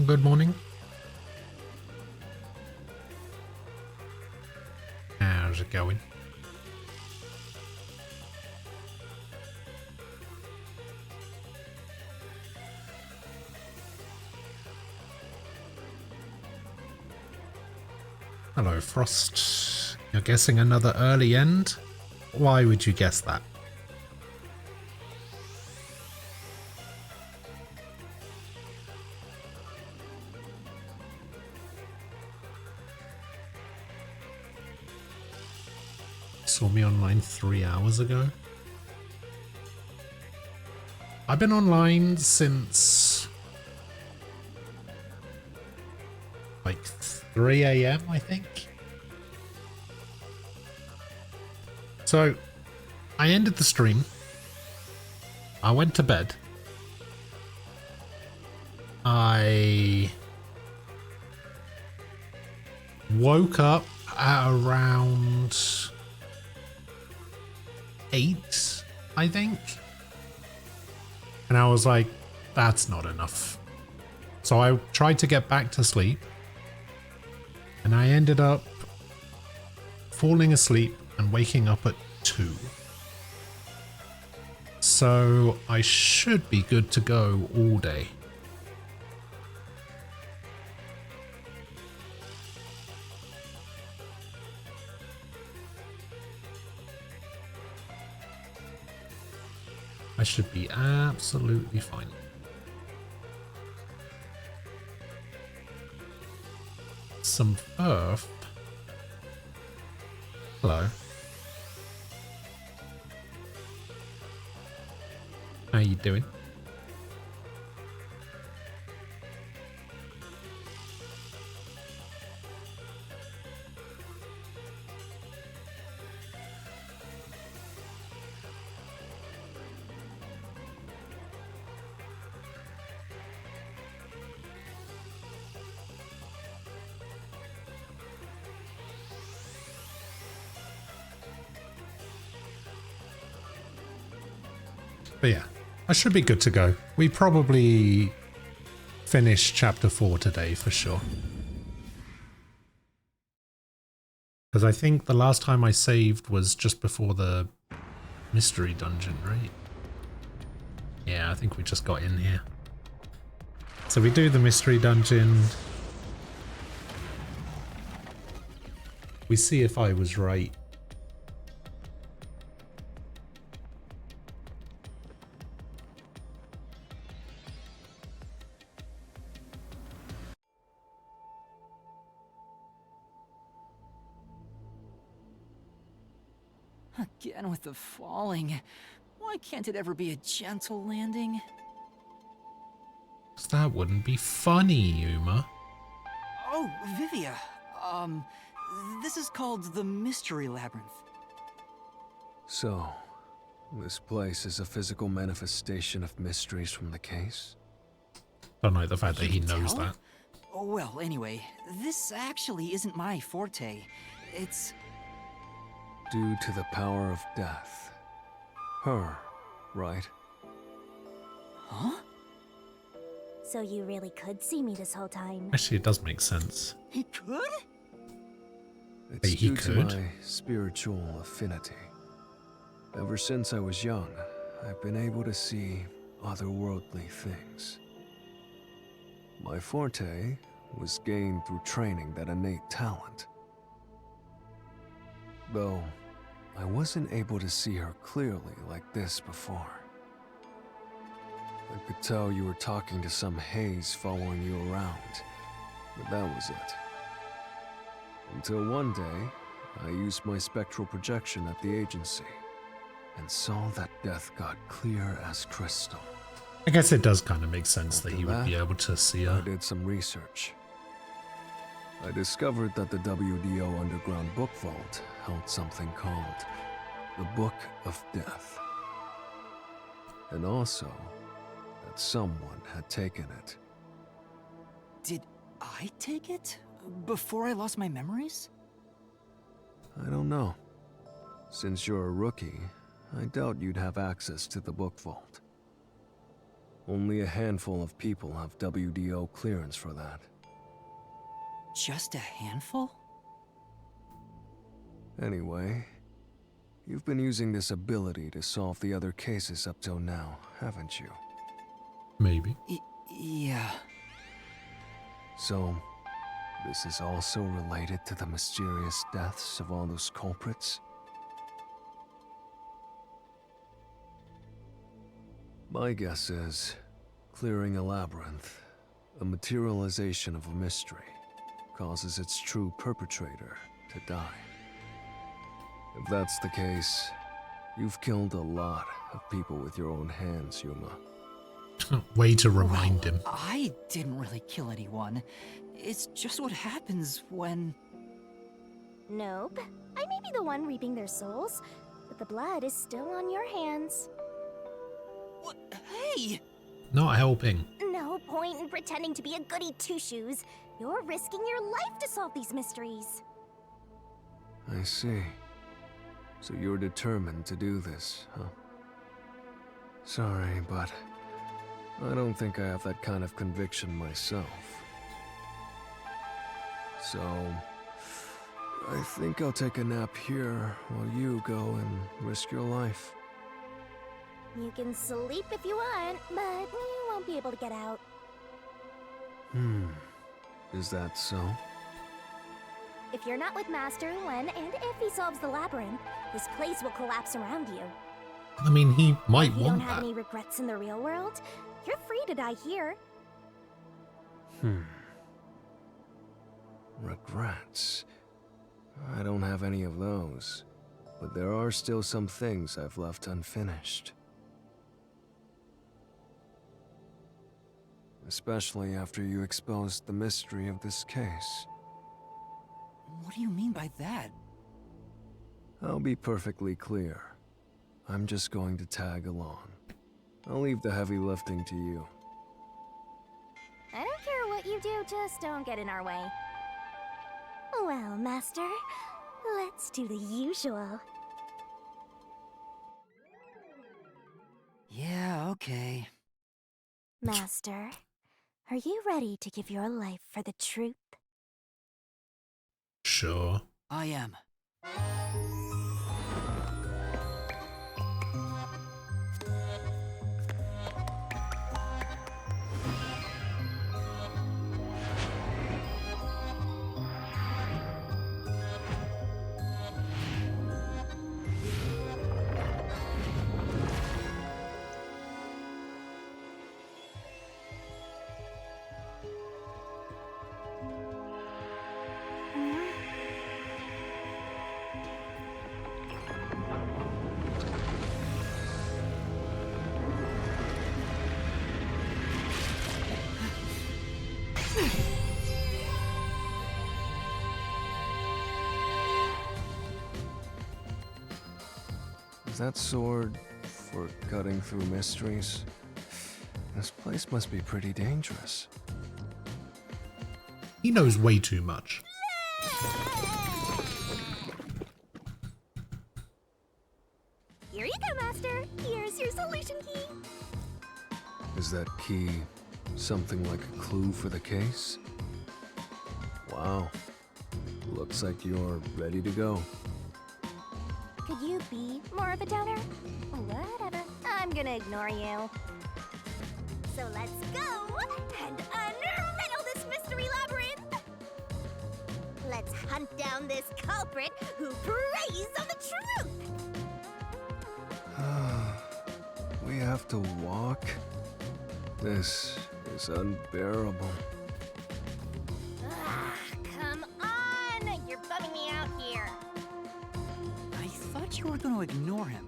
Good morning. How's it going? Hello, Frost. You're guessing another early end? Why would you guess that? Saw me online 3 hours ago. I've been online since like 3 a.m. I think. So I ended the stream. I went to bed. I woke up at around 8, I think. And I was like, that's not enough. So I tried to get back to sleep. And I ended up falling asleep and waking up at 2. So I should be good to go all day. I should be absolutely fine. Some Firth. Hello. How you doing? But yeah, I should be good to go. We probably finish chapter 4 today for sure. Because I think the last time I saved was just before the mystery dungeon, right? Yeah, I think we just got in here. So we do the mystery dungeon. We see if I was right. Again with the falling. Why can't it ever be a gentle landing? 'Cause that wouldn't be funny, Yuma. Oh, Vivia. This is called the Mystery Labyrinth. So, this place is a physical manifestation of mysteries from the case? Don't like the fact that he You knows tell? that. Oh, well, anyway, this actually isn't my forte. It's... Due to the power of death. Her, right? Huh? So you really could see me this whole time. Actually, it does make sense. He could? It's Wait, he due could? to my spiritual affinity. Ever since I was young, I've been able to see otherworldly things. My forte was gained through training that innate talent. Though, I wasn't able to see her clearly like this before. I could tell you were talking to some haze following you around, but that was it. Until one day, I used my spectral projection at the agency, and saw that death god clear as crystal. I guess it does kind of make sense that After he would be that, able to see I her. did some research. I discovered that the WDO Underground Book Vault held something called the Book of Death. And also, that someone had taken it. Did I take it? Before I lost my memories? I don't know. Since you're a rookie, I doubt you'd have access to the Book Vault. Only a handful of people have WDO clearance for that. Just a handful? Anyway, you've been using this ability to solve the other cases up till now, haven't you? Maybe. Yeah. So, this is also related to the mysterious deaths of all those culprits? My guess is, clearing a labyrinth, a materialization of a mystery, causes its true perpetrator to die. If that's the case, you've killed a lot of people with your own hands, Yuma. Way to remind him. I didn't really kill anyone. It's just what happens when... Nope. I may be the one reaping their souls, but the blood is still on your hands. What? Hey! Not helping. No point in pretending to be a goody two-shoes. You're risking your life to solve these mysteries. I see. So you're determined to do this, huh? Sorry, but I don't think I have that kind of conviction myself. So, I think I'll take a nap here while you go and risk your life. You can sleep if you want, but you won't be able to get out. Is that so? If you're not with Master when and if he solves the labyrinth, this place will collapse around you. I mean, he might If you want don't have that. any regrets in the real world, you're free to die here. Regrets? I don't have any of those, but there are still some things I've left unfinished. Especially after you exposed the mystery of this case. What do you mean by that? I'll be perfectly clear. I'm just going to tag along. I'll leave the heavy lifting to you. I don't care what you do, just don't get in our way. Well, Master, let's do the usual. Yeah, okay. Master, are you ready to give your life for the truth? Sure. I am. Is that sword for cutting through mysteries? This place must be pretty dangerous. He knows way too much. Here you go, Master. Here's your solution key. Is that key something like a clue for the case? Wow. Looks like you're ready to go. Could you be more of a doubter? Whatever. I'm gonna ignore you. So let's go and unriddle this mystery labyrinth. Let's hunt down this culprit who preys on the truth. We have to walk? This is unbearable. Come on! You're bumming me out here. I thought you were going to ignore him.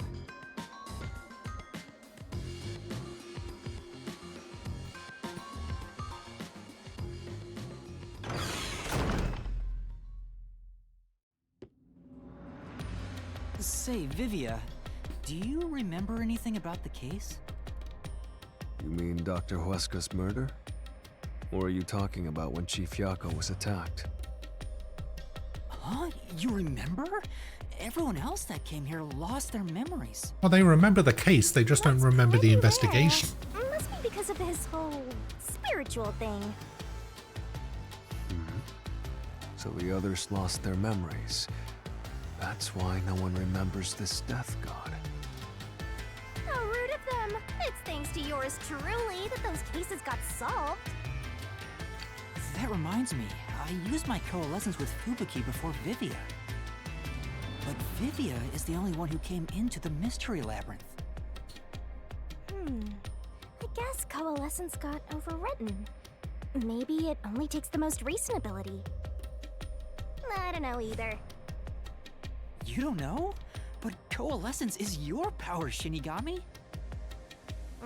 Say, Vivia, do you remember anything about the case? You mean Dr. Huesca's murder? Or are you talking about when Chief Yako was attacked? Huh? You remember? Everyone else that came here lost their memories. Well, they remember the case, they just don't remember the investigation. Must be because of his whole spiritual thing. So the others lost their memories. That's why no one remembers this death god. How rude of them! It's thanks to yours truly that those cases got solved. That reminds me, I used my coalescence with Fubuki before Vivia. But Vivia is the only one who came into the Mystery Labyrinth. I guess coalescence got overwritten. Maybe it only takes the most recent ability. I don't know either. You don't know? But coalescence is your power, Shinigami.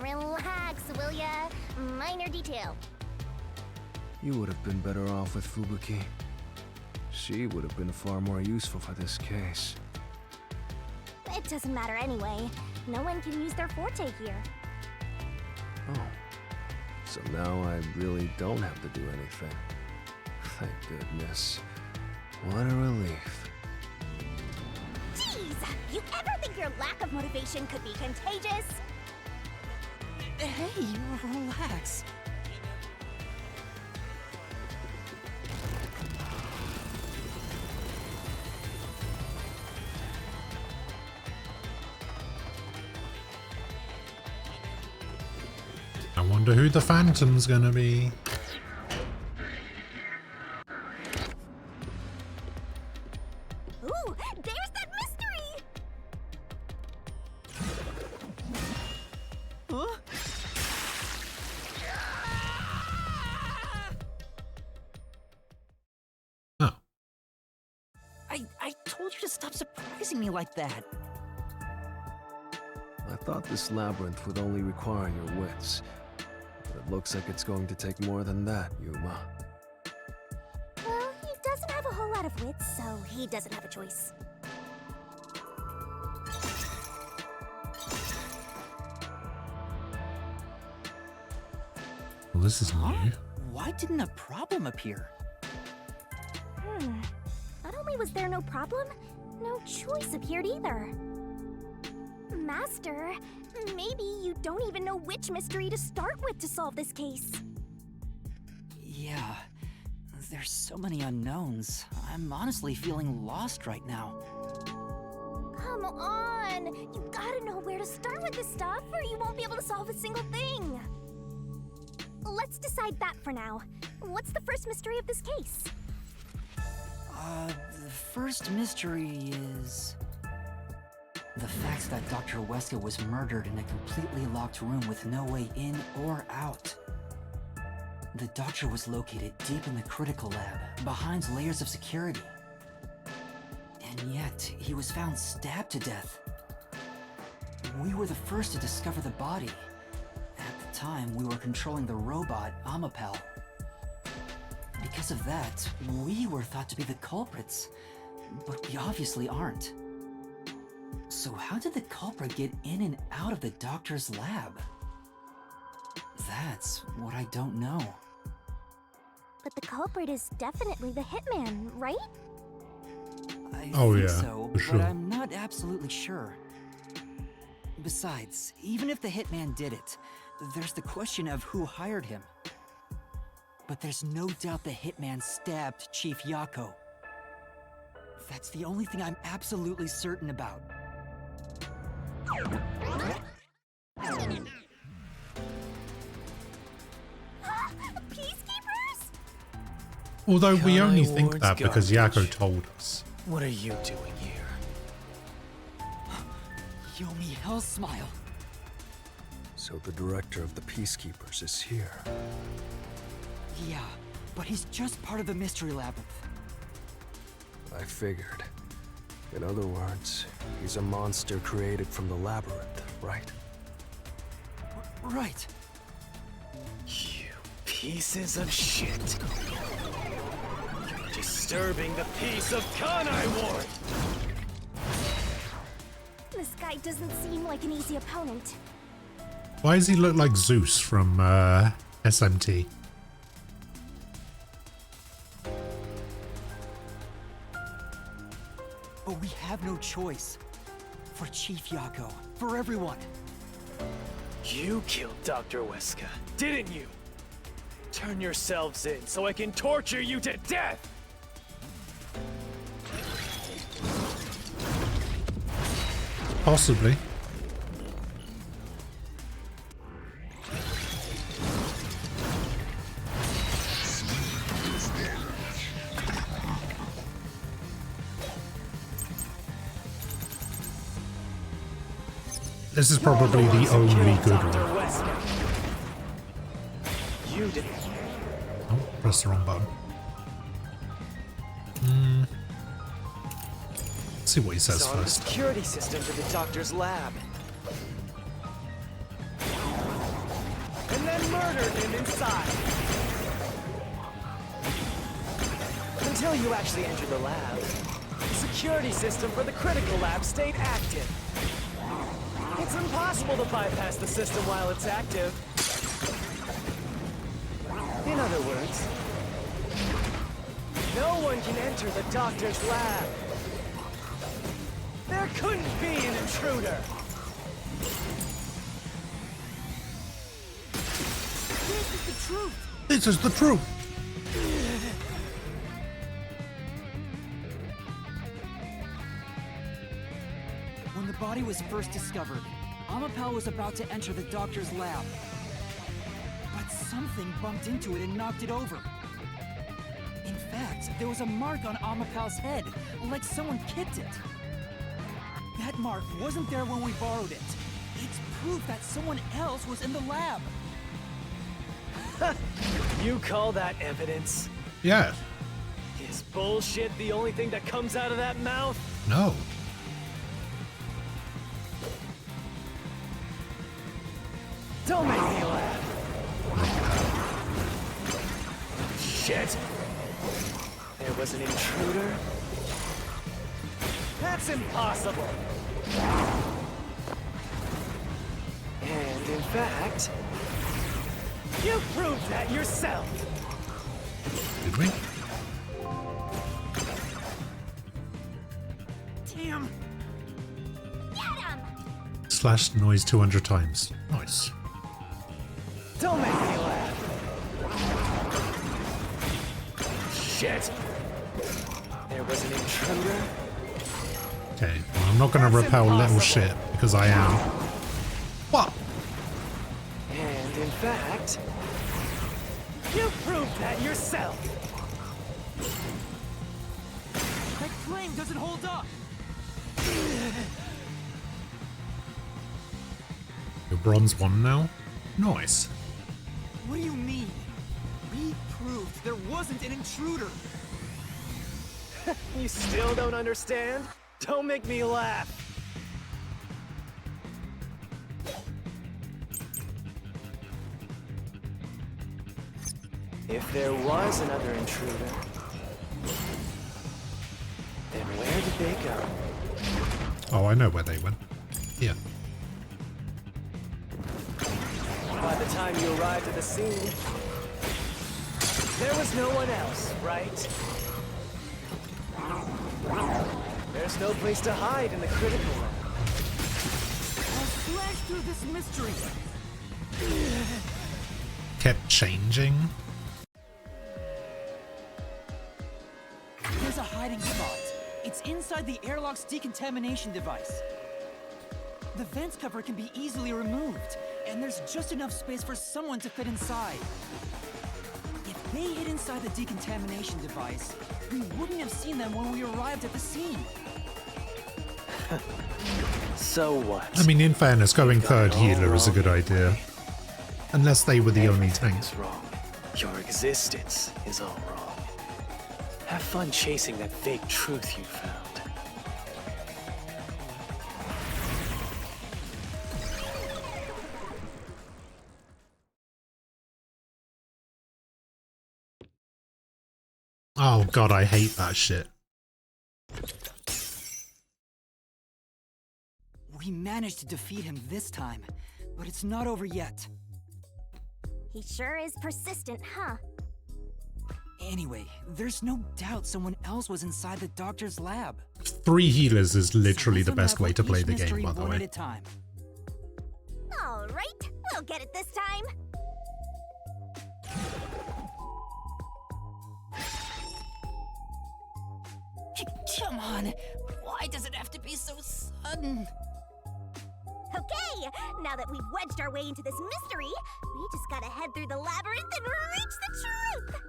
Relax, will ya? Minor detail. You would have been better off with Fubuki. She would have been far more useful for this case. It doesn't matter anyway. No one can use their forte here. Oh. So now I really don't have to do anything. Thank goodness. What a relief. Jeez! You ever think your lack of motivation could be contagious? Hey, relax. I wonder who the Phantom's gonna be. Ooh, there's that mystery! Huh? Oh. I told you to stop surprising me like that. I thought this labyrinth would only require your wits. But it looks like it's going to take more than that, Yuma. Well, he doesn't have a whole lot of wits, so he doesn't have a choice. Well, this is Huh? new. Why didn't a problem appear? Not only was there no problem, no choice appeared either. Master, maybe you don't even know which mystery to start with to solve this case. Yeah, there's so many unknowns. I'm honestly feeling lost right now. Come on! You gotta know where to start with this stuff, or you won't be able to solve a single thing. Let's decide that for now. What's the first mystery of this case? The first mystery is the fact that Dr. Wesker was murdered in a completely locked room with no way in or out. The doctor was located deep in the critical lab, behind layers of security. And yet, he was found stabbed to death. We were the first to discover the body. At the time, we were controlling the robot, Amapel. Because of that, we were thought to be the culprits, but we obviously aren't. So how did the culprit get in and out of the doctor's lab? That's what I don't know. But the culprit is definitely the hitman, right? I Oh, think yeah, so, for sure. but I'm not absolutely sure. Besides, even if the hitman did it, there's the question of who hired him. But there's no doubt the hitman stabbed Chief Yako. That's the only thing I'm absolutely certain about. Peacekeepers? Although we only Kanai think Ward's that because garbage. Yako told us. What are you doing here? Yomi Hellsmile. So the director of the Peacekeepers is here. Yeah, but he's just part of the Mystery Labyrinth. I figured. In other words, he's a monster created from the labyrinth, right? Right. You pieces of shit. You're disturbing the peace of Kanai Ward! This guy doesn't seem like an easy opponent. Why does he look like Zeus from SMT? But we have no choice. For Chief Yako, for everyone. You killed Dr. Weska, didn't you? Turn yourselves in so I can torture you to death! Possibly. This is probably the only good Dr. one. Weska. You did. Oh, press the wrong button. Let's see what he says Saw the first. security system to the doctor's lab. And then murdered him inside. Until you actually entered the lab, the security system for the critical lab stayed active. It's impossible to bypass the system while it's active. In other words, no one can enter the doctor's lab. There couldn't be an intruder. This is the truth. This is the truth. When the body was first discovered, Amapal was about to enter the doctor's lab. But something bumped into it and knocked it over. In fact, there was a mark on Amapal's head, like someone kicked it. That mark wasn't there when we borrowed it. It's proof that someone else was in the lab. You call that evidence? Yeah. Is bullshit the only thing that comes out of that mouth? No. Don't make me laugh. Shit! There was an intruder? That's impossible! And in fact, you proved that yourself! Did we? Damn! Get him! Slashed noise 200 times. Nice. Don't make me laugh! Shit! There was an intruder? Okay, well, I'm not gonna That's repel little impossible. shit because I am. What? And in fact, you proved that yourself! That claim doesn't hold up! You're bronze 1 now? Nice. What do you mean? We proved there wasn't an intruder! You still don't understand? Don't make me laugh! If there was another intruder, then where did they go? Oh, I know where they went. Here. By the time you arrived at the scene, there was no one else, right? There's no place to hide in the critical lab. I'll slash through this mystery! Kept changing. There's a hiding spot. It's inside the airlock's decontamination device. The vents cover can be easily removed, and there's just enough space for someone to fit inside. If they hid inside the decontamination device, we wouldn't have seen them when we arrived at the scene. So what? I mean, in fairness, going Got it third all healer is a wrong good anyway. idea. Unless they were the only tank. Everything's wrong. Your existence is all wrong. Have fun chasing that fake truth you found. Oh god, I hate that shit. We managed to defeat him this time, but it's not over yet. He sure is persistent, huh? Anyway, there's no doubt someone else was inside the doctor's lab. 3 healers is literally So the let's best way to unravel play each the game, mystery by the one at way. All a time. right, I'll get it this time. Come on, why does it have to be so sudden? Okay, now that we've wedged our way into this mystery, we just gotta head through the labyrinth and reach the truth!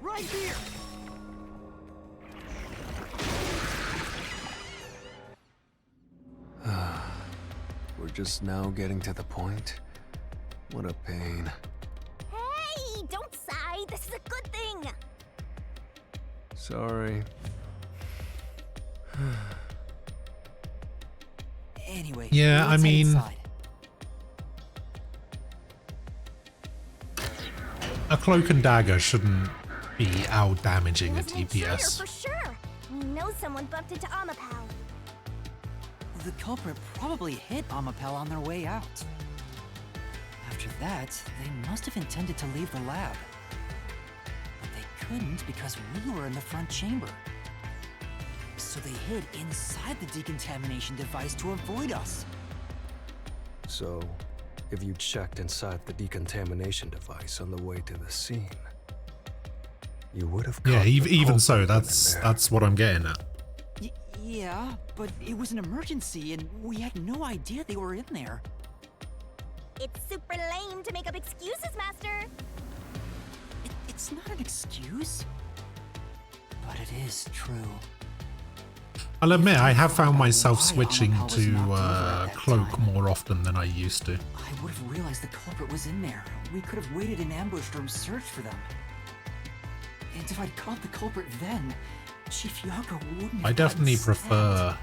Right here! We're just now getting to the point. What a pain. Hey, don't sigh, this is a good thing! Sorry. Anyway, Yeah, I let's head mean- inside. A cloak and dagger shouldn't be out damaging a It was an intruder DPS. for sure. We know someone bumped into Amapal. The culprit probably hit Amapel on their way out. After that, they must have intended to leave the lab. But they couldn't because we were in the front chamber. So they hid inside the decontamination device to avoid us. So, if you checked inside the decontamination device on the way to the scene, you would have Yeah, caught the even so, culprit in that's there. what I'm getting at. Yeah, but it was an emergency and we had no idea they were in there. It's super lame to make up excuses, Master. It's not an excuse. But it is true. I'll admit, I have found myself switching to cloak more often than I used to. I would have realized the culprit was in there. We could have waited in ambush or searched for them. And if I'd caught the culprit then, Chief Yako wouldn't have I definitely gotten prefer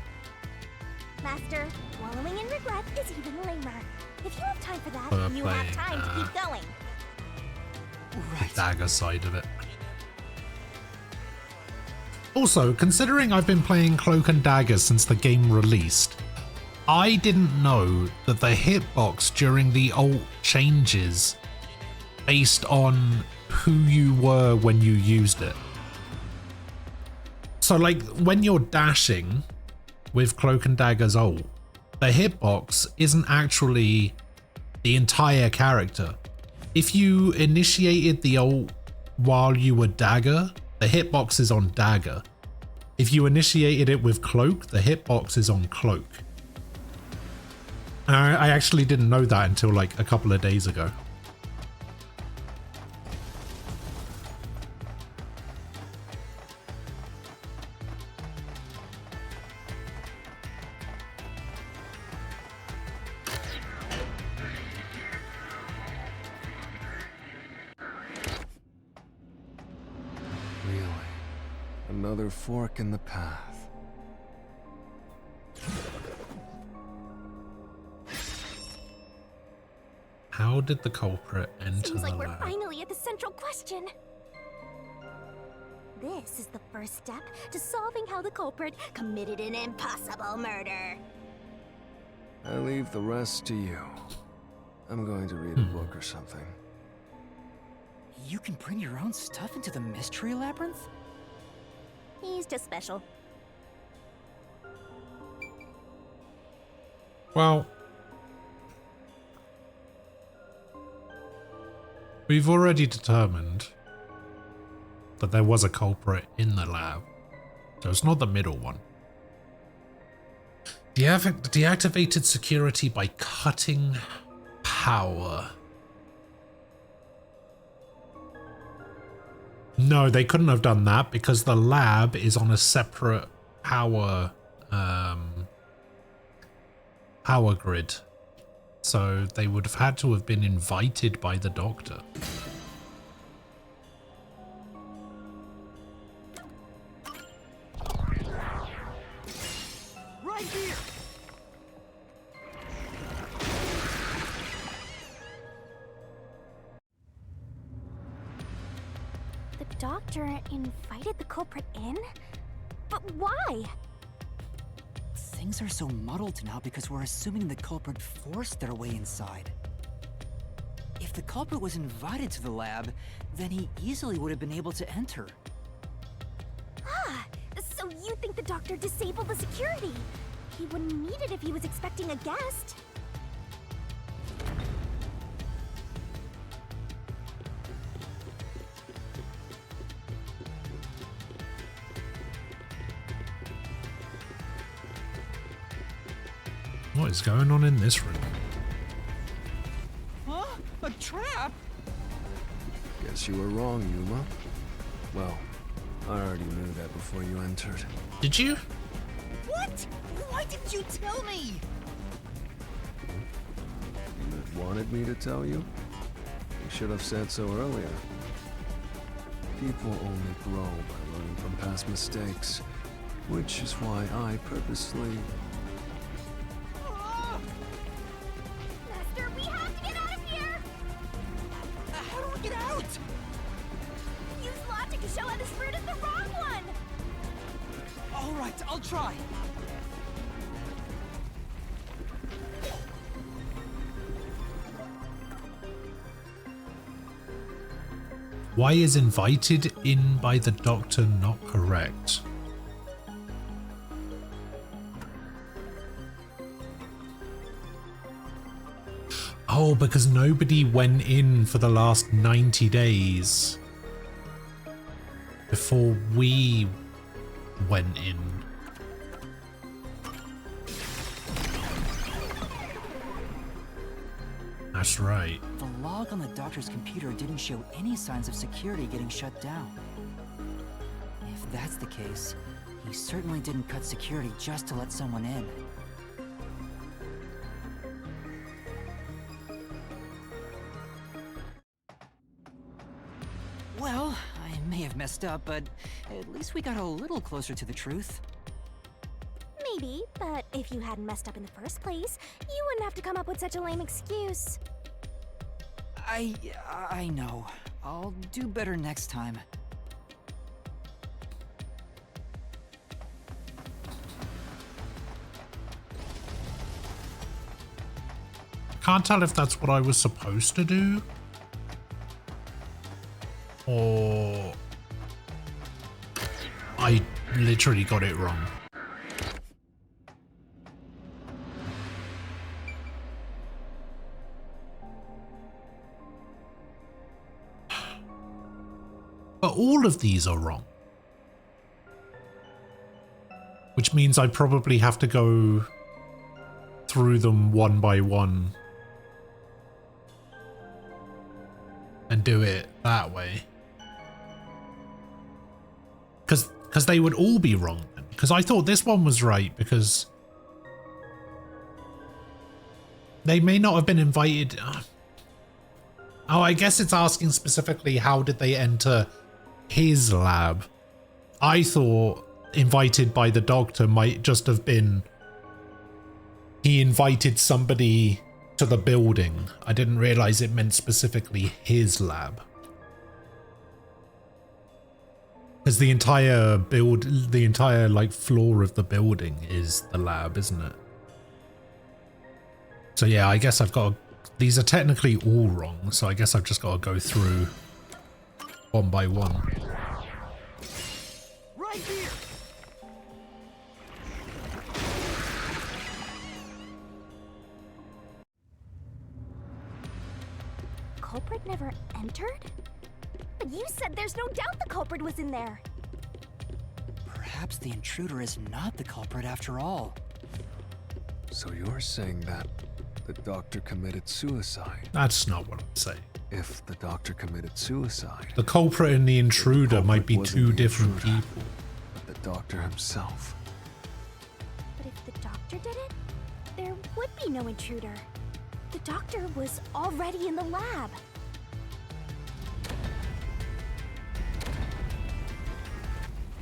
Master, wallowing in regret is even lamer. If you have time for that, For you have playing, time to keep going. sent. Right. dagger side of it. Also, considering I've been playing Cloak and Dagger since the game released, I didn't know that the hitbox during the ult changes based on who you were when you used it. So like when you're dashing with Cloak and Dagger's ult, the hitbox isn't actually the entire character. If you initiated the ult while you were Dagger, the hitbox is on Dagger. If you initiated it with Cloak, the hitbox is on Cloak. And I actually didn't know that until like a couple of days ago. Really? Another fork in the path. How did the culprit enter Seems like the we're lab? finally at the central question. This is the first step to solving how the culprit committed an impossible murder. I leave the rest to you. I'm going to read a book or something. You can bring your own stuff into the mystery labyrinth? He's just special. Well, we've already determined that there was a culprit in the lab, so it's not the middle one. Deactivated security by cutting power. No, they couldn't have done that because the lab is on a separate power power grid. So they would have had to have been invited by the doctor. Right here! The doctor invited the culprit in? But why? Things are so muddled now because we're assuming the culprit forced their way inside. If If the culprit was invited to the lab, then he easily would have been able to enter. Ah, so you think the doctor disabled the security? He wouldn't need it if he was expecting a guest. What is going on in this room? Huh? A trap? Guess you were wrong, Yuma. Well, I already knew that before you entered. Did you? What? Why didn't you tell me? You wanted me to tell you? You should have said so earlier. People only grow by learning from past mistakes, which is why I purposely... Master, we have to get out of here! How do we get out? Use logic to show how this route is the wrong one! All right, I'll try. Why is invited in by the doctor not correct? Oh, because nobody went in for the last 90 days before we went in. That's right. The log on the doctor's computer didn't show any signs of security getting shut down. If that's the case, he certainly didn't cut security just to let someone in. Well, I may have messed up, but at least we got a little closer to the truth. Maybe, but if you hadn't messed up in the first place, you wouldn't have to come up with such a lame excuse. I know. I'll do better next time. Can't tell if that's what I was supposed to do. Or I literally got it wrong. But all of these are wrong. Which means I probably have to go through them one by one and do it that way. Because they would all be wrong. Because I thought this one was right because they may not have been invited. Oh, I guess it's asking specifically how did they enter his lab. I thought invited by the doctor might just have been he invited somebody to the building. I didn't realize it meant specifically his lab. Because the entire like floor of the building is the lab, isn't it? So yeah, I guess I've got to, these are technically all wrong, so I guess I've just got to go through one by one. Right here. Culprit never entered? But you said there's no doubt the culprit was in there. Perhaps the intruder is not the culprit after all. So you're saying that the doctor committed suicide? That's not what I'm saying. If the doctor committed suicide, The culprit and the intruder culprit might be wasn't two the different intruder, people. but the doctor himself. But if the doctor did it, there would be no intruder. The doctor was already in the lab.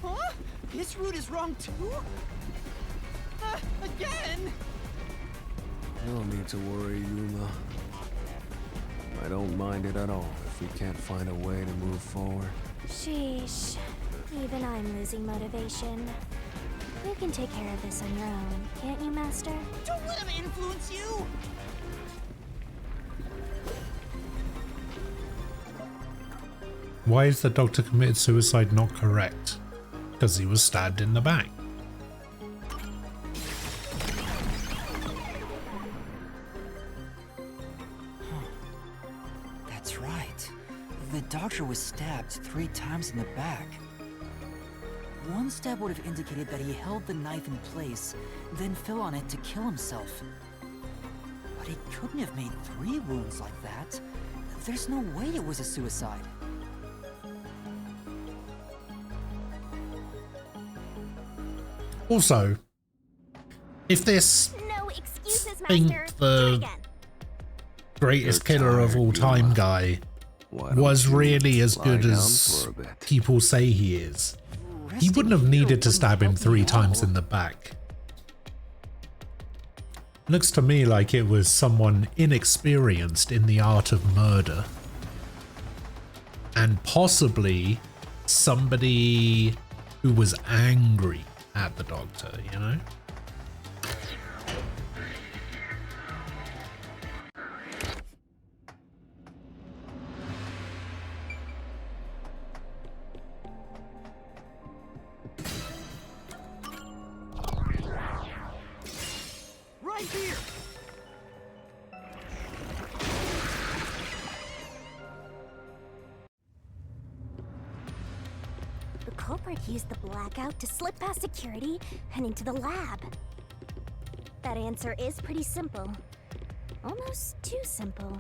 Huh? This route is wrong too? Again? No need to worry, Yuma. I don't mind it at all if we can't find a way to move forward. Sheesh. Even I'm losing motivation. You can take care of this on your own, can't you, Master? Don't let him influence you! Why is the doctor committed suicide not correct? Because he was stabbed in the back. That's right. The doctor was stabbed 3 times in the back. One stab would have indicated that he held the knife in place, then fell on it to kill himself. But he couldn't have made 3 wounds like that. There's no way it was a suicide. Also, if this No excuses, Think Master. the- Do it again. greatest You're killer of tired, all time Yuma. guy Why don't was you really as lie good down as for a bit? people say he is, he Resting wouldn't have here needed to wouldn't stab him help me 3 at times all. in the back. Looks to me like it was someone inexperienced in the art of murder. And possibly somebody who was angry at the doctor, you know? Right here! The culprit used the blackout to slip past security and into the lab. That answer is pretty simple. Almost too simple.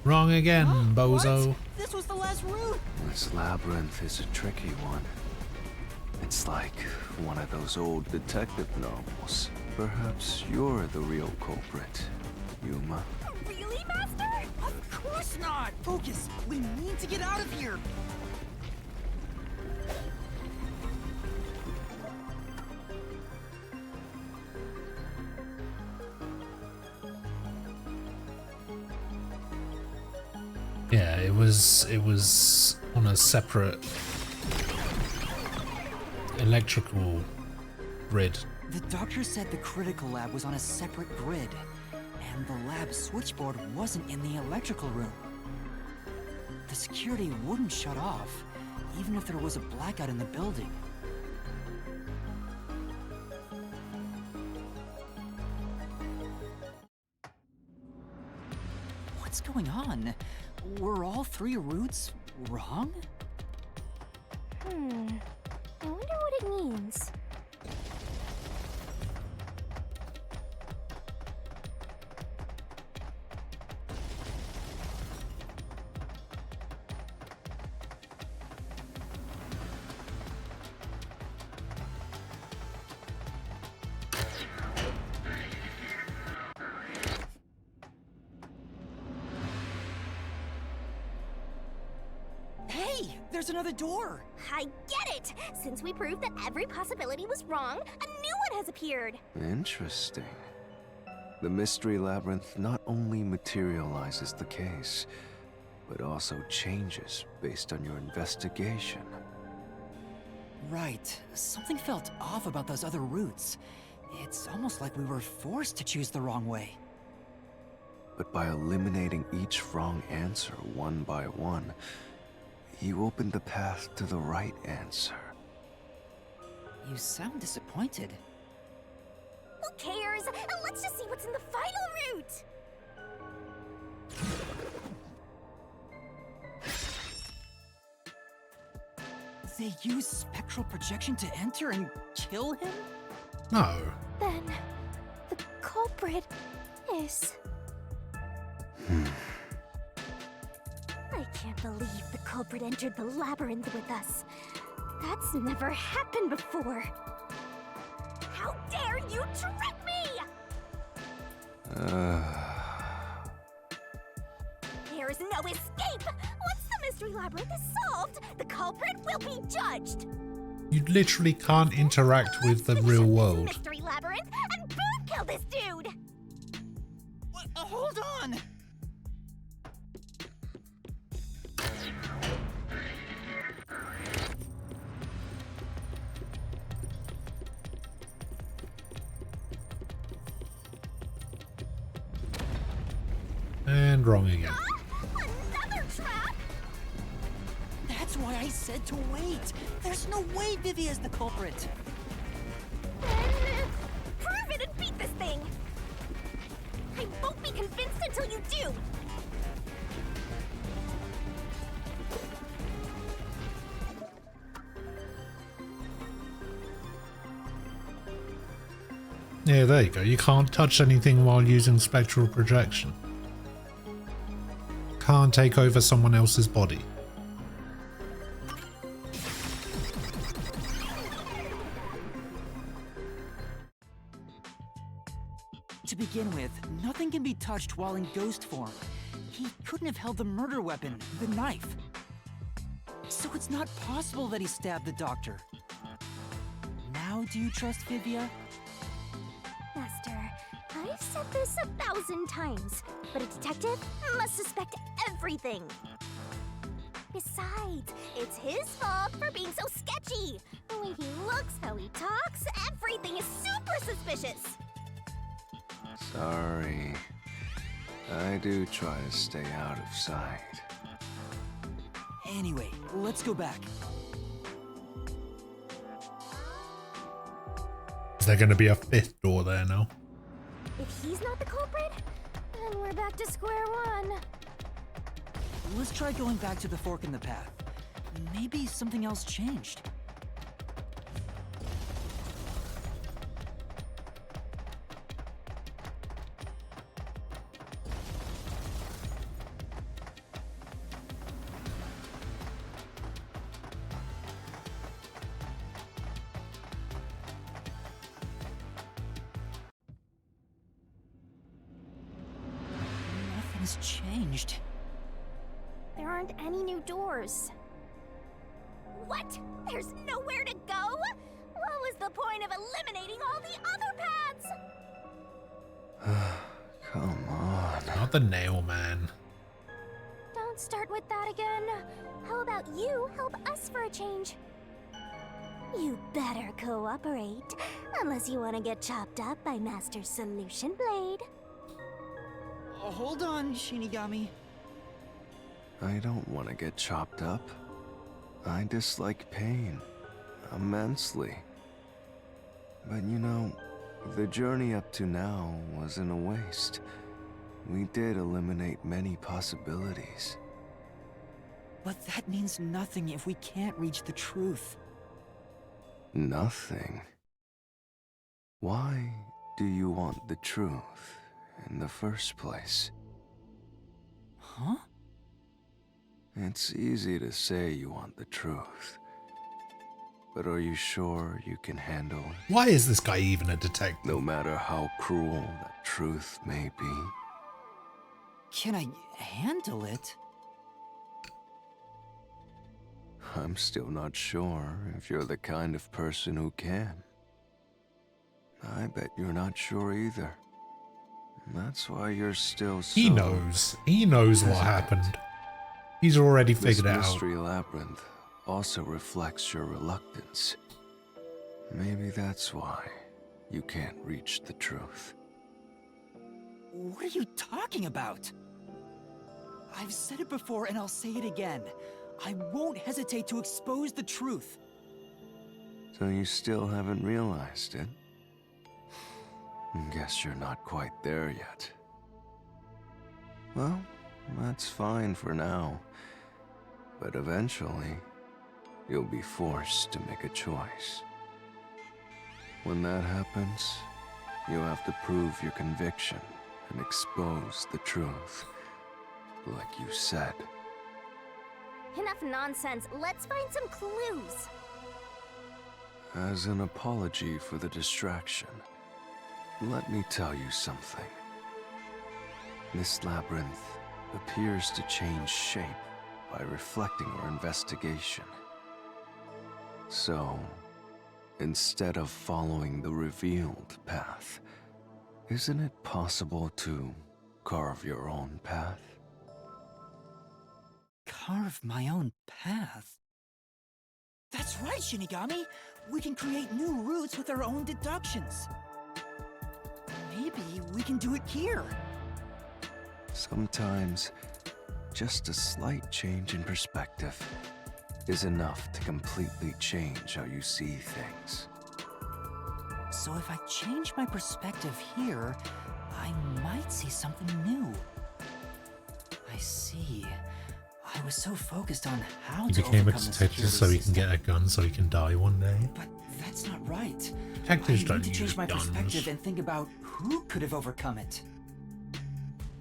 Wrong again, bozo. What? This was the last route! This labyrinth is a tricky one. It's like one of those old detective novels. Perhaps you're the real culprit, Yuma. Really, Master? Of course not! Focus! We need to get out of here! Yeah, it was on a separate electrical grid. The doctor said the critical lab was on a separate grid, and the lab switchboard wasn't in the electrical room. The security wouldn't shut off, even if there was a blackout in the building. What's going on? Were all 3 routes wrong? I wonder what it means. Hey! There's another door! I get it! Since we proved that every possibility was wrong, a new one has appeared. Interesting. The mystery labyrinth not only materializes the case, but also changes based on your investigation. Right. Something felt off about those other routes. It's almost like we were forced to choose the wrong way. But by eliminating each wrong answer one by one, you opened the path to the right answer. You sound disappointed. Who cares? Let's just see what's in the final route! They use spectral projection to enter and kill him? No. Then, the culprit is... I can't believe the culprit entered the labyrinth with us. That's never happened before. How dare you trick me! There is no escape! Once the mystery labyrinth is solved, the culprit will be judged! You literally can't interact with the Let's real finish up this world. mystery labyrinth and boom kill this dude! What? Hold on! and wrong again. Another trap? That's why I said to wait. There's no way Vivia's the culprit. Then prove it and beat this thing. I won't be convinced until you do. Yeah, there you go. You can't touch anything while using spectral projection. Can't take over someone else's body. To begin with, nothing can be touched while in ghost form. He couldn't have held the murder weapon, the knife. So it's not possible that he stabbed the doctor. Now do you trust Vivia? Master, I've said this 1,000 times, but a detective must suspect everything. Besides, it's his fault for being so sketchy. The way he looks, how he talks, everything is super suspicious. Sorry. I do try to stay out of sight. Anyway, let's go back. Is there going to be a fifth door there now? If he's not the culprit, then we're back to square one. Let's try going back to the fork in the path. Maybe something else changed. Nothing's changed. There aren't any new doors. What? There's nowhere to go? What was the point of eliminating all the other paths? Come on. Not the nail man. Don't start with that again. How about you help us for a change? You better cooperate, unless you want to get chopped up by Master Solution Blade. Hold on, Shinigami. I don't want to get chopped up. I dislike pain immensely. But you know, the journey up to now wasn't a waste. We did eliminate many possibilities. But that means nothing if we can't reach the truth. Nothing. Why do you want the truth in the first place? Huh? It's easy to say you want the truth. But are you sure you can handle it? Why is this guy even a detective? No matter how cruel that truth may be. Can I handle it? I'm still not sure if you're the kind of person who can. I bet you're not sure either. That's why you're still so... He knows. He knows what happened. He's already figured it out. This mystery labyrinth also reflects your reluctance. Maybe that's why you can't reach the truth. What are you talking about? I've said it before and I'll say it again. I won't hesitate to expose the truth. So you still haven't realized it? Guess you're not quite there yet. Well, that's fine for now. But eventually, you'll be forced to make a choice. When that happens, you'll have to prove your conviction and expose the truth, like you said. Enough nonsense. Let's find some clues. As an apology for the distraction, let me tell you something. This labyrinth appears to change shape by reflecting our investigation. So, instead of following the revealed path, isn't it possible to carve your own path? Carve my own path? That's right, Shinigami! We can create new routes with our own deductions. Maybe we can do it here. Sometimes, just a slight change in perspective is enough to completely change how you see things. So if I change my perspective here, I might see something new. I see. I was so focused on how He to became a overcome the detective so he can security get a gun so he can die one day. system. But that's not right. Detectives I don't need to use change my guns. perspective and think about who could have overcome it.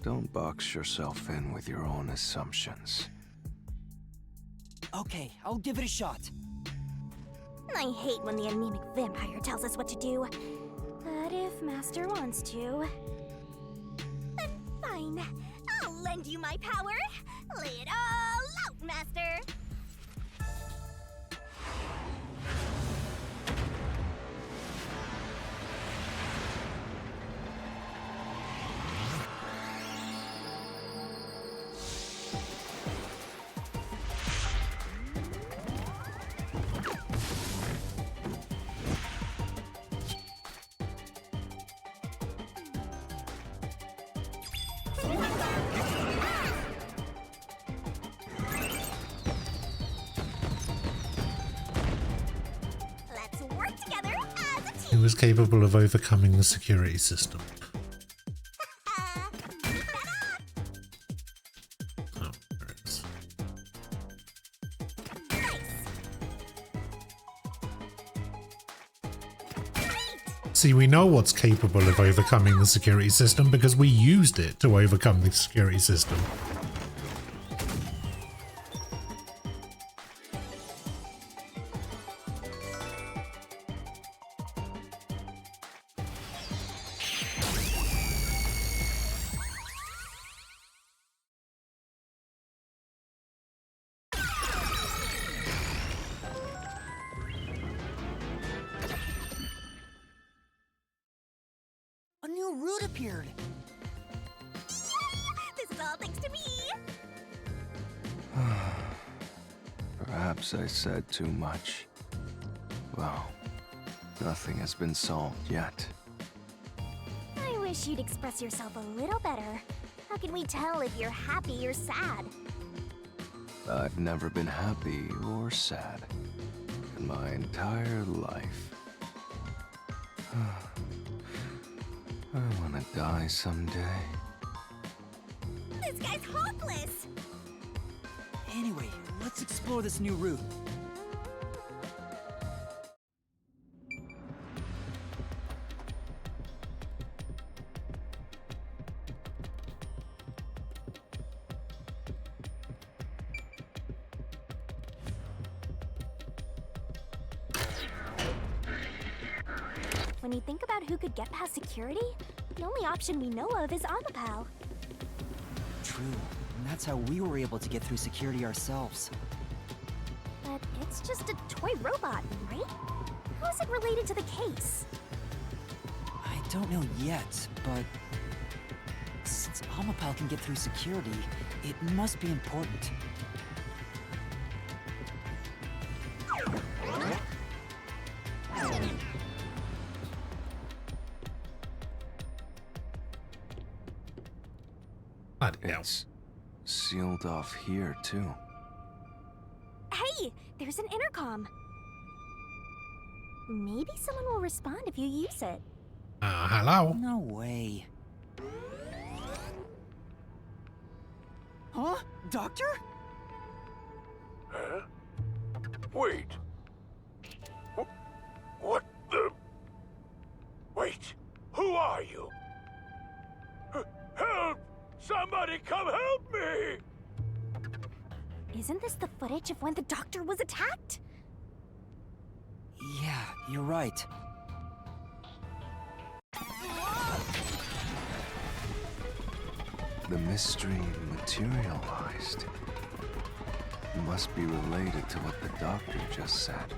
Don't box yourself in with your own assumptions. Okay, I'll give it a shot. I hate when the anemic vampire tells us what to do. But if Master wants to... then fine. I'll lend you my power. Lay it all out, Master. Let's work together as a He team. was capable of overcoming the security system. Oh, there it is. See, we know what's capable of overcoming the security system because we used it to overcome the security system. A new route appeared. This is all thanks to me. Perhaps I said too much. Well, nothing has been solved yet. I wish you'd express yourself a little better. How can we tell if you're happy or sad? I've never been happy or sad in my entire life. I want to die someday. This guy's hopeless. Anyway, let's explore this new route. When you think about who could get past security, the only option we know of is Amapal. True, and that's how we were able to get through security ourselves. But it's just a toy robot, right? How is it related to the case? I don't know yet, but since Amapal can get through security, it must be important. Bloody hell. It's sealed off here, too. Hey, there's an intercom. Maybe someone will respond if you use it. Hello? No way. Huh? Doctor? Huh? Wait. What the? Wait. Who are you? Help! Somebody come help me! Isn't this the footage of when the doctor was attacked? Yeah, you're right. The mystery materialized. It must be related to what the doctor just said.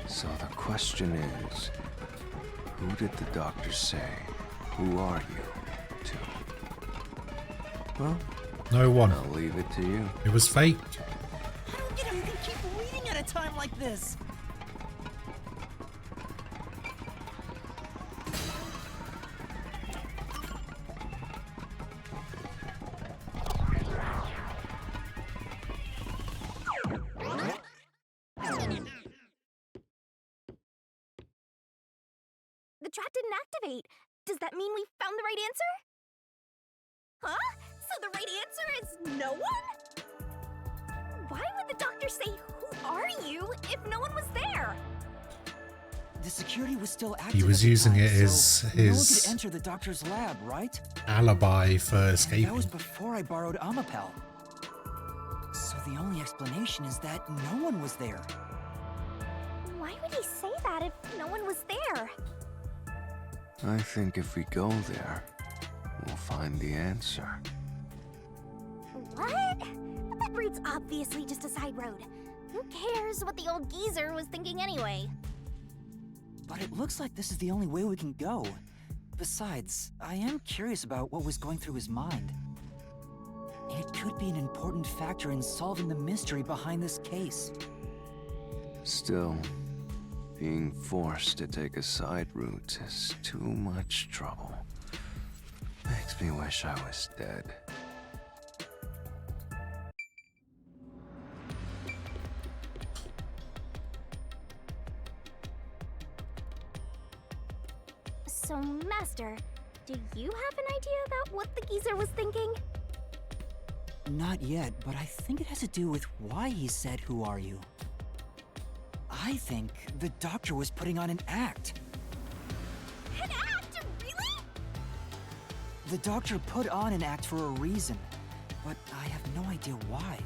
So the question is, who did the doctor say, "Who are you?" to? Well, No one. I'll leave it to you. It was fake. I don't get how you can keep reading at a time like this. trap didn't activate. Does that mean we found the right answer? Huh? So the right answer is no one? Why would the doctor say, "Who are you?" if no one was there? The security was still active. He was at the using time, it as so no one his could enter the doctor's lab, right? alibi for That escaping. was before I borrowed Amapel. So the only explanation is that no one was there. Why would he say that if no one was there? I think if we go there, we'll find the answer. What? But that route's obviously just a side road. Who cares what the old geezer was thinking anyway? But it looks like this is the only way we can go. Besides, I am curious about what was going through his mind. It could be an important factor in solving the mystery behind this case. Still, being forced to take a side route is too much trouble. Makes me wish I was dead. So, Master, do you have an idea about what the geezer was thinking? Not yet, but I think it has to do with why he said, "Who are you?" I think the doctor was putting on an act. An act? Really? The doctor put on an act for a reason, but I have no idea why.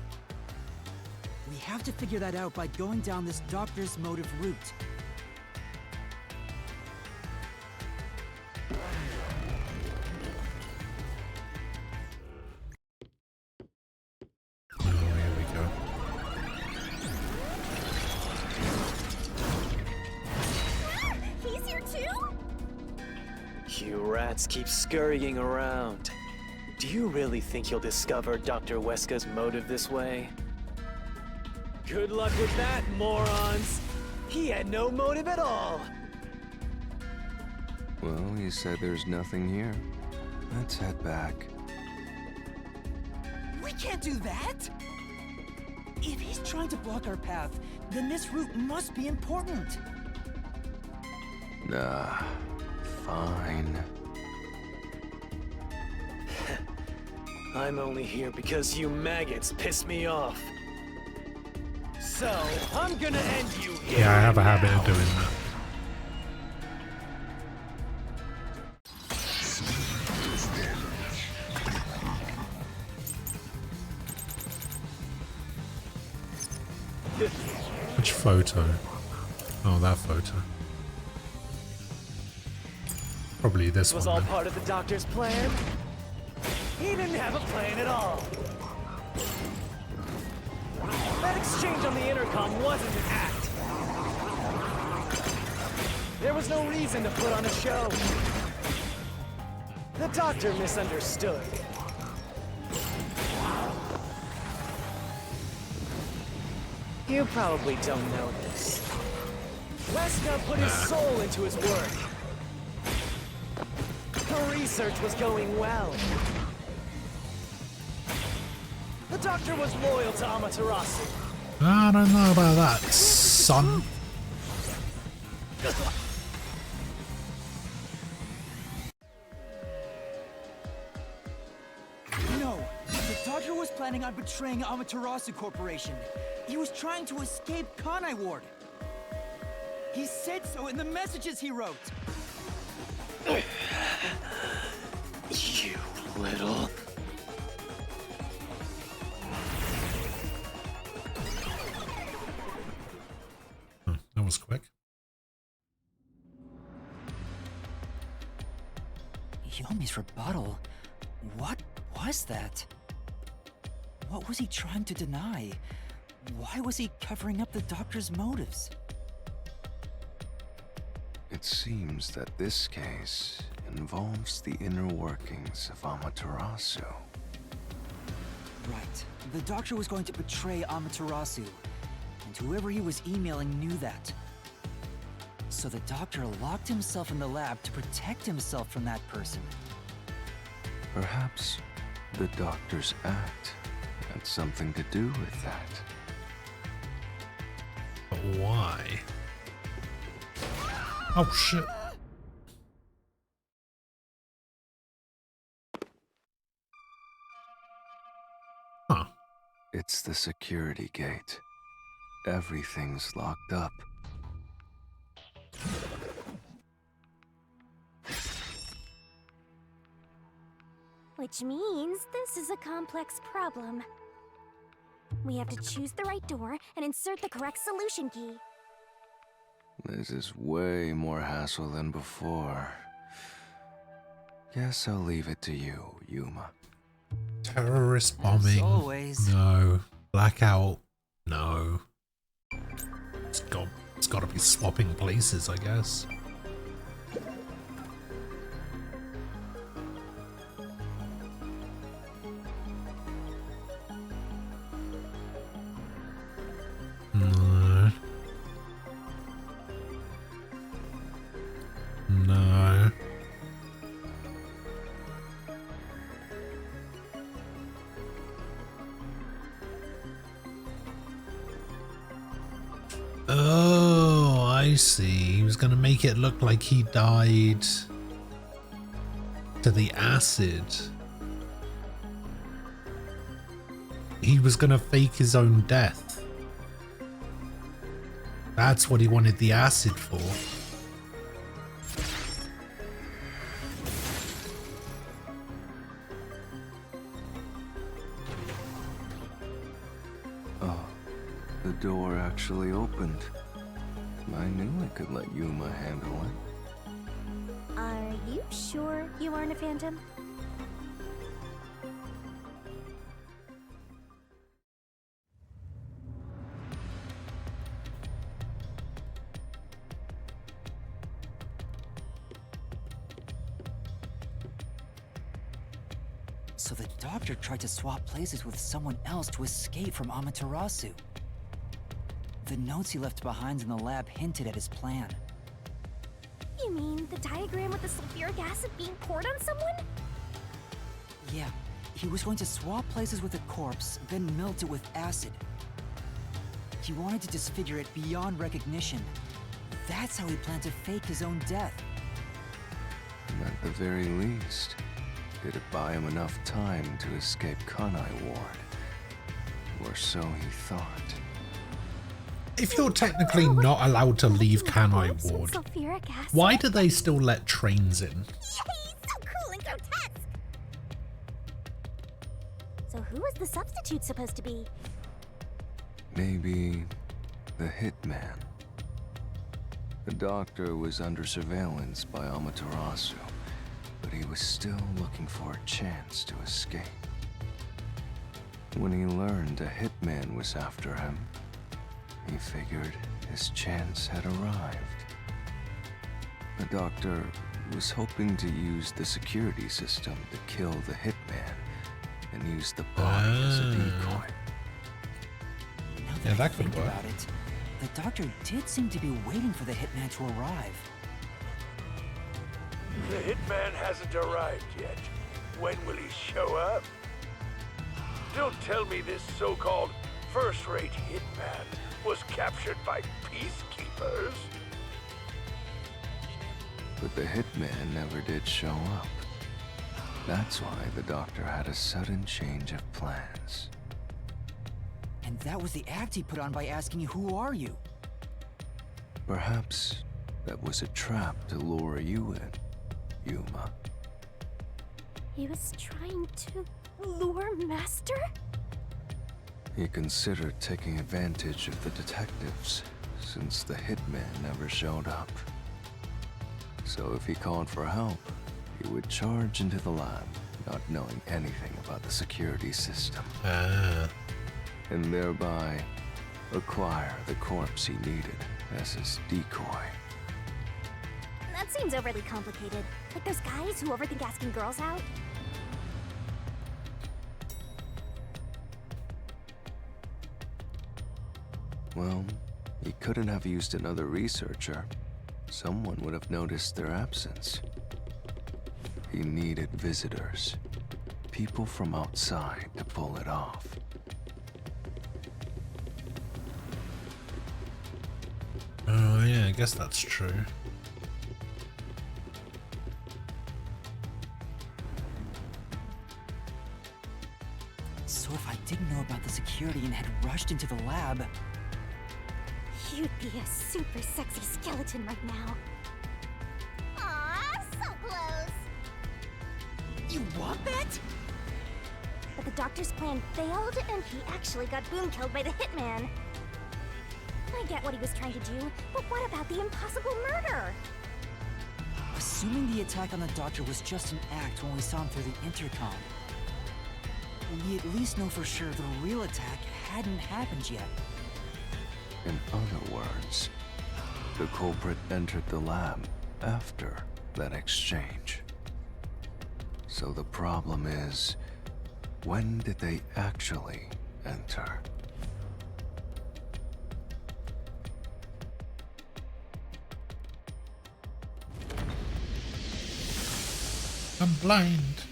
We have to figure that out by going down this doctor's motive route. Oh, here we go. He's here too? You rats keep scurrying around. Do you really think you'll discover Dr. Weska's motive this way? Good luck with that, morons! He had no motive at all! Well, you said there's nothing here. Let's head back. We can't do that! If he's trying to block our path, then this route must be important. Nah, fine. I'm only here because you maggots piss me off. So, I'm gonna end you here. Yeah, I have a habit of doing that. Which photo? Oh, that photo. Probably this This was one. all then. part of the doctor's plan? He didn't have a plan at all. That exchange on the intercom wasn't an act. There was no reason to put on a show. The doctor misunderstood. You probably don't know this. Weska put his soul into his work. The research was going well. The doctor was loyal to Amaterasu. I don't know about that, son. No, the doctor was planning on betraying Amaterasu Corporation. He was trying to escape Kanai Ward. He said so in the messages he wrote. You little... That was quick. Yomi's rebuttal. What was that? What was he trying to deny? Why was he covering up the doctor's motives? It seems that this case involves the inner workings of Amaterasu. Right. The doctor was going to betray Amaterasu, and whoever he was emailing knew that. So the doctor locked himself in the lab to protect himself from that person. Perhaps the doctor's act had something to do with that. But why? Oh shit. It's the security gate. Everything's locked up. Which means this is a complex problem. We have to choose the right door and insert the correct solution key. This is way more hassle than before. Guess I'll leave it to you, Yuma. Terrorist bombing. As always. No. Blackout. No. It's got to be swapping places, I guess. No. No. Oh, I see. He was going to make it look like he died to the acid. He was going to fake his own death. That's what he wanted the acid for. Oh, the door actually opened. I knew I could let Yuma handle it. Are you sure you aren't a phantom? So the doctor tried to swap places with someone else to escape from Amaterasu. The notes he left behind in the lab hinted at his plan. You mean the diagram with the sulfuric acid being poured on someone? Yeah, he was going to swap places with the corpse, then melt it with acid. He wanted to disfigure it beyond recognition. That's how he planned to fake his own death. And at the very least, it'd buy him enough time to escape Kanai Ward. Or so he thought. If you're technically not allowed to leave Kanai Corpse with Ward, sulfuric acid? why do they still let trains in? Yay! So cool and grotesque! So who is the substitute supposed to be? Maybe the hitman. The doctor was under surveillance by Amaterasu, but he was still looking for a chance to escape. When he learned a hitman was after him, he figured his chance had arrived. The doctor was hoping to use the security system to kill the hitman and use the body as a decoy. Now Yeah, I that could think work. about it, the doctor did seem to be waiting for the hitman to arrive. The hitman hasn't arrived yet. When will he show up? Don't tell me this so-called first-rate hitman was captured by peacekeepers. But the hitman never did show up. That's why the doctor had a sudden change of plans. And that was the act he put on by asking you, "Who are you?" Perhaps that was a trap to lure you in, Yuma. He was trying to lure Master? He considered taking advantage of the detectives, since the hitman never showed up. So if he called for help, he would charge into the lab, not knowing anything about the security system, Ah. and thereby acquire the corpse he needed as his decoy. That seems overly complicated. Like those guys who overthink asking girls out. Well, he couldn't have used another researcher. Someone would have noticed their absence. He needed visitors. People from outside to pull it off. Oh, yeah, I guess that's true. So if I didn't know about the security and had rushed into the lab. You'd be a super sexy skeleton right now. Aw, so close. You want that? But the doctor's plan failed, and he actually got boom killed by the hitman. I get what he was trying to do, but what about the impossible murder? Assuming the attack on the doctor was just an act when we saw him through the intercom, we at least know for sure the real attack hadn't happened yet. In other words, the culprit entered the lab after that exchange. So the problem is, when did they actually enter? I'm blind.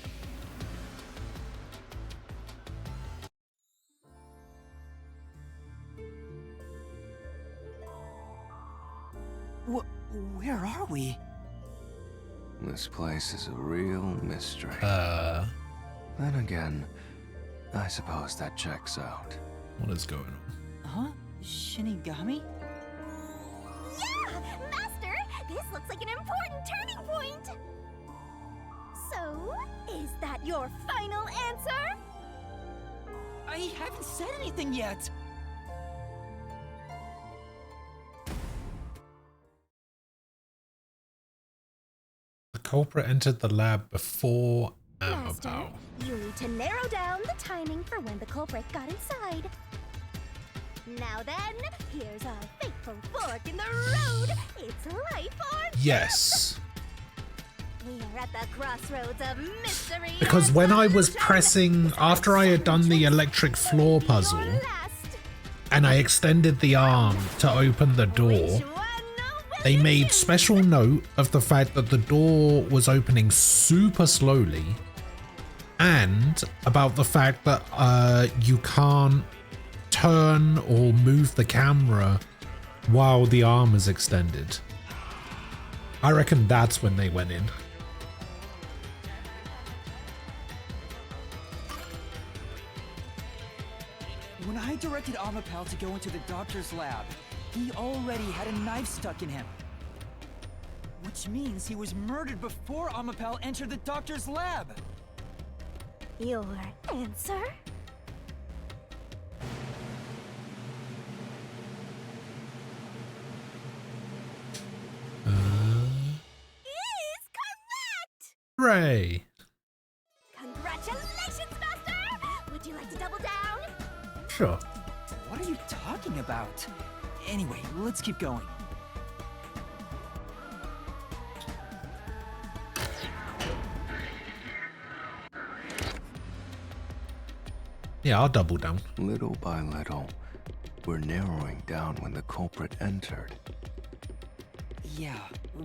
Where are we? This place is a real mystery. What Then again, I suppose that checks out. is going on? Huh? Shinigami? Yeah! Master, this looks like an important turning point! So, is that your final answer? I haven't said anything yet! The culprit entered the lab before Master, Amabao. you need to narrow down the timing for when the culprit got inside. Now then, here's our fateful fork in the road. It's life or death. Yes. We are at the crossroads of mystery. Because and when I was illusion. pressing, after I had done the electric floor Your puzzle, last. and I extended the arm to open the door, Which one will they you made choose? special note of the fact that the door was opening super slowly, and about the fact that you can't turn or move the camera while the arm is extended. I reckon that's when they went in. When I directed Amapal to go into the doctor's lab, he already had a knife stuck in him. Which means he was murdered before Amapal entered the doctor's lab. Your answer? Is correct! Hooray! Congratulations, Master! Would you like to double down? Sure. What are you talking about? Anyway, let's keep going. Yeah, I'll double down. Little by little, we're narrowing down when the culprit entered. Yeah,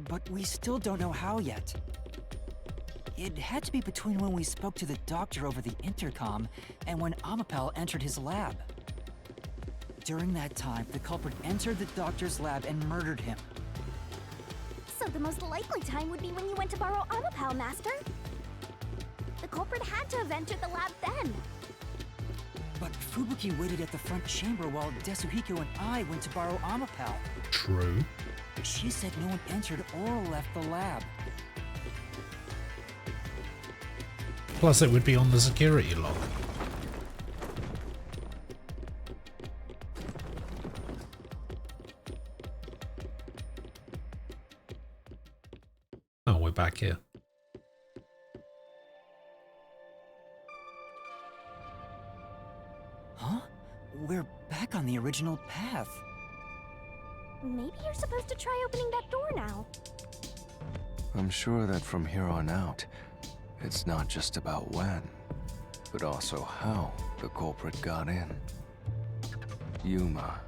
but we still don't know how yet. It had to be between when we spoke to the doctor over the intercom and when Amapal entered his lab. During that time, the culprit entered the doctor's lab and murdered him. So the most likely time would be when you went to borrow Amapal, Master. The culprit had to have entered the lab then. But Fubuki waited at the front chamber while Desuhiko and I went to borrow Amapal. True. She said no one entered or left the lab. Plus, it would be on the security log. Oh, we're back here. Huh? We're back on the original path. Maybe you're supposed to try opening that door now. I'm sure that from here on out, it's not just about when, but also how the culprit got in. Yuma,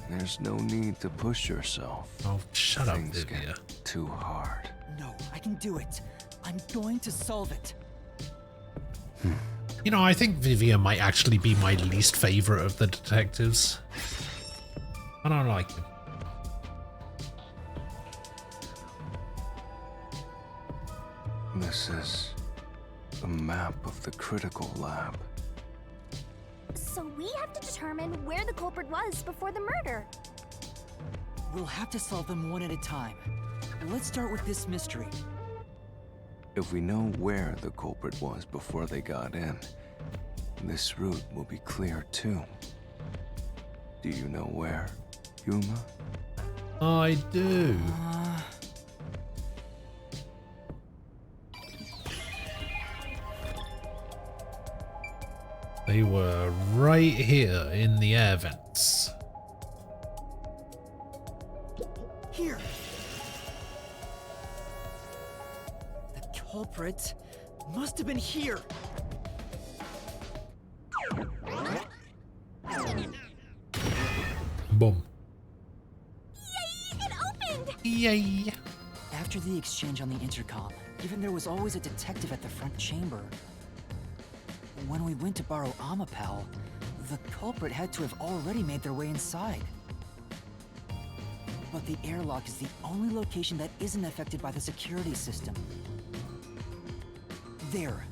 there's no need to push yourself. Oh, shut up, Things Vivia. get too hard. No, I can do it. I'm going to solve it. You know, I think Vivia might actually be my least favorite of the detectives. I don't like him. This is a map of the critical lab. So we have to determine where the culprit was before the murder. We'll have to solve them one at a time. Let's start with this mystery. If we know where the culprit was before they got in, this route will be clear too. Do you know where, Yuma? I do. They were right here in the air vents. Here. The culprit must have been here. Boom. Yay! It opened! Yay. After the exchange on the intercom, given there was always a detective at the front chamber, when we went to borrow Amapal, the culprit had to have already made their way inside. But the airlock is the only location that isn't affected by the security system. There.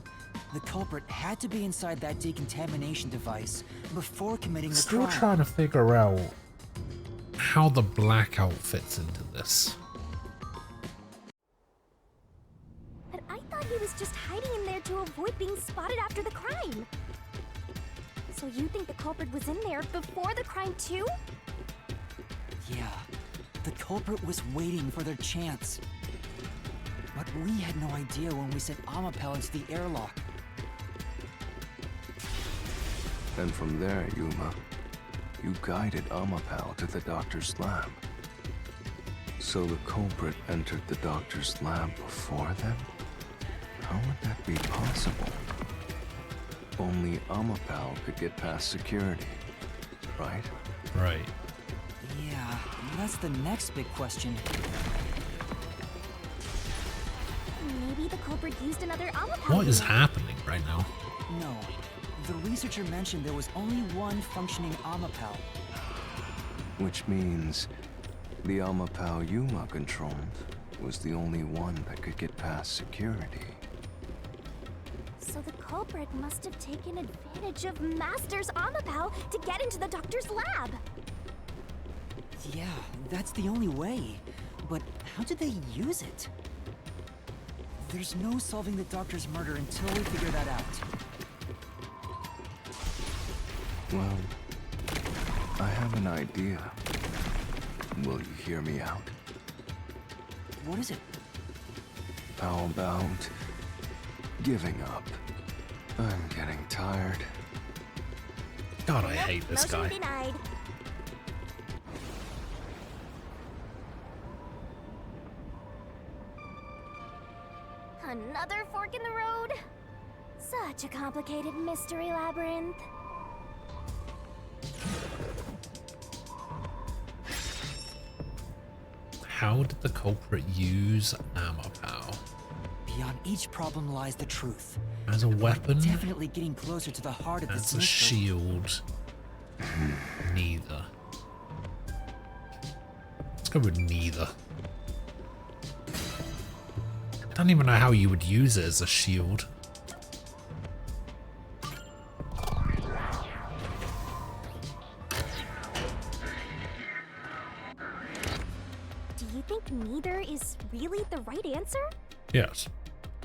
The culprit had to be inside that decontamination device before committing the Still crime. trying to figure out how the blackout fits into this. But I thought he was just hiding in there to avoid being spotted after the crime. So you think the culprit was in there before the crime too? Yeah, the culprit was waiting for their chance. But we had no idea when we sent Amapal into the airlock. And from there, Yuma, you guided Amapal to the doctor's lab. So the culprit entered the doctor's lab before then? How would that be possible? Only Amapal could get past security, right? Right. Yeah, that's the next big question. Maybe the culprit used another Amapal. What is unit. happening right now? No, the researcher mentioned there was only one functioning Amapal. Which means the Amapal Yuma controlled was the only one that could get past security. So the culprit must have taken advantage of Master's Amapal to get into the doctor's lab. Yeah, that's the only way. But how did they use it? There's no solving the doctor's murder until we figure that out. Well, I have an idea. Will you hear me out? What is it? How about giving up? I'm getting tired. God, I hate this Motion guy. denied. Another fork in the road? Such a complicated mystery labyrinth. How did the culprit use Amapal? Beyond each problem lies the truth. As a weapon? Definitely getting closer to the heart of As this a mystery. shield? Neither. Let's go with neither. I don't even know how you would use it as a shield. Do you think neither is really the right answer? Yes.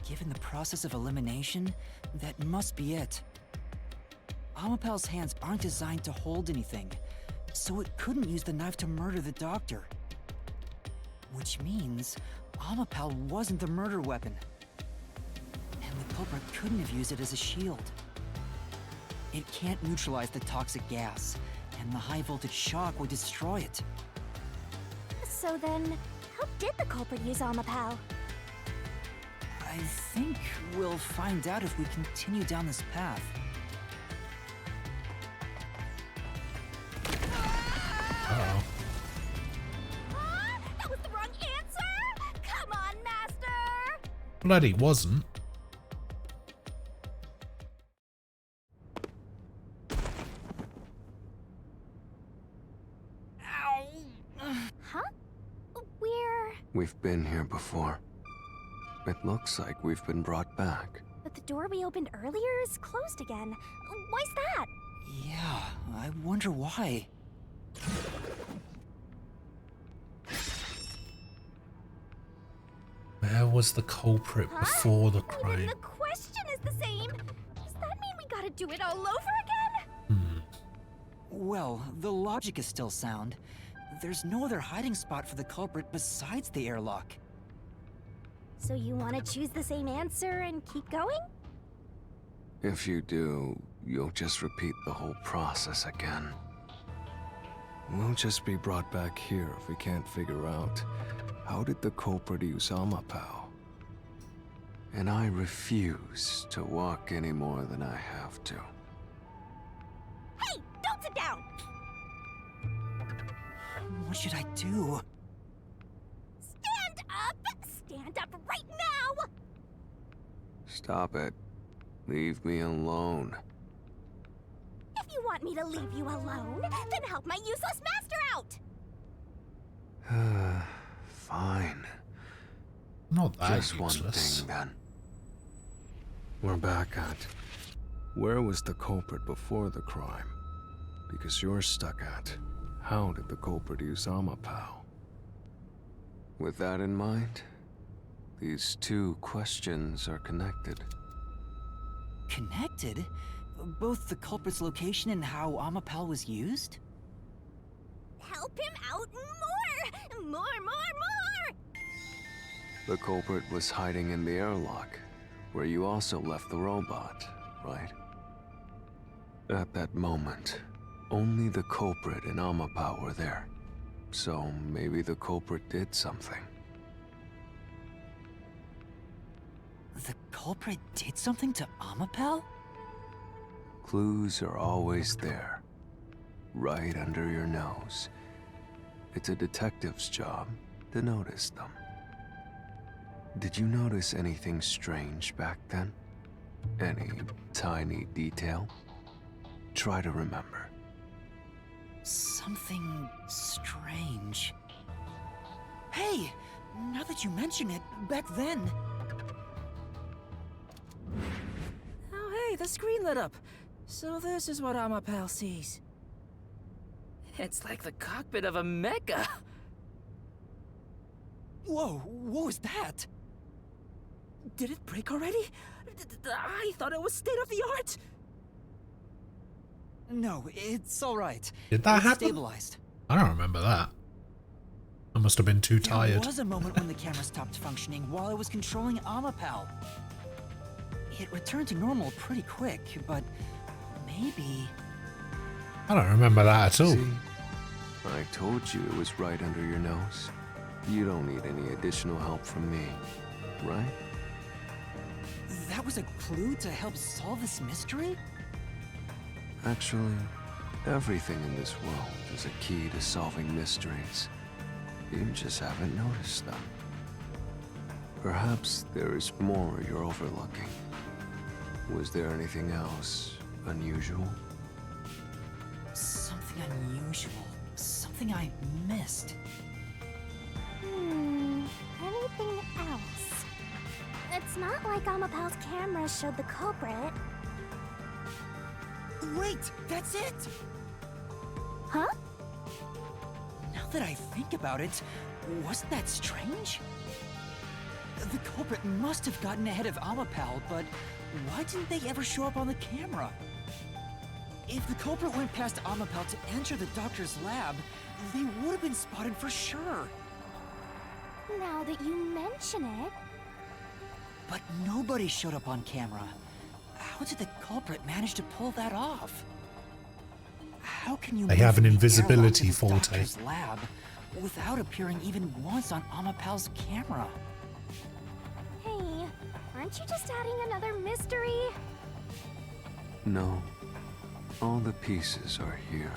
Given the process of elimination, that must be it. Amapal's hands aren't designed to hold anything, so it couldn't use the knife to murder the doctor. Which means Amapal wasn't the murder weapon. And the culprit couldn't have used it as a shield. It can't neutralize the toxic gas, and the high voltage shock would destroy it. So then, how did the culprit use Amapal? I think we'll find out if we continue down this path. Uh-oh. That was the wrong answer! Come on, Master! Bloody wasn't. Huh? We're... We've been here before. It looks like we've been brought back. But the door we opened earlier is closed again. Why's that? Yeah, I wonder why. Where was the culprit before the Even crime? the question is the same. Does that mean we gotta do it all over again? Well, the logic is still sound. There's no other hiding spot for the culprit besides the airlock. So you wanna choose the same answer and keep going? If you do, you'll just repeat the whole process again. We'll just be brought back here if we can't figure out how did the culprit use Amapao. And I refuse to walk any more than I have to. Hey, don't sit down! What should I do? Stand up! Stand up right now! Stop it. Leave me alone. If you want me to leave you alone, then help my useless master out! Fine. Not that Just one useless. thing then. We're back at where was the culprit before the crime? Because you're stuck at how did the culprit use Amapao? With that in mind, these two questions are connected. Connected? Both the culprit's location and how Amapao was used? Help him out more! More! The culprit was hiding in the airlock, where you also left the robot, right? At that moment, only the culprit and Amapao were there. So maybe the culprit did something. The culprit did something to Amapao? Clues are always there, right under your nose. It's a detective's job to notice them. Did you notice anything strange back then? Any tiny detail? Try to remember. Something strange. Hey! Now that you mention it, back then... Oh, hey, the screen lit up. So this is what Amapao sees. It's like the cockpit of a mecha. Whoa, what was that? Did it break already? I thought it was state of the art. No, it's alright. Did that It's happen? stabilized. I don't remember that. I must have been too tired. There was a moment when the camera stopped functioning while I was controlling Amapao. It returned to normal pretty quick, but maybe... I don't remember that at all. See? I told you it was right under your nose. You don't need any additional help from me, right? That was a clue to help solve this mystery? Actually, everything in this world is a key to solving mysteries. You just haven't noticed them. Perhaps there is more you're overlooking. Was there anything else unusual? Something unusual. Something I missed. Anything else? It's not like Amapao's camera showed the culprit. Wait, that's it! Huh? Now that I think about it, wasn't that strange? The culprit must have gotten ahead of Amapao, but why didn't they ever show up on the camera? If the culprit went past Amapao to enter the doctor's lab, they would have been spotted for sure. Now that you mention it, But nobody showed up on camera. How did the culprit manage to pull that off? How can you They move have an from the invisibility airlock to the forte. doctor's lab without appearing even once on Amapao's camera? hey, aren't you just adding another mystery? No. All the pieces are here.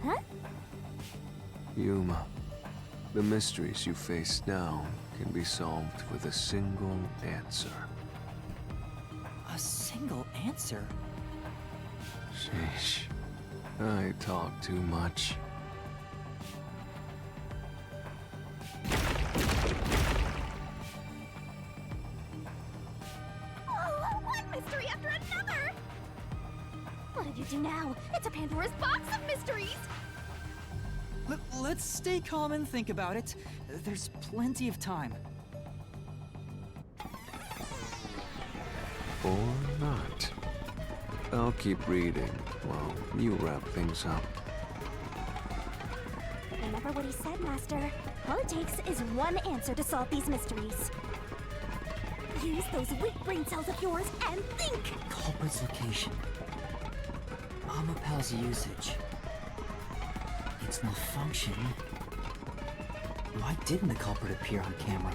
Huh? Yuma, the mysteries you face now can be solved with a single answer. A single answer? Sheesh. I talk too much. Oh, one mystery after another! you do now? It's a Pandora's box of mysteries! Let's stay calm and think about it. There's plenty of time. Or not. I'll keep reading while you wrap things up. Remember what he said, Master. All it takes is one answer to solve these mysteries. Use those weak brain cells of yours and think! Culprit's location. Amapal's usage. Its malfunction. Why didn't the culprit appear on camera?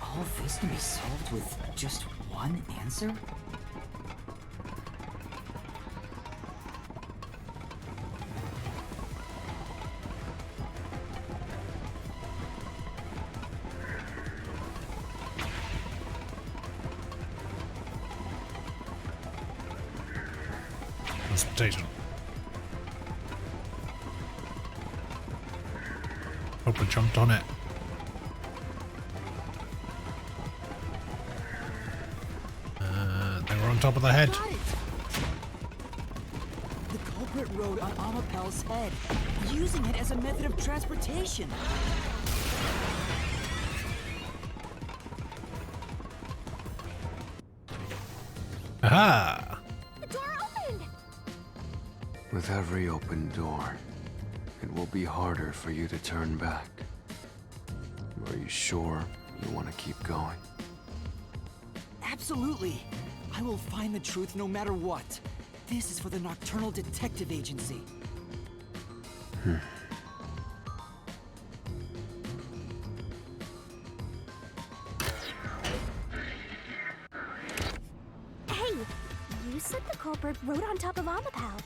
All this can be solved with just one answer? Transportation. Hope we jumped on it. They were on top of the head. Got it! The culprit rode on Amapal's head, using it as a method of transportation. Aha! The door opened! With every open door, it will be harder for you to turn back. Are you sure you want to keep going? Absolutely. I will find the truth no matter what. This is for the Nocturnal Detective Agency. Hey, you said the culprit rode on top of Amapal.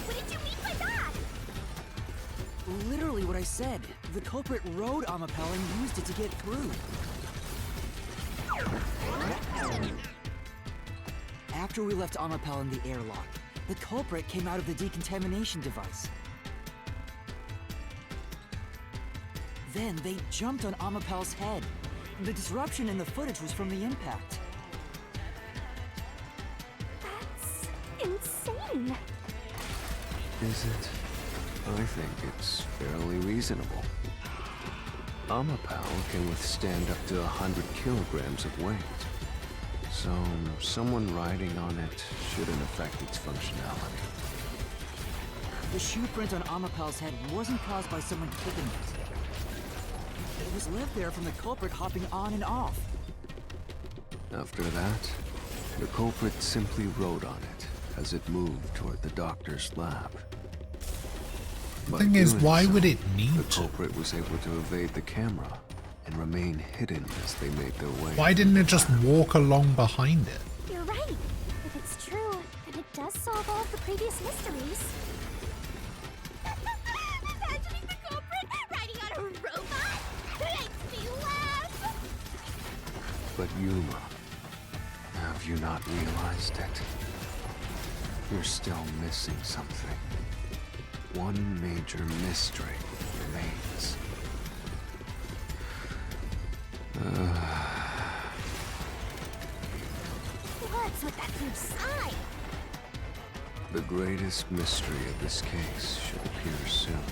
What did you mean by that? Literally what I said. The culprit rode Amapal and used it to get through. After we left Amapal in the airlock, the culprit came out of the decontamination device. Then they jumped on Amapal's head. The disruption in the footage was from the impact. That's insane. Is it? I think it's fairly reasonable. Amapal can withstand up to 100 kilograms of weight. So, someone riding on it shouldn't affect its functionality. The shoe print on Amapal's head wasn't caused by someone kicking it. It was left there from the culprit hopping on and off. After that, the culprit simply rode on it as it moved toward the doctor's lab. The By thing is, doing why so, would it need the to? culprit was able to evade the camera and remain hidden as they made their way. Why didn't it just walk along behind it? You're right. If it's true, then it does solve all of the previous mysteries. Imagining the culprit riding on a robot makes me laugh. But Yuma, have you not realized it? You're still missing something. One major mystery remains. What's with that huge sign? The greatest mystery of this case should appear soon.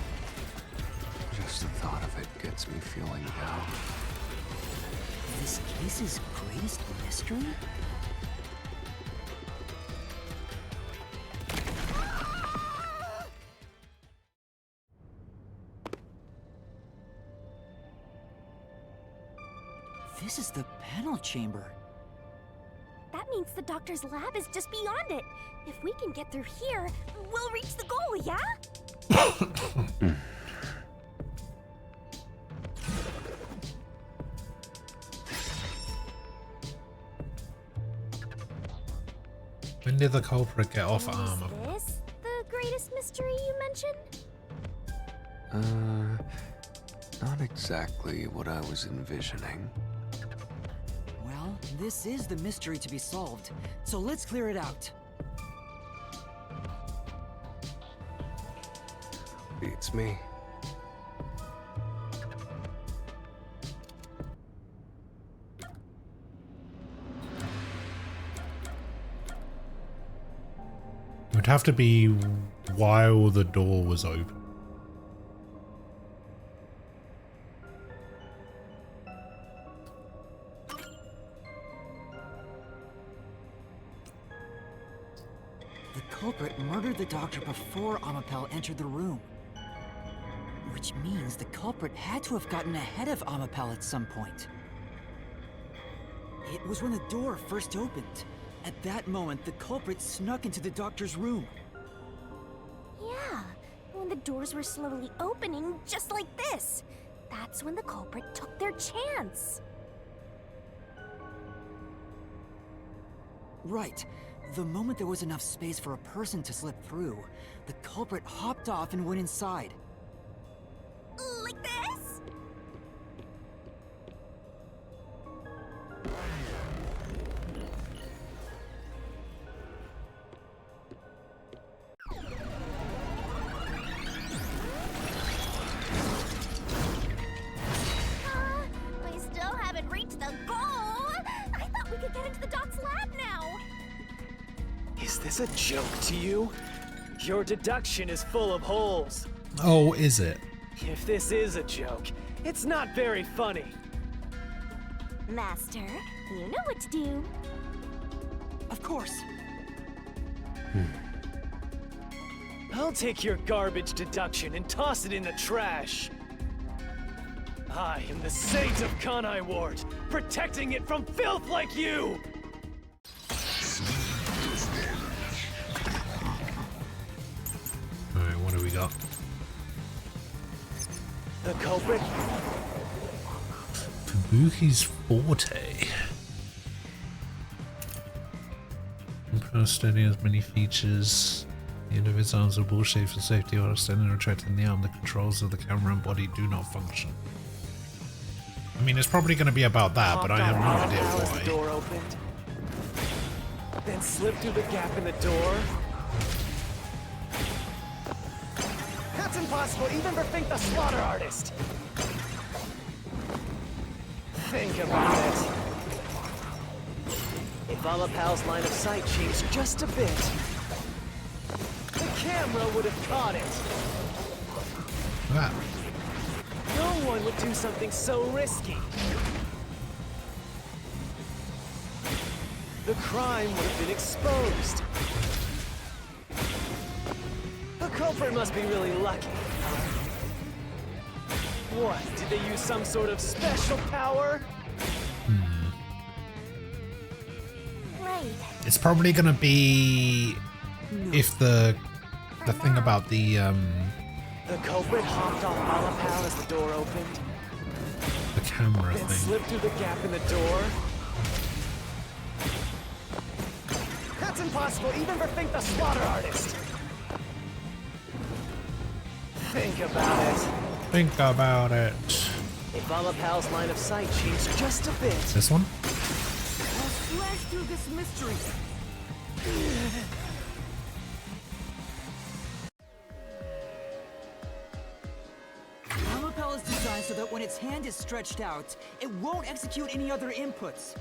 Just the thought of it gets me feeling down. This case's greatest mystery? This is the panel chamber. That means the doctor's lab is just beyond it. If we can get through here, we'll reach the goal, yeah? When did the culprit get off armor? Is this the greatest mystery you mentioned? Not exactly what I was envisioning. Well, this is the mystery to be solved, so let's clear it out. Beats me. would have to be while the door was open. The culprit murdered the doctor before Amapel entered the room. Which means the culprit had to have gotten ahead of Amapel at some point. It was when the door first opened. At that moment, the culprit snuck into the doctor's room. Yeah, when the doors were slowly opening, just like this. That's when the culprit took their chance. Right. The moment there was enough space for a person to slip through, the culprit hopped off and went inside. Like this? We still haven't reached the goal. I thought we could get into the doc's lab now. Is this a joke to you? Your deduction is full of holes. Oh, is it? If this is a joke, it's not very funny. Master, you know what to do. Of course. I'll take your garbage deduction and toss it in the trash. I am the Saint of Kanai Ward, protecting it from filth like you! Alright, what do we got? The culprit? Fubuki's Forte. Impersonally has many features. The end of his arms are bullshaped for safety while extending and retracting the arm. The controls of the camera and body do not function. I mean, it's probably going to be about that, but I have no idea As the why. door opened, then slipped through the gap in the door. That's impossible, even for Fink the Slaughter Artist. Think about it. If Amapal's line of sight changed just a bit, the camera would have caught it. Ah, No one would do something so risky. The crime would have been exposed. The culprit must be really lucky. What, did they use some sort of special power? Right. it's probably going to be if the thing about the The culprit hopped off Amapal as the door opened, camera then thing. slipped through the gap in the door. That's impossible, even for Fink the Slaughter Artist. Think about it. Think about it. If Amapal's line of sight changed just a bit, This one? I'll slash through this mystery. Amapel is designed so that when its hand is stretched out, it won't execute any other inputs.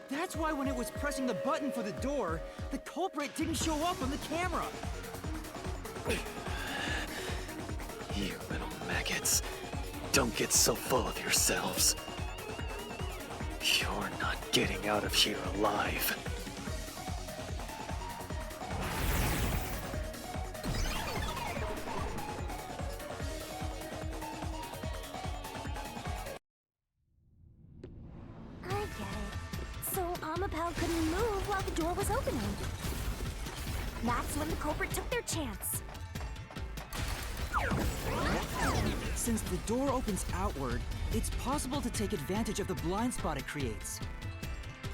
That's why when it was pressing the button for the door, the culprit didn't show up on the camera. you little maggots, don't get so full of yourselves. You're not getting out of here alive. I get it. So Amapal couldn't move while the door was opening. That's when the culprit took their chance. Since the door opens outward, it's possible to take advantage of the blind spot it creates.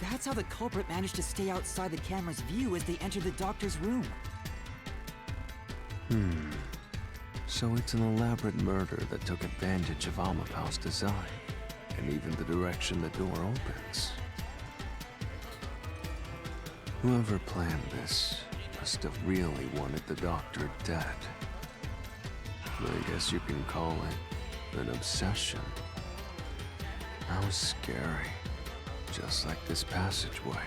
That's how the culprit managed to stay outside the camera's view as they entered the doctor's room. So it's an elaborate murder that took advantage of Amapal's design, and even the direction the door opens. Whoever planned this must have really wanted the doctor dead. I guess you can call it an obsession. How scary. Just like this passageway.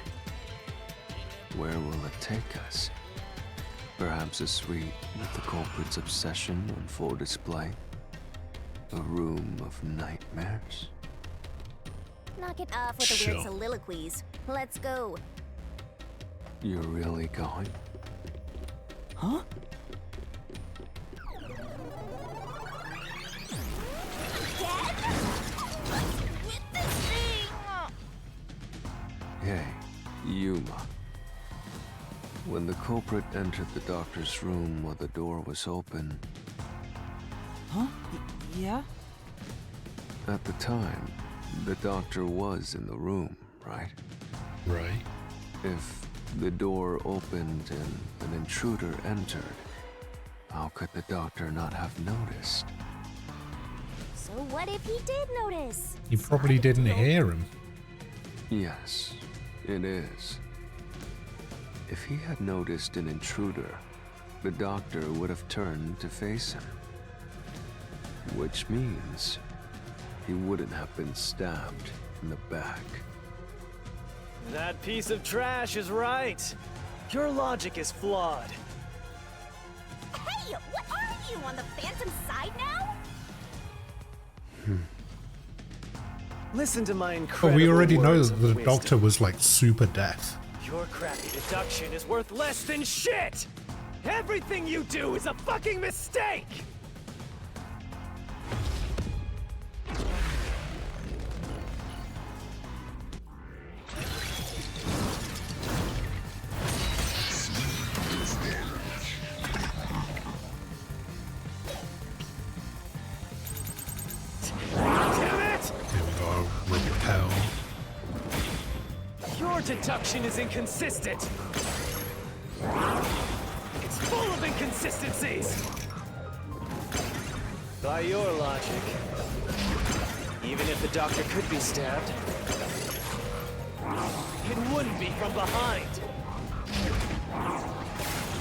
Where will it take us? Perhaps a suite with the culprit's obsession on full display? A room of nightmares? Knock it off with the Sure. weird soliloquies. Let's go. You're really going? Huh? With this thing! Hey, Yuma. When the culprit entered the doctor's room while the door was open, Huh? Yeah? at the time, the doctor was in the room, right? Right. If the door opened and an intruder entered, how could the doctor not have noticed? So what if he did notice? You probably didn't hear him. Yes, it is. If he had noticed an intruder, the doctor would have turned to face him. Which means he wouldn't have been stabbed in the back. That piece of trash is right. Your logic is flawed. Hey, what are you, on the Phantom side now? Listen to my But incredible we already know words that of the wisdom. doctor was like super deaf. Your crappy deduction is worth less than shit! Everything you do is a fucking mistake! Damn it! Here we go. Repel. Your deduction is inconsistent. It's full of inconsistencies. By your logic, even if the doctor could be stabbed, it wouldn't be from behind.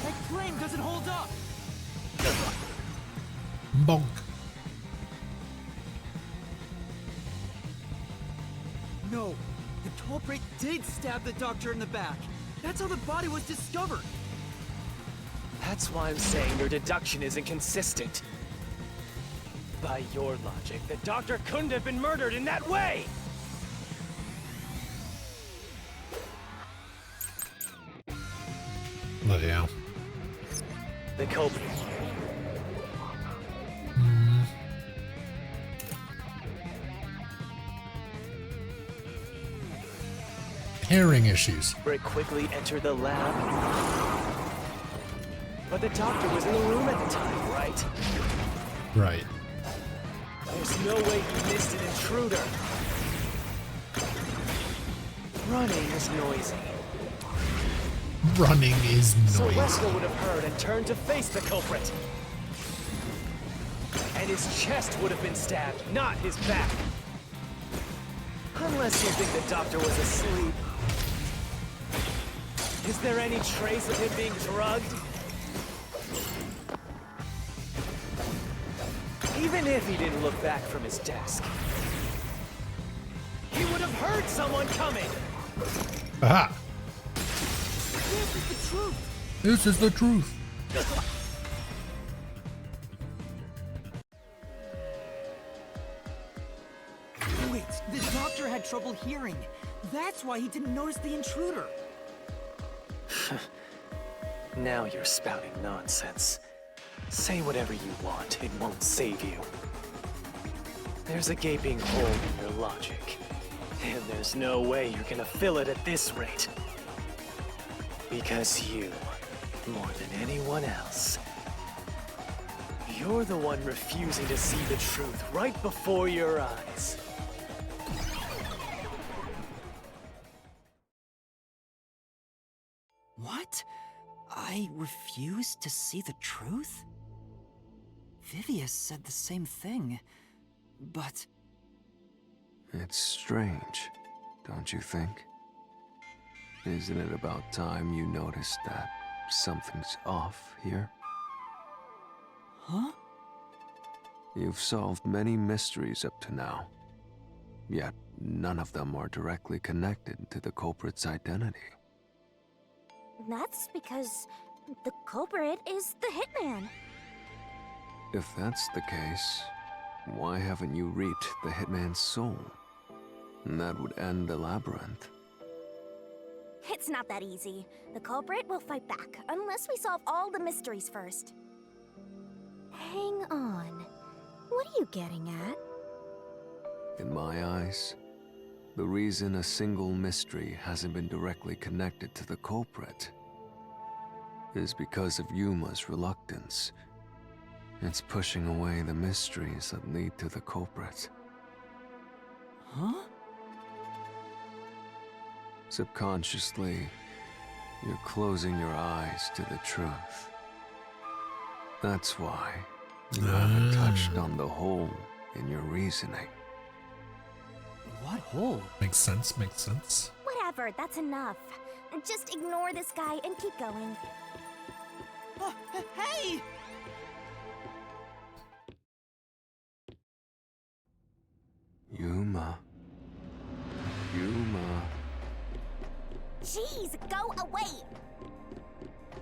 That claim doesn't hold up! Bonk. No, the culprit did stab the doctor in the back. That's how the body was discovered. That's why I'm saying your deduction is inconsistent. By your logic, the doctor couldn't have been murdered in that way! Bloody hell. The culprit. Hearing issues. Brick quickly entered the lab. But the doctor was in the room at the time, right? Right. There's no way he missed an intruder. Running is noisy. Running is So noisy. Wesker would have heard and turned to face the culprit. And his chest would have been stabbed, not his back. Unless you think the doctor was asleep. Is there any trace of him being drugged? Even if he didn't look back from his desk, he would have heard someone coming. Aha! This is the truth. This is the truth. Wait, the doctor had trouble hearing. That's why he didn't notice the intruder. Now you're spouting nonsense. Say whatever you want, it won't save you. There's a gaping hole in your logic. And there's no way you're gonna fill it at this rate. Because you, more than anyone else, you're the one refusing to see the truth right before your eyes. What? I refuse to see the truth? Vivius said the same thing, but... It's strange, don't you think? Isn't it about time you noticed that something's off here? Huh? You've solved many mysteries up to now, yet none of them are directly connected to the culprit's identity. That's because The culprit is the hitman. If that's the case, why haven't you reaped the hitman's soul? And that would end the labyrinth. It's not that easy. The culprit will fight back, unless we solve all the mysteries first. Hang on. What are you getting at? In my eyes, the reason a single mystery hasn't been directly connected to the culprit is because of Yuma's reluctance. It's pushing away the mysteries that lead to the culprit. Huh? Subconsciously, you're closing your eyes to the truth. That's why you haven't touched on the hole in your reasoning. What hole? Makes sense, makes sense. Whatever, that's enough. Just ignore this guy and keep going. Hey! Yuma. Jeez, go away!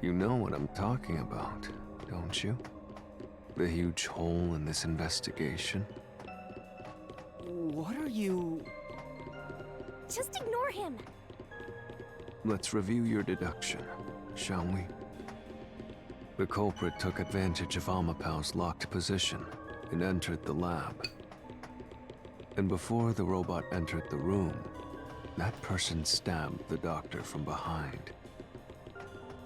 You know what I'm talking about, don't you? The huge hole in this investigation? What are you... Just ignore him. Let's review your deduction, shall we? The culprit took advantage of Amapau's locked position and entered the lab. And before the robot entered the room, that person stabbed the doctor from behind.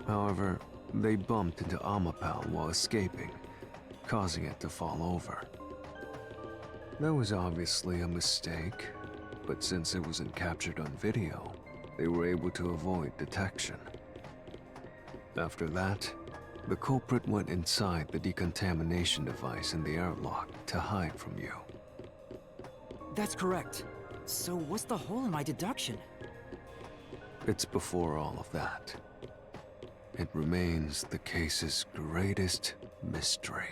However, they bumped into Amapau while escaping, causing it to fall over. That was obviously a mistake, but since it wasn't captured on video, they were able to avoid detection. After that, the culprit went inside the decontamination device in the airlock to hide from you. That's correct. So what's the hole in my deduction? It's before all of that. It remains the case's greatest mystery.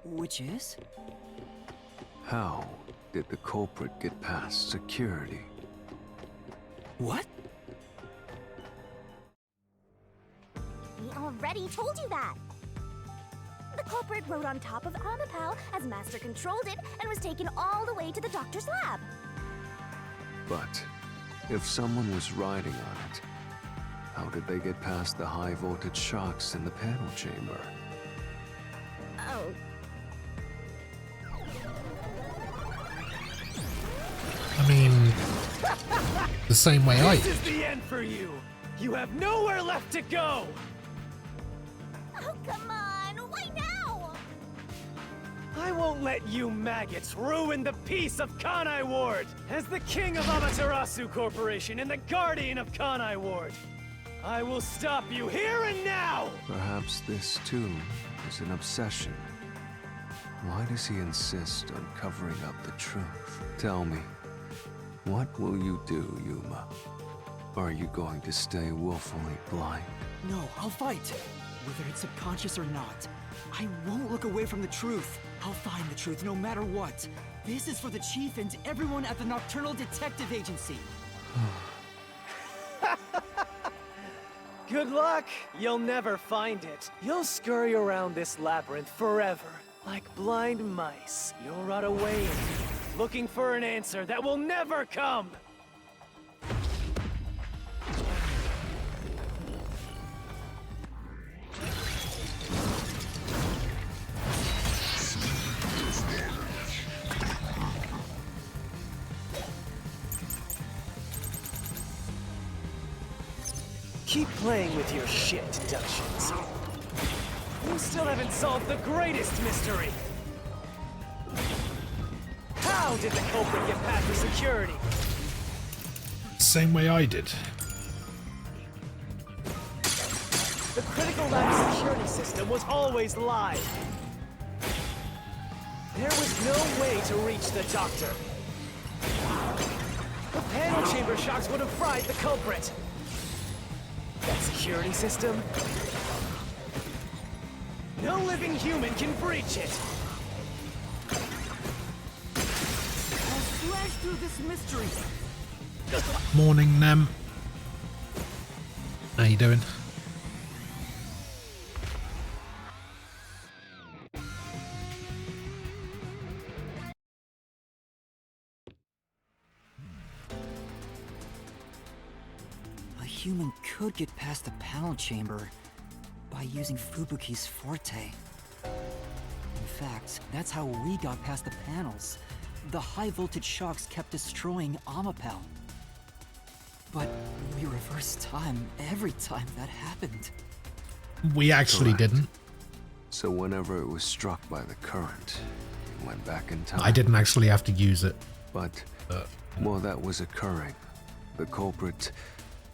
Which is? How did the culprit get past security? What? We already told you that. The culprit rode on top of Amapau as Master controlled it and was taken all the way to the doctor's lab. But if someone was riding on it, how did they get past the high voltage shocks in the panel chamber? Oh. I mean, the same way I This did. is the end for you. You have nowhere left to go. Oh, come on! Why now? I won't let you maggots ruin the peace of Kanai Ward. As the king of Amaterasu Corporation and the guardian of Kanai Ward, I will stop you here and now! Perhaps this too is an obsession. Why does he insist on covering up the truth? Tell me, what will you do, Yuma? Are you going to stay willfully blind? No, I'll fight. Whether it's subconscious or not. I won't look away from the truth. I'll find the truth no matter what. This is for the Chief and everyone at the Nocturnal Detective Agency. Good luck. You'll never find it. You'll scurry around this labyrinth forever. Like blind mice, you'll rot away in it, looking for an answer that will never come. Keep playing with your shit deductions. You still haven't solved the greatest mystery. How did the culprit get past the security? Same way I did. The critical lab security system was always live. There was no way to reach the doctor. The panel chamber shocks would have fried the culprit. That security system? No living human can breach it. I'll slash through this mystery. Morning, Nem. How you doing? human could get past the panel chamber by using Fubuki's forte. In fact, that's how we got past the panels. The high-voltage shocks kept destroying Amapel. But we reversed time every time that happened. We actually Correct. didn't. So whenever it was struck by the current, it went back in time. I didn't actually have to use it. But while that was occurring, the culprit,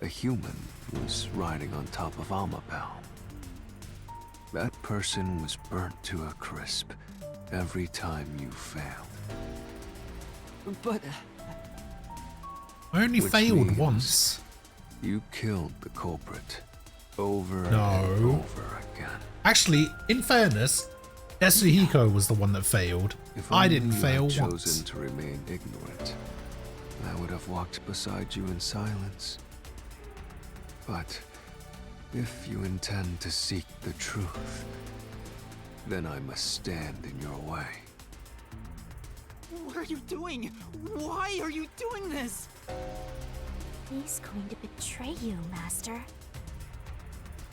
a human, was riding on top of Amapel. That person was burnt to a crisp every time you failed. But I only Which failed means- once. You killed the culprit over and No. over again. Actually, in fairness, Yasuhiko was the one that failed. If I only didn't you fail had once. chosen to remain ignorant, I would have walked beside you in silence. But if you intend to seek the truth, then I must stand in your way. What are you doing? Why are you doing this? He's going to betray you, Master.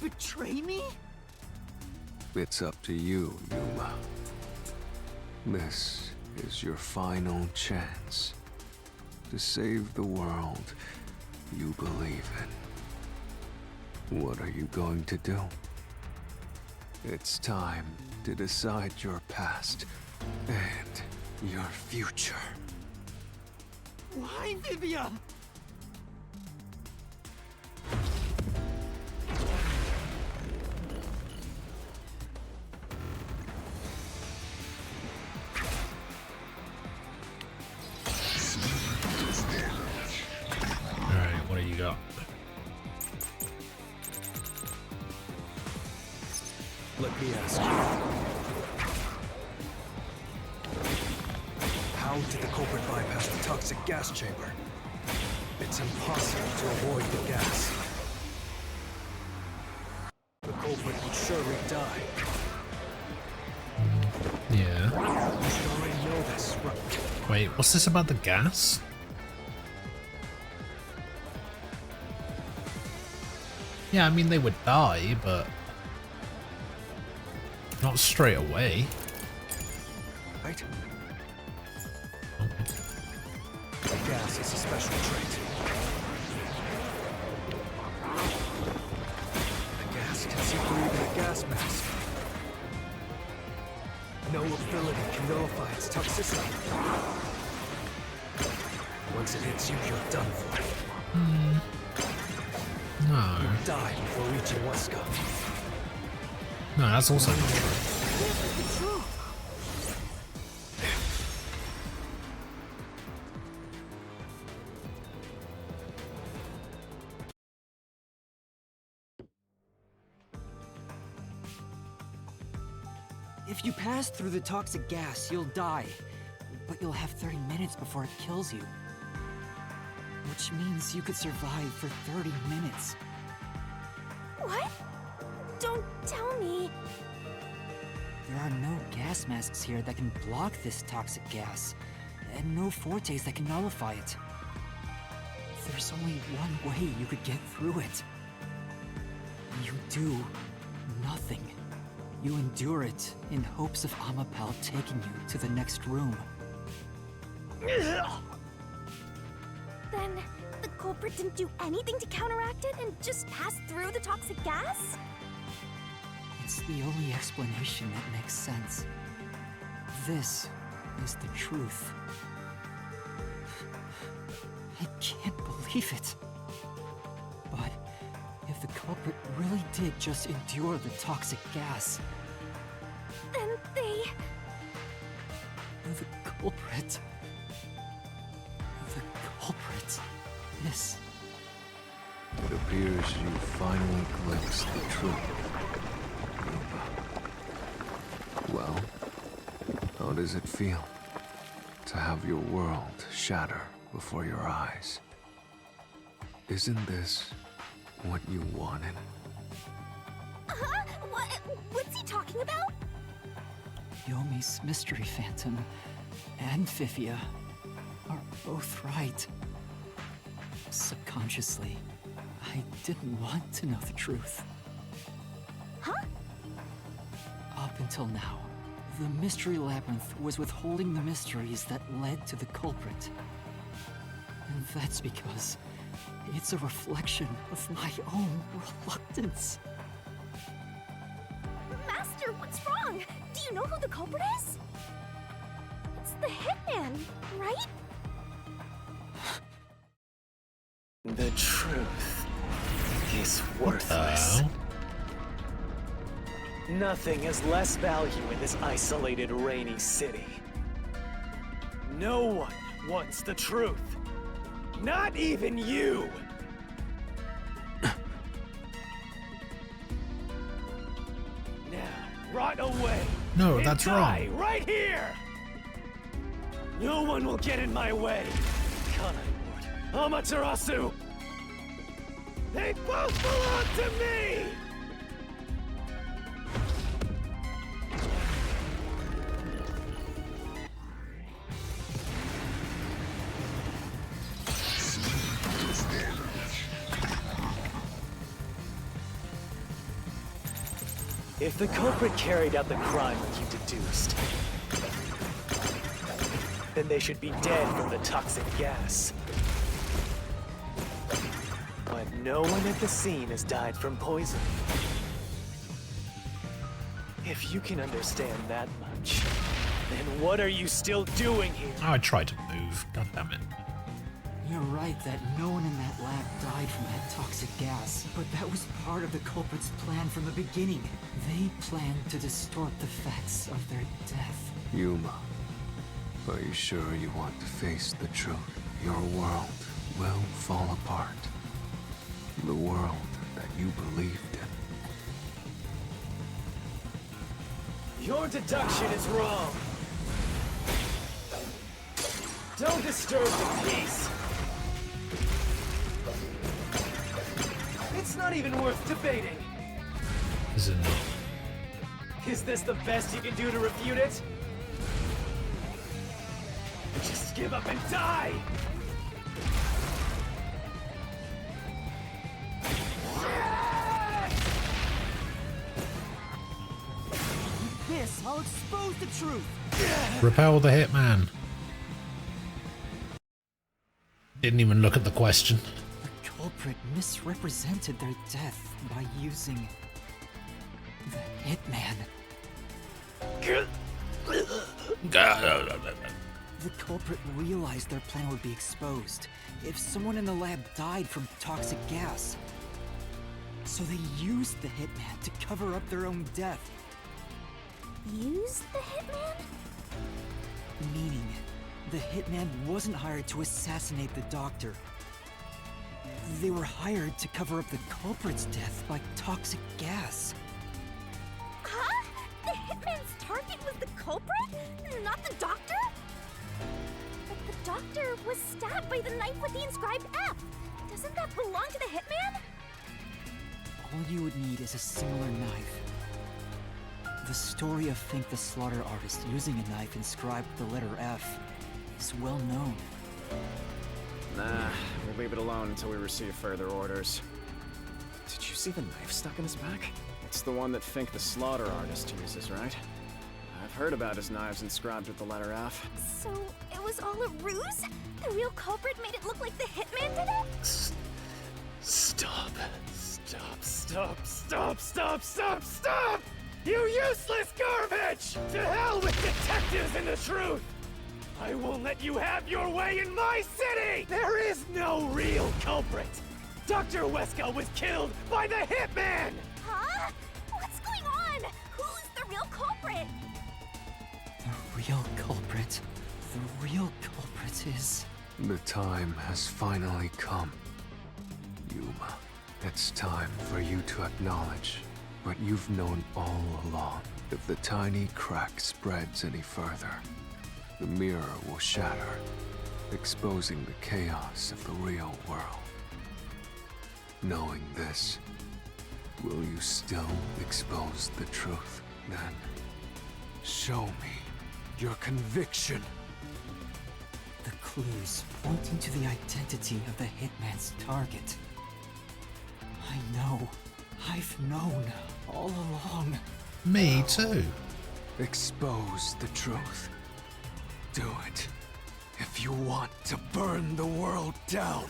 Betray me? It's up to you, Yuma. This is your final chance to save the world you believe in. What are you going to do? It's time to decide your past and your future. Why, Vivia? Alright, what do you got? Let me ask you. How did the culprit bypass the toxic gas chamber? It's impossible to avoid the gas. The culprit would surely die. Yeah. You should already know this, right? Wait, what's this about the gas? Yeah, I mean, they would die, but not straight away. Right? Okay. The gas is a special trait. The gas can see through even a gas mask. No ability can nullify its toxicity. Once it hits you, you're done for. No. You die before reaching Wesker. No, that's also... if you pass through the toxic gas, you'll die. But you'll have 30 minutes before it kills you. Which means you could survive for 30 minutes. What? Don't tell me. There are no gas masks here that can block this toxic gas, and no fortes that can nullify it. There's only one way you could get through it. You do nothing. You endure it in hopes of Amapel taking you to the next room. Then the culprit didn't do anything to counteract it and just passed through the toxic gas? It's the only explanation that makes sense. This is the truth. I can't believe it. But if the culprit really did just endure the toxic gas, Then they... the culprit is... It appears you finally glimpsed the truth. Well, how does it feel to have your world shatter before your eyes? Isn't this what you wanted? Huh? What's he talking about? Yomi's Mystery Phantom and Fifia are both right. Subconsciously, I didn't want to know the truth. Huh? Up until now, the Mystery Labyrinth was withholding the mysteries that led to the culprit. And that's because it's a reflection of my own reluctance. Master, what's wrong? Do you know who the culprit is? It's the Hitman, right? The truth is worthless. Nothing has less value in this isolated, rainy city. No one wants the truth. Not even you! Now, rot away! No, and that's die wrong. right here! No one will get in my way! Kanai Ward, Amaterasu! They both belong to me! If the culprit carried out the crime like you deduced, then they should be dead from the toxic gas. But no one at the scene has died from poison. If you can understand that much, then what are you still doing here? I tried to move. God damn it. You're right that no one in that lab died from that toxic gas, but that was part of the culprit's plan from the beginning. They planned to distort the facts of their death. Yuma, are you sure you want to face the truth? Your world will fall apart. The world that you believed in. Your deduction is wrong. Don't disturb the peace. It's not even worth debating. Is it not? Is this the best you can do to refute it? Just give up and die! This, I'll expose the truth! Repel the Hitman. Didn't even look at the question. The culprit misrepresented their death by using the Hitman. The culprit realized their plan would be exposed if someone in the lab died from toxic gas. So they used the Hitman to cover up their own death. Use the Hitman? Meaning, the Hitman wasn't hired to assassinate the doctor. They were hired to cover up the culprit's death by toxic gas. Huh? The Hitman's target was the culprit? Not the doctor? But the doctor was stabbed by the knife with the inscribed F. Doesn't that belong to the Hitman? All you would need is a similar knife. The story of Fink the Slaughter Artist using a knife inscribed with the letter F is well known. Nah, we'll leave it alone until we receive further orders. Did you see the knife stuck in his back? It's the one that Fink the Slaughter Artist uses, right? I've heard about his knives inscribed with the letter F. So it was all a ruse? The real culprit made it look like the Hitman did it? Stop. Stop, stop, stop, stop, stop, stop! You useless garbage! To hell with detectives and the truth! I won't let you have your way in my city! There is no real culprit! Dr. Wesker was killed by the Hitman! Huh? What's going on? Who's the real culprit? The real culprit. The real culprit is... The time has finally come. Yuma, it's time for you to acknowledge what you've known all along. If the tiny crack spreads any further, the mirror will shatter, exposing the chaos of the real world. Knowing this, will you still expose the truth? Then, show me your conviction. The clues pointing to the identity of the Hitman's target. I know. I've known all along. Me too. Expose the truth. Do it. If you want to burn the world down.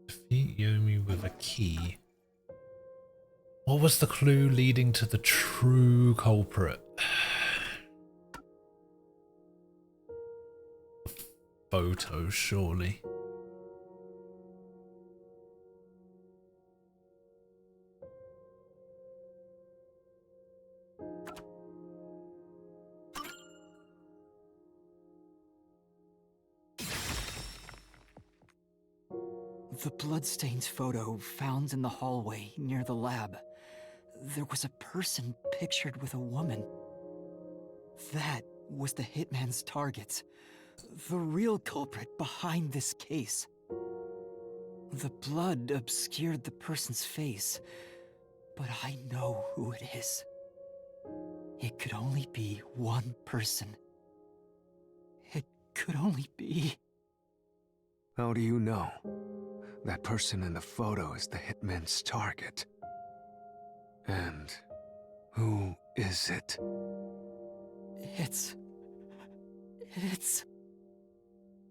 Defeat Yomi with a key. What was the clue leading to the true culprit? Photo, surely. The bloodstained photo found in the hallway near the lab. There was a person pictured with a woman. That was the hitman's target. The real culprit behind this case. The blood obscured the person's face, but I know who it is. It could only be one person. It could only be... How do you know? That person in the photo is the hitman's target. And who is it? It's...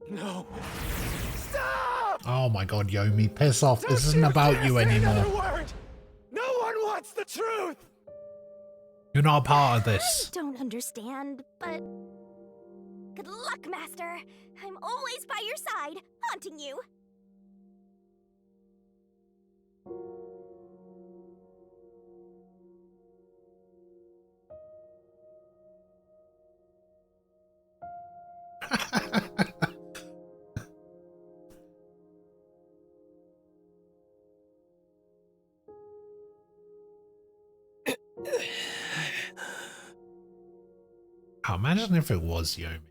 No. Oh my god, Yomi, piss off. This isn't about you anymore. No one wants the truth! You're not a part of this. Don't understand, but... Good luck, Master! I'm always by your side, haunting you! Oh, imagine if it was Yomi.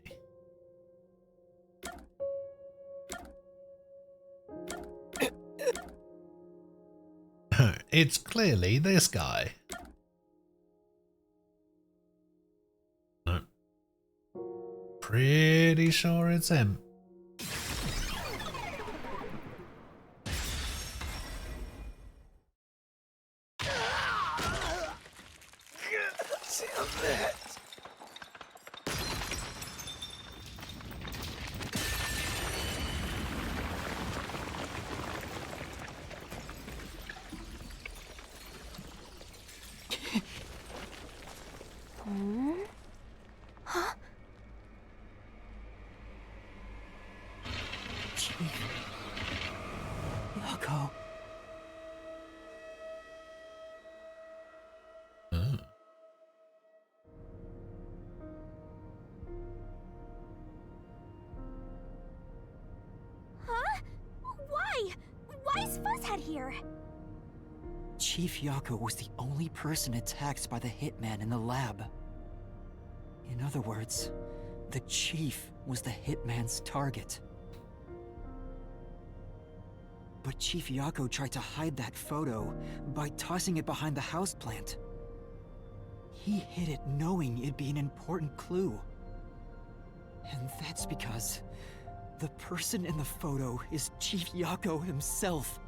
It's clearly this guy. No. Pretty sure it's him. Yako. Huh? Why? Why is Fuzzhead here? Chief Yako was the only person attacked by the hitman in the lab. In other words, the Chief was the hitman's target. But Chief Yako tried to hide that photo by tossing it behind the houseplant. He hid it knowing it'd be an important clue. And that's because the person in the photo is Chief Yako himself.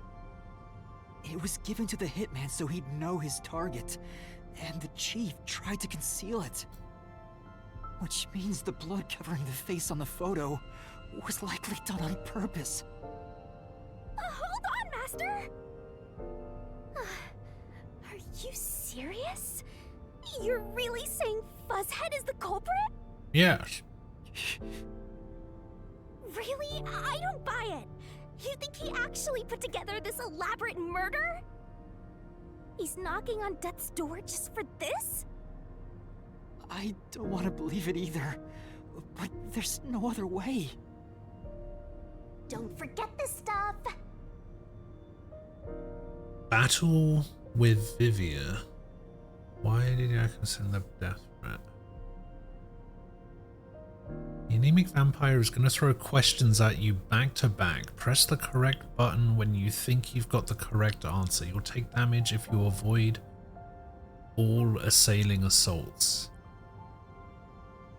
It was given to the hitman so he'd know his target, and the Chief tried to conceal it. Which means the blood covering the face on the photo was likely done on purpose. Hold on, Master! Are you serious? You're really saying Fuzzhead is the culprit? Yes. Really? I don't buy it. You think he actually put together this elaborate murder? He's knocking on death's door just for this? I don't want to believe it either, but there's no other way. Don't forget this stuff. Battle with Vivia. Why did Yako send the death threat? The anemic vampire is going to throw questions at you back to back. Press the correct button when you think you've got the correct answer. You'll take damage if you avoid all assailing assaults.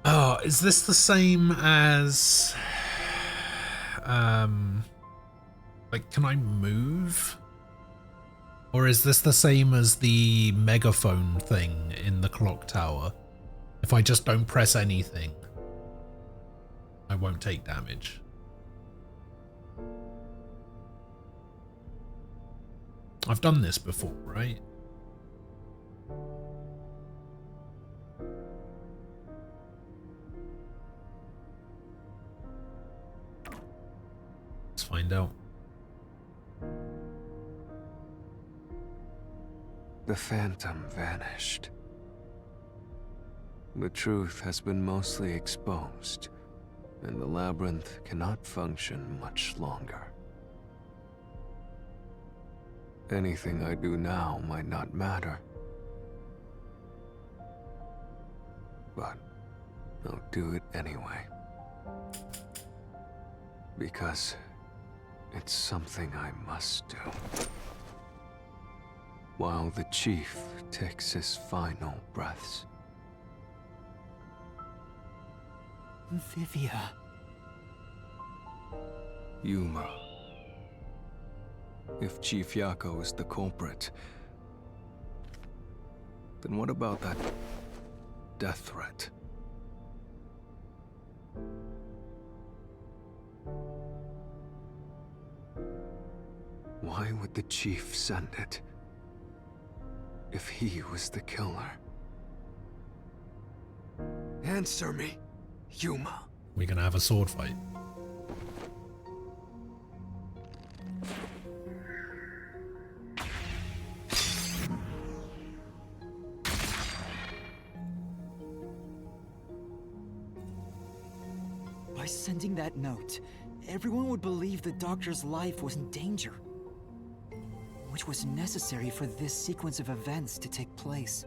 Oh, is this the same as... Like, can I move? Or is this the same as the megaphone thing in the clock tower? If I just don't press anything, I won't take damage. I've done this before, right? Let's find out. The phantom vanished. The truth has been mostly exposed, and the labyrinth cannot function much longer. Anything I do now might not matter, but I'll do it anyway. Because it's something I must do. While the chief takes his final breaths. Vivia. Yuma. If Chief Yako is the culprit, then what about that death threat? Why would the chief send it if he was the killer? Answer me, Yuma. We're gonna have a sword fight. By sending that note, everyone would believe the doctor's life was in danger, which was necessary for this sequence of events to take place.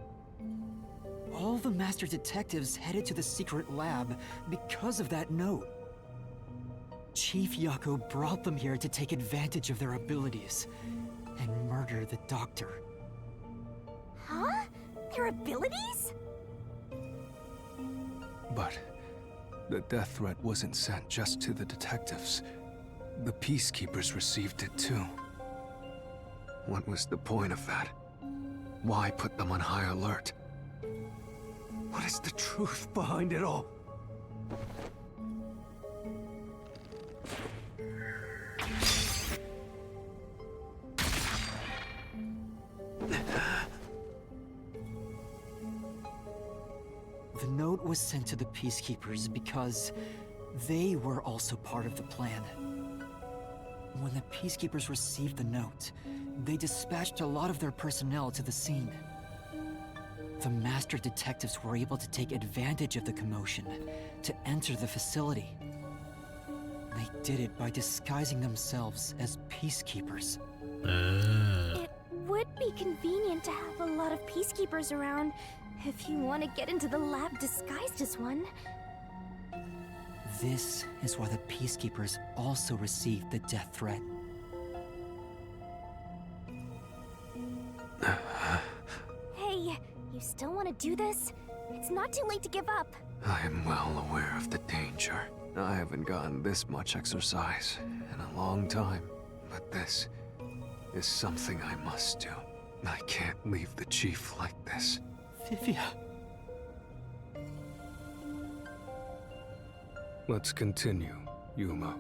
All the master detectives headed to the secret lab because of that note. Chief Yako brought them here to take advantage of their abilities and murder the doctor. Huh? Their abilities? But the death threat wasn't sent just to the detectives. The peacekeepers received it too. What was the point of that? Why put them on high alert? What is the truth behind it all? The note was sent to the peacekeepers because they were also part of the plan. When the peacekeepers received the note, they dispatched a lot of their personnel to the scene. The master detectives were able to take advantage of the commotion to enter the facility. They did it by disguising themselves as peacekeepers. It would be convenient to have a lot of peacekeepers around if you want to get into the lab disguised as one. This is why the peacekeepers also received the death threat. Hey, you still want to do this? It's not too late to give up. I am well aware of the danger. I haven't gotten this much exercise in a long time, but this is something I must do. I can't leave the chief like this. Vivia. Let's continue, Yuma.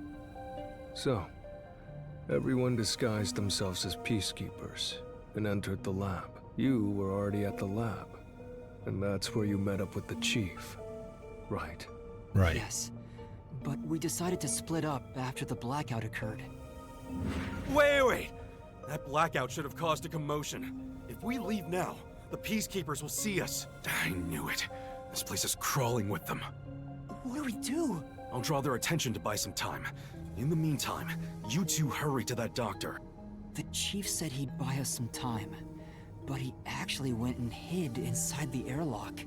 So, everyone disguised themselves as peacekeepers and entered the lab. You were already at the lab, and that's where you met up with the chief, right? Right. Yes, but we decided to split up after the blackout occurred. Wait! That blackout should have caused a commotion. If we leave now, the peacekeepers will see us. I knew it. This place is crawling with them. What do we do? I'll draw their attention to buy some time. In the meantime, you two hurry to that doctor. The chief said he'd buy us some time, but he actually went and hid inside the airlock.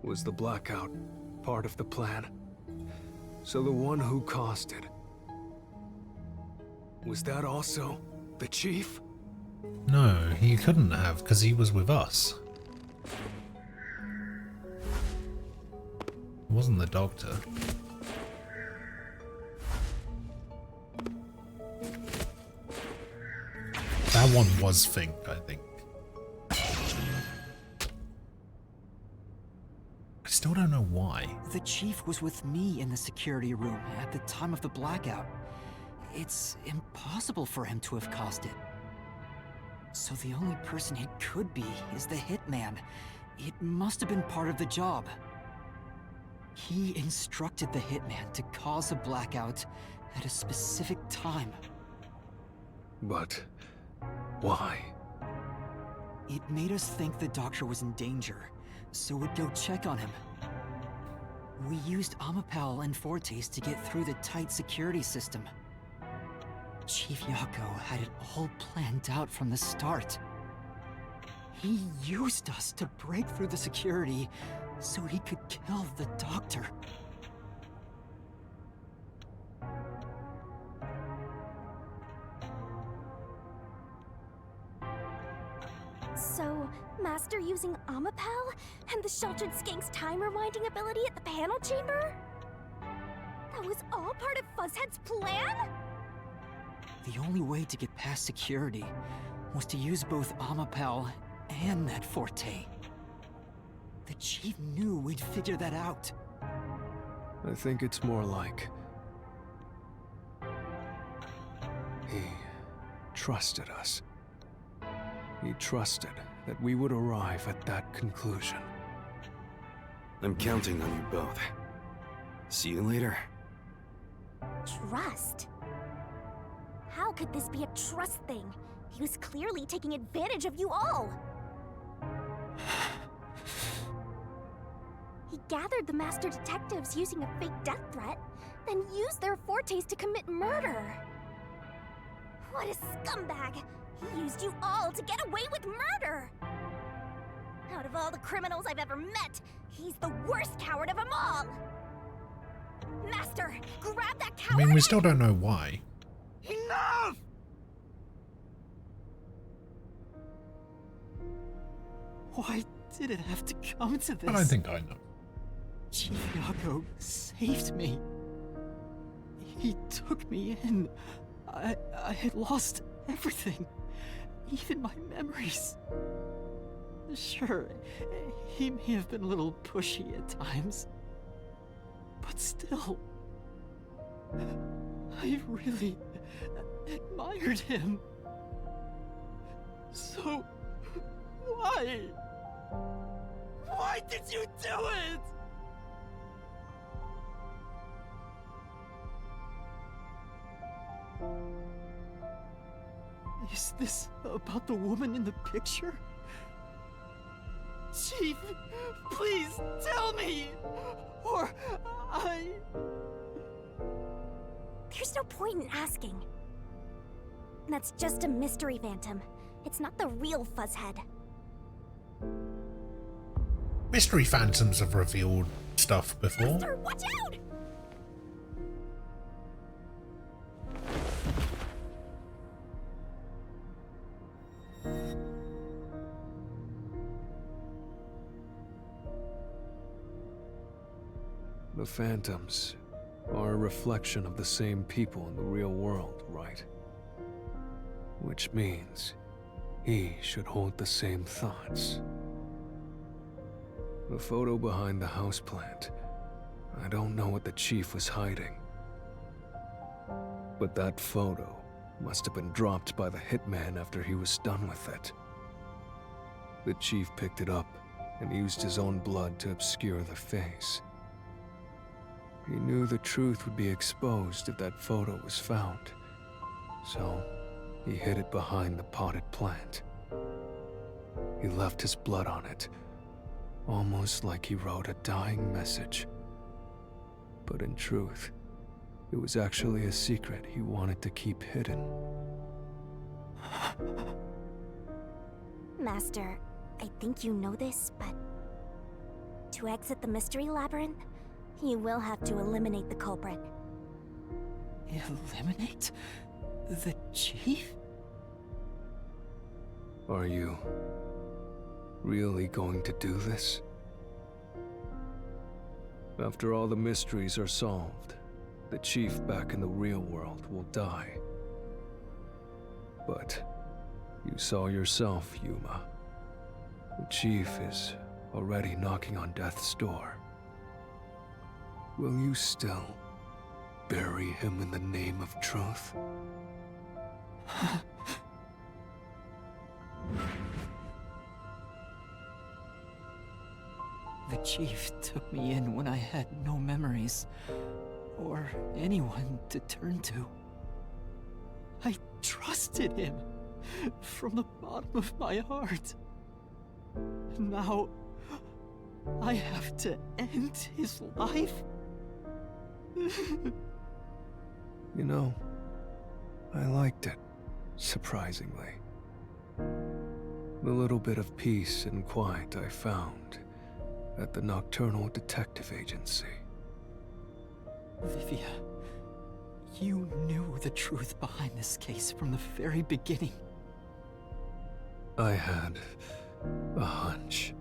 Was the blackout part of the plan? So the one who caused it, was that also the chief? No, he couldn't have, because he was with us. wasn't the doctor. That one was Fink, I think. I still don't know why. The chief was with me in the security room at the time of the blackout. It's impossible for him to have caused it. So the only person it could be is the hitman. It must have been part of the job. He instructed the hitman to cause a blackout at a specific time. But why? It made us think the doctor was in danger, so we'd go check on him. We used Amapal and Fortes to get through the tight security system. Chief Yako had it all planned out from the start. He used us to break through the security so he could kill the doctor. So, Master using Amapal and the Sheltered Skank's time rewinding ability at the panel chamber? That was all part of Fuzzhead's plan? The only way to get past security was to use both Amapal and that Forte. The chief knew we'd figure that out. I think it's more like he trusted us. He trusted that we would arrive at that conclusion. I'm counting on you both. See you later. Trust? How could this be a trust thing? He was clearly taking advantage of you all. He gathered the master detectives using a fake death threat, then used their Fortes to commit murder. What a scumbag! He used you all to get away with murder! Out of all the criminals I've ever met, he's the worst coward of them all! Master, grab that I coward! mean, we still don't know why. Enough! Why did it have to come to this? I don't think I know. Chief Yako saved me. He took me in. I had lost everything, even my memories. Sure, he may have been a little pushy at times, but still, I really admired him. So, why? Why did you do it? Is this about the woman in the picture? Chief, please tell me, or There's no point in asking. That's just a mystery phantom. It's not the real Fuzzhead. Mystery Phantoms have revealed stuff before. Master, watch out! The Phantoms are a reflection of the same people in the real world, right? Which means he should hold the same thoughts. The photo behind the houseplant. I don't know what the chief was hiding. But that photo must have been dropped by the hitman after he was done with it. The chief picked it up and used his own blood to obscure the face. He knew the truth would be exposed if that photo was found, so he hid it behind the potted plant. He left his blood on it, almost like he wrote a dying message. But in truth, it was actually a secret he wanted to keep hidden. Master, I think you know this, but to exit the mystery labyrinth, you will have to eliminate the culprit. eliminate the chief? Are you really going to do this? After all the mysteries are solved, the chief back in the real world will die. But you saw yourself, Yuma. The chief is already knocking on death's door. Will you still bury him in the name of truth? The chief took me in when I had no memories, or anyone to turn to. I trusted him from the bottom of my heart. Now, I have to end his life? You know, I liked it, surprisingly. The little bit of peace and quiet I found at the Nocturnal Detective Agency. Vivia, you knew the truth behind this case from the very beginning. I had a hunch.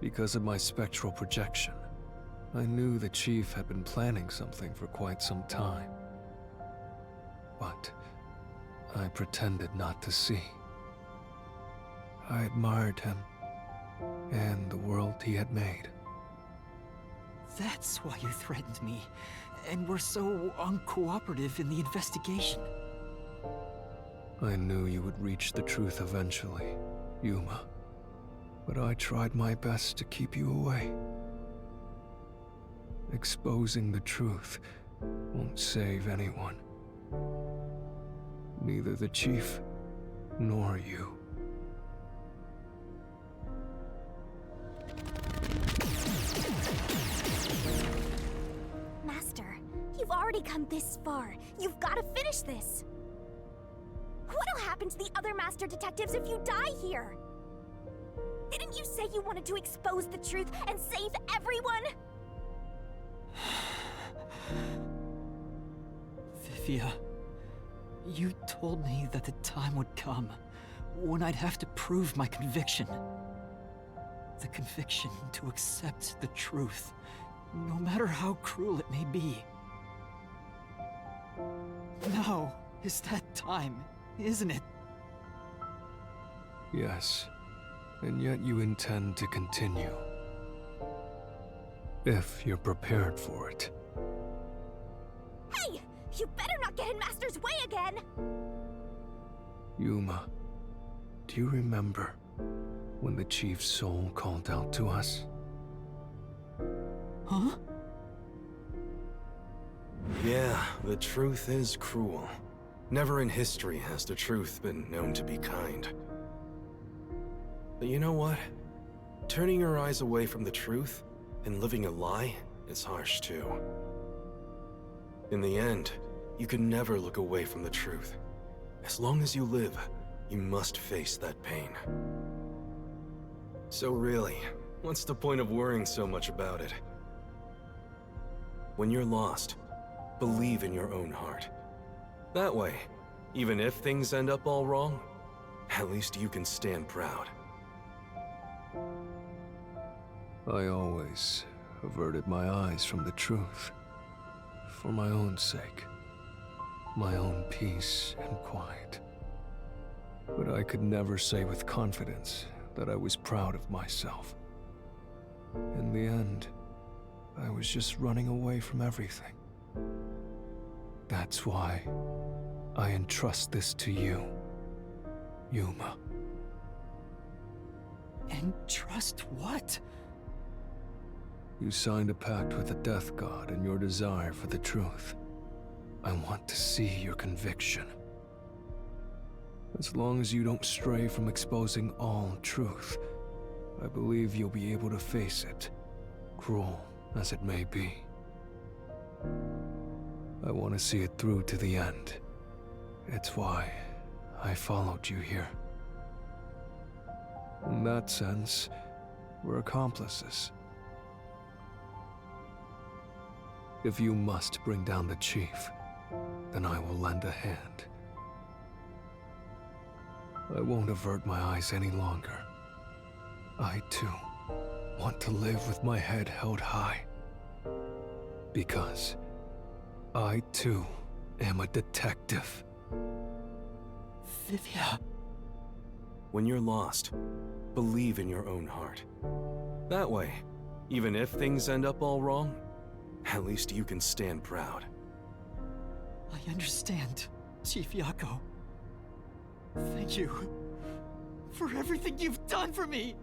Because of my spectral projection, I knew the chief had been planning something for quite some time. But I pretended not to see. I admired him and the world he had made. That's why you threatened me, and were so uncooperative in the investigation. I knew you would reach the truth eventually, Yuma. But I tried my best to keep you away. Exposing the truth won't save anyone. Neither the chief nor you. Master, you've already come this far. You've got to finish this. What'll happen to the other master detectives if you die here? Didn't you say you wanted to expose the truth and save everyone? Vivia, you told me that the time would come when I'd have to prove my conviction. The conviction to accept the truth, no matter how cruel it may be. Now is that time, isn't it? Yes, and yet you intend to continue. If you're prepared for it. Hey! You better not get in Master's way again! Yuma, do you remember when the chief's soul called out to us? Huh? Yeah, the truth is cruel. Never in history has the truth been known to be kind. But you know what? Turning your eyes away from the truth and living a lie is harsh too. In the end, you can never look away from the truth. As long as you live, you must face that pain. So really, what's the point of worrying so much about it? When you're lost, believe in your own heart. That way, even if things end up all wrong, at least you can stand proud. I always averted my eyes from the truth. For my own sake. My own peace and quiet. But I could never say with confidence that I was proud of myself. In the end, I was just running away from everything. That's why I entrust this to you, Yuma. Entrust what? You signed a pact with the Death God in your desire for the truth. I want to see your conviction. As long as you don't stray from exposing all truth, I believe you'll be able to face it, cruel as it may be. I want to see it through to the end. It's why I followed you here. In that sense, we're accomplices. If you must bring down the chief, then I will lend a hand. I won't avert my eyes any longer. I, too, want to live with my head held high. Because I too am a detective. Vivia. When you're lost, believe in your own heart. That way, even if things end up all wrong, at least you can stand proud. I understand, Chief Yako. Thank you for everything you've done for me.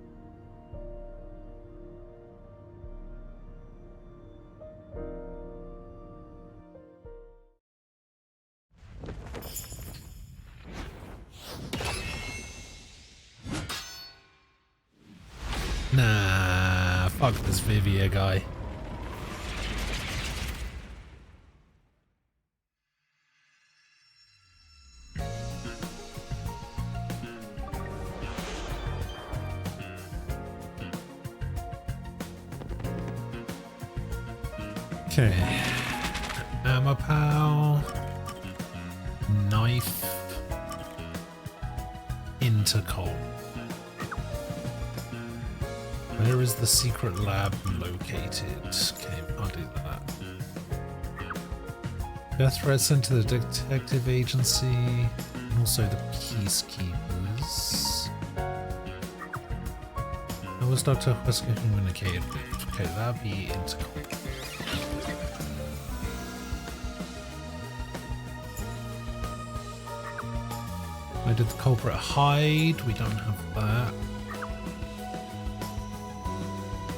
Nah, fuck this Vivia guy. Okay. Amapau. Knife. Intercom. Where is the secret lab located? Okay, I'll do that. Death threat sent to the detective agency and also the peacekeepers. How was Dr. Wesker communicated with? Okay, that'd be intercom. Where did the culprit hide? We don't have that.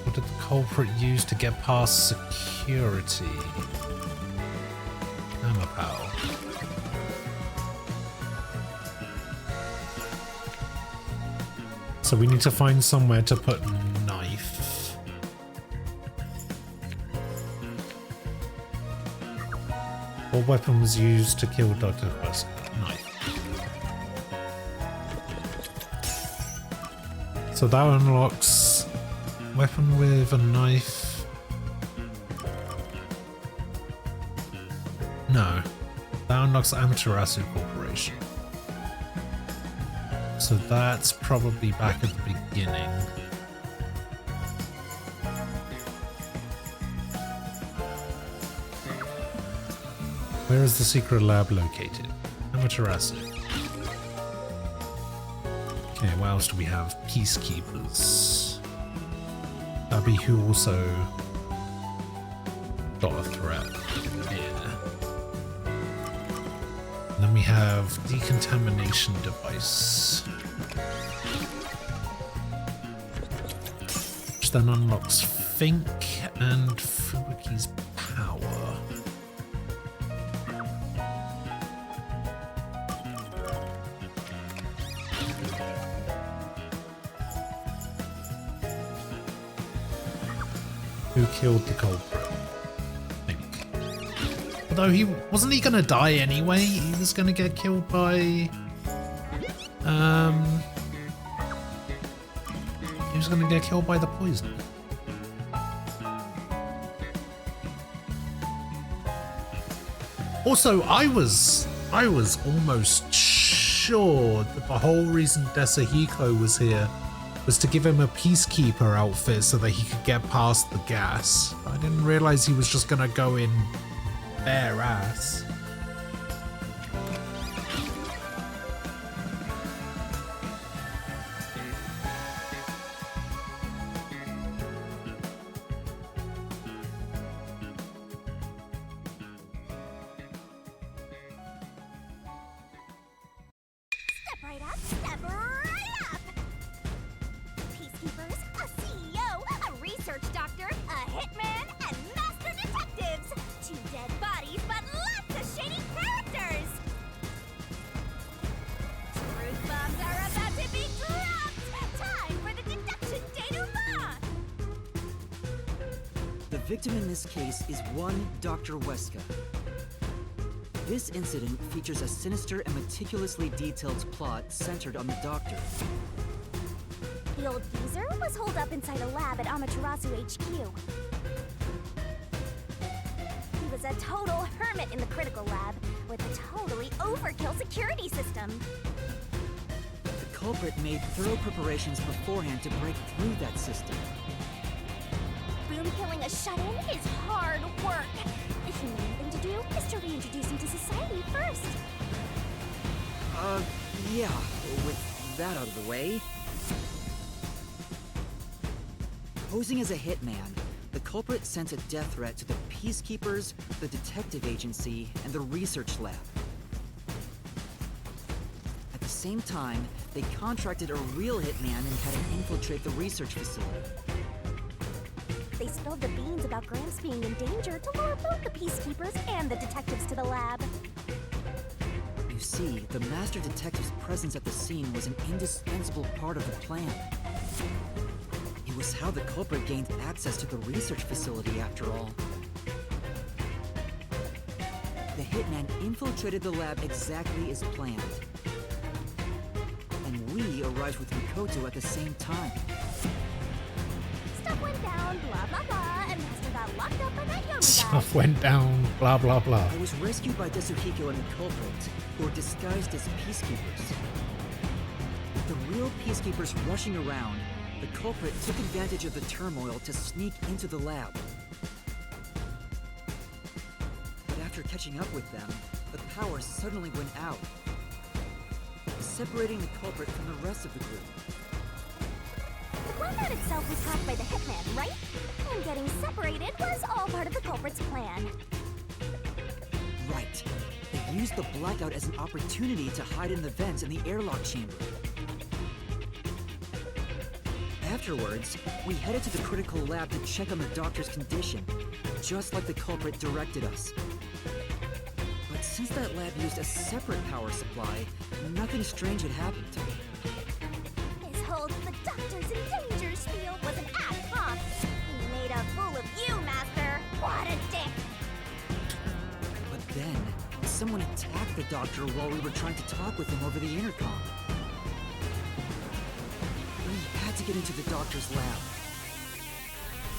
What did the culprit use to get past security? Amapau. So we need to find somewhere to put knife. What weapon was used to kill Dr. Wesker? Knife. So that unlocks weapon with a knife. No, that unlocks Amaterasu Corporation. So that's probably back at the beginning. Where is the secret lab located? Amaterasu. Okay, what else do we have? Peacekeepers. That'd be who also got a threat. Yeah. And then we have decontamination device. Which then unlocks Fink and Fubuki's power. Who killed the culprit? I think. Although wasn't he gonna die anyway? He was gonna get killed by he was gonna get killed by the poison. Also, I was almost sure that the whole reason Desahiko was here was to give him a peacekeeper outfit so that he could get past the gas. I didn't realize he was just gonna go in bare ass. Step right up, step right up! Peacekeepers, a CEO, a research doctor, a hitman, and master detectives! 2 dead bodies, but lots of shady characters! Truth bombs are about to be dropped! Time for the deduction denouement! The victim in this case is one Dr. Wesker. This incident features a sinister and meticulously detailed plot centered on the doctor. The old geezer was holed up inside a lab at Amaterasu HQ. He was a total hermit in the critical lab, with a totally overkill security system. The culprit made thorough preparations beforehand to break through that system. Boom killing a shut-in is hard work. The humane thing to do is to reintroduce him to society first. Yeah, with that out of the way. Posing as a hitman, the culprit sent a death threat to the Peacekeepers, the Detective Agency, and the Research Lab. At the same time, they contracted a real hitman and had him infiltrate the research facility. They spilled the beans about Gramps being in danger to lure both the Peacekeepers and the detectives to the lab. You see, the Master Detective's presence at the scene was an indispensable part of the plan. It was how the culprit gained access to the research facility, after all. The hitman infiltrated the lab exactly as planned. And we arrived with Mikoto at the same time. Stuff went down, blah blah blah, and Master got locked up by that Yomi guy. Stuff went down, blah, blah, blah. I was rescued by Desuhiko and the culprit, who were disguised as peacekeepers. With the real peacekeepers rushing around, the culprit took advantage of the turmoil to sneak into the lab. But after catching up with them, the power suddenly went out, separating the culprit from the rest of the group. The blackout itself was caused by the hitman, right? And getting separated was all part of the culprit's plan. Right. They used the blackout as an opportunity to hide in the vents in the airlock chamber. Afterwards, we headed to the critical lab to check on the doctor's condition, just like the culprit directed us. But since that lab used a separate power supply, nothing strange had happened. His whole "the doctor's in danger" spiel was an act, huh? He made a fool of you, Master. What a dick! But then, someone attacked the doctor while we were trying to talk with him over the intercom. We had to get into the doctor's lab.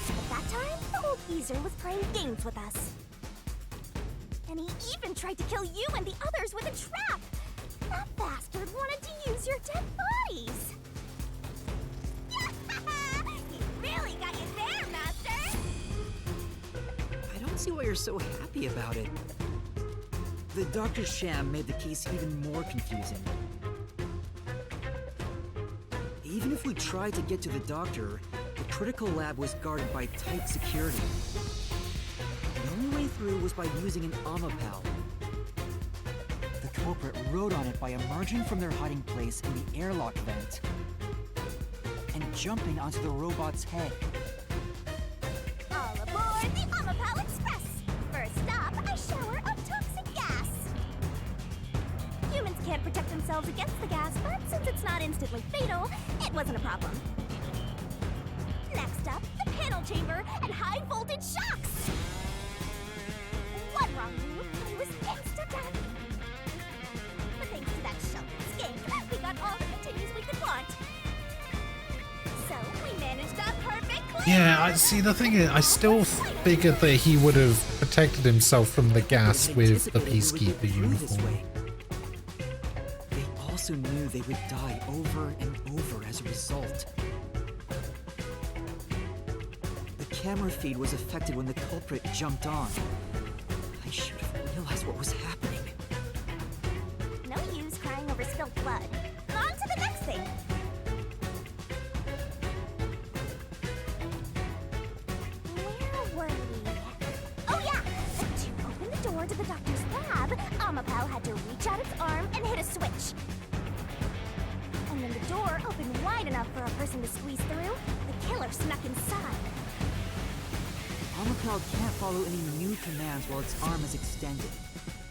At that time, the old geezer was playing games with us. And he even tried to kill you and the others with a trap! That bastard wanted to use your dead bodies! He really got you there, Master! I don't see why you're so happy about it. The doctor's sham made the case even more confusing. Even if we tried to get to the doctor, the critical lab was guarded by tight security. The only way through was by using an Amapal. The culprit rode on it by emerging from their hiding place in the airlock vent and jumping onto the robot's head. All aboard the Amapal Express! First stop, a shower of toxic gas! Humans can't protect themselves against the gas, but since it's not instantly fatal, it wasn't a problem. Next up, the panel chamber and high voltage shocks! One wrong move, and he was insta-dead. But thanks to that sheltered skink, we got all the continues we could want. So, we managed a perfect clear! Yeah, I see. The thing is, I still figured that he would have protected himself from the gas with the Peacekeeper uniform. They also knew they would die over and over as a result. The camera feed was affected when the culprit jumped on. I should have realized what was happening. No use crying over spilled blood. On to the next thing! Where were we? Oh yeah! To open the door to the doctor's lab, Amapal had to reach out its arm and hit a switch. And when the door opened wide enough for a person to squeeze through, the killer snuck inside. Amapal can't follow any new commands while its arm is extended,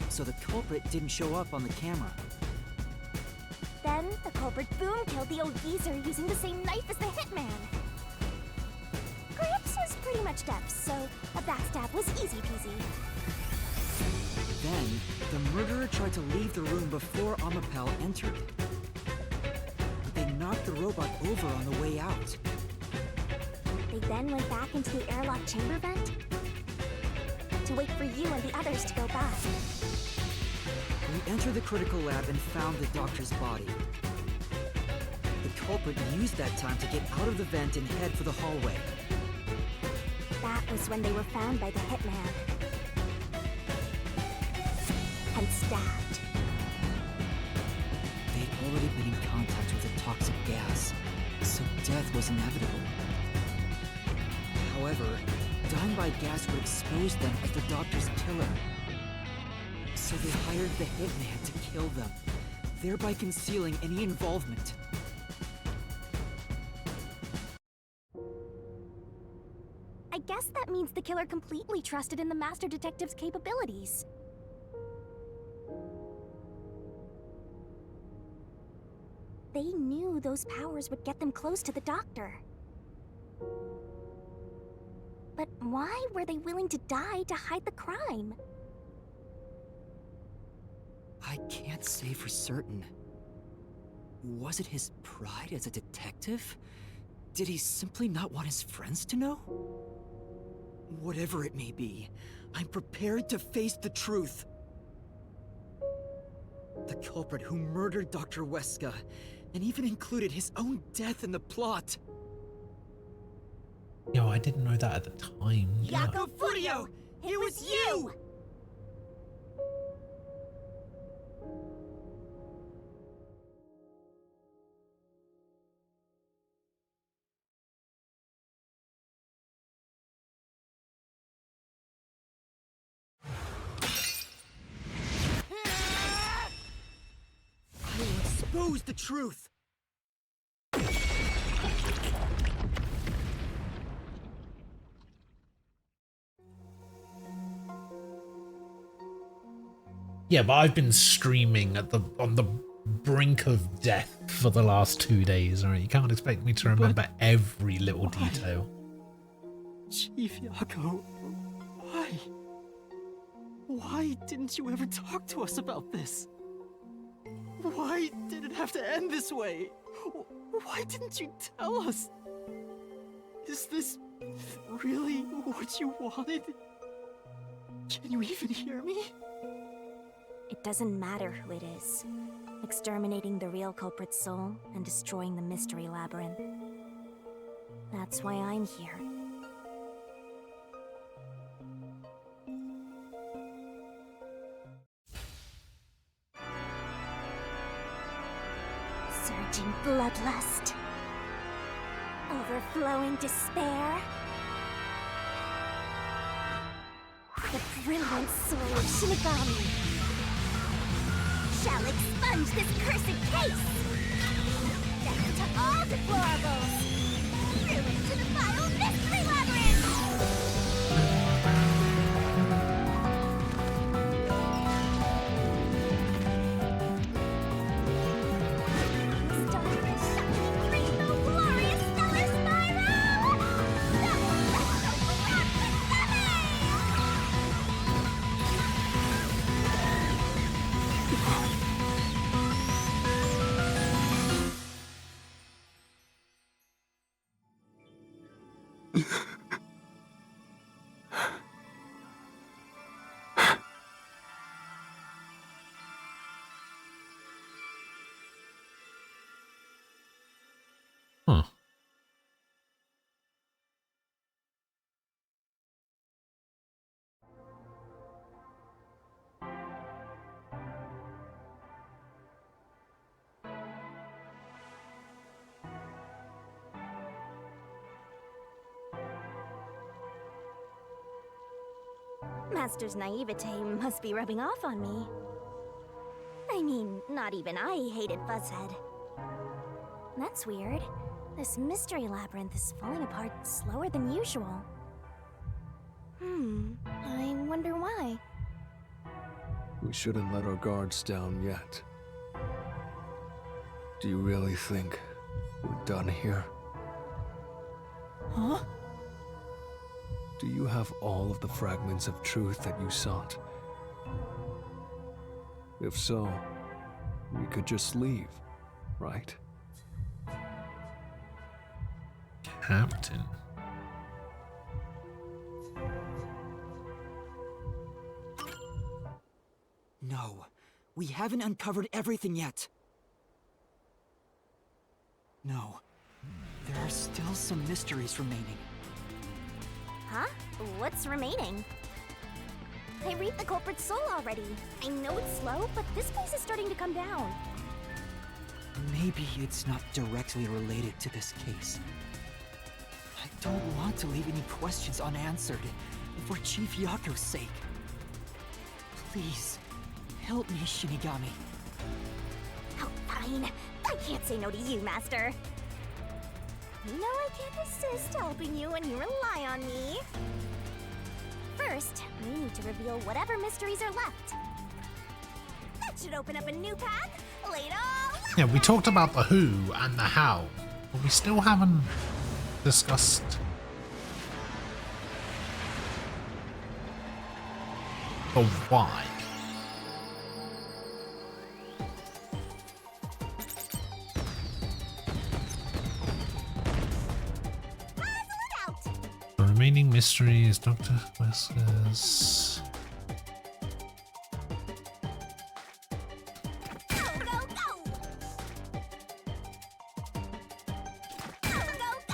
so the culprit didn't show up on the camera. Then, the culprit Boom killed the old geezer using the same knife as the hitman. Gramps was pretty much deaf, so a backstab was easy peasy. Then, the murderer tried to leave the room before Amapal entered. But they knocked the robot over on the way out. They then went back into the airlock chamber vent to wait for you and the others to go by. We entered the critical lab and found the doctor's body. The culprit used that time to get out of the vent and head for the hallway. was when they were found by the hitman and stabbed. They'd already been in contact with a toxic gas, so death was inevitable. However, dying by gas would expose them as the doctor's killer. So they hired the hitman to kill them, thereby concealing any involvement. I guess that means the killer completely trusted in the Master Detective's capabilities. They knew those powers would get them close to the Doctor. But why were they willing to die to hide the crime? I can't say for certain. Was it his pride as a detective? Did he simply not want his friends to know? Whatever it may be, I'm prepared to face the truth. The culprit who murdered Dr. Weska, and even included his own death in the plot. Yo, I didn't know that at the time. Yeah. Jaco Furio! It was you! I will expose the truth! Yeah, but I've been streaming on the brink of death for the last 2 days, alright? You can't expect me to remember every little detail. Chief Jaco, why? Why didn't you ever talk to us about this? Why did it have to end this way? Why didn't you tell us? Is this really what you wanted? Can you even hear me? It doesn't matter who it is. Exterminating the real culprit's soul and destroying the mystery labyrinth. That's why I'm here. Surging bloodlust. Overflowing despair. The brilliant soul of Shinigami shall expunge this cursed case! Death to all deplorables! Ruin to the vile mystery labyrinth! Start the shining rainbow glorious stellar spiral! Double special Huh. Master's naivete must be rubbing off on me. I mean, not even I hated Fuzzhead. That's weird. This mystery labyrinth is falling apart slower than usual. I wonder why. We shouldn't let our guards down yet. Do you really think we're done here? Huh? Do you have all of the fragments of truth that you sought? If so, we could just leave, right? Captain. No, we haven't uncovered everything yet. No, there are still some mysteries remaining. Huh? What's remaining? I reaped the culprit's soul already. I know it's slow, but this place is starting to come down. Maybe it's not directly related to this case. I don't want to leave any questions unanswered, for Chief Yako's sake. Please, help me, Shinigami. Oh, fine. I can't say no to you, Master. You know I can't resist helping you when you rely on me. First, we need to reveal whatever mysteries are left. That should open up a new path. Later. Yeah, we talked about the who and the how, but we still haven't discussed the why. The remaining mystery is Dr. Wesker's.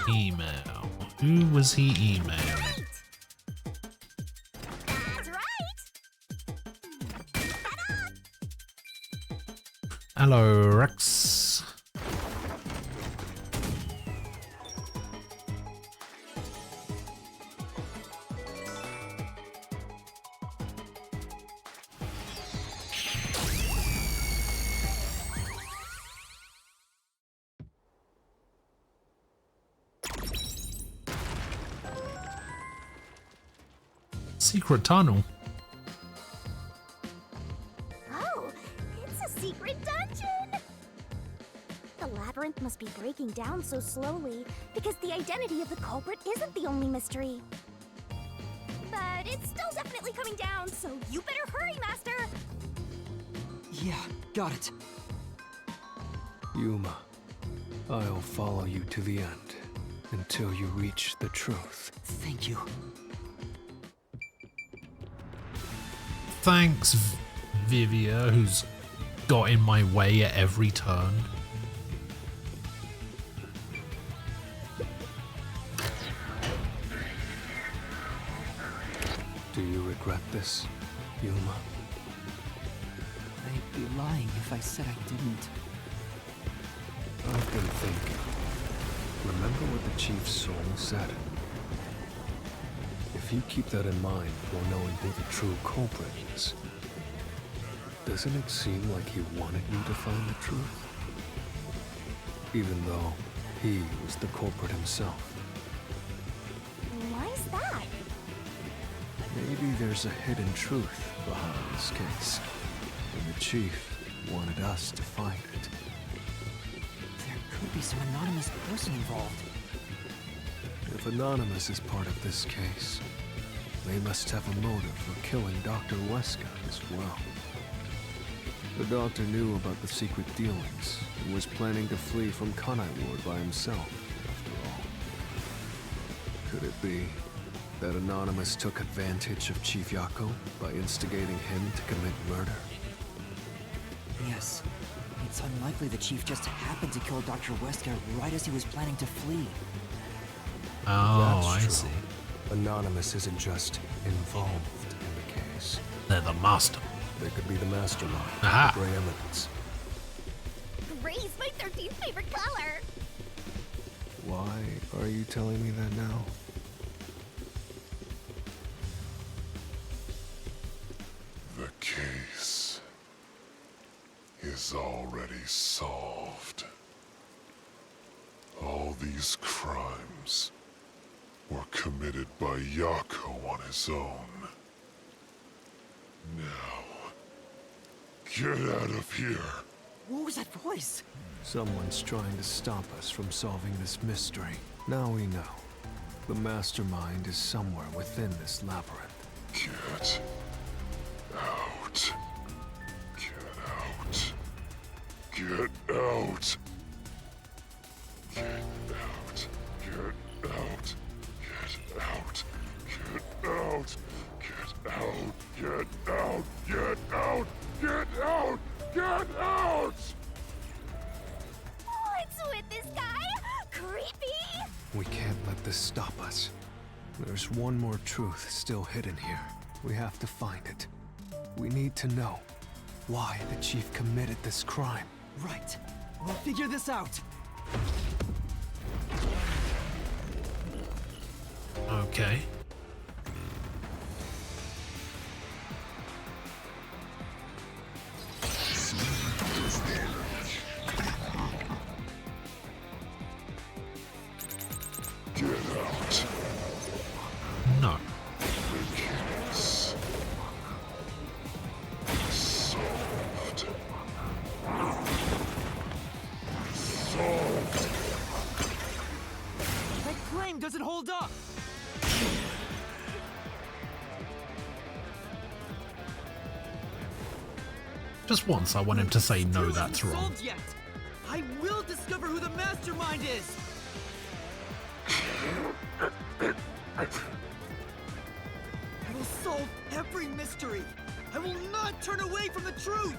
Email. Who was he emailing? That's right. Hello, Rex. Secret tunnel. Oh, it's a secret dungeon! The labyrinth must be breaking down so slowly because the identity of the culprit isn't the only mystery. But it's still definitely coming down, so you better hurry, Master! Yeah, got it. Yuma, I'll follow you to the end until you reach the truth. Thank you. Thanks, Vivia, who's got in my way at every turn. Do you regret this, Yuma? I'd be lying if I said I didn't. I've been thinking. Remember what the Chief's soul said? If you keep that in mind while knowing who the true culprit is, doesn't it seem like he wanted you to find the truth? Even though he was the culprit himself. Why is that? Maybe there's a hidden truth behind this case, and the Chief wanted us to find it. There could be some anonymous person involved. If Anonymous is part of this case, they must have a motive for killing Dr. Wesker as well. The doctor knew about the secret dealings and was planning to flee from Kanai Ward by himself, after all. Could it be that Anonymous took advantage of Chief Yako by instigating him to commit murder? Yes. It's unlikely the Chief just happened to kill Dr. Wesker right as he was planning to flee. Oh, That's I true. see. Anonymous isn't just involved in the case. They're the master. They could be the mastermind, Aha. the Grey Eminence. Gray's my 13th favorite color! Why are you telling me that now? The case is already solved. All these crimes were committed by Yako on his own. Now, get out of here. What was that voice? Someone's trying to stop us from solving this mystery. Now we know. The mastermind is somewhere within this labyrinth. Get out. Get out. Get out. Get out. Get out. Get out. Get out. Get out. Get out. Get out. Get out. Get out. What's with this guy? Creepy! We can't let this stop us. There's one more truth still hidden here. We have to find it. We need to know why the chief committed this crime. Right. We'll figure this out. Okay. Get out. No. The case. Solved. Solved. That claim doesn't hold up. Just once I want him to say no, Truth that's isn't wrong. solved yet. I will discover who the mastermind is. I will solve every mystery. I will not turn away from the truth.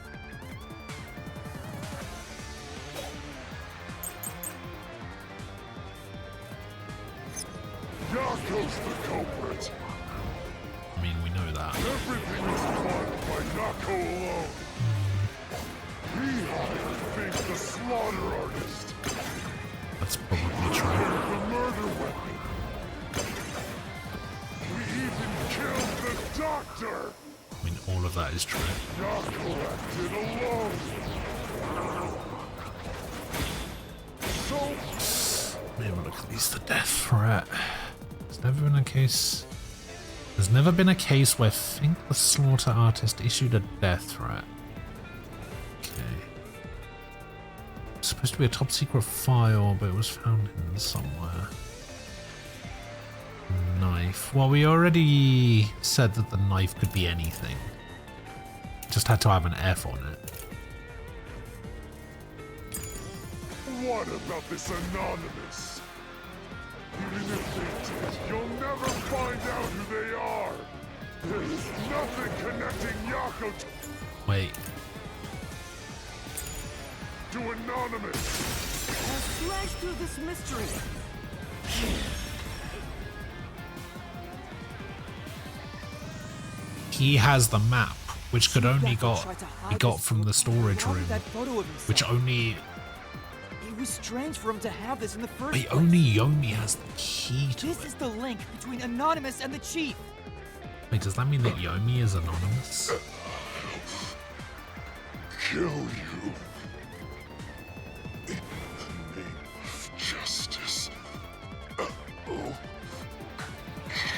Yako's the culprit. I mean, we know that. Everything was caused by Yako alone. He hired Fink, the slaughter artist. That's probably true. The murder weapon. We even killed the doctor. I mean, all of that is true. Yako acted alone. So Maybe look at least the death threat. There's never been a case. There's never been a case where Fink the slaughter artist issued a death threat. Okay. It's supposed to be a top secret file, but it was found in somewhere. Knife. Well, we already said that the knife could be anything. Just had to have an F on it. what about this Anonymous? Even if they did, you'll never find out who they are. There's nothing connecting Yako Wait. to Anonymous. I'll slash through this mystery. He has the map, which could only be got from the storage room, which only It was strange for him to have this in the first wait, place. only Yomi has the key to This it. is the link between Anonymous and the Chief. Wait, does that mean that Yomi is anonymous? Kill you. In the name of justice. Oh.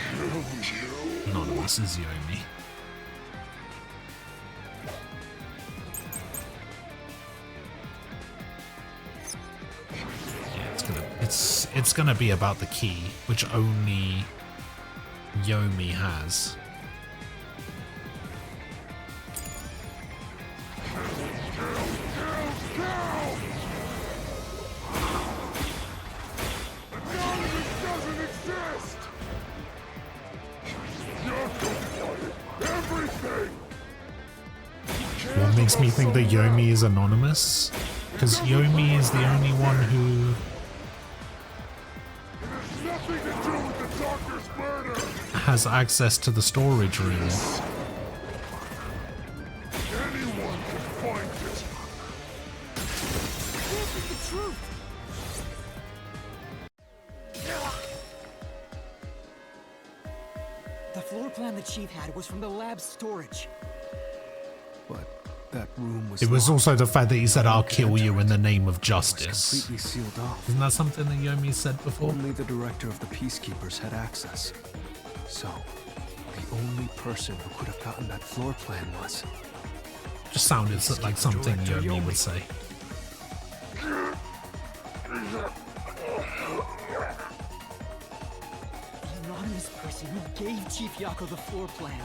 Kill you. Anonymous is Yomi. Yeah, it's gonna be about the key, which only Yomi has. Anonymous doesn't exist! Yako wanted everything! What makes me think that Yomi is anonymous? Because Yomi is the only one who It has nothing to do with the doctor's murder! has access to the storage room. Anyone can find it! This is the truth. The floor plan the Chief had was from the lab's storage. But that room was It was locked. also the fact that he said, "I'll kill enter you it. in the name of It was justice." completely sealed off. Isn't that something that Yomi said before? Only the director of the Peacekeepers had access. So, the only person who could have gotten that floor plan was... Just sounded like something Yomi would say. The anonymous person who gave Chief Yako the floor plan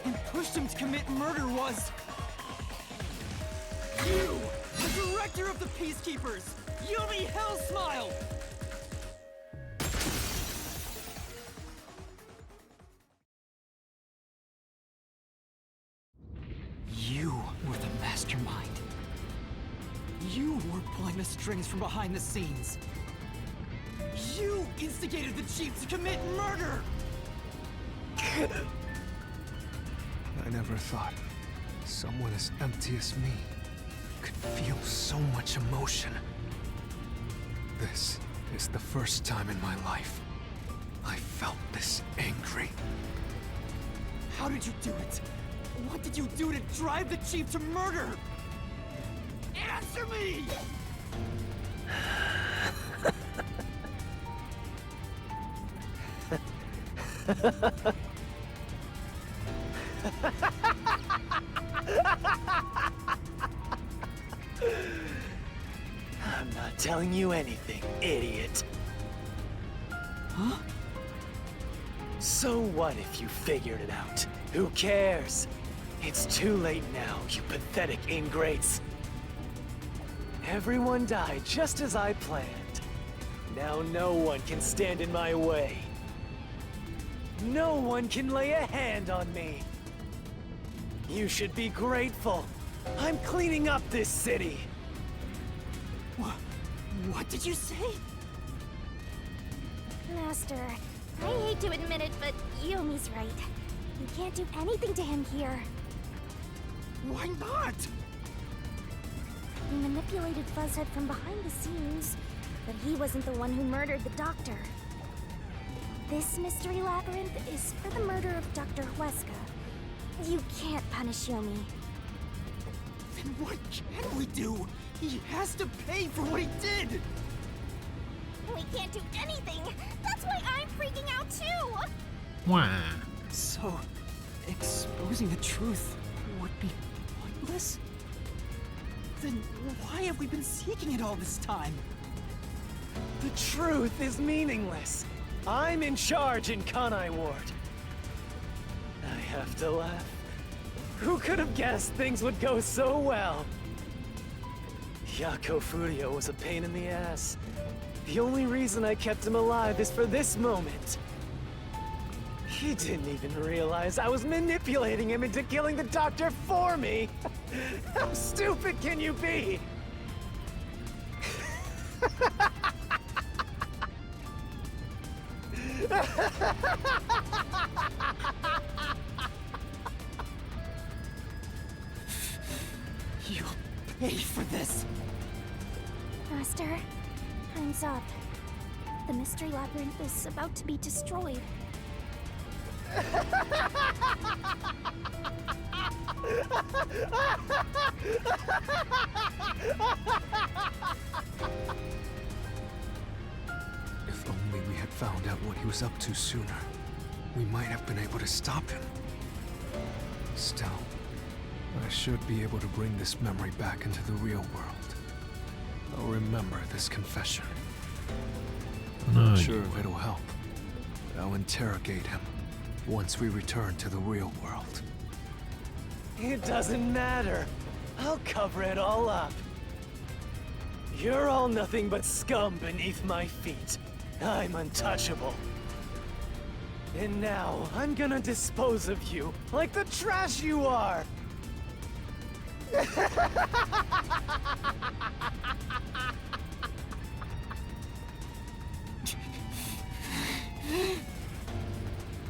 and pushed him to commit murder was... You! The director of the Peacekeepers! Yomi Hellsmile! You were the mastermind. You were pulling the strings from behind the scenes. You instigated the Chief to commit murder! I never thought someone as empty as me could feel so much emotion. This is the first time in my life I felt this angry. How did you do it? What did you do to drive the chief to murder? Answer me! I'm not telling you anything, idiot. Huh? So what if you figured it out? Who cares? It's too late now, you pathetic ingrates. Everyone died just as I planned. Now no one can stand in my way. No one can lay a hand on me. You should be grateful. I'm cleaning up this city. What did you say? Master, I hate to admit it, but Yomi's right. You can't do anything to him here. Why not? We manipulated Fuzzhead from behind the scenes, but he wasn't the one who murdered the doctor. This mystery labyrinth is for the murder of Dr. Huesca. You can't punish Yomi. Then what can we do? He has to pay for what he did! We can't do anything! That's why I'm freaking out too! Wah. So, exposing the truth would be pointless? Then why have we been seeking it all this time? The truth is meaningless. I'm in charge in Kanai Ward. I have to laugh. Who could have guessed things would go so well? Yako Furio was a pain in the ass. The only reason I kept him alive is for this moment. He didn't even realize I was manipulating him into killing the doctor for me. How stupid can you be? You'll pay for this. Master, time's up. The mystery labyrinth is about to be destroyed. If only we had found out what he was up to sooner, we might have been able to stop him. Still, I should be able to bring this memory back into the real world. I'll remember this confession. No, Not sure if it'll help, but I'll interrogate him once we return to the real world. It doesn't matter. I'll cover it all up. You're all nothing but scum beneath my feet. I'm untouchable. And now, I'm gonna dispose of you like the trash you are!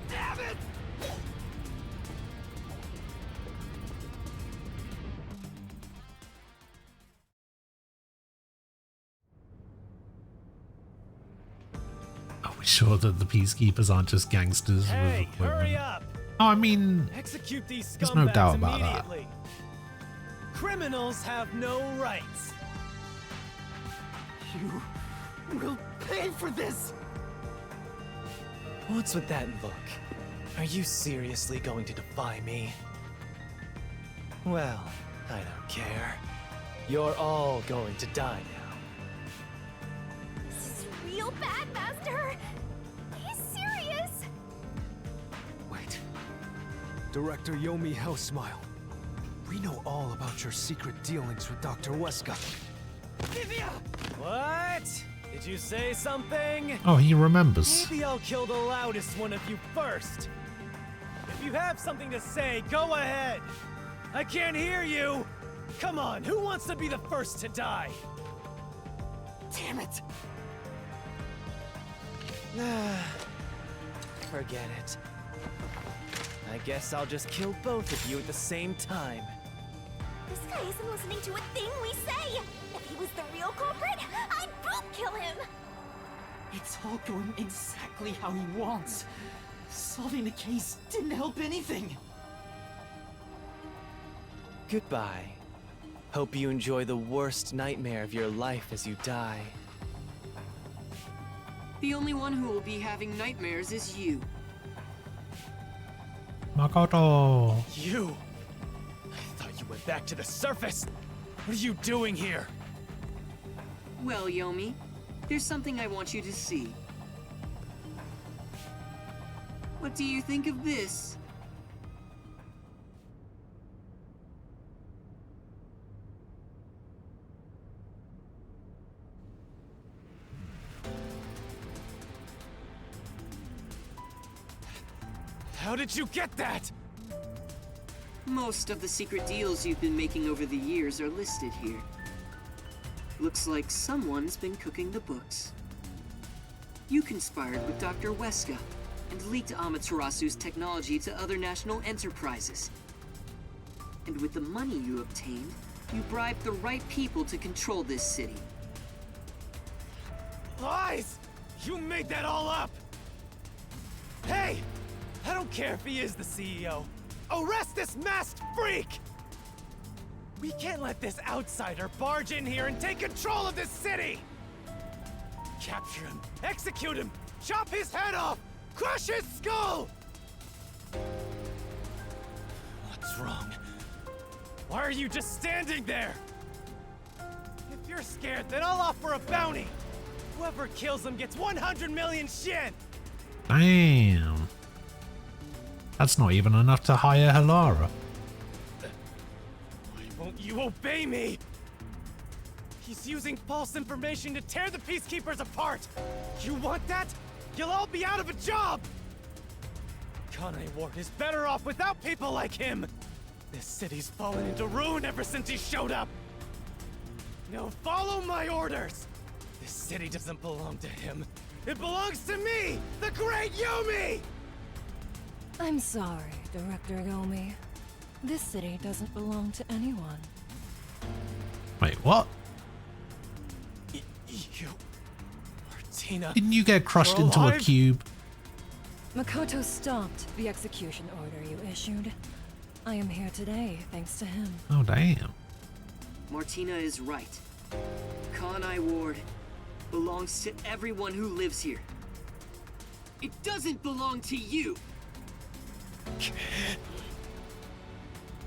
Damn it! Are we sure that the Peacekeepers aren't just gangsters Hey, with hurry women? up! Oh, I mean, Execute these There's scumbags no doubt about that. immediately! Criminals have no rights! You will pay for this! What's with that look? Are you seriously going to defy me? Well, I don't care. You're all going to die now. This is real bad, Master! He's serious! Wait. Director Yomi Hellsmile. We know all about your secret dealings with Dr. Huesca. Divya! What? Did you say something? oh, he remembers. Maybe I'll kill the loudest one of you first. If you have something to say, go ahead. I can't hear you. Come on, who wants to be the first to die? Damn it! Forget it. I guess I'll just kill both of you at the same time. This guy isn't listening to a thing we say! If he was the real culprit, I'd boot kill him! It's all going exactly how he wants. Solving the case didn't help anything. Goodbye. Hope you enjoy the worst nightmare of your life as you die. The only one who will be having nightmares is you. Makoto. You! I thought you went back to the surface! What are you doing here? Well, Yomi, there's something I want you to see. What do you think of this? How did you get that? Most of the secret deals you've been making over the years are listed here. Looks like someone's been cooking the books. You conspired with Dr. Weska and leaked Amaterasu's technology to other national enterprises. And with the money you obtained, you bribed the right people to control this city. Lies! You made that all up! Hey! I don't care if he is the CEO. Arrest this masked freak! We can't let this outsider barge in here and take control of this city! Capture him, execute him, chop his head off, crush his skull! What's wrong? Why are you just standing there? If you're scared, then I'll offer a bounty! Whoever kills him gets 100 million yen! Damn. That's not even enough to hire Halara. Why won't you obey me? He's using false information to tear the Peacekeepers apart! You want that? You'll all be out of a job! Kanai Ward is better off without people like him! This city's fallen into ruin ever since he showed up! Now follow my orders! This city doesn't belong to him. It belongs to me, the Great Yomi! I'm sorry, Director Yomi. This city doesn't belong to anyone. Wait, what? You... Martina... Didn't you get crushed into a alive? cube? Makoto stopped the execution order you issued. I am here today thanks to him. Oh, damn. Martina is right. Kanai Ward belongs to everyone who lives here. It doesn't belong to you!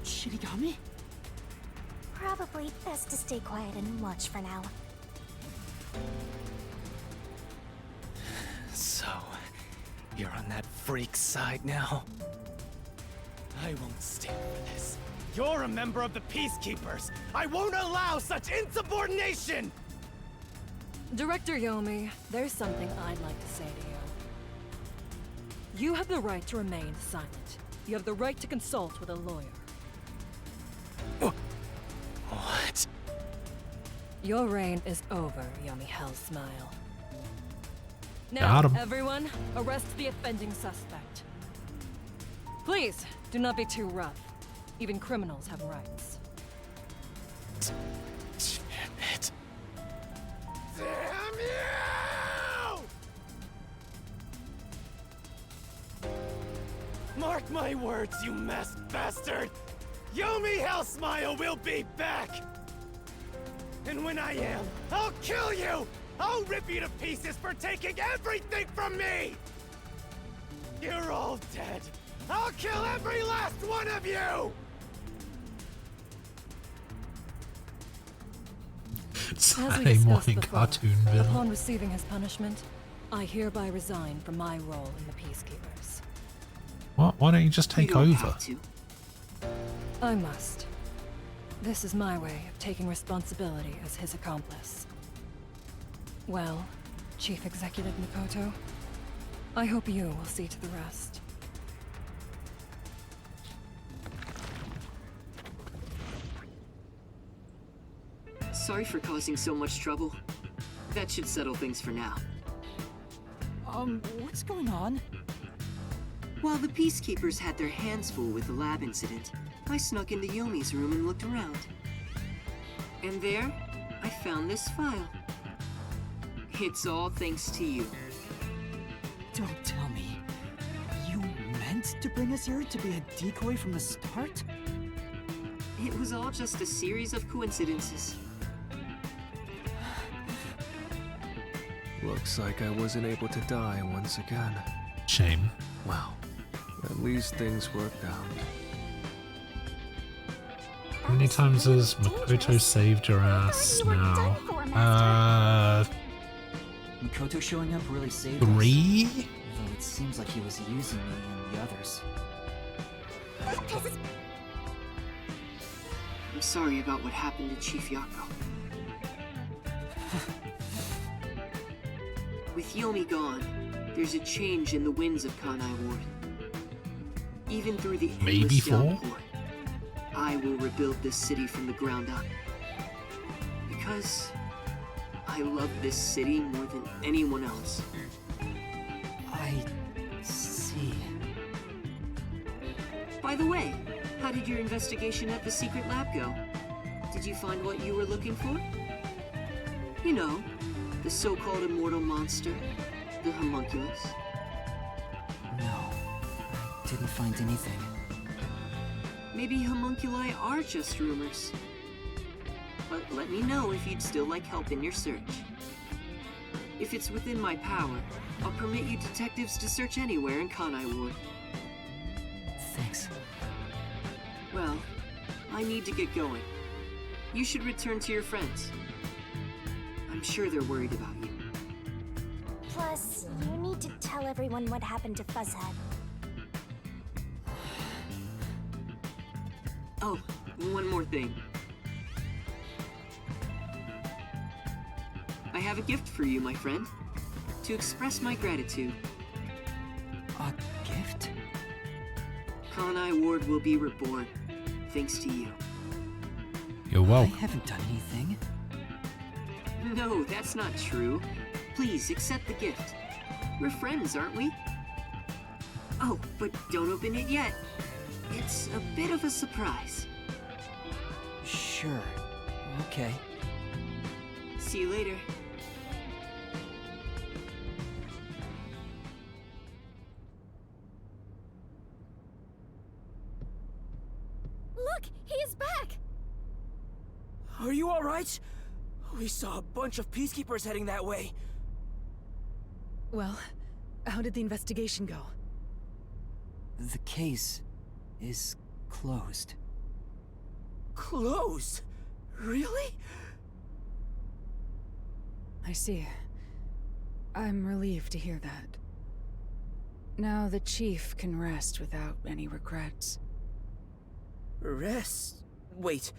Shinigami? Probably best to stay quiet and watch for now. So, you're on that freak's side now? I won't stand for this. You're a member of the Peacekeepers! I won't allow such insubordination! Director Yomi, there's something I'd like to say to you. You have the right to remain silent. You have the right to consult with a lawyer. What? Your reign is over, Yomi Hellsmile. Got Now, him. everyone, arrest the offending suspect. Please, do not be too rough. Even criminals have rights. Damn it. Damn you! Mark my words, you masked bastard! Yomi Hellsmile will be back! And when I am, I'll kill you! I'll rip you to pieces for taking everything from me! You're all dead! I'll kill every last one of you! As we Saturday discussed morning before, cartoon villain. upon receiving his punishment, I hereby resign from my role in the Peacekeepers. What? Why don't you just take You don't over? have to. I must. This is my way of taking responsibility as his accomplice. Well, Chief Executive Makoto, I hope you will see to the rest. Sorry for causing so much trouble. That should settle things for now. What's going on? While the Peacekeepers had their hands full with the lab incident, I snuck into Yomi's room and looked around. And there, I found this file. It's all thanks to you. Don't tell me. You meant to bring us here to be a decoy from the start? It was all just a series of coincidences. Looks like I wasn't able to die once again. Shame. Well, at least things worked out. How many times has Makoto saved your ass now? Makoto showing up really saved 3? us. Though it seems like he was using me and the others. I'm sorry about what happened to Chief Yako. With Yomi gone, there's a change in the winds of Kanai Ward. Even through the Maybe endless 4? downpour, I will rebuild this city from the ground up. Because I love this city more than anyone else. I see. By the way, how did your investigation at the secret lab go? Did you find what you were looking for? You know, the so-called immortal monster, the homunculus. No, I didn't find anything. Maybe homunculi are just rumors. But let me know if you'd still like help in your search. If it's within my power, I'll permit you detectives to search anywhere in Kanai Ward. Thanks. Well, I need to get going. You should return to your friends. I'm sure they're worried about you. Plus, you need to tell everyone what happened to Fuzzhead. Oh, one more thing. I have a gift for you, my friend. To express my gratitude. A gift? Kanai Ward will be reborn, thanks to you. You're I welcome. haven't done anything. No, that's not true. Please, accept the gift. We're friends, aren't we? Oh, but don't open it yet. It's a bit of a surprise. Sure. Okay. See you later. Look, he is back! Are you alright? We saw a bunch of peacekeepers heading that way. Well, how did the investigation go? The case is closed. Closed? Really? I see. I'm relieved to hear that. Now the Chief can rest without any regrets. Rest? Wait.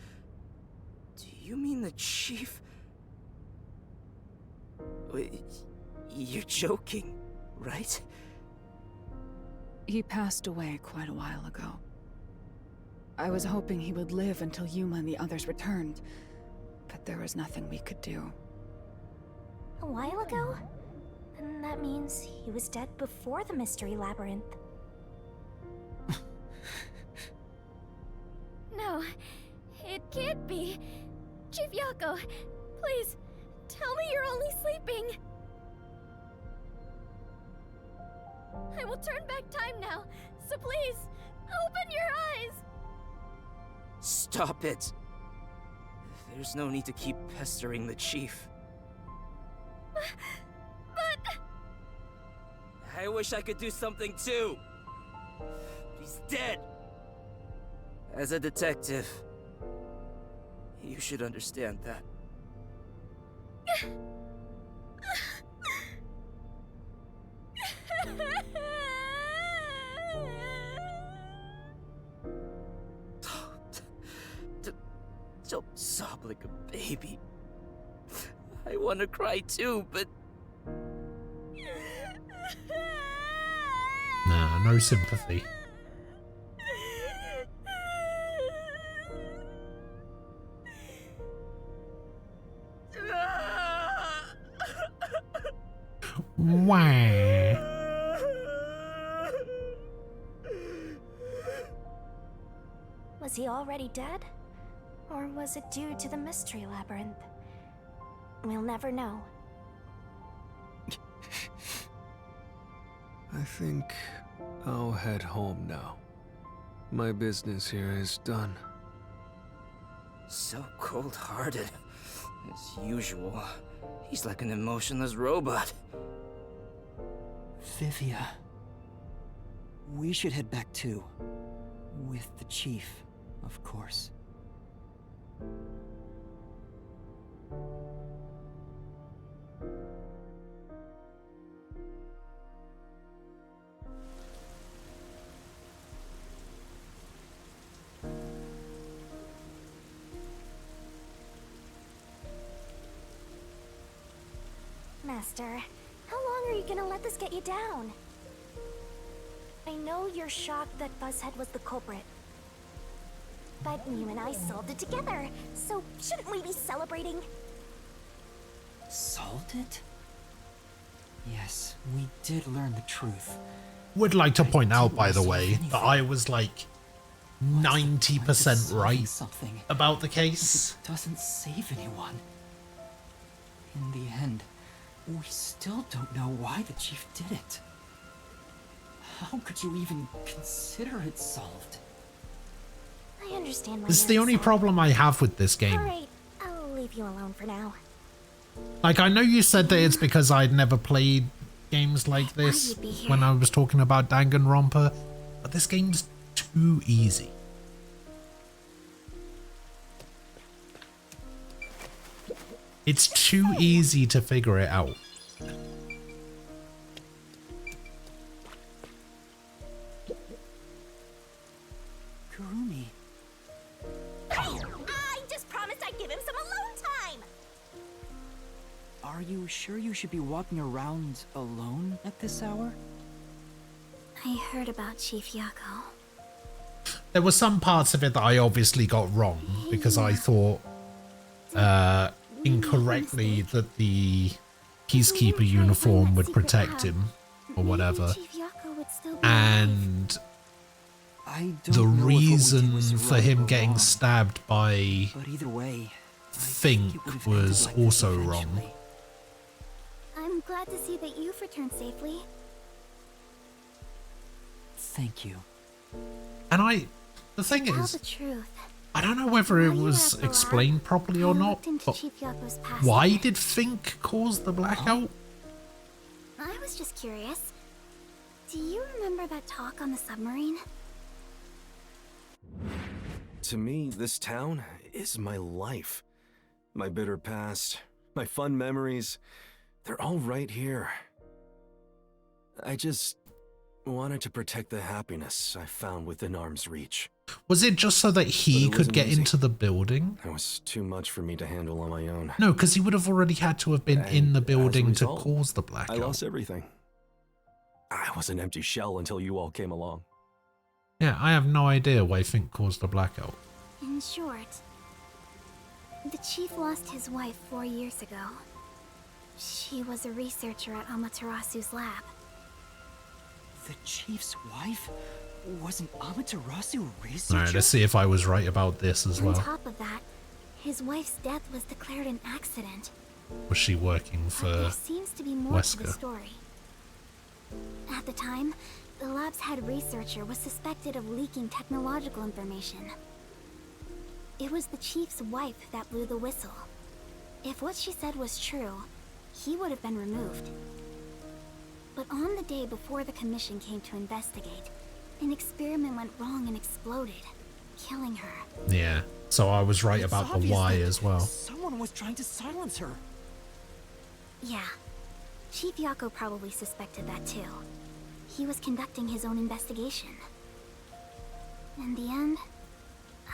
Do you mean the Chief? Wait, you're joking, right? He passed away quite a while ago. I was hoping he would live until Yuma and the others returned, but there was nothing we could do. A while ago? Then that means he was dead before the Mystery Labyrinth. No, it can't be. Chief Yako, please, tell me you're only sleeping. I will turn back time now, so please, open your eyes! Stop it. There's no need to keep pestering the Chief. But... I wish I could do something too. He's dead. As a detective, you should understand that. Don't sob like a baby. I want to cry too, but... Nah, no sympathy. Wah. Was he already dead? Or was it due to the Mystery Labyrinth? We'll never know. I think I'll head home now. My business here is done. So cold-hearted. As usual. He's like an emotionless robot. Vivia. We should head back too. With the chief, of course. Master, how long are you gonna let this get you down? I know you're shocked that Buzzhead was the culprit. But you and I solved it together, so shouldn't we be celebrating? Solved it? Yes, we did learn the truth. Would like to point out, by the way, that I was like 90% right about the case. It doesn't save anyone. In the end, we still don't know why the chief did it. How could you even consider it solved? I understand why This is the you're only upset. problem I have with this game. Alright, I'll leave you alone for now. Like, I know you said that it's because I'd never played games like this you'd be here. when I was talking about Danganronpa, but this game's too easy. It's too easy to figure it out. Kurumi. I just promised I'd give him some alone time! Are you sure you should be walking around alone at this hour? I heard about Chief Yako. There were some parts of it that I obviously got wrong because I thought incorrectly that the Peacekeeper uniform would protect him or whatever. Chief Yako would still be And I don't the know if what we did reason was for right him or getting wrong, stabbed by but either way, Fink was also wrong. I'm glad to see that you've returned safely. Thank you. And the thing Tell is, the truth. I don't know whether it was explained properly or not, but Chief Yako's past. why did Fink cause the blackout? I was just curious. Do you remember that talk on the submarine? To me, this town is my life. My bitter past, my fun memories, they're all right here. I just wanted to protect the happiness I found within arm's reach. Was it just so that he But it could wasn't get easy. into the building? It was too much for me to handle on my own. No, because he would have already had to have been And in the as a building to result, cause the I blackout. lost everything. I was an empty shell until you all came along. Yeah, I have no idea why Fink caused the blackout. In short, the chief lost his wife 4 years ago. She was a researcher at Amaterasu's lab. The chief's wife was an Amaterasu researcher? Alright, let's see if I was right about this as On well. top of that, his wife's death was declared an accident. Was she working But for there seems to be more to the Wesker? story. At the time, the lab's head researcher was suspected of leaking technological information. It was the chief's wife that blew the whistle. If what she said was true, he would have been removed. But on the day before the commission came to investigate, an experiment went wrong and exploded, killing her. Yeah, so I was right It's about the obvious why that as well. Someone was trying to silence her. Yeah, Chief Yako probably suspected that too. He was conducting his own investigation. In the end,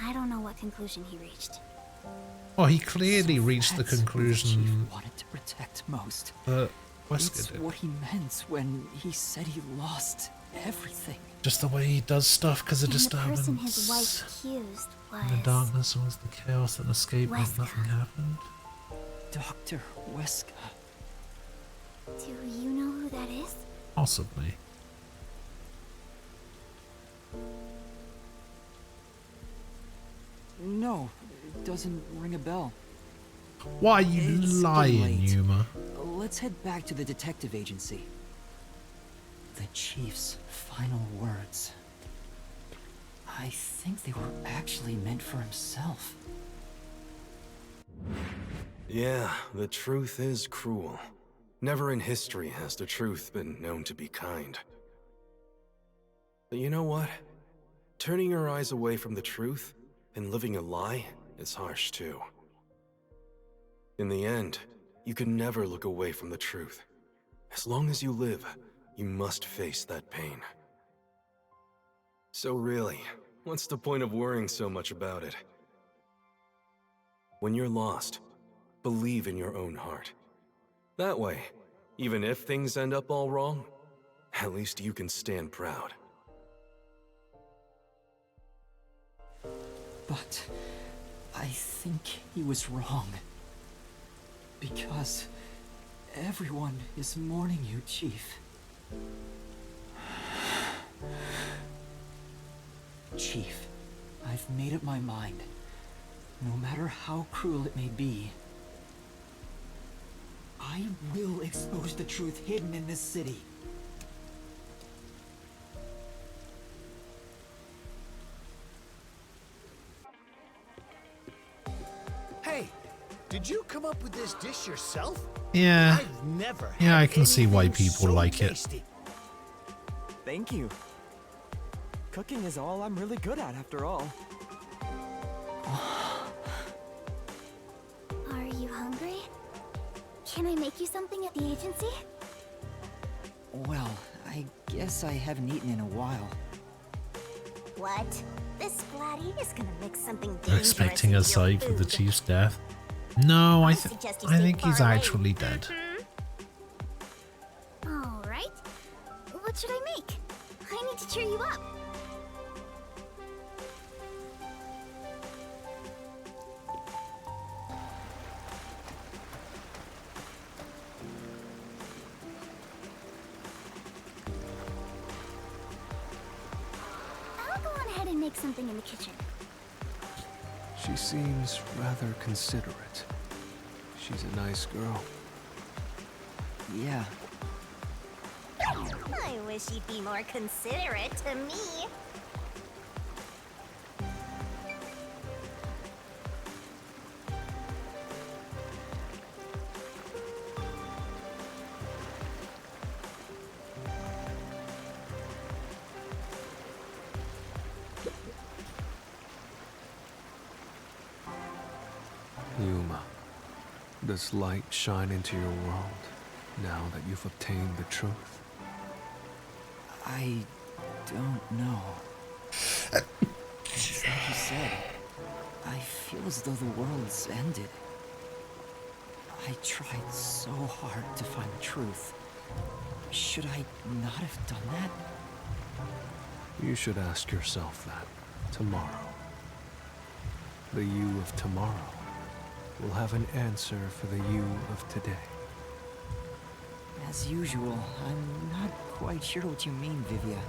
I don't know what conclusion he reached. Well, he clearly reached the That's what the conclusion chief wanted to protect most. that Wesker It's did. what he meant when he said he lost everything. Just the way he does stuff because of And the person disturbance. his wife accused In the was... darkness was the chaos that escaped as Wesker. nothing happened. Dr. Wesker. Do you know who that is? Possibly. doesn't ring a bell. Why are you It's getting lying, late. Yuma? Let's head back to the detective agency. The chief's final words. I think they were actually meant for himself. Yeah, the truth is cruel. Never in history has the truth been known to be kind. But you know what? Turning your eyes away from the truth and living a lie is harsh too. In the end, you can never look away from the truth. As long as you live, you must face that pain. So really, what's the point of worrying so much about it? When you're lost, believe in your own heart. That way, even if things end up all wrong, at least you can stand proud. But I think he was wrong. Because everyone is mourning you, Chief. Chief, I've made up my mind. No matter how cruel it may be, I will expose the truth hidden in this city. Hey, did you come up with this dish yourself? Yeah. I've never Yeah, had I can see why anything people so like it. tasty. Thank you. Cooking is all I'm really good at, after all. Are you hungry? Can I make you something at the agency? Well, I guess I haven't eaten in a while. What? This Splatty is gonna mix something They're dangerous expecting a into your sight for the food. chief's death. No, I suggest you I stay think he's far away. actually dead. All right. What should I make? I need to cheer you up. I'll go on ahead and make something in the kitchen. She seems rather considerate. She's a nice girl. Yeah. I wish you'd be more considerate to me. Yuma, does light shine into your world now that you've obtained the truth? I don't know. Like you said, I feel as though the world's ended. I tried so hard to find the truth. Should I not have done that? You should ask yourself that tomorrow. The you of tomorrow will have an answer for the you of today. As usual, I'm not quite sure what you mean, Vivia.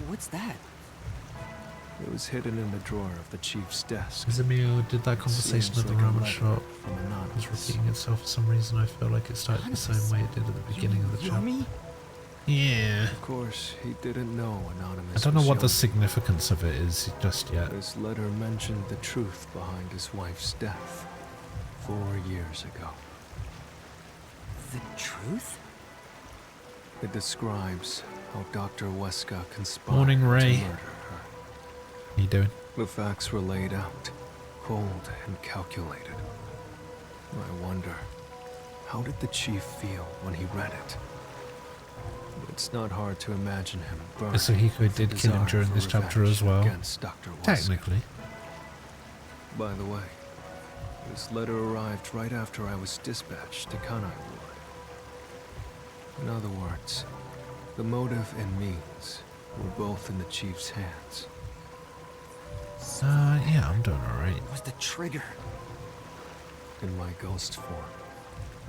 What's that? It was hidden in the drawer of the chief's desk. Izumio did that conversation at the ramen shop. From It's Anonymous. repeating itself for some reason. I feel like it started the same way it did at the beginning of the chapter. Yeah. Of course, he didn't know Anonymous. I don't know was what the young. significance of it is just yet. His letter mentioned the truth behind his wife's death 4 years ago. The truth? It describes how Dr. Weska conspired Morning, Ray. to murder her. How you doing? The facts were laid out, cold and calculated. I wonder, how did the chief feel when he read it? It's not hard to imagine him burning. Yasuhiko with did the kill him desire during for this chapter revenge as well. against Dr. Weska. Technically. By the way, this letter arrived right after I was dispatched to Kanai Ward. In other words, the motive and means were both in the chief's hands. Yeah, I'm doing alright. Was the trigger? In my ghost form,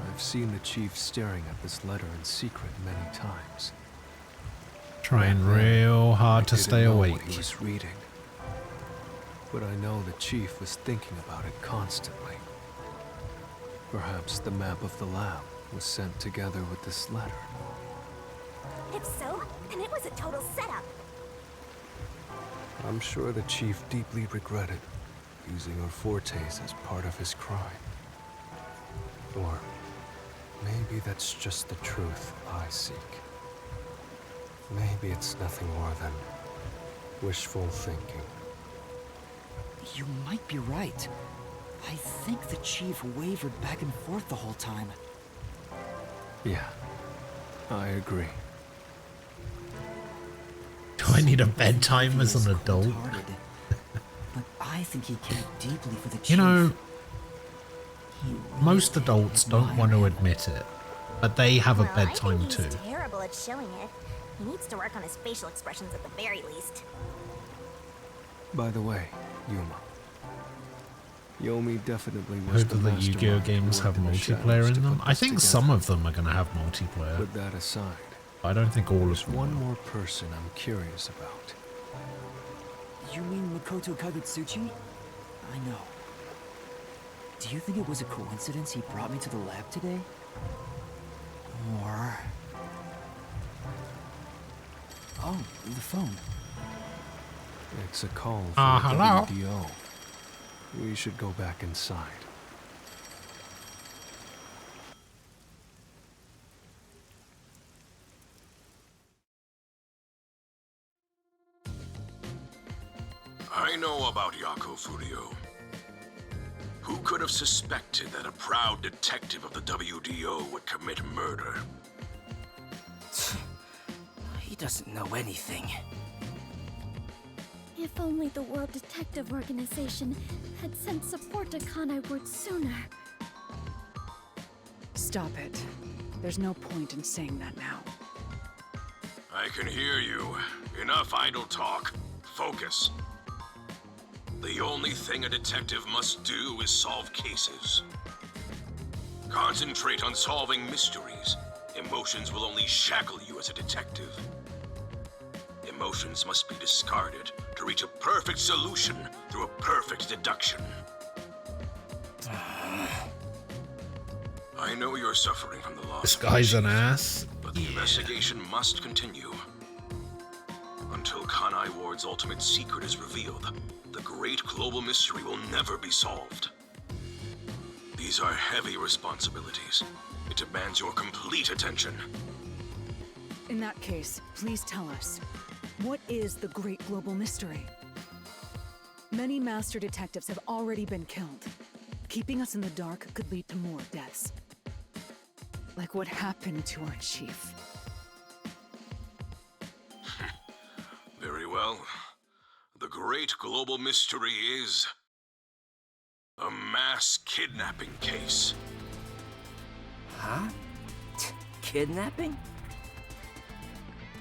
I've seen the chief staring at this letter in secret many times. Trying real hard to I didn't stay know awake. what he was reading, but I know the chief was thinking about it constantly. Perhaps the map of the lab was sent together with this letter. If so, then it was a total setup. I'm sure the chief deeply regretted using our fortes as part of his crime. Or maybe that's just the truth I seek. Maybe it's nothing more than wishful thinking. You might be right. I think the chief wavered back and forth the whole time. Yeah, I agree. Do I need a bedtime as an adult? But I think he cared deeply for the chief. You know, most adults don't want to admit it, but they have a bedtime too. He's terrible at showing it. He needs to work on his facial expressions at the very least. By the way, Yuma. Yomi definitely was Hope that the Yu-Gi-Oh games have multiplayer in them. I think some of them are going to have multiplayer. Put that aside. I don't think all of them. One more person I'm curious about. You mean Makoto Kagutsuchi? I know. Do you think it was a coincidence he brought me to the lab today? Or... Oh, the phone. It's a call from the hello? WDO. We should go back inside. I know about Yako Furio. Who could have suspected that a proud detective of the WDO would commit murder? He doesn't know anything. If only the World Detective Organization had sent support to Kanai Ward sooner. Stop it. There's no point in saying that now. I can hear you. Enough idle talk. Focus. The only thing a detective must do is solve cases. Concentrate on solving mysteries. Emotions will only shackle you as a detective. Emotions must be discarded to reach a perfect solution through a perfect deduction. I know you're suffering from the loss. This guy's an ass. But the investigation must continue. Until Kanai Ward's ultimate secret is revealed, the great global mystery will never be solved. These are heavy responsibilities. It demands your complete attention. In that case, please tell us, what is the great global mystery? Many master detectives have already been killed. Keeping us in the dark could lead to more deaths. Like what happened to our chief. Very well. The great global mystery is a mass kidnapping case. Huh? Kidnapping?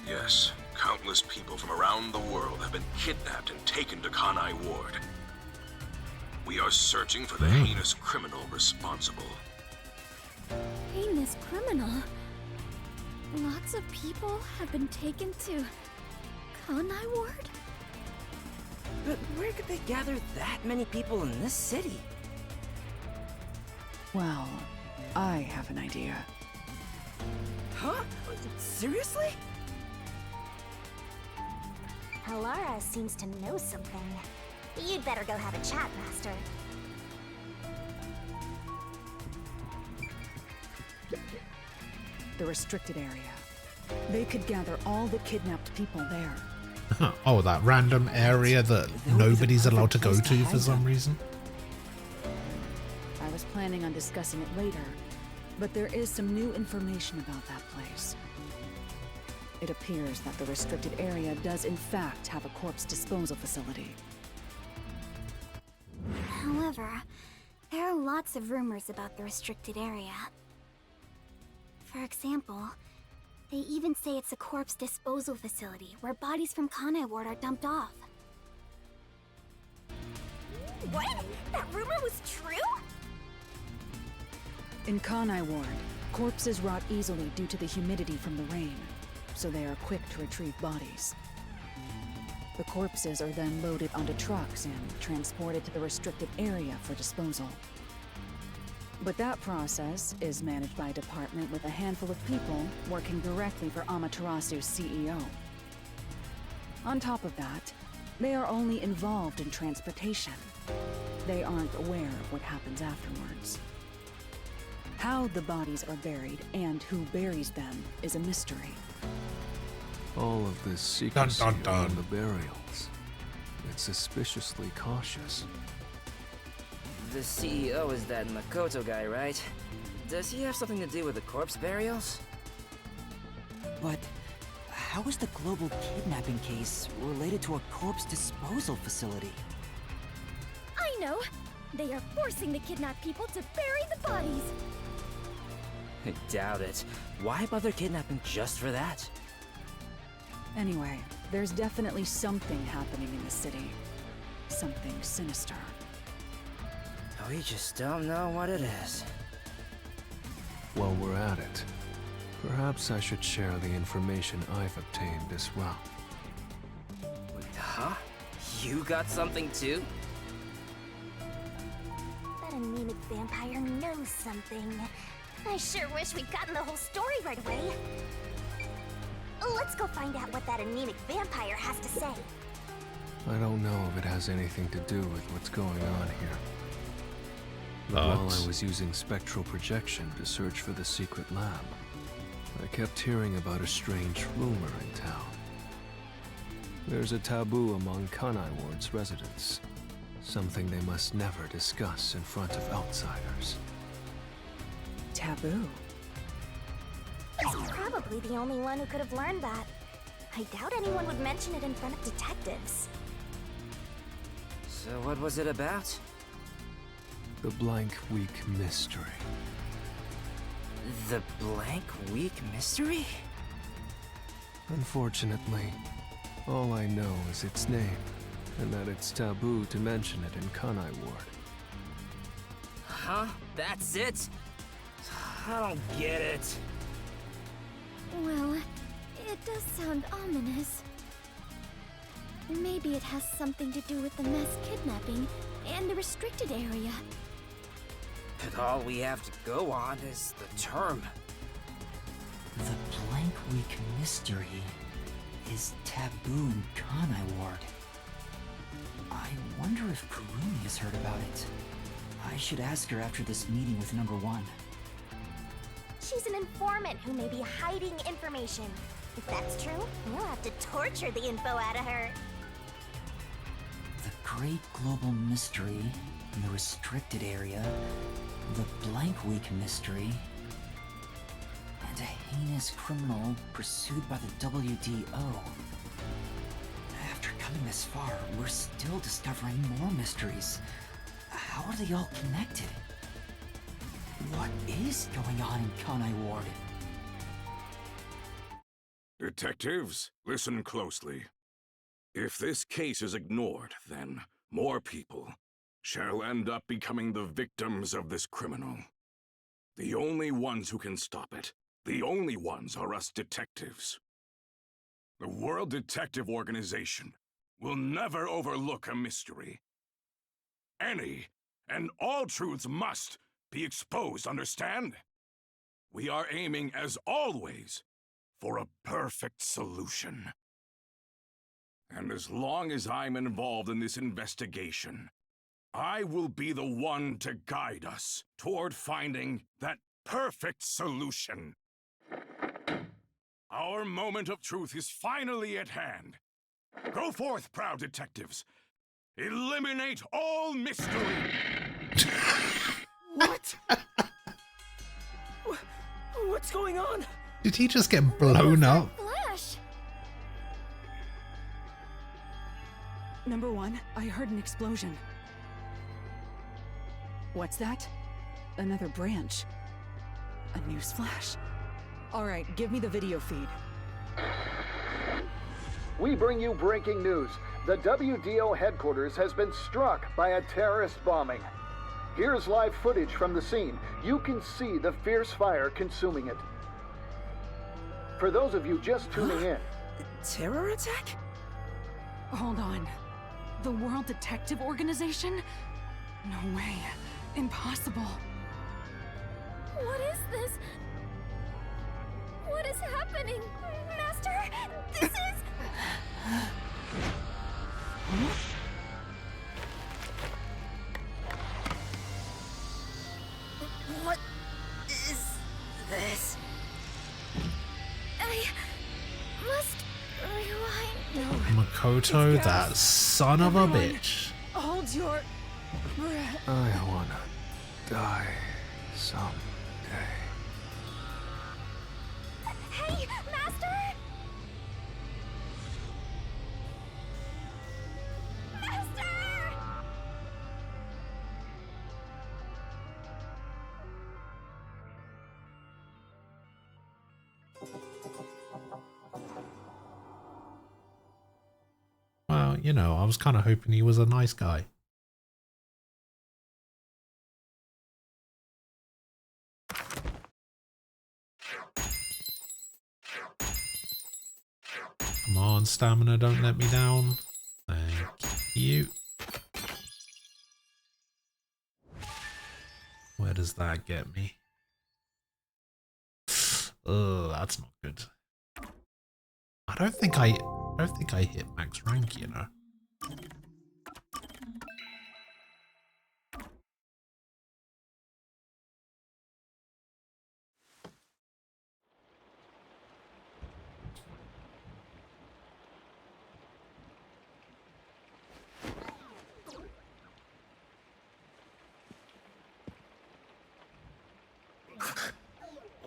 Yes, countless people from around the world have been kidnapped and taken to Kanai Ward. We are searching for the heinous criminal responsible. Heinous criminal? Lots of people have been taken to Kanai Ward? But where could they gather that many people in this city? Well, I have an idea. Huh? Seriously? Alara seems to know something. You'd better go have a chat, Master. The restricted area. They could gather all the kidnapped people there. Oh, that random area that nobody's allowed to go to for some reason? I was planning on discussing it later, but there is some new information about that place. It appears that the restricted area does in fact have a corpse disposal facility. However, there are lots of rumors about the restricted area. For example, they even say it's a corpse disposal facility where bodies from Kanai Ward are dumped off. What? That rumor was true? In Kanai Ward, corpses rot easily due to the humidity from the rain, so they are quick to retrieve bodies. The corpses are then loaded onto trucks and transported to the restricted area for disposal. But that process is managed by a department with a handful of people working directly for Amaterasu's CEO. On top of that, they are only involved in transportation. They aren't aware of what happens afterwards. How the bodies are buried and who buries them is a mystery. All of this secrecy around the burials. It's suspiciously cautious. The CEO is that Makoto guy, right? Does he have something to do with the corpse burials? But how is the global kidnapping case related to a corpse disposal facility? I know! They are forcing the kidnapped people to bury the bodies! I doubt it. Why bother kidnapping just for that? Anyway, there's definitely something happening in the city. Something sinister. We just don't know what it is. While we're at it, perhaps I should share the information I've obtained as well. Huh? You got something too? That anemic vampire knows something. I sure wish we'd gotten the whole story right away. Let's go find out what that anemic vampire has to say. I don't know if it has anything to do with what's going on here. But while I was using spectral projection to search for the secret lab, I kept hearing about a strange rumor in town. There's a taboo among Kanai Ward's residents. Something they must never discuss in front of outsiders. Taboo? He's probably the only one who could have learned that. I doubt anyone would mention it in front of detectives. So what was it about? The Blank Week Mystery. The Blank Week Mystery? Unfortunately, all I know is its name, and that it's taboo to mention it in Kanai Ward. Huh? That's it? I don't get it. Well, it does sound ominous. Maybe it has something to do with the mass kidnapping and the restricted area. But all we have to go on is the term. The Blank Week Mystery is taboo in Kanai Ward. I wonder if Kurumi has heard about it. I should ask her after this meeting with number 1. She's an informant who may be hiding information. If that's true, we'll have to torture the info out of her. The Great Global Mystery in the restricted area, the Blank Week Mystery, and a heinous criminal pursued by the WDO. After coming this far, we're still discovering more mysteries. How are they all connected? What is going on in Kanai Ward? Detectives, listen closely. If this case is ignored, then more people shall end up becoming the victims of this criminal. The only ones who can stop it, the only ones are us detectives. The World Detective Organization will never overlook a mystery. Any and all truths must be exposed, understand? We are aiming, as always, for a perfect solution. And as long as I'm involved in this investigation, I will be the one to guide us toward finding that perfect solution. Our moment of truth is finally at hand. Go forth, proud detectives. Eliminate all mystery! What? What's going on? Did he just get blown up? Flash! Number 1, I heard an explosion. What's that? Another branch. A news flash. Alright, give me the video feed. We bring you breaking news. The WDO headquarters has been struck by a terrorist bombing. Here's live footage from the scene. You can see the fierce fire consuming it. For those of you just tuning in. Terror attack? Hold on. The World Detective Organization? No way. Impossible. What is this? What is happening? Master, this is... What is this? I must rewind. Makoto, that son of a bitch. Hold your breath. I wanna die someday. Hey, Master! Master! Well, you know, I was kind of hoping he was a nice guy. Come on, stamina, don't let me down. Thank you. Where does that get me? Ugh, that's not good. I don't think I hit max rank, you know.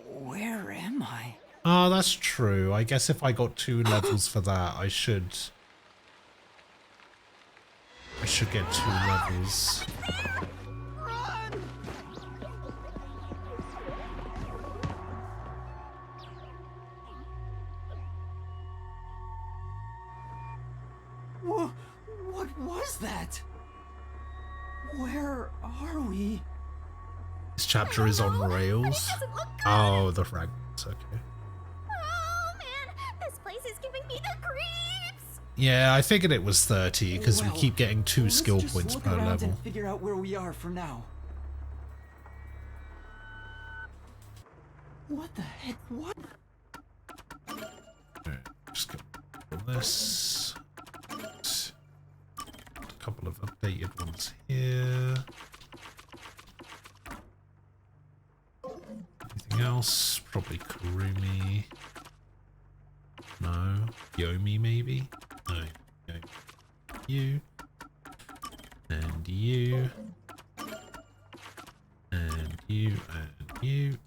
Where am I? Oh, that's true. I guess if I got 2 levels for that, I should get 2 levels. What was that? Where are we? This chapter is on rails. Oh, the fragments, okay. Oh man, this place is giving me the creeps! Yeah, I figured it was 30 because we Well, keep getting 2 let's skill just points look per around level. and figure out where we are for now. What the heck? What? Just get this. A couple of updated ones here. Anything else? Probably Kurumi. No. Yomi, maybe? No. You. And you. And you. And you.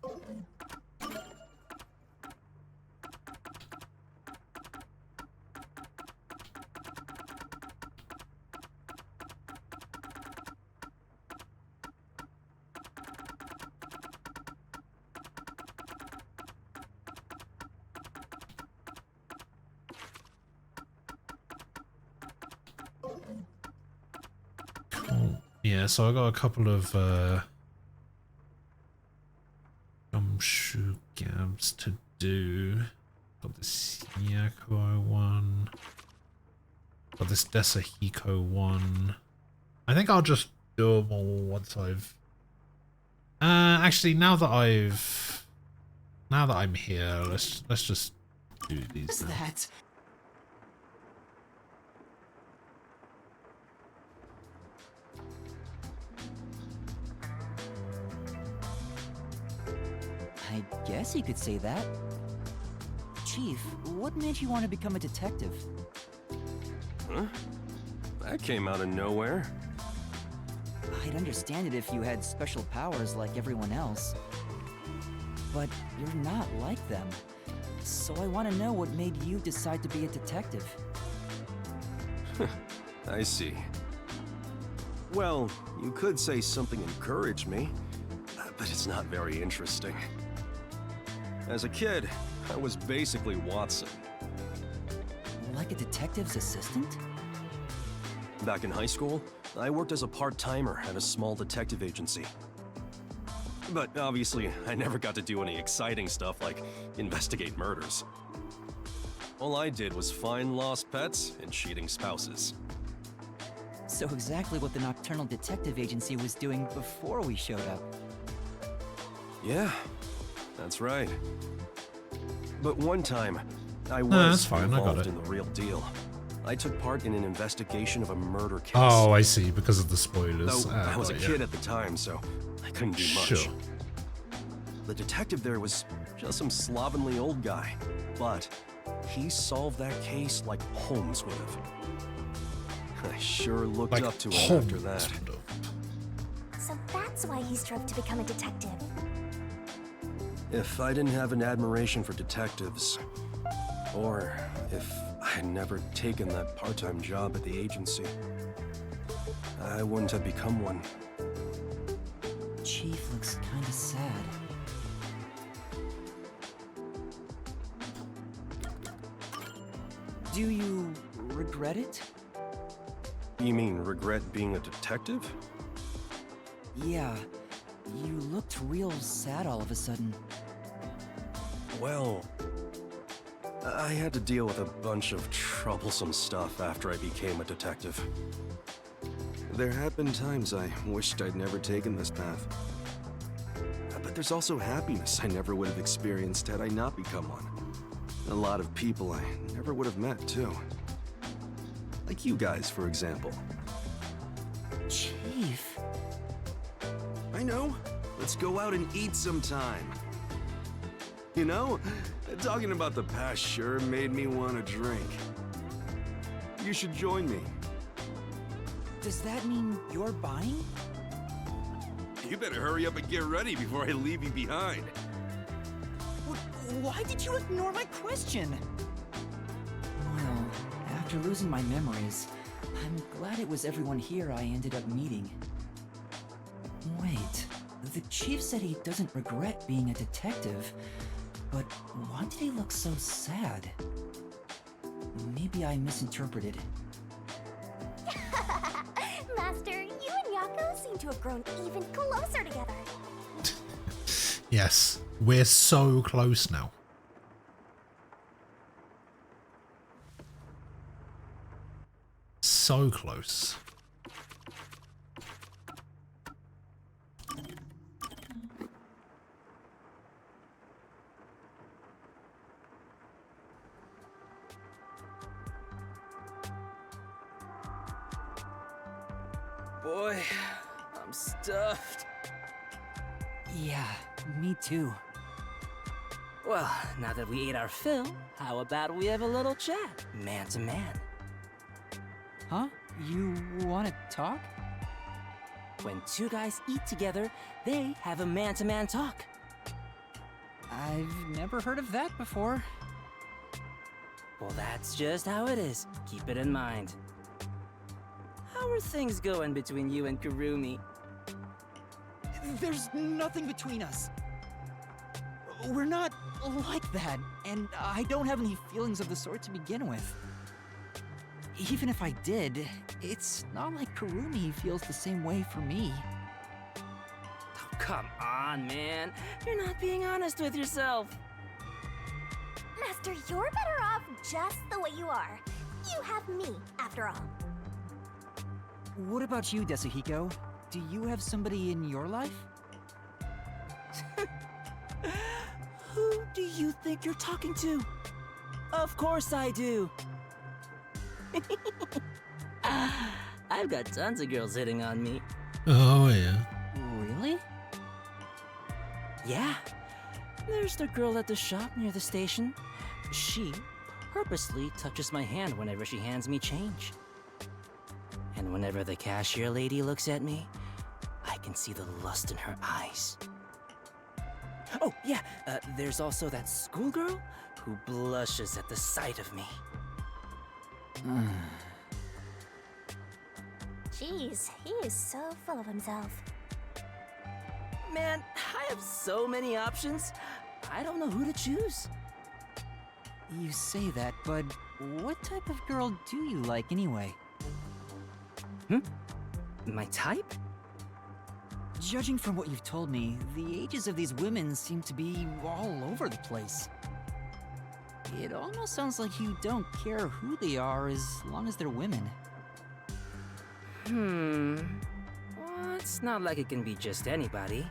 Cool. Yeah, so I got a couple of gumshoe gabs to do. Got this Yakuo one. Got this Desahiko one. I think I'll just do them all once I've actually now that I'm here, let's just do these. What's now. that? I guess you could say that. Chief, what made you want to become a detective? Huh? That came out of nowhere. I'd understand it if you had special powers like everyone else. But you're not like them. So I want to know what made you decide to be a detective. I see. Well, you could say something encouraged me, but it's not very interesting. As a kid, I was basically Watson. Like a detective's assistant? Back in high school, I worked as a part-timer at a small detective agency. But obviously, I never got to do any exciting stuff like investigate murders. All I did was find lost pets and cheating spouses. So exactly what the Nocturnal Detective Agency was doing before we showed up. Yeah, that's right. But one time, I that's was fine, I got involved it. in the real deal. I took part in an investigation of a murder case. Oh, I see, because of the spoilers. Though I was a right, kid yeah. at the time, so I couldn't do much. Sure. The detective there was just some slovenly old guy, but he solved that case like Holmes would have. I sure looked Like up to him after Holmes that. So that's why he strove to become a detective. If I didn't have an admiration for detectives, or if I had never taken that part-time job at the agency, I wouldn't have become one. Chief looks kinda sad. Do you regret it? You mean regret being a detective? Yeah, you looked real sad all of a sudden. Well, I had to deal with a bunch of troublesome stuff after I became a detective. There have been times I wished I'd never taken this path. But there's also happiness I never would have experienced had I not become one. A lot of people I never would have met, too. Like you guys, for example. Chief. I know. Let's go out and eat sometime. You know, talking about the past sure made me want a drink. You should join me. Does that mean you're buying? You better hurry up and get ready before I leave you behind. Why did you ignore my question? Well, after losing my memories, I'm glad it was everyone here I ended up meeting. Wait, the chief said he doesn't regret being a detective, but why did he look so sad? Maybe I misinterpreted. Master, you and Yako seem to have grown even closer together. Yes, we're so close now. So close. Boy, I'm stuffed. Yeah, me too. Well, now that we ate our fill, how about we have a little chat, man to man? Huh? You wanna talk? When two guys eat together, they have a man-to-man talk. I've never heard of that before. Well, that's just how it is. Keep it in mind. How are things going between you and Kurumi? There's nothing between us. We're not like that, and I don't have any feelings of the sort to begin with. Even if I did, it's not like Kurumi feels the same way for me. Oh, come on, man. You're not being honest with yourself. Master, you're better off just the way you are. You have me, after all. What about you, Desuhiko? Do you have somebody in your life? Who do you think you're talking to? Of course I do. I've got tons of girls hitting on me. Oh, yeah. Really? Yeah. There's the girl at the shop near the station. She purposely touches my hand whenever she hands me change. And whenever the cashier lady looks at me, I can see the lust in her eyes. Oh, yeah, there's also that schoolgirl who blushes at the sight of me. Jeez, he is so full of himself. Man, I have so many options. I don't know who to choose. You say that, but what type of girl do you like anyway? My type? Judging from what you've told me, the ages of these women seem to be all over the place. It almost sounds like you don't care who they are as long as they're women. Well, it's not like it can be just anybody.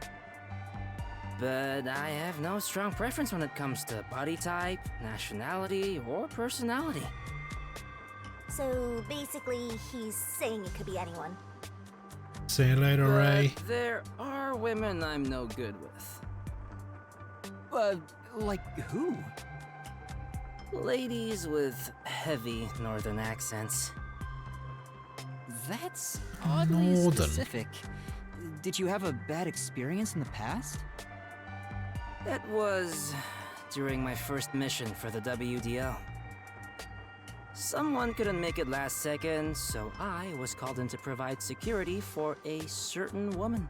But I have no strong preference when it comes to body type, nationality, or personality. So basically, he's saying it could be anyone. See you later, Ray. But there are women I'm no good with. Like who? Ladies with heavy northern accents. That's oddly Northern. specific. Did you have a bad experience in the past? It was during my first mission for the WDL. Someone couldn't make it last second, so I was called in to provide security for a certain woman.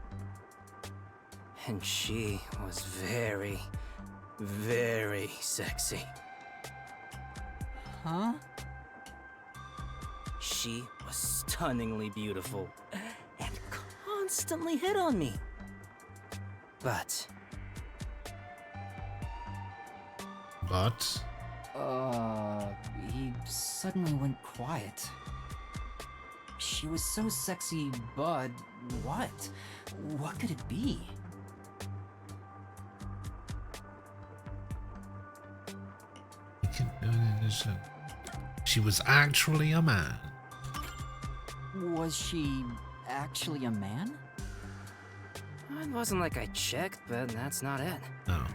And she was very, very sexy. Huh? She was stunningly beautiful and constantly hit on me. But He suddenly went quiet. She was so sexy, but what? What could it be? She was actually a man. Was she actually a man? it wasn't like I checked, but that's not it. Oh.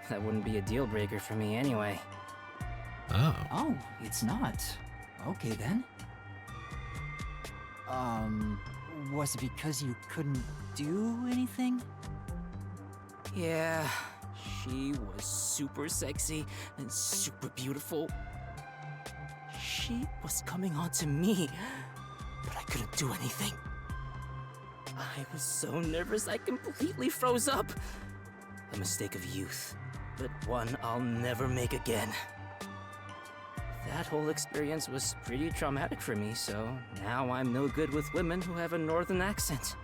That wouldn't be a deal breaker for me anyway. Oh. Oh, it's not. Okay then. Was it because you couldn't do anything? Yeah, she was super sexy and super beautiful. She was coming on to me, but I couldn't do anything. I was so nervous I completely froze up. A mistake of youth, but one I'll never make again. That whole experience was pretty traumatic for me, so now I'm no good with women who have a northern accent.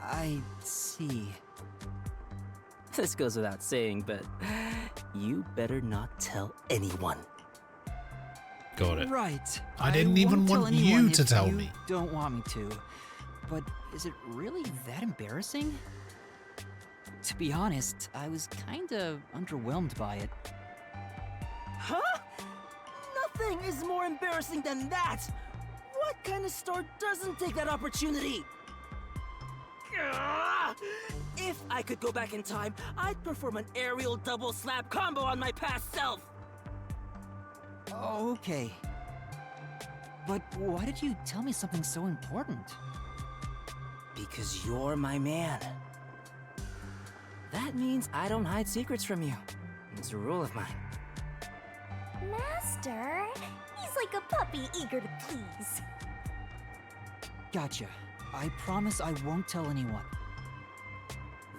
I see. This goes without saying, but you better not tell anyone. Got it. Right. I didn't even won't tell want you anyone to if tell you me. Don't want me to. But is it really that embarrassing? To be honest, I was kinda underwhelmed by it. Huh? Nothing is more embarrassing than that! What kind of store doesn't take that opportunity? Gah! If I could go back in time, I'd perform an aerial double slap combo on my past self! Okay. But why did you tell me something so important? Because you're my man. That means I don't hide secrets from you. It's a rule of mine. Master, he's like a puppy eager to please. Gotcha. I promise I won't tell anyone.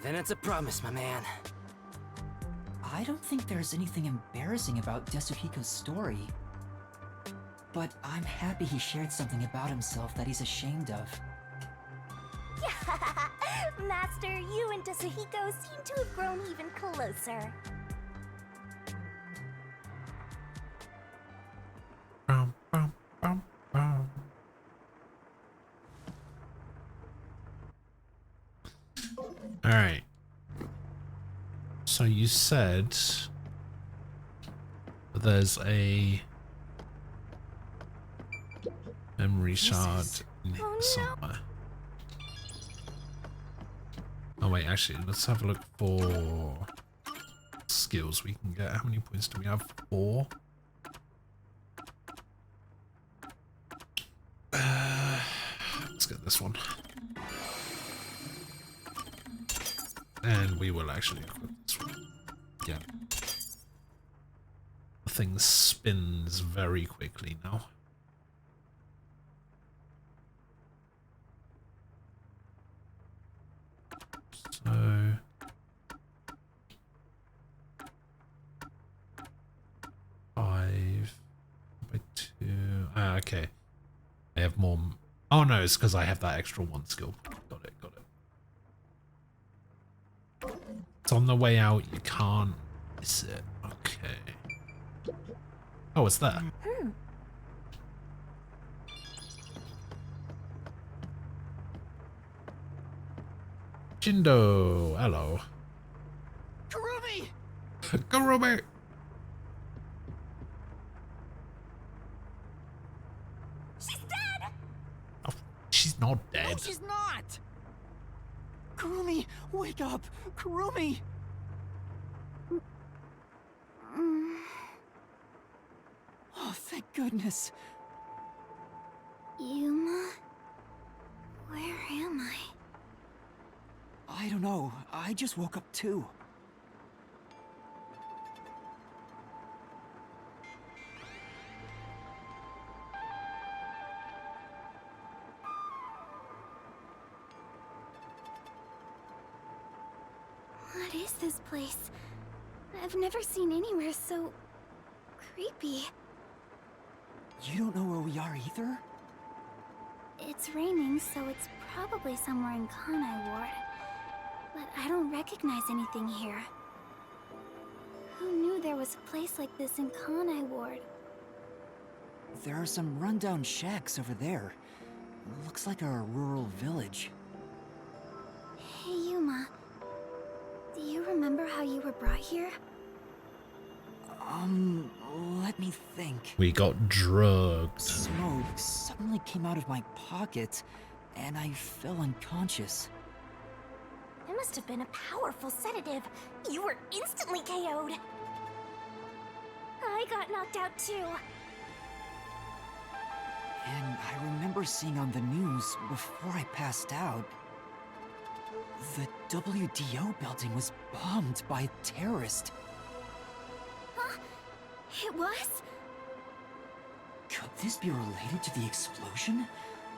Then it's a promise, my man. I don't think there's anything embarrassing about Desuhiko's story. But I'm happy he shared something about himself that he's ashamed of. Master, you and Desuhiko seem to have grown even closer. All right. So you said there's a memory shard in here somewhere. Oh wait, actually, let's have a look for skills we can get. How many points do we have? 4. Let's get this one. And we will actually equip this one. Yeah. The thing spins very quickly now. So... 5 by 2... Ah, okay. I have more Oh no, it's because I have that extra 1 skill. Got it, got it. It's on the way out, you can't miss it. Okay. Oh, it's there. Jindo, hello. Kurumi! Kurumi! She's dead! Oh, she's not dead. No, she's not! Kurumi, wake up! Kurumi! Oh, thank goodness. Yuma? Where am I? I don't know. I just woke up too. What is this place? I've never seen anywhere so creepy. You don't know where we are either? It's raining, so it's probably somewhere in Kanai Ward. But I don't recognize anything here. Who knew there was a place like this in Kanai Ward? There are some rundown shacks over there. Looks like a rural village. Hey, Yuma. Do you remember how you were brought here? Let me think. We got drugged. Smoke suddenly came out of my pocket, and I fell unconscious. It must have been a powerful sedative. You were instantly KO'd. I got knocked out too. And I remember seeing on the news before I passed out, the WDO building was bombed by a terrorist. Huh? It was? Could this be related to the explosion?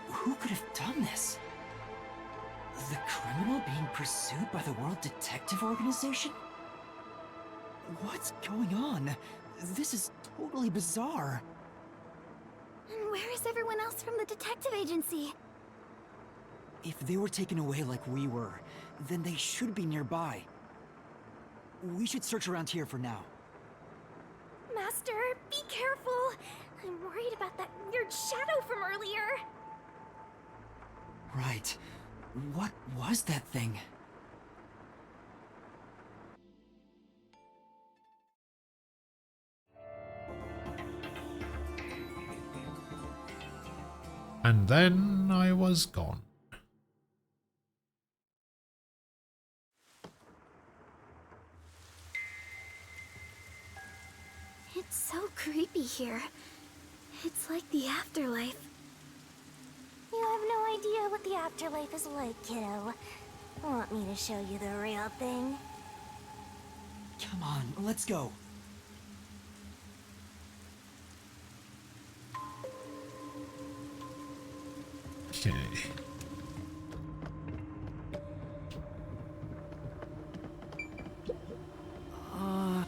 Who could have done this? The criminal being pursued by the World Detective Organization? What's going on? This is totally bizarre. And where is everyone else from the detective agency? If they were taken away like we were, then they should be nearby. We should search around here for now. Master, be careful. I'm worried about that weird shadow from earlier. Right. What was that thing? And then I was gone. It's so creepy here. It's like the afterlife. You have no idea what the afterlife is like, kiddo. Want me to show you the real thing? Come on, let's go. Okay.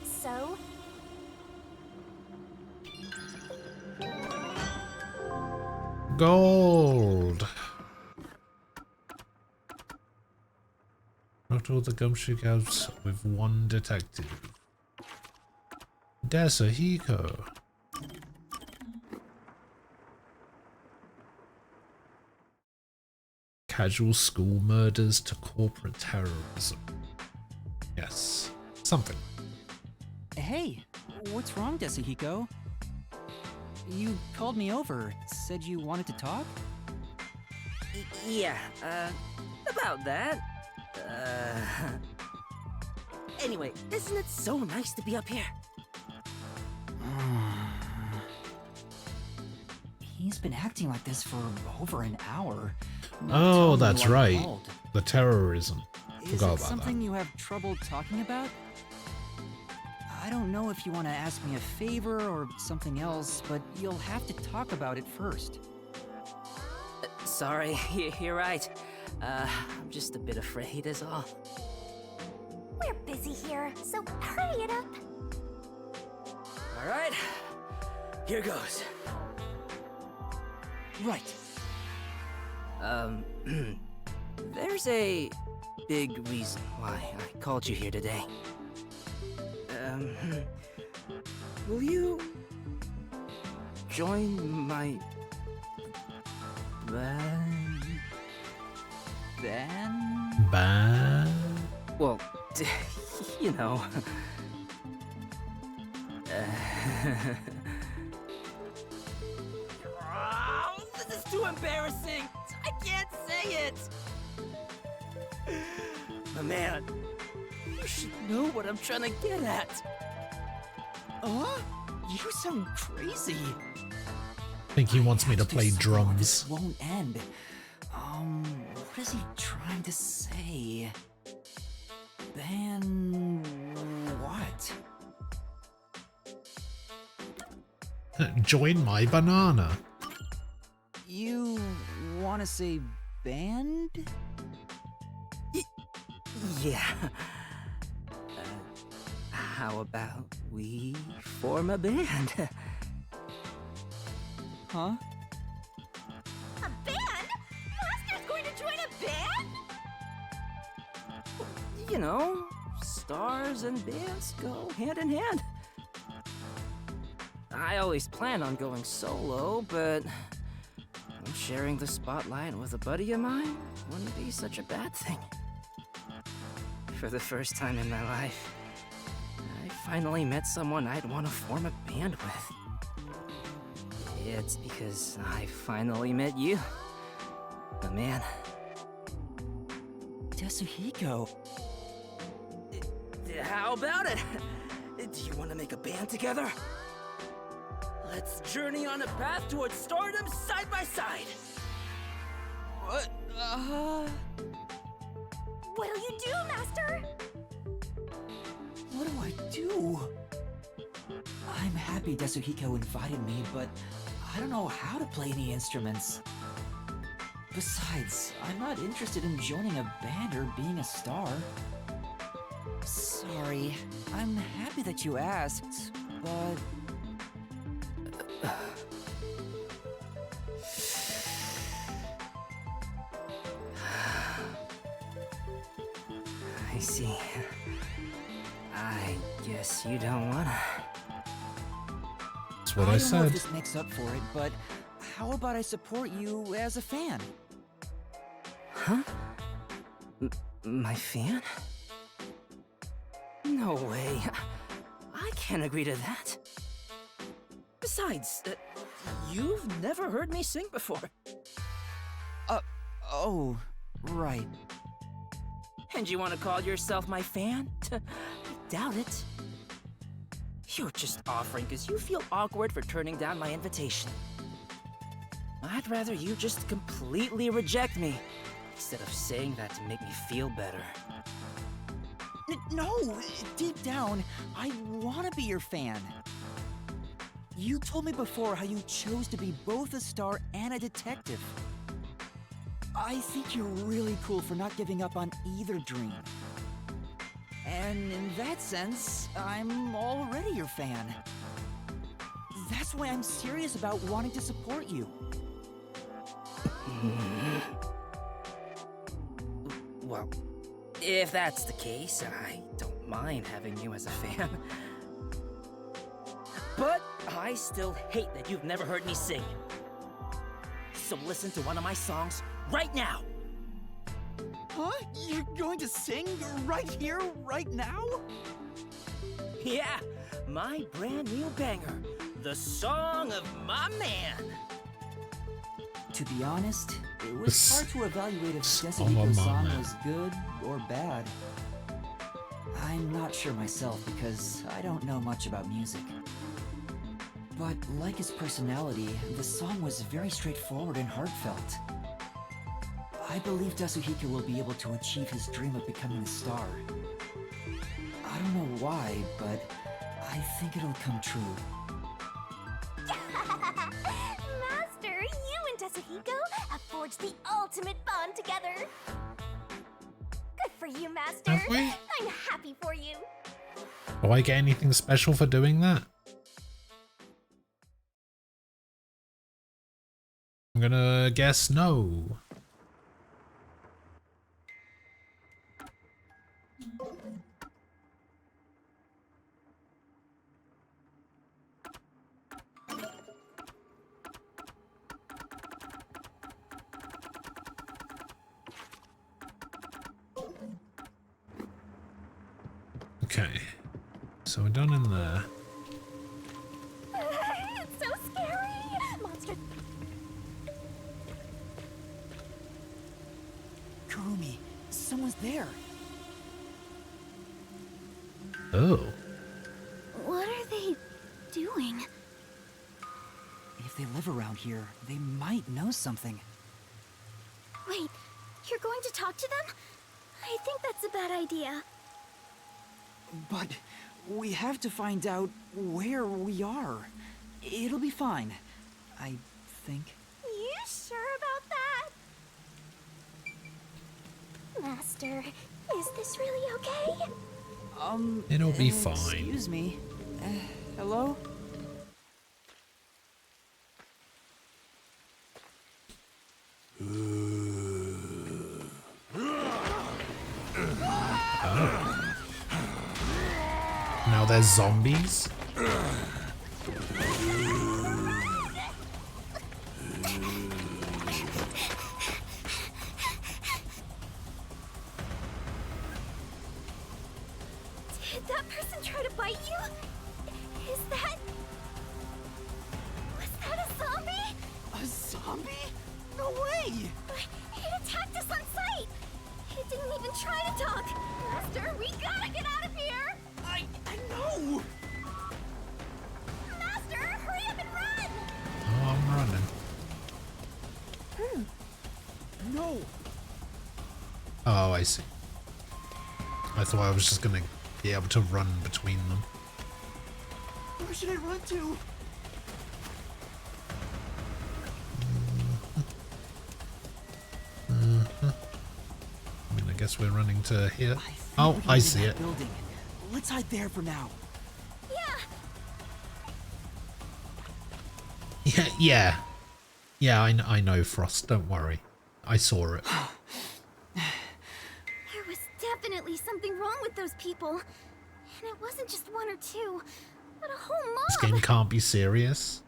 So? Gold! Not all the Gumshoe Gabs with one detective. Desahiko. Casual school murders to corporate terrorism. Yes, something. Hey, what's wrong, Desahiko? You called me over, said you wanted to talk? Yeah, about that. Anyway, isn't it so nice to be up here? He's been acting like this for over an hour. Oh, that's right. The terrorism. Is Forgot it about something that. you have trouble talking about? I don't know if you want to ask me a favor or something else, but you'll have to talk about it first. Sorry, you're right. I'm just a bit afraid is all. We're busy here, so hurry it up. Alright, here goes. Right. There's a big reason why I called you here today. Will you join my band? Well, you know. Oh, this is too embarrassing. I can't say it. But man, you should know what I'm trying to get at. You sound crazy. I think he wants me to play drums. This won't end. What is he trying to say? Ban what? Join my banana. You want to say band? Yeah. How about we form a band? Huh? A band? Master's going to join a band? You know, stars and bands go hand in hand. I always plan on going solo, but sharing the spotlight with a buddy of mine wouldn't be such a bad thing. For the first time in my life, I finally met someone I'd want to form a band with. It's because I finally met you, the man. Tetsuhiko. How about it? Do you want to make a band together? Let's journey on a path towards stardom side by side. What? What'll you do, Master? What do I do? I'm happy Tetsuhiko invited me, but I don't know how to play any instruments. Besides, I'm not interested in joining a band or being a star. Sorry, I'm happy that you asked, but... I see. I guess you don't wanna. That's what I don't know said. if this makes up for it, but how about I support you as a fan? Huh? My fan? No way. I can't agree to that. Besides, you've never heard me sing before. Oh, right. And you want to call yourself my fan? I doubt it. You're just offering because you feel awkward for turning down my invitation. I'd rather you just completely reject me, instead of saying that to make me feel better. No, deep down, I want to be your fan. You told me before how you chose to be both a star and a detective. I think you're really cool for not giving up on either dream. And in that sense, I'm already your fan. That's why I'm serious about wanting to support you. Well, if that's the case, I don't mind having you as a fan. But I still hate that you've never heard me sing. So listen to one of my songs right now. Huh? You're going to sing right here, right now? Yeah, my brand new banger, the song of my man. To be honest, it was hard to evaluate if Song of Tetsuhiko's my song man. was good or bad. I'm not sure myself because I don't know much about music. But like his personality, the song was very straightforward and heartfelt. I believe Tetsuhiko will be able to achieve his dream of becoming a star. I don't know why, but I think it'll come true. Master, you and Tetsuhiko have forged the ultimate bond together. Good for you, Master. Have we? I'm happy for you. Do I get anything special for doing that? I'm gonna guess no. Okay. So we're done in there. It's so scary! Monster. Kurumi, someone's there. Oh. What are they doing? If they live around here, they might know something. Wait, you're going to talk to them? I think that's a bad idea. But we have to find out where we are. It'll be fine, I think. You sure about that? Master, is this really okay? It'll be fine. Excuse me. Hello? Now there's zombies? Did that person try to bite you? Is that... Was that a zombie? A zombie? No way! It attacked us on sight! It didn't even try to talk! Master, we gotta get out of here! I know! Master, hurry up and run! Oh, I'm running. No! Oh, I see. I thought I was just gonna be able to run between them. Where should I run to? I mean, I guess we're running to here. Oh, I see it. Building. Let's hide there for now. Yeah, I know, Frost. Don't worry. I saw it. There was definitely something wrong with those people. And it wasn't just one or two, but a whole mob. This game can't be serious.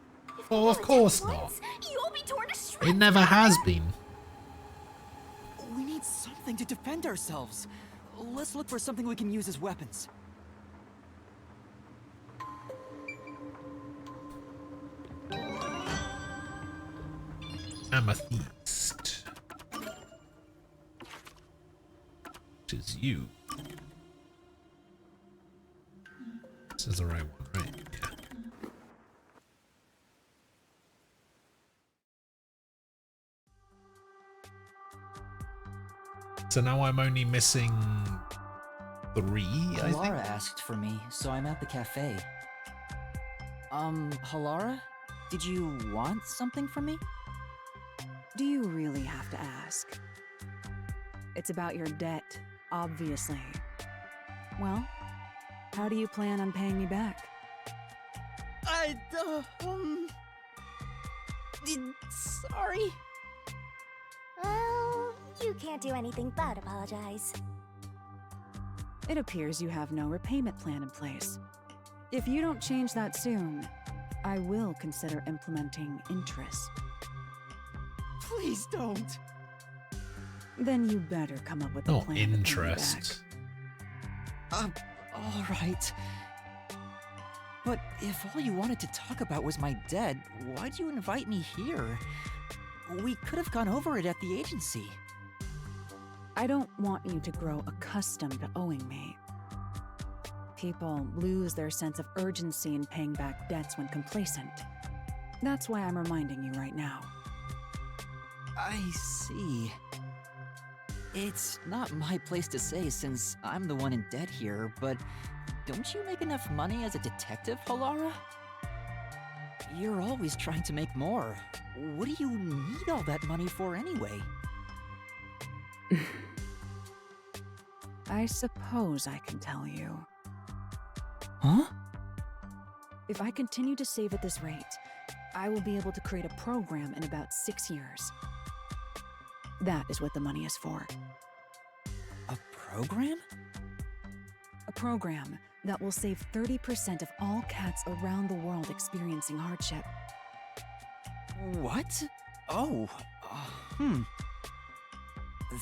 Oh, of course not. You'll be torn to shreds. It never has been. We need something to defend ourselves. Let's look for something we can use as weapons. Amethyst. Which is you. This is the right one, right? Yeah. So now I'm only missing 3, I think. Halara asked for me, so I'm at the cafe. Halara? Did you want something from me? Do you really have to ask? It's about your debt, obviously. Well, how do you plan on paying me back? Sorry. Well, you can't do anything but apologize. It appears you have no repayment plan in place. If you don't change that soon, I will consider implementing interest. Please don't. Then you better come up with a Not plan to pay me interest. All right. But if all you wanted to talk about was my debt, why'd you invite me here? We could have gone over it at the agency. I don't want you to grow accustomed to owing me. People lose their sense of urgency in paying back debts when complacent. That's why I'm reminding you right now. I see. It's not my place to say since I'm the one in debt here, but don't you make enough money as a detective, Halara? You're always trying to make more. What do you need all that money for anyway? I suppose I can tell you. Huh? If I continue to save at this rate, I will be able to create a program in about 6 years. That is what the money is for. A program? A program that will save 30% of all cats around the world experiencing hardship. What? Oh,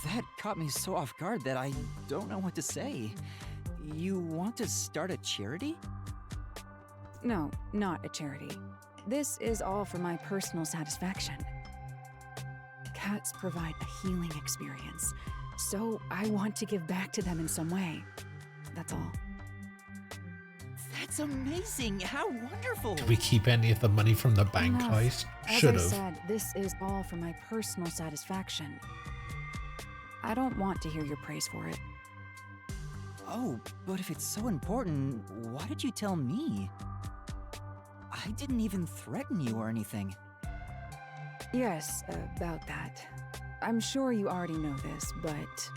That caught me so off guard that I don't know what to say. You want to start a charity? No, not a charity. This is all for my personal satisfaction. Cats provide a healing experience, so I want to give back to them in some way. That's all. That's amazing! How wonderful! Did we keep any of the money from the bank Enough. heist? As Should I have. said, this is all for my personal satisfaction. I don't want to hear your praise for it. Oh, but if it's so important, why did you tell me? I didn't even threaten you or anything. Yes, about that. I'm sure you already know this, but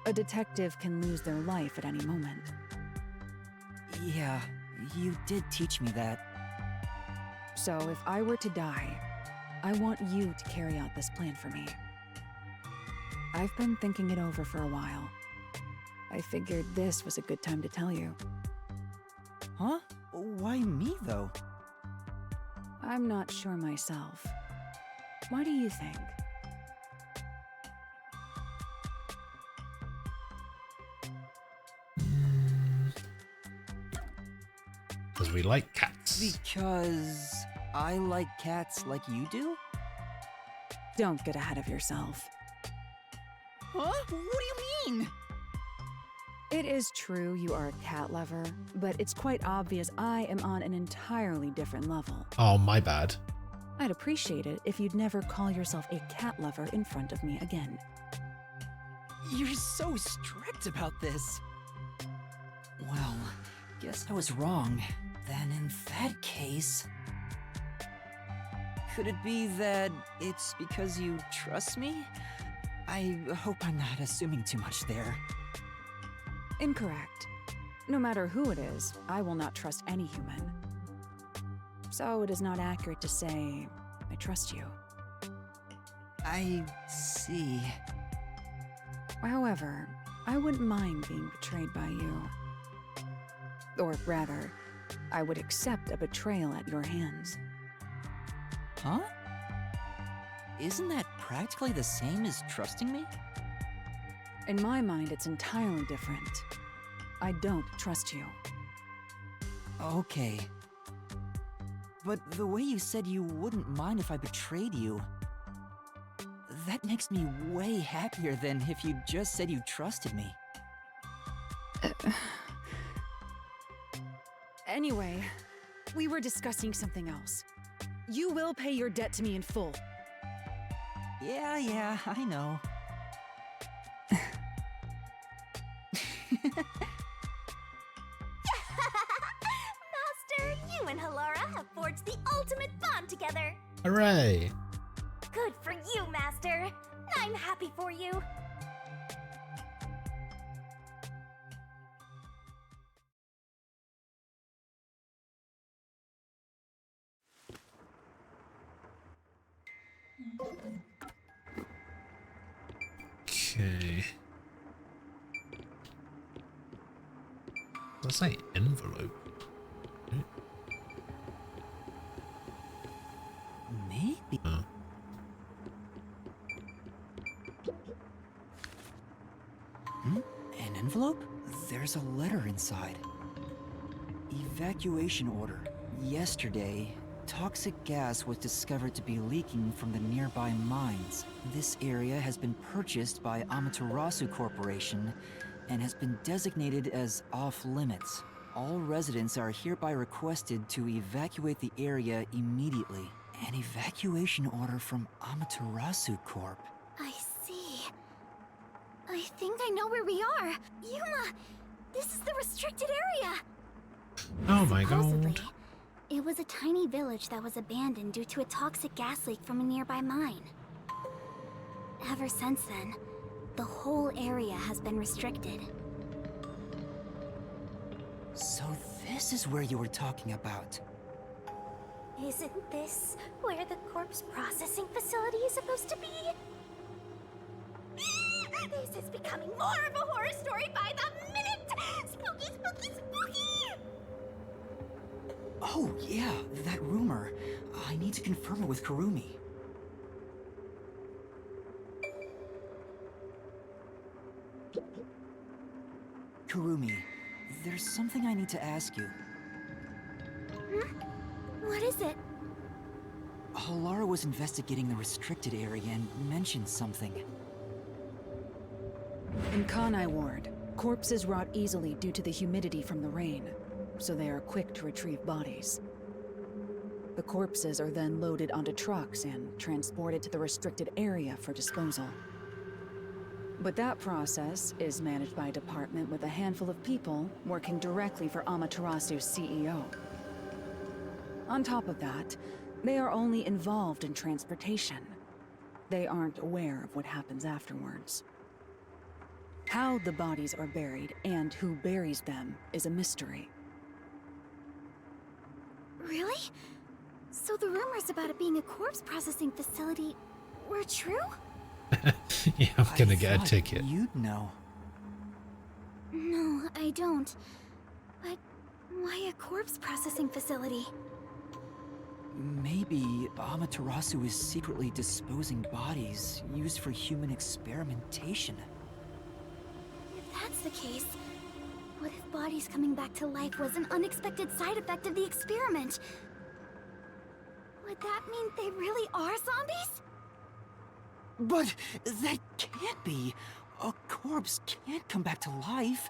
a detective can lose their life at any moment. Yeah, you did teach me that. So if I were to die, I want you to carry out this plan for me. I've been thinking it over for a while. I figured this was a good time to tell you. Huh? Why me, though? I'm not sure myself. What do you think? Because we like cats. Because I like cats like you do? Don't get ahead of yourself. Huh? What do you mean? It is true you are a cat lover, but it's quite obvious I am on an entirely different level. Oh, my bad. I'd appreciate it if you'd never call yourself a cat lover in front of me again. You're so strict about this. Well, guess I was wrong. Then in that case... Could it be that it's because you trust me? I hope I'm not assuming too much there. Incorrect. No matter who it is, I will not trust any human. So it is not accurate to say, I trust you. I see. However, I wouldn't mind being betrayed by you. Or rather, I would accept a betrayal at your hands. Huh? Isn't that practically the same as trusting me? In my mind, it's entirely different. I don't trust you. Okay. But the way you said you wouldn't mind if I betrayed you... That makes me way happier than if you just said you trusted me. Anyway, we were discussing something else. You will pay your debt to me in full. Yeah, I know. Master, you and Halara have forged the ultimate bond together. Hooray! Good for you, Master. I'm happy for you. Okay. Let's say envelope. Maybe. Oh. An envelope? There's a letter inside. Evacuation order. Yesterday, toxic gas was discovered to be leaking from the nearby mines. This area has been purchased by Amaterasu Corporation and has been designated as off-limits. All residents are hereby requested to evacuate the area immediately. An evacuation order from Amaterasu Corp. I see. I think I know where we are. Yuma, this is the restricted area. Oh my Supposedly, god. it was a tiny village that was abandoned due to a toxic gas leak from a nearby mine. Ever since then, the whole area has been restricted. So this is where you were talking about. Isn't this where the corpse processing facility is supposed to be? This is becoming more of a horror story by the minute! Spooky, spooky, spooky! Oh, yeah, that rumor. I need to confirm it with Kurumi. Kurumi, there's something I need to ask you. What is it? Halara was investigating the restricted area and mentioned something. In Kanai Ward, corpses rot easily due to the humidity from the rain, so they are quick to retrieve bodies. The corpses are then loaded onto trucks and transported to the restricted area for disposal. But that process is managed by a department with a handful of people working directly for Amaterasu's CEO. On top of that, they are only involved in transportation. They aren't aware of what happens afterwards. How the bodies are buried and who buries them is a mystery. Really? So the rumors about it being a corpse processing facility were true? Yeah, I'm gonna get a ticket. You'd know. No, I don't. But why a corpse processing facility? Maybe Amaterasu is secretly disposing bodies used for human experimentation. If that's the case, what if bodies coming back to life was an unexpected side effect of the experiment? Would that mean they really are zombies? But that can't be. A corpse can't come back to life.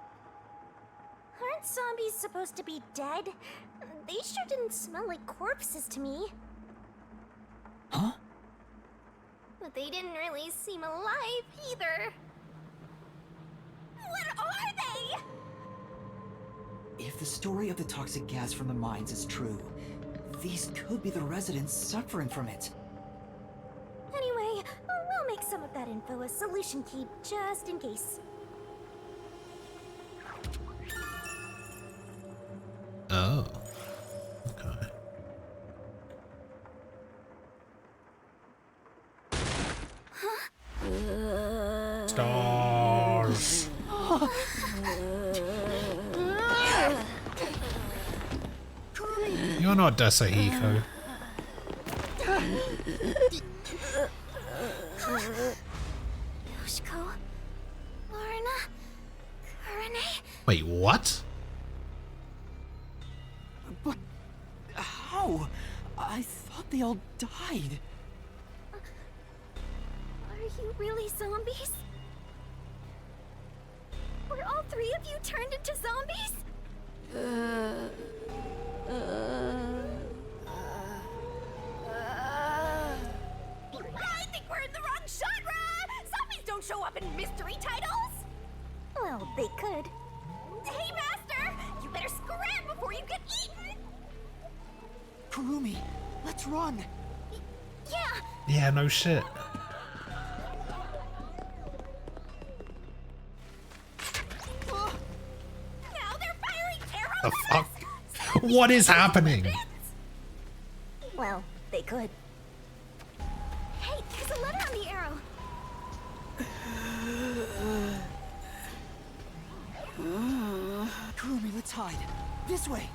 Aren't zombies supposed to be dead? They sure didn't smell like corpses to me. Huh? But they didn't really seem alive either. What are they? If the story of the toxic gas from the mines is true, these could be the residents suffering from it. Anyway, we'll make some of that info a solution key, just in case. Oh. Okay. Stars. You're not Desahiko. Yoshiko, Lorna, Kurane. Wait, what? But how? I thought they all died. Are you really zombies? Were all three of you turned into zombies? I think we're in the wrong genre! Zombies don't show up in mystery titles! Well, they could. Hey, Master! You better scram before you get eaten! Kurumi, let's run! Yeah! Yeah, no shit. Now they're firing arrows The at fuck? us! What is happening? Well, they could. Hey, there's a letter on the arrow. Kurumi, let's hide. This way!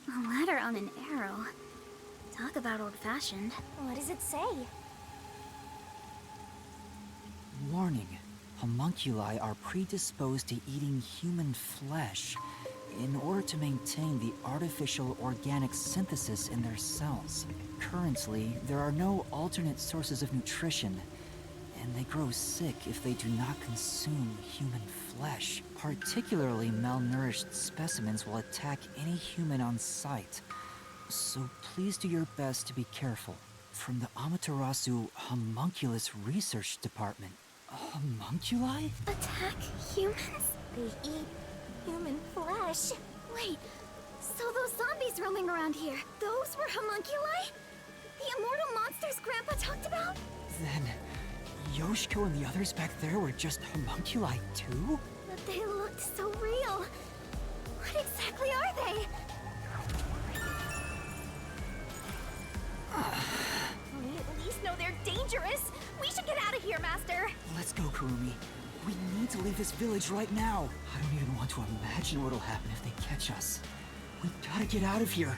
A letter on an arrow. Talk about old-fashioned. What does it say? Warning. Homunculi are predisposed to eating human flesh in order to maintain the artificial organic synthesis in their cells. Currently, there are no alternate sources of nutrition, and they grow sick if they do not consume human flesh. Particularly malnourished specimens will attack any human on sight. So please do your best to be careful. From the Amaterasu Homunculus Research Department. Homunculi? Attack humans? They eat human flesh. Wait, so those zombies roaming around here, those were homunculi? The immortal monsters Grandpa talked about? Then, Yoshiko and the others back there were just homunculi too? But they looked so real. What exactly are they? We at least know they're dangerous. We should get out of here, Master. Let's go, Kurumi. We need to leave this village right now. I don't even want to imagine what'll happen if they catch us. We gotta get out of here.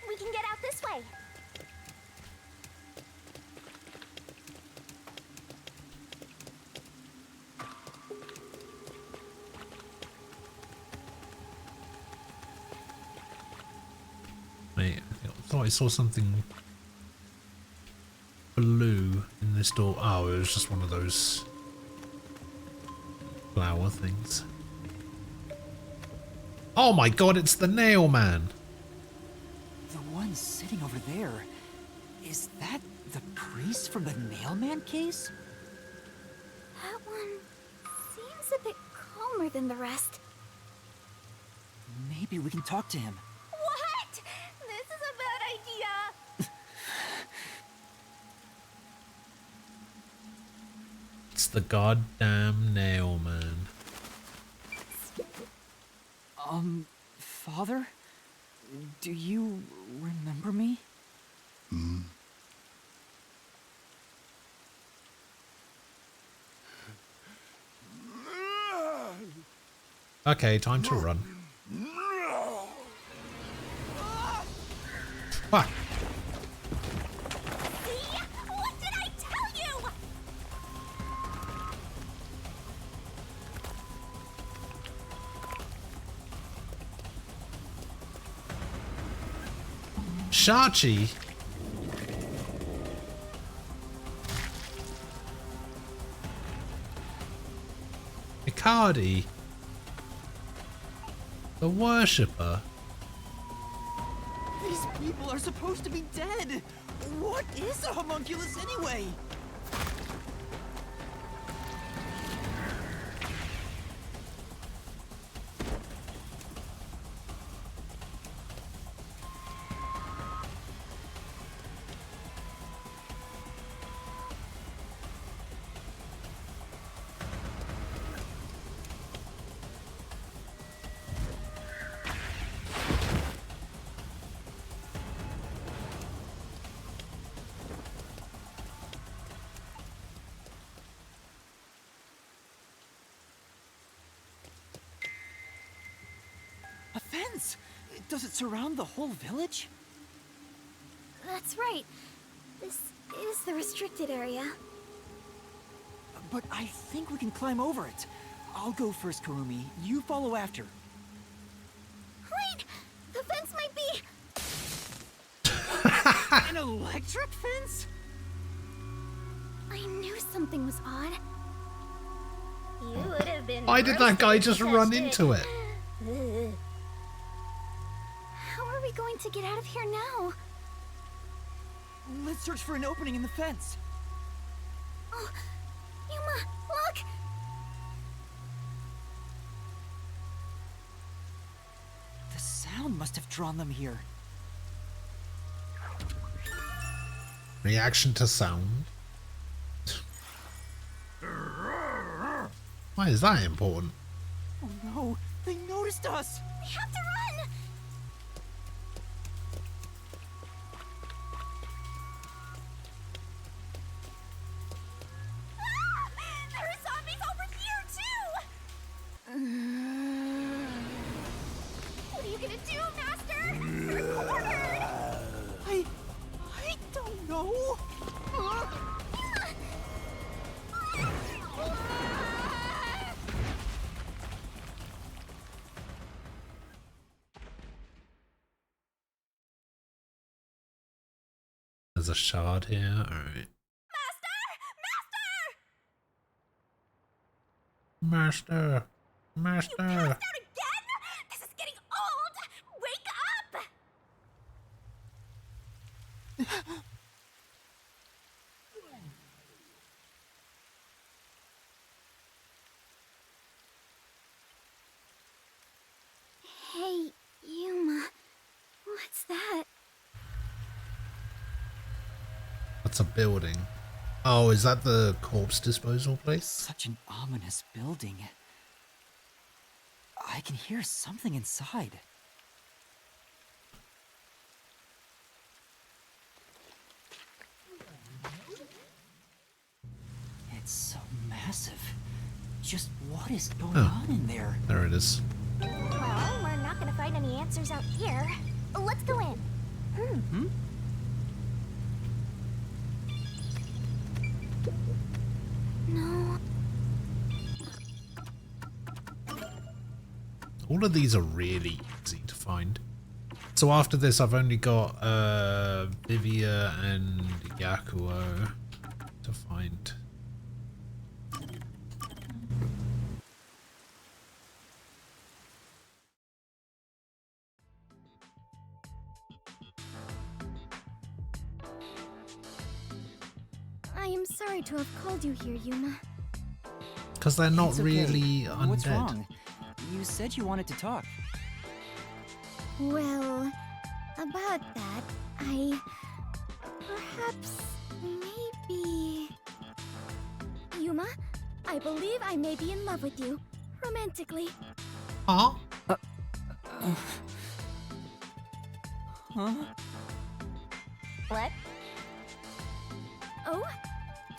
We can get out this way. Wait, I thought I saw something blue in this door. Oh, it was just one of those flower things. Oh my god, it's the nail man! The one sitting over there, is that the priest from the Nailman case? That one seems a bit calmer than the rest. Maybe we can talk to him. What? This is a bad idea. It's the goddamn nail man. Father? Do you remember me? Okay, time to run. Ah. See? What did I tell you? Shachi? Icardi? The worshipper? These people are supposed to be dead! What is a homunculus anyway? A fence? Does it surround the whole village? That's right. This is the restricted area. But I think we can climb over it. I'll go first, Karumi. You follow after. Wait! The fence might be... An electric fence? I knew something was odd. You would have been... Why did that guy just run roasted. into it? Ugh. How are we going to get out of here now? Let's search for an opening in the fence. Oh, Yuma, look! The sound must have drawn them here. Reaction to sound. Why is that important? Oh no, they noticed us! We have to run! Ah! There are zombies over here too! What are you gonna do, Master? We're cornered! I don't know. There's a shard here. Alright. Master! Master! Out again? This is getting old! Wake up! Hey, Yuma. What's that? That's a building. Oh, is that the corpse disposal place? Such an ominous building. I can hear something inside. massive. Just what is going Oh. on in there? There it is. Well, we're not gonna find any answers out here. Let's go in. Hmm? No. All of these are really easy to find. So after this, I've only got Vivia and Yakuo to find. I am sorry to have called you here, Yuma. Because they're not It's okay. really undead. What's wrong? You said you wanted to talk. Well, about that, perhaps, maybe... Yuma, I believe I may be in love with you, romantically. Huh? Huh? What? Oh?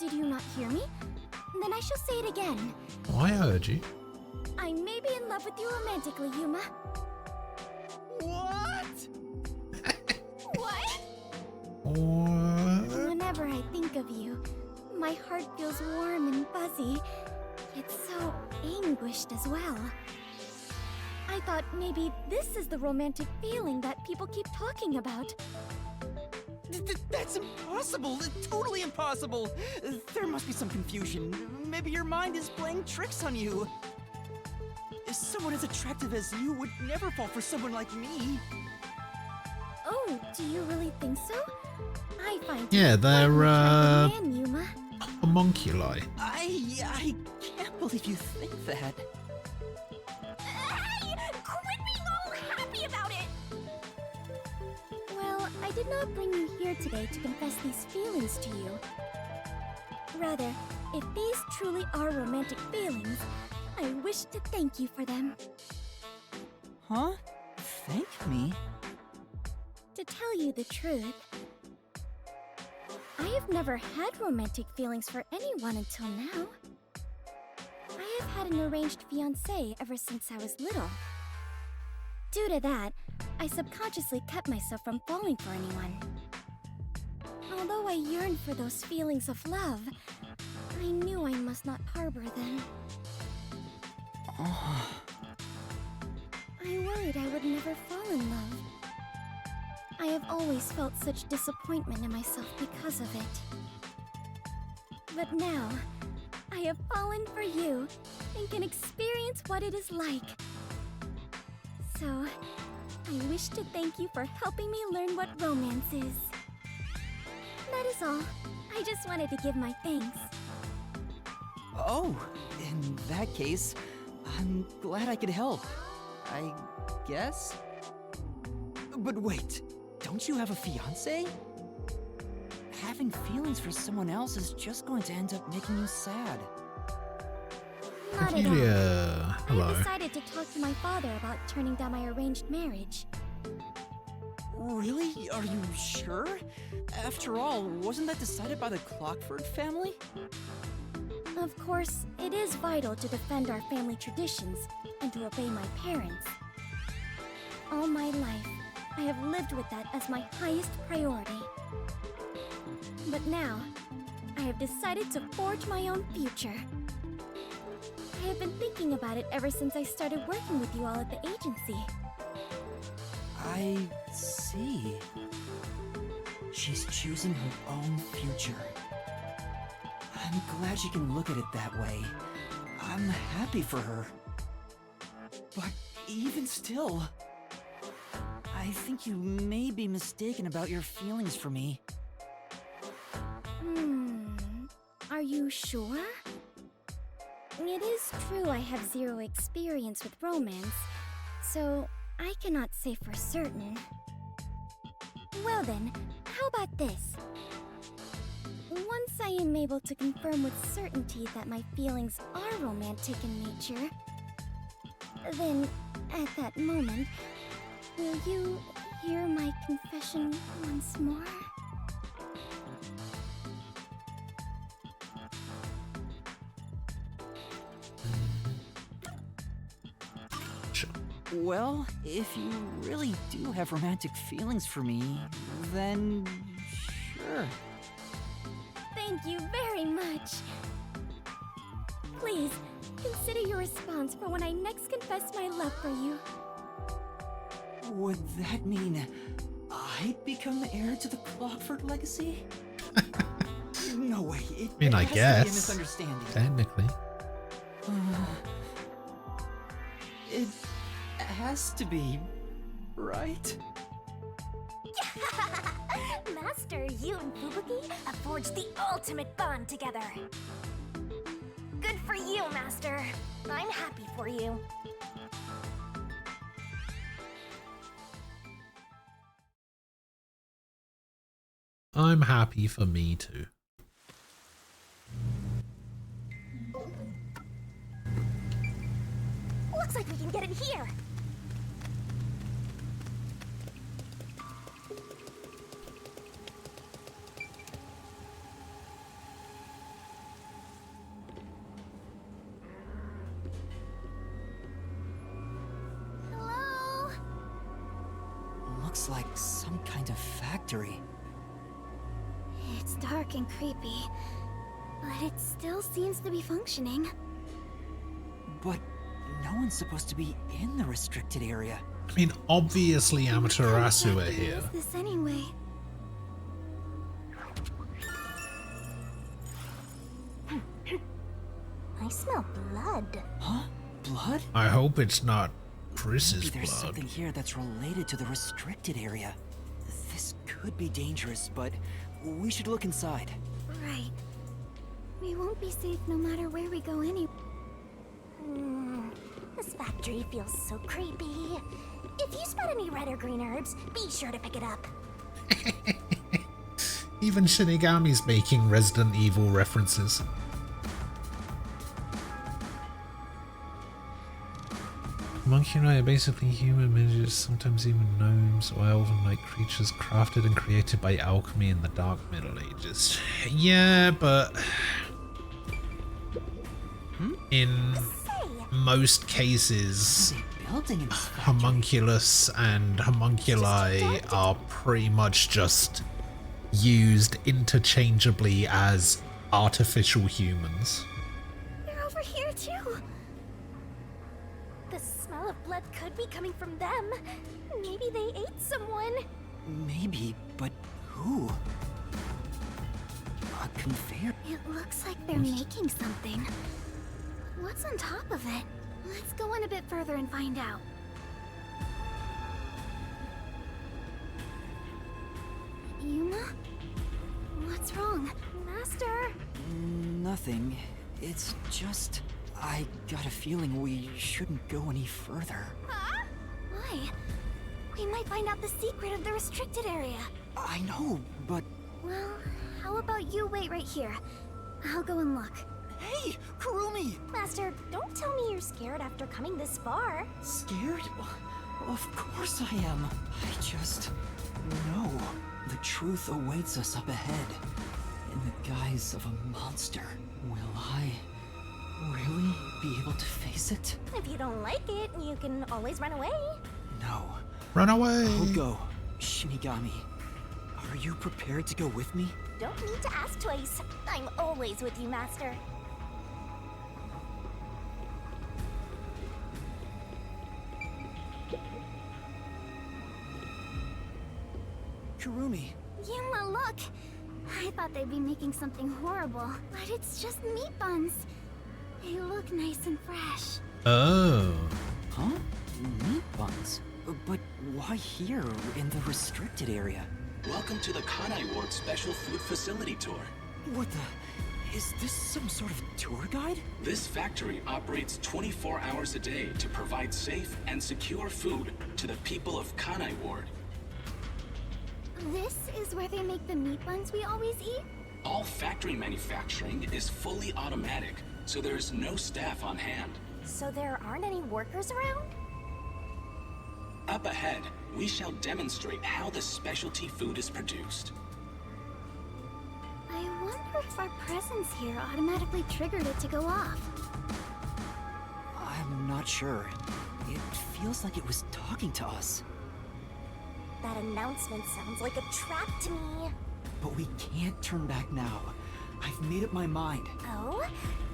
Did you not hear me? Then I shall say it again. Oh, I heard you. I may be in love with you romantically, Yuma. What? What? What? Whenever I think of you, my heart feels warm and fuzzy. It's so anguished as well. I thought maybe this is the romantic feeling that people keep talking about. That's impossible! Totally impossible! There must be some confusion. Maybe your mind is playing tricks on you. Someone as attractive as you would never fall for someone like me. Oh, do you really think so? I find Yeah, you they're, quite an attractive man, Yuma. Homunculi. I can't believe you think that. Hey! Quit being all happy about it! Well, I did not bring you here today to confess these feelings to you. Rather, if these truly are romantic feelings, I wish to thank you for them. Huh? Thank me? To tell you the truth, I have never had romantic feelings for anyone until now. I have had an arranged fiancé ever since I was little. Due to that, I subconsciously kept myself from falling for anyone. Although I yearned for those feelings of love, I knew I must not harbor them. I worried I would never fall in love. I have always felt such disappointment in myself because of it. But now, I have fallen for you and can experience what it is like. So, I wish to thank you for helping me learn what romance is. That is all. I just wanted to give my thanks. Oh, in that case, I'm glad I could help. I guess? But wait, don't you have a fiancé? Having feelings for someone else is just going to end up making you sad. Not at all. Ophelia, hello. I decided to talk to my father about turning down my arranged marriage. Really? Are you sure? After all, wasn't that decided by the Clockford family? Of course, it is vital to defend our family traditions and to obey my parents. All my life, I have lived with that as my highest priority. But now, I have decided to forge my own future. I have been thinking about it ever since I started working with you all at the agency. I see. She's choosing her own future. I'm glad she can look at it that way. I'm happy for her. But even still, I think you may be mistaken about your feelings for me. Are you sure? It is true I have zero experience with romance, so I cannot say for certain. Well then, how about this? Once I am able to confirm with certainty that my feelings are romantic in nature, then, at that moment, will you hear my confession once more? Well, if you really do have romantic feelings for me, then sure. Thank you very much. Please, consider your response for when I next confess my love for you. Would that mean I'd become the heir to the Clockford legacy? No way. I mean, I has to be a guess. misunderstanding. Technically. It has to be, right? Master, you and Fubuki have forged the ultimate bond together. Good for you, Master. I'm happy for you. I'm happy for me too. Looks like we can get in here. Hello? Looks like some kind of factory. It's dark and creepy, but it still seems to be functioning. But no one's supposed to be in the restricted area. I mean, obviously Amaterasu are here. What is this anyway? I smell blood. Huh? Blood? I hope it's not Chris's Maybe there's blood. something here that's related to the restricted area. This could be dangerous, but we should look inside. Right. We won't be safe no matter where we go anyway. This factory feels so creepy. If you spot any red or green herbs, be sure to pick it up. Even Shinigami's making Resident Evil references. Monkey and I are basically human midgets, sometimes even gnomes or elven-like creatures crafted and created by alchemy in the Dark Middle Ages. Yeah, but in most cases, homunculus and homunculi are pretty much just used interchangeably as artificial humans. They're over here too. The smell of blood could be coming from them. Maybe they ate someone. Maybe, but who? A conveyor? It looks like they're making something. What's on top of it? Let's go in a bit further and find out. Yuma? What's wrong? Master? Nothing. It's just... I got a feeling we shouldn't go any further. Huh? Why? We might find out the secret of the restricted area. I know, but... Well, how about you wait right here? I'll go and look. Hey, Kurumi! Master, don't tell me you're scared after coming this far. Scared? Of course I am. I just... know the truth awaits us up ahead. In the guise of a monster. Will I really be able to face it? If you don't like it, you can always run away. No. Run away! I'll go. Shinigami, are you prepared to go with me? Don't need to ask twice. I'm always with you, Master. Kurumi. Yuma, look! I thought they'd be making something horrible, but it's just meat buns. They look nice and fresh. Oh. Huh? Meat buns? But why here, in the restricted area? Welcome to the Kanai Ward Special Food Facility Tour. What the... Is this some sort of tour guide? This factory operates 24 hours a day to provide safe and secure food to the people of Kanai Ward. This is where they make the meat buns we always eat? All factory manufacturing is fully automatic, so there is no staff on hand. So there aren't any workers around? Up ahead, we shall demonstrate how the specialty food is produced. I wonder if our presence here automatically triggered it to go off. I'm not sure. It feels like it was talking to us. That announcement sounds like a trap to me. But we can't turn back now. I've made up my mind. Oh?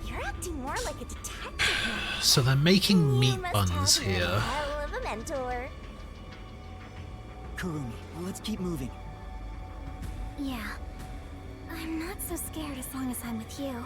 You're acting more like a detective now. So they're making meat You must buns have here. one hell of a mentor. Kurumi, let's keep moving. Yeah. I'm not so scared as long as I'm with you.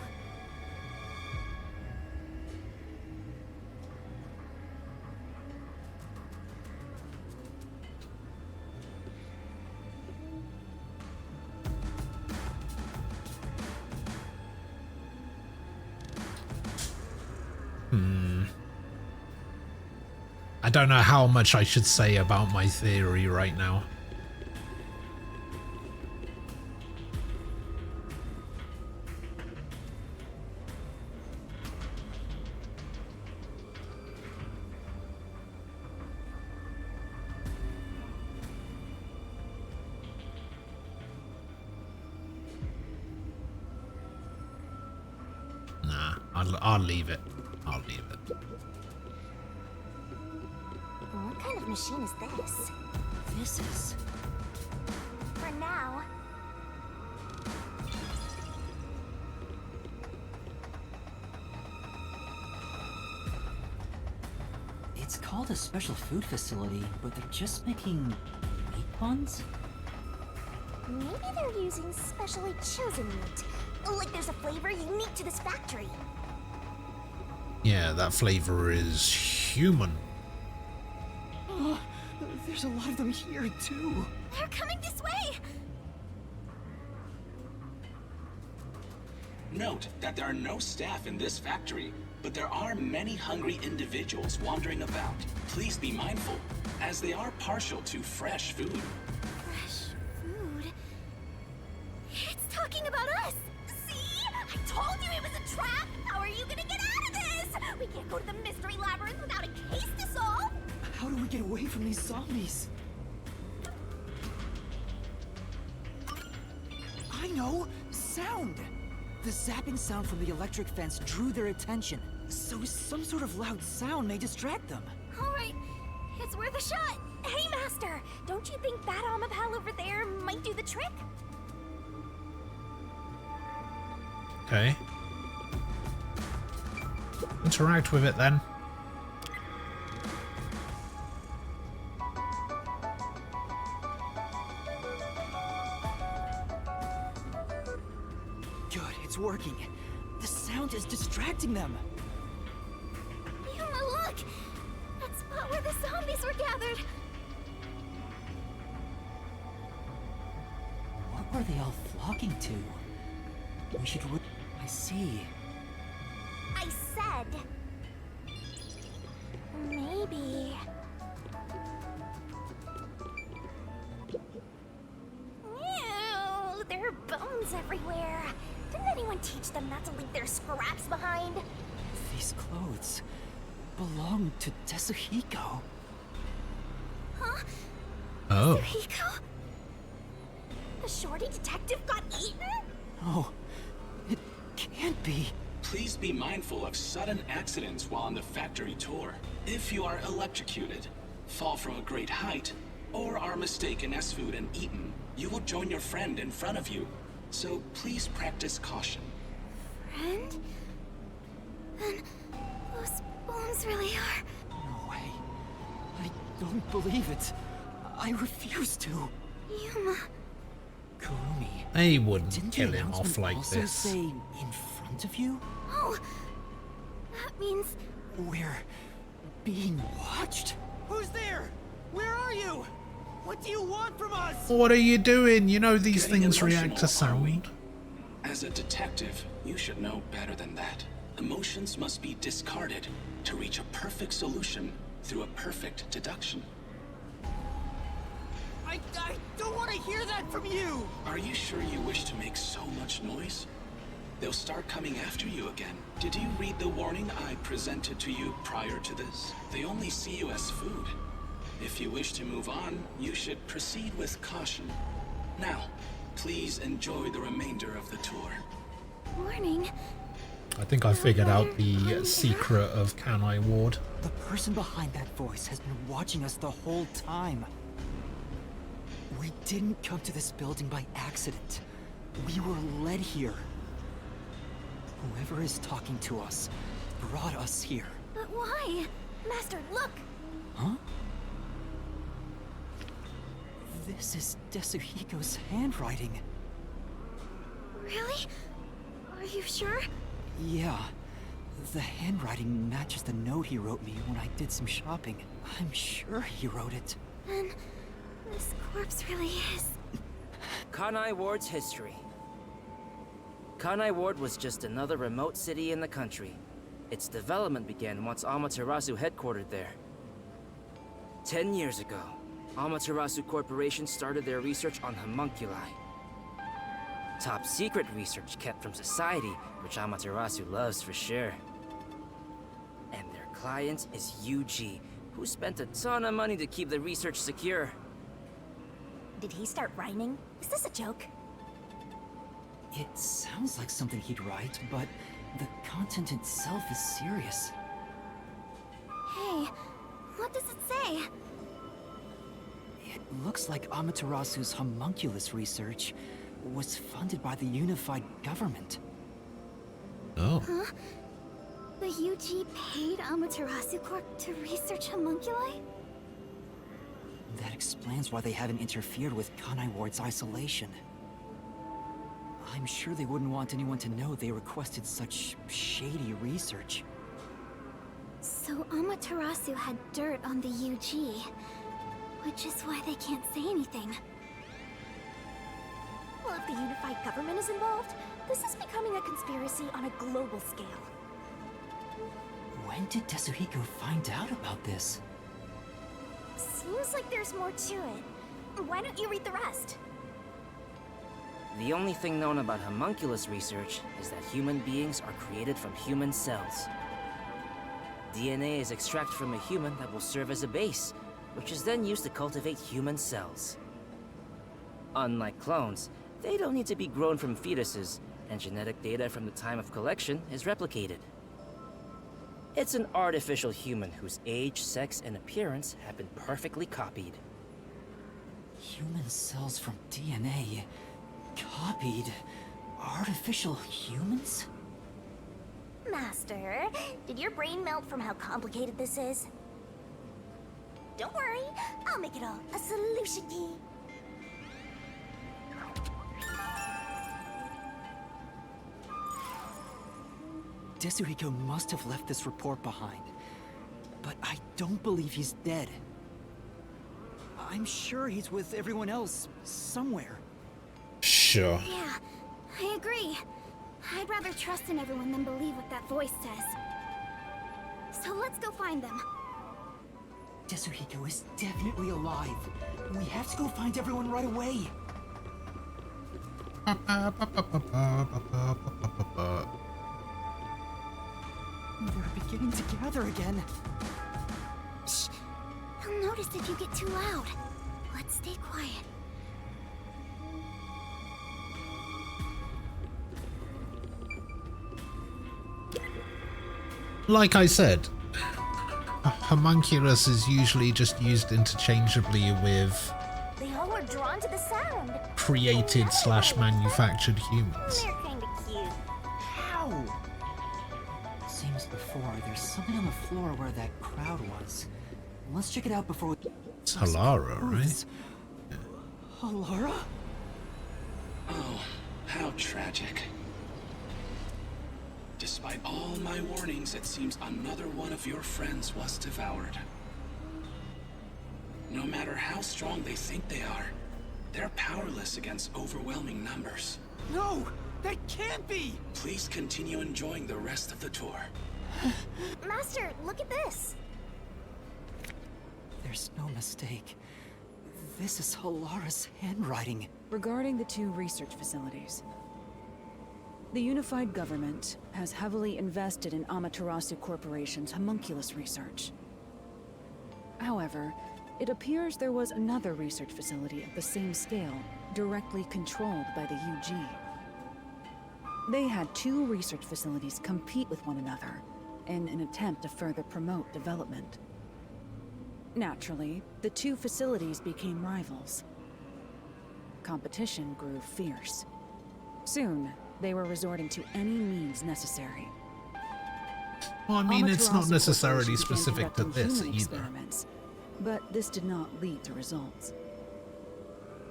I don't know how much I should say about my theory right now. Nah, I'll leave it. I'll leave it. What kind of machine is this? This is... For now. It's called a special food facility, but they're just making meat buns? Maybe they're using specially chosen meat. Like there's a flavor unique to this factory. Yeah, that flavor is human. Oh, there's a lot of them here, too. They're coming this way! Note that there are no staff in this factory, but there are many hungry individuals wandering about. Please be mindful, as they are partial to fresh food. Fresh food? It's talking about us! See? I told you it was a trap! How are you gonna get out of this? We can't go to the mystery labyrinth without a case to solve! How do we get away from these zombies? I know! Sound! The zapping sound from the electric fence drew their attention, so some sort of loud sound may distract them. Alright, it's worth a shot! Hey, Master! Don't you think that Amapal over there might do the trick? Okay. Interact with it then. Good, it's working. The sound is distracting them. Yuma, look! That spot where the zombies were gathered! What were they all flocking to? We should I see. I said... maybe... Ew, there are bones everywhere. Didn't anyone teach them not to leave their scraps behind? These clothes belong to Tetsuhiko. Huh? Oh. Hiko? The shorty detective got eaten? Oh, it can't be. Please be mindful of sudden accidents while on the factory tour. If you are electrocuted, fall from a great height, or are mistaken as food and eaten, you will join your friend in front of you. So please practice caution. Friend? Then those bones really are... No way. I don't believe it. I refuse to. Yuma... Kurumi. They wouldn't Didn't kill the him off announcement like also this. say in front of you? Oh... That means... We're being watched? Who's there? Where are you? What do you want from us? What are you doing? You know these Getting things react to emotional, are we? sound. As a detective, you should know better than that. Emotions must be discarded to reach a perfect solution through a perfect deduction. I don't want to hear that from you! Are you sure you wish to make so much noise? They'll start coming after you again. Did you read the warning I presented to you prior to this? They only see you as food. If you wish to move on, you should proceed with caution. Now, please enjoy the remainder of the tour. Warning. I think I figured out the secret of Kanai Ward. The person behind that voice has been watching us the whole time. We didn't come to this building by accident. We were led here. Whoever is talking to us brought us here. But why? Master, look! Huh? This is Desuhiko's handwriting. Really? Are you sure? Yeah. The handwriting matches the note he wrote me when I did some shopping. I'm sure he wrote it. Then this corpse really is... Kanai Ward's history. Kanai Ward was just another remote city in the country. Its development began once Amaterasu headquartered there. 10 years ago, Amaterasu Corporation started their research on homunculi. Top secret research kept from society, which Amaterasu loves for sure. And their client is UG, who spent a ton of money to keep the research secure. Did he start rhyming? Is this a joke? It sounds like something he'd write, but the content itself is serious. Hey, what does it say? It looks like Amaterasu's homunculus research was funded by the unified government. Oh. Huh? The UG paid Amaterasu Corp to research homunculi? That explains why they haven't interfered with Kanai Ward's isolation. I'm sure they wouldn't want anyone to know they requested such shady research. So Amaterasu had dirt on the UG, which is why they can't say anything. Well, if the unified government is involved, this is becoming a conspiracy on a global scale. When did Desuhiko find out about this? Seems like there's more to it. Why don't you read the rest? The only thing known about homunculus research is that human beings are created from human cells. DNA is extracted from a human that will serve as a base, which is then used to cultivate human cells. Unlike clones, they don't need to be grown from fetuses, and genetic data from the time of collection is replicated. It's an artificial human whose age, sex, and appearance have been perfectly copied. Human cells from DNA... copied? Artificial humans? Master, did your brain melt from how complicated this is? Don't worry, I'll make it all a solution key. Desuhiko must have left this report behind. But I don't believe he's dead. I'm sure he's with everyone else, somewhere. Sure. Yeah, I agree. I'd rather trust in everyone than believe what that voice says. So let's go find them. Desuhiko is definitely alive. We have to go find everyone right away. They're beginning to gather again. Shh. They'll notice if you get too loud. Let's stay quiet. Like I said, homunculus is usually just used interchangeably with They all were drawn to the sound. created / manufactured humans. They're kinda cute. How? Same as before, there's something on the floor where that crowd was. Let's check it out before we... It's Halara, right? Halara? Oh, how tragic. Despite all my warnings, it seems another one of your friends was devoured. No matter how strong they think they are, they're powerless against overwhelming numbers. No! That can't be! Please continue enjoying the rest of the tour. Master, look at this. There's no mistake. This is Halara's handwriting. Regarding the 2 research facilities, the unified government has heavily invested in Amaterasu Corporation's homunculus research. However, it appears there was another research facility of the same scale, directly controlled by the UG. They had 2 research facilities compete with one another in an attempt to further promote development. Naturally, the 2 facilities became rivals. Competition grew fierce. Soon, they were resorting to any means necessary. Well, I mean, it's not Amaterasu necessarily Corporation began specific to conducting this human either. experiments, but this did not lead to results.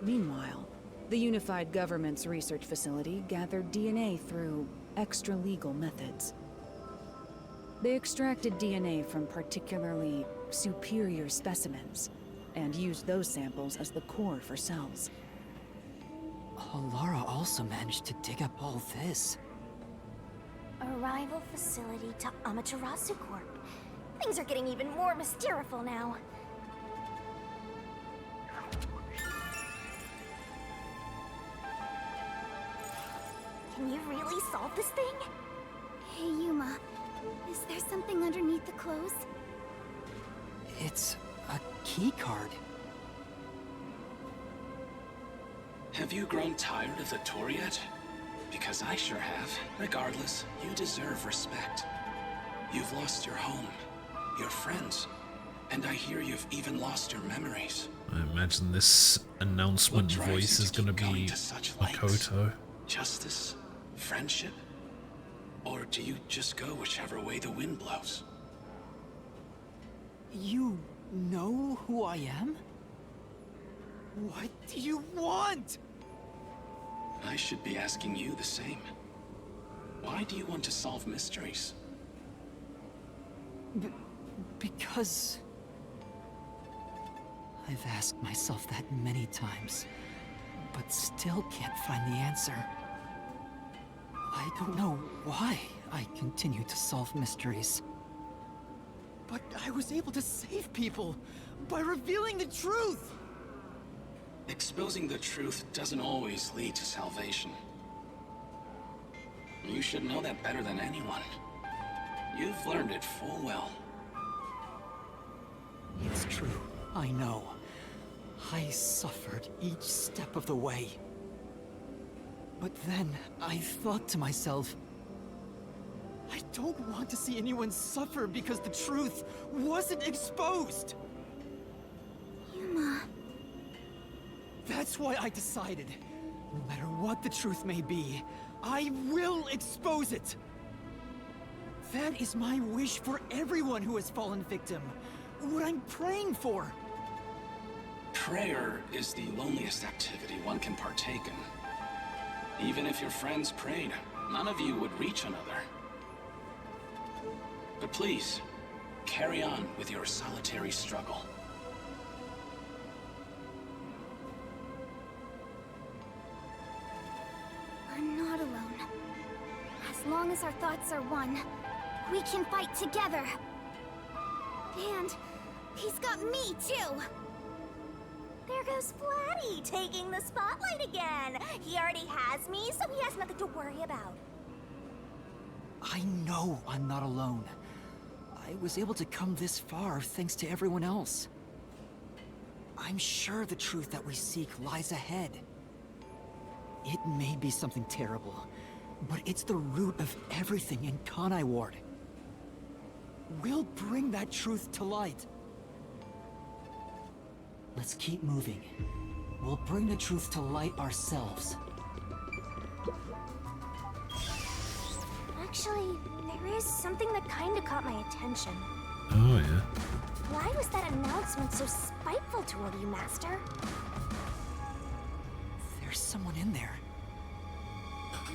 Meanwhile, the Unified Government's research facility gathered DNA through extra-legal methods. They extracted DNA from particularly superior specimens, and used those samples as the core for cells. Alara also managed to dig up all this. A rival facility to Amaterasu Corp. Things are getting even more mysterious now. Can you really solve this thing? Hey, Yuma. Is there something underneath the clothes? It's a key card. Have you grown tired of the tour yet? Because I sure have. Regardless, you deserve respect. You've lost your home, your friends, and I hear you've even lost your memories. I imagine this announcement What drives voice you is to going to keep be going to such lengths? Makoto. Justice? Friendship? Or do you just go whichever way the wind blows? You know who I am? What do you want? I should be asking you the same. Why do you want to solve mysteries? Because... I've asked myself that many times, but still can't find the answer. I don't know why I continue to solve mysteries. But I was able to save people by revealing the truth! Exposing the truth doesn't always lead to salvation. You should know that better than anyone. You've learned it full well. It's true, I know. I suffered each step of the way. But then I thought to myself, I don't want to see anyone suffer because the truth wasn't exposed! Yuma... That's why I decided, no matter what the truth may be, I will expose it! That is my wish for everyone who has fallen victim. What I'm praying for. Prayer is the loneliest activity one can partake in. Even if your friends prayed, none of you would reach another. But please, carry on with your solitary struggle. We're not alone. As long as our thoughts are one, we can fight together. And he's got me, too. There goes Flatty, taking the spotlight again. He already has me, so he has nothing to worry about. I know I'm not alone. I was able to come this far thanks to everyone else. I'm sure the truth that we seek lies ahead. It may be something terrible, but it's the root of everything in Kanai Ward. We'll bring that truth to light. Let's keep moving. We'll bring the truth to light ourselves. Actually, there is something that kinda caught my attention. Oh, yeah. Why was that announcement so spiteful toward you, Master? There's someone in there.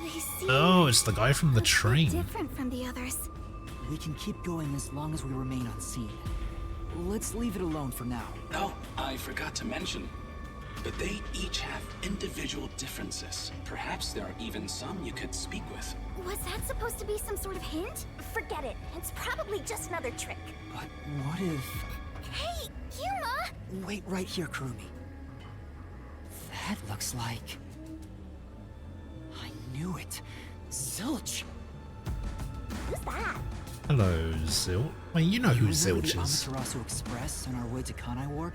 They seem Oh, it's the guy from the train. different from the others. We can keep going as long as we remain unseen. Let's leave it alone for now. Oh, I forgot to mention, but they each have individual differences. Perhaps there are even some you could speak with. Was that supposed to be some sort of hint? Forget it. It's probably just another trick. But what if... Hey, Yuma! Wait right here, Kurumi. That looks like... I knew it. Zilch! Who's that? Hello, Zilch. Wait, you know who Remember Zilch the is. Amaterasu Express on our way to Kanai Ward?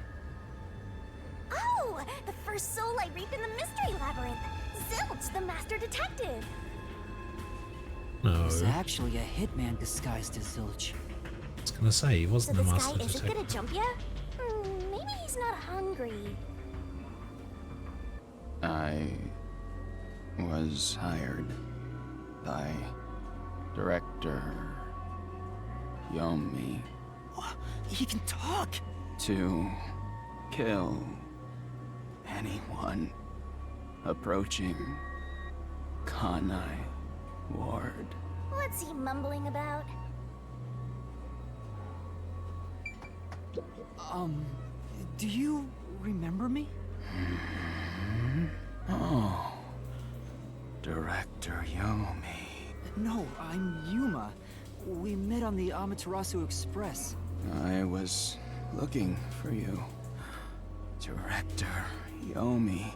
Oh, the first soul I reap in the Mystery Labyrinth. Zilch, the Master Detective. No. He was actually a hitman disguised as Zilch. I was gonna say, he So wasn't this the guy master isn't detective. gonna jump ya? Maybe he's not hungry. I was hired by Director Yomi He can talk! to kill anyone approaching Kanai Ward. What's he mumbling about? Do you remember me? Oh, Director Yomi. No, I'm Yuma. We met on the Amaterasu Express. I was looking for you, Director Yomi.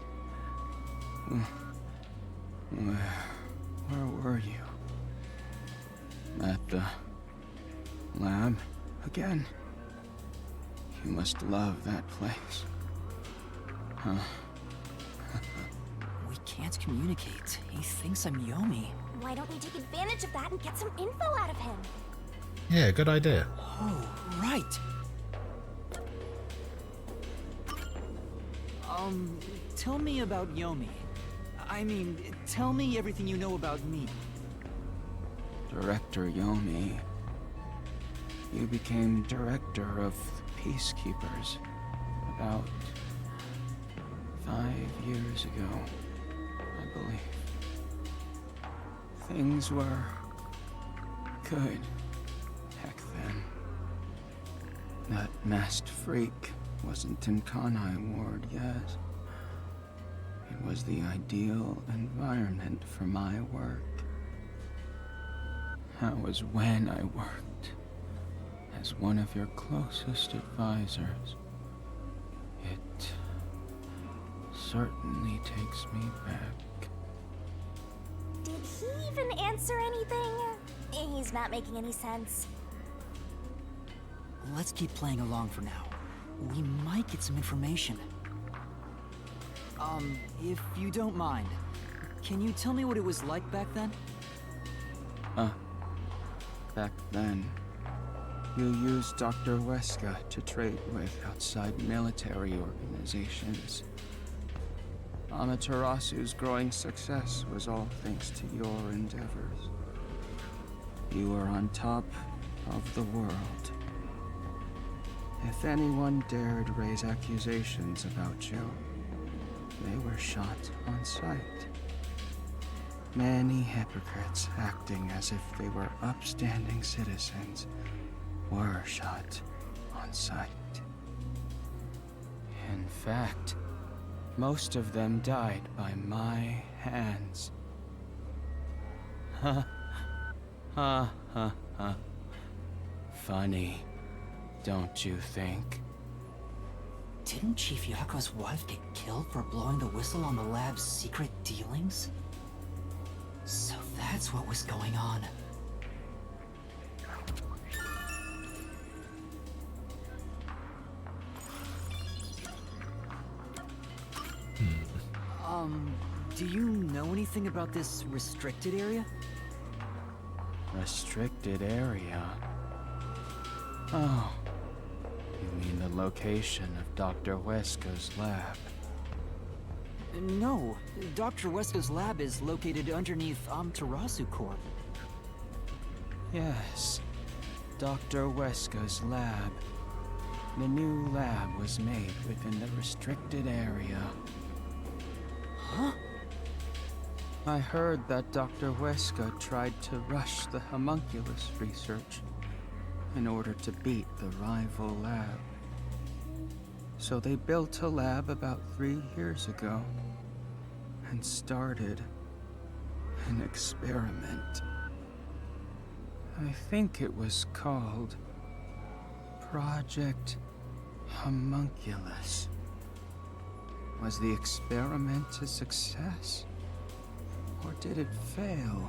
Where were you? At the lab again? You must love that place. Huh? We can't communicate. He thinks I'm Yomi. Why don't we take advantage of that and get some info out of him? Yeah, good idea. Oh, right. Tell me about Yomi. I mean, tell me everything you know about me. Director Yomi. You became director of the Peacekeepers about 5 years ago, I believe. Things were good back then. That masked freak wasn't in Kanai Ward yet. It was the ideal environment for my work. That was when I worked as one of your closest advisors. It certainly takes me back. Did he even answer anything? He's not making any sense. Let's keep playing along for now. We might get some information. If you don't mind, can you tell me what it was like back then? Back then, you used Dr. Weska to trade with outside military organizations. Amaterasu's growing success was all thanks to your endeavors. You were on top of the world. If anyone dared raise accusations about you, they were shot on sight. Many hypocrites acting as if they were upstanding citizens were shot on sight. In fact, most of them died by my hands. Ha ha ha ha. Funny, don't you think? Didn't Chief Yako's wife get killed for blowing the whistle on the lab's secret dealings? So that's what was going on. Do you know anything about this restricted area? Restricted area? Oh, you mean the location of Dr. Weska's lab? No, Dr. Weska's lab is located underneath Amaterasu Corp. Yes, Dr. Weska's lab. The new lab was made within the restricted area. Huh? I heard that Dr. Weska tried to rush the homunculus research in order to beat the rival lab. So they built a lab about 3 years ago and started an experiment. I think it was called Project Homunculus. Was the experiment a success? Or did it fail?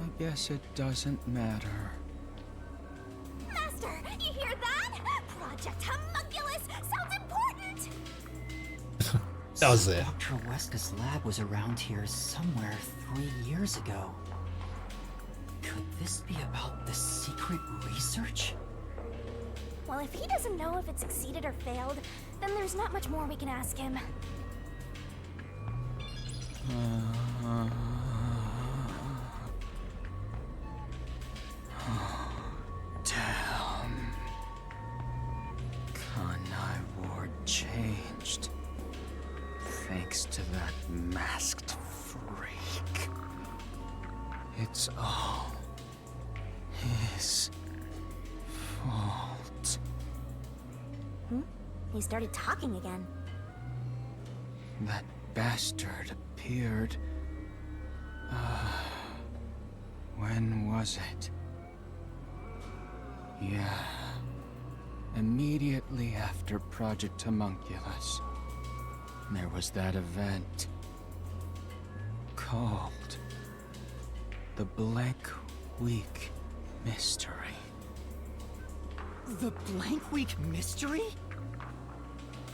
I guess it doesn't matter. Master, you hear that? Project Homunculus sounds important! Does it? Dr. Weska's lab was around here somewhere 3 years ago. Could this be about the secret research? Well, if he doesn't know if it succeeded or failed, then there's not much more we can ask him. Damn. Kanai Ward changed. Thanks to that masked freak. It's all his fault. He started talking again. That bastard appeared. When was it? Yeah. Immediately after Project Homunculus. There was that event called the Blank Week Mystery. The Blank Week Mystery?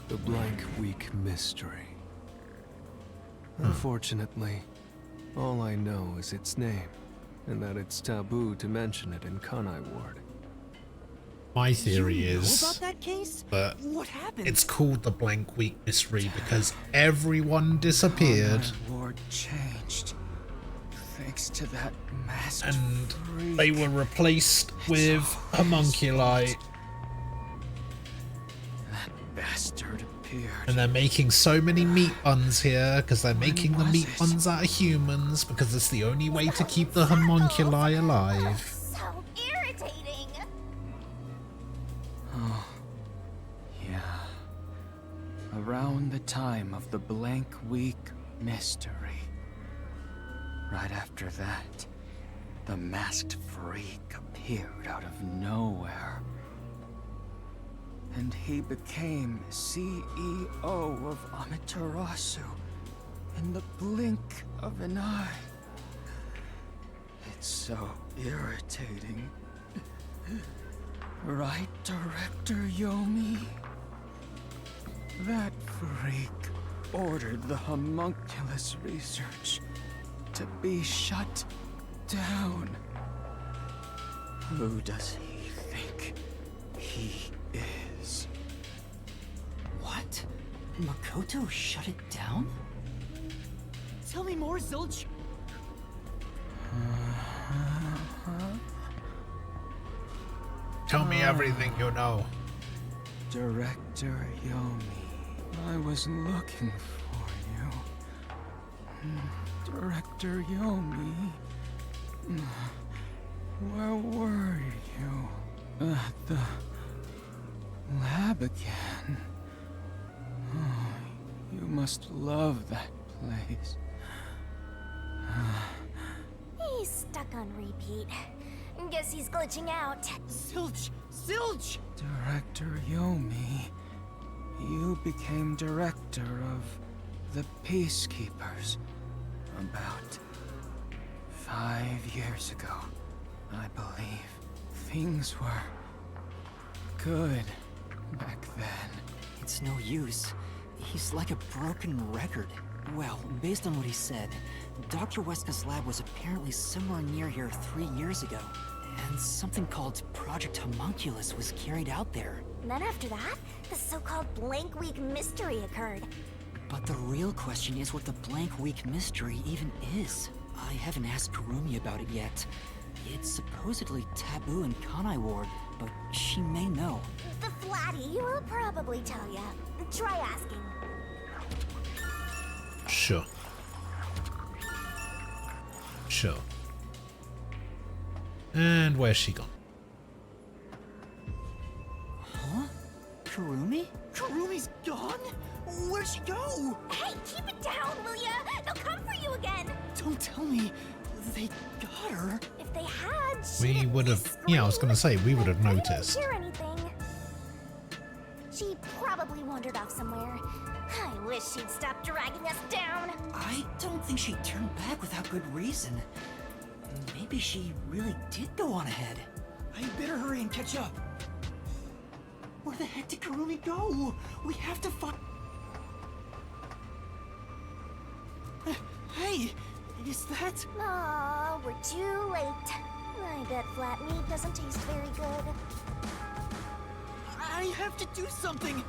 The Blank Week Mystery. Unfortunately, all I know is its name, and that it's taboo to mention it in Kanai Ward. My theory You know is about that case? that What happened? it's called the Blank Week Mystery because everyone disappeared Kanai Ward changed. Thanks to that masked and freak. they were replaced with homunculi. That bastard appeared. And they're making so many meat buns here because they're making the meat buns out of humans because it's the only way to keep the homunculi alive. So irritating. Oh, yeah. Around the time of the Blank Week Mystery. Right after that, the masked freak appeared out of nowhere. And he became CEO of Amaterasu in the blink of an eye. It's so irritating. Right, Director Yomi? That freak ordered the homunculus research to be shut down. Who does he think he is? What? Makoto shut it down? Tell me more, Zilch. Tell me everything you know. Director Yomi, I was looking for you. Director Yomi, where were you? At the lab again. Oh, you must love that place. He's stuck on repeat. Guess he's glitching out. Zilch! Zilch! Director Yomi, you became director of the Peacekeepers about 5 years ago, I believe. Things were good back then. It's no use. He's like a broken record. Well, based on what he said, Dr. Weska's lab was apparently somewhere near here 3 years ago. And something called Project Homunculus was carried out there. Then after that, the so-called Blank Week Mystery occurred. But the real question is what the Blank Week Mystery even is. I haven't asked Kurumi about it yet. It's supposedly taboo in Kanai Ward, but she may know. The Flatty will probably tell ya. Try asking. Sure. Sure. And where's she gone? Huh? Kurumi? Kurumi's gone? Where'd she go? Hey, keep it down, will ya? They'll come for you again. Don't tell me they got her. If they had, We would have. Yeah, I was gonna say we would have I didn't noticed. hear anything. She probably wandered off somewhere. I wish she'd stop dragging us down. I don't think she turned back without good reason. Maybe she really did go on ahead. I better hurry and catch up. Where the heck did Kurumi go? We have to find... Hey, is that... Aw, we're too late. I bet flat meat doesn't taste very good. I have to do something!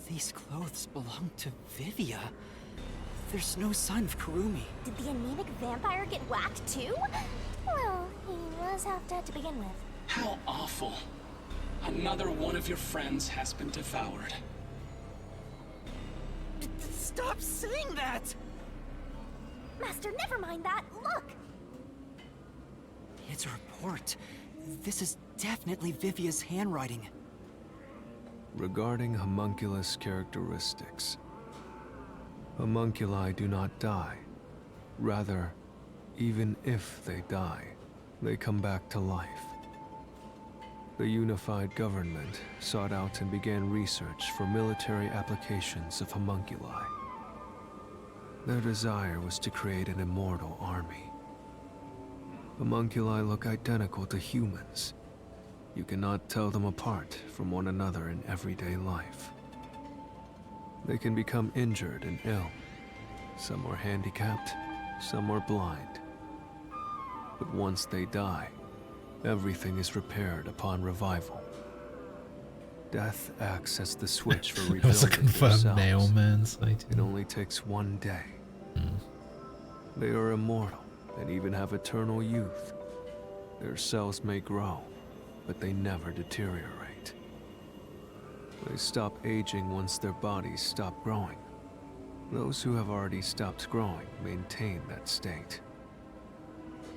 These clothes belong to Vivia. There's no sign of Kurumi. Did the anemic vampire get whacked too? Well, he was half dead to begin with. How awful. Another one of your friends has been devoured. Stop saying that! Master, never mind that. Look! It's a report. This is definitely Vivia's handwriting. Regarding homunculus characteristics, homunculi do not die. Rather, even if they die, they come back to life. The unified government sought out and began research for military applications of homunculi. Their desire was to create an immortal army. Homunculi look identical to humans. You cannot tell them apart from one another in everyday life. They can become injured and ill. Some are handicapped, some are blind. But once they die, everything is repaired upon revival. Death acts as the switch for rebuilding That was a confirmed themselves. mailman sighting. It only takes one day. They are immortal and even have eternal youth. Their cells may grow, but they never deteriorate. They stop aging once their bodies stop growing. Those who have already stopped growing maintain that state.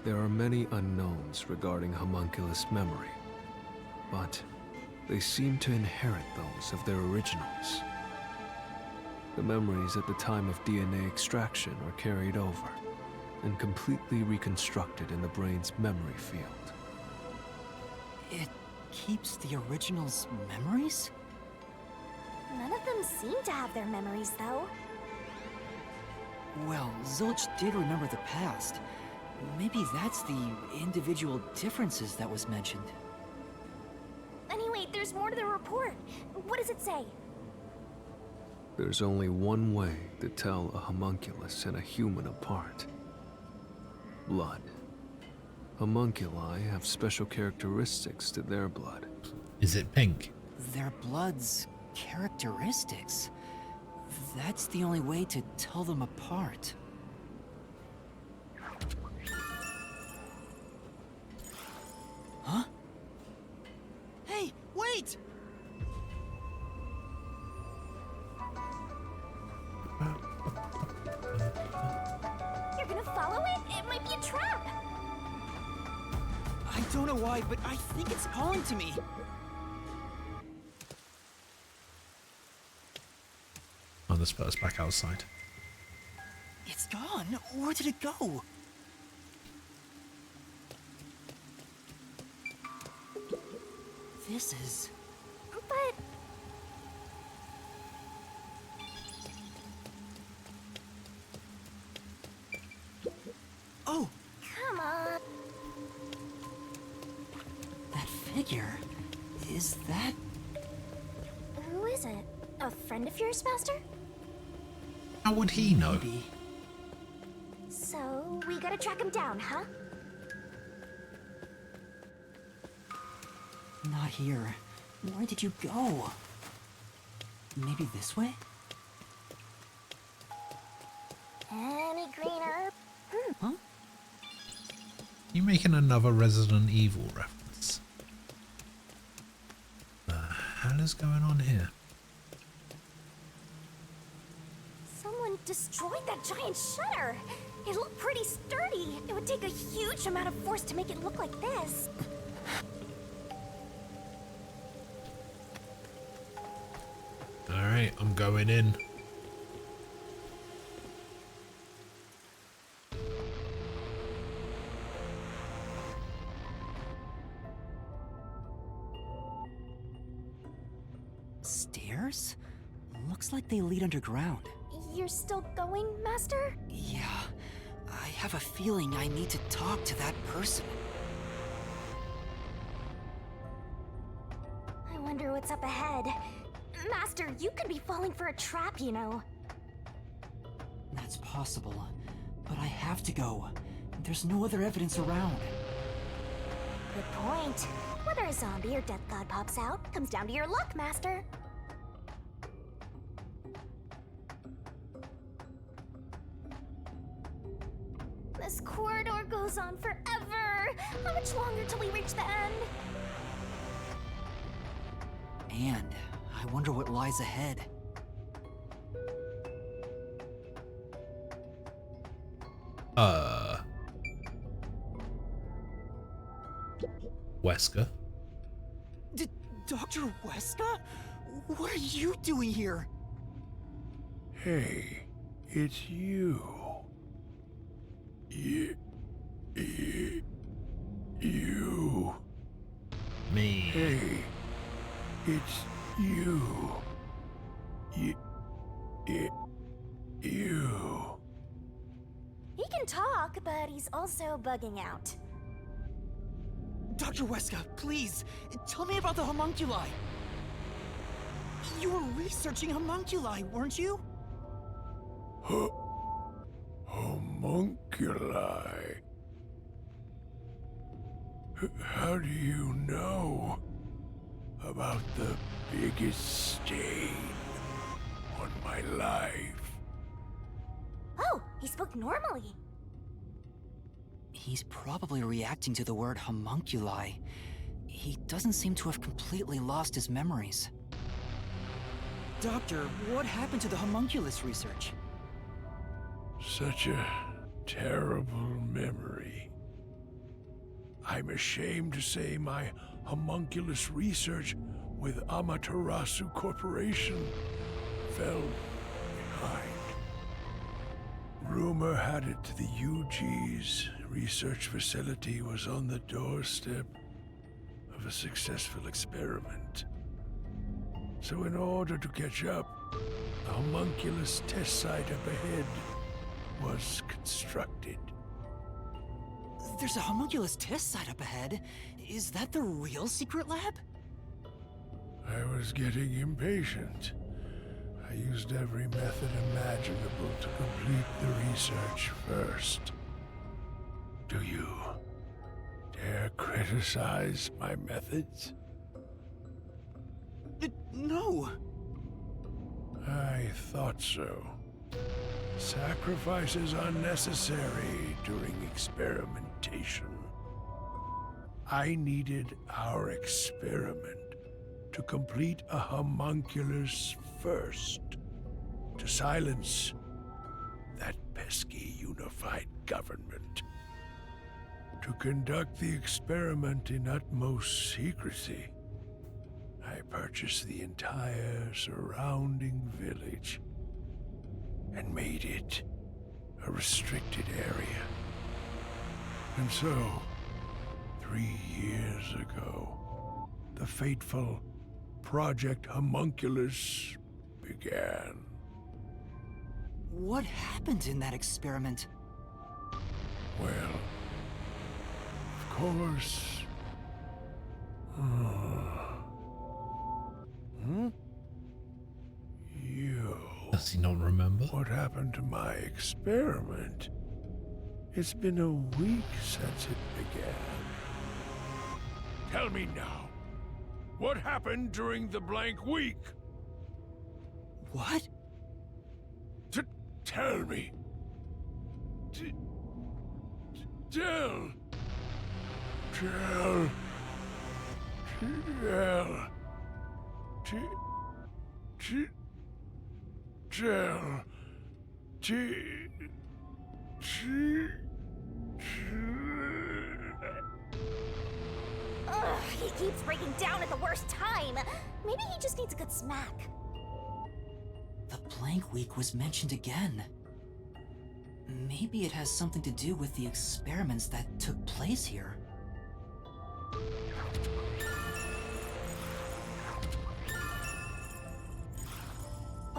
There are many unknowns regarding homunculus memory, but they seem to inherit those of their originals. The memories at the time of DNA extraction are carried over and completely reconstructed in the brain's memory field. It keeps the original's memories? None of them seem to have their memories, though. Well, Zilch did remember the past. Maybe that's the individual differences that was mentioned. Anyway, there's more to the report. What does it say? There's only one way to tell a homunculus and a human apart. Blood. Homunculi have special characteristics to their blood. Is it pink? Their blood's characteristics? That's the only way to tell them apart. Huh? Hey, wait! You're gonna follow it? It might be a trap! I don't know why, but I think it's calling to me. Oh, this put us back outside. It's gone. Where did it go? This is... But... Oh! Come on! That figure... is that... Who is it? A friend of yours, Master? How would he know? Maybe. So, we gotta track him down, huh? Not here. Where did you go? Maybe this way? Any greener? Huh? You making another Resident Evil reference? The hell is going on here? Someone destroyed that giant shutter! It looked pretty sturdy. It would take a huge amount of force to make it look like this. Alright, I'm going in. Stairs? Looks like they lead underground. You're still going, Master? Yeah, I have a feeling I need to talk to that person. I wonder what's up ahead. Master, you could be falling for a trap, you know. That's possible, but I have to go. There's no other evidence around. Good point. Whether a zombie or death god pops out comes down to your luck, Master. This corridor goes on forever. How much longer till we reach the end? And I wonder what lies ahead. Wesker? Dr. Wesker? What are you doing here? Hey, it's you. You. Me. Hey, it's you. You. He can talk, but he's also bugging out. Dr. Wesker, please, tell me about the homunculi. You were researching homunculi, weren't you? Homunculi. How do you know about the biggest stain on my life? Oh, he spoke normally. He's probably reacting to the word homunculi. He doesn't seem to have completely lost his memories. Doctor, what happened to the homunculus research? Such a terrible memory. I'm ashamed to say my homunculus research with Amaterasu Corporation fell behind. Rumor had it the UG's research facility was on the doorstep of a successful experiment. So in order to catch up, a homunculus test site up ahead was constructed. There's a homunculus test site up ahead. Is that the real secret lab? I was getting impatient. I used every method imaginable to complete the research first. Do you dare criticize my methods? No. I thought so. Sacrifices are necessary during experimentation. I needed our experiment to complete a homunculus first, to silence that pesky unified government. To conduct the experiment in utmost secrecy, I purchased the entire surrounding village and made it a restricted area. And so, 3 years ago, the fateful Project Homunculus began. What happened in that experiment? Well, of course... You... Does he not remember? What happened to my experiment? It's been a week since it began. Tell me now. What happened during the blank week? What? Tell me. Tell. Ugh, he keeps breaking down at the worst time. Maybe he just needs a good smack. The blank week was mentioned again. Maybe it has something to do with the experiments that took place here.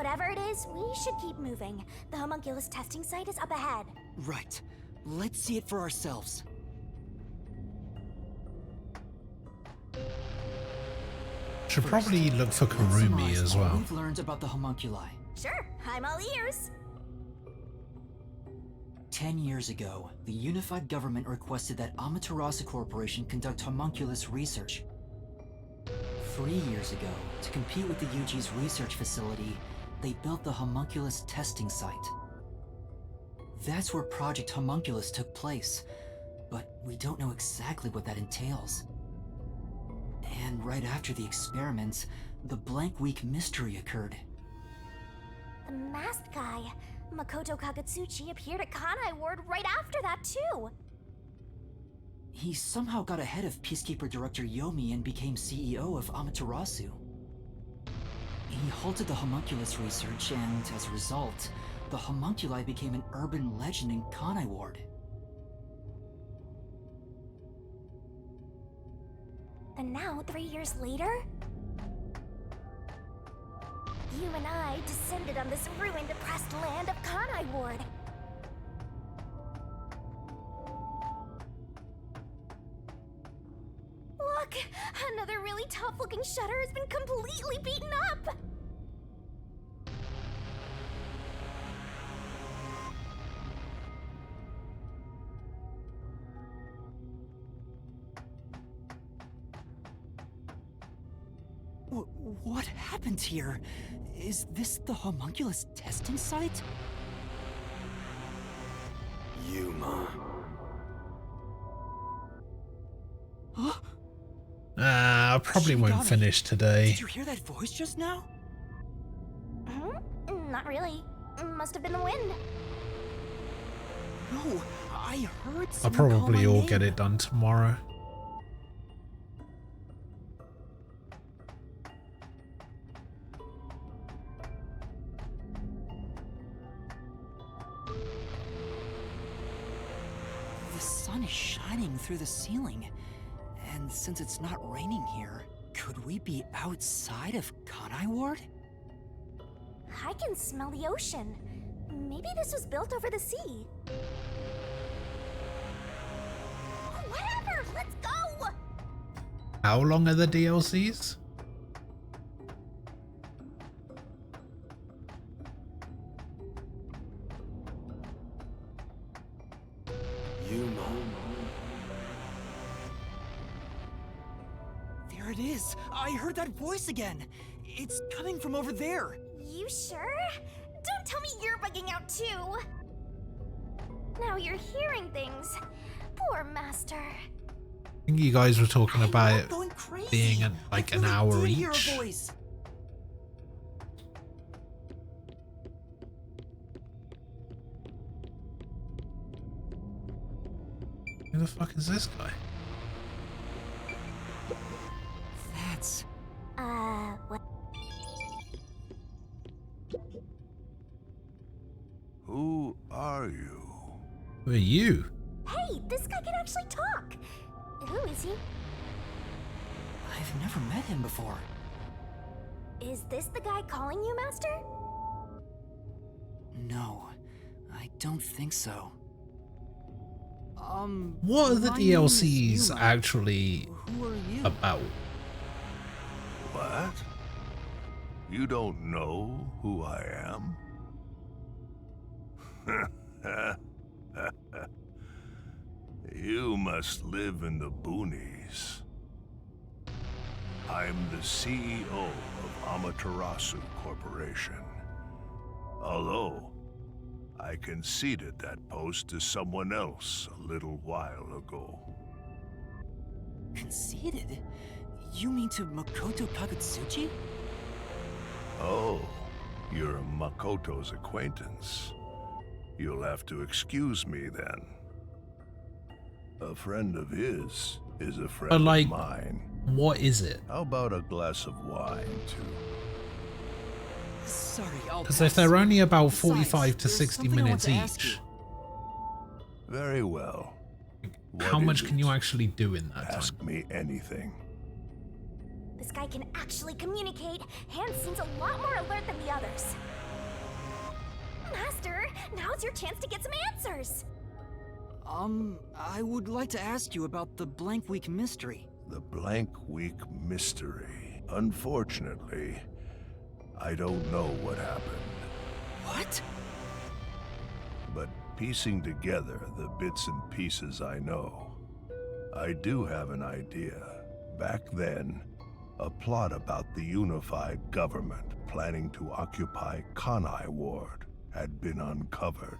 Whatever it is, we should keep moving. The homunculus testing site is up ahead. Right. Let's see it for ourselves. Should probably look for Karumi as well. We've learned about the homunculi. Sure, I'm all ears. 10 years ago, the unified government requested that Amaterasu Corporation conduct homunculus research. 3 years ago, to compete with the UG's research facility, they built the homunculus testing site. That's where Project Homunculus took place, but we don't know exactly what that entails. And right after the experiments, the Blank Week mystery occurred. The masked guy, Makoto Kagetsuchi, appeared at Kanai Ward right after that too. He somehow got ahead of Peacekeeper Director Yomi and became CEO of Amaterasu. He halted the homunculus research, and as a result, the homunculi became an urban legend in Kanai Ward. And now, 3 years later, you and I descended on this ruined, depressed land of Kanai Ward. Look! Another really tough-looking shutter has been completely beaten up! What happened here? Is this the homunculus testing site? Yuma. Huh? I probably won't finish today. Did you hear that voice just now? Not really. Must have been the wind. No, I heard I'll someone call probably my all name. get it done tomorrow. The sun is shining through the ceiling. And since it's not raining here, could we be outside of Kanai Ward? I can smell the ocean. Maybe this was built over the sea. Whatever, let's go! How long are the DLCs? Yuma. There it is! I heard that voice again! It's coming from over there! You sure? Don't tell me you're bugging out too! Now you're hearing things. Poor Master. I think you guys were talking about it being like an hour Did hear each. a voice. Who the fuck is this guy? That's... What? Who are you? Who are you? Hey, this guy can actually talk! Who is he? I've never met him before. Is this the guy calling you, Master? No, I don't think so. What are the my name is DLCs Yuma. actually Who are you? about? What? You don't know who I am? You must live in the boonies. I'm the CEO of Amaterasu Corporation. Although, I conceded that post to someone else a little while ago. Conceded? You mean to Makoto Kagetsuchi? Oh, you're Makoto's acquaintance. You'll have to excuse me then. A friend of his is a friend But like, of mine. what is it? How about a glass of wine, too? Sorry, I'll Because if pass. they're only about Besides, 45 to there's 60 something I want minutes to ask each, you. Very well. how What much is can it? you actually do in that Ask time? me anything. This guy can actually communicate, and seems a lot more alert than the others. Master, now's your chance to get some answers! I would like to ask you about the Blank Week mystery. The Blank Week mystery. Unfortunately, I don't know what happened. What? But piecing together the bits and pieces I know, I do have an idea. Back then, a plot about the unified government planning to occupy Kanai Ward had been uncovered.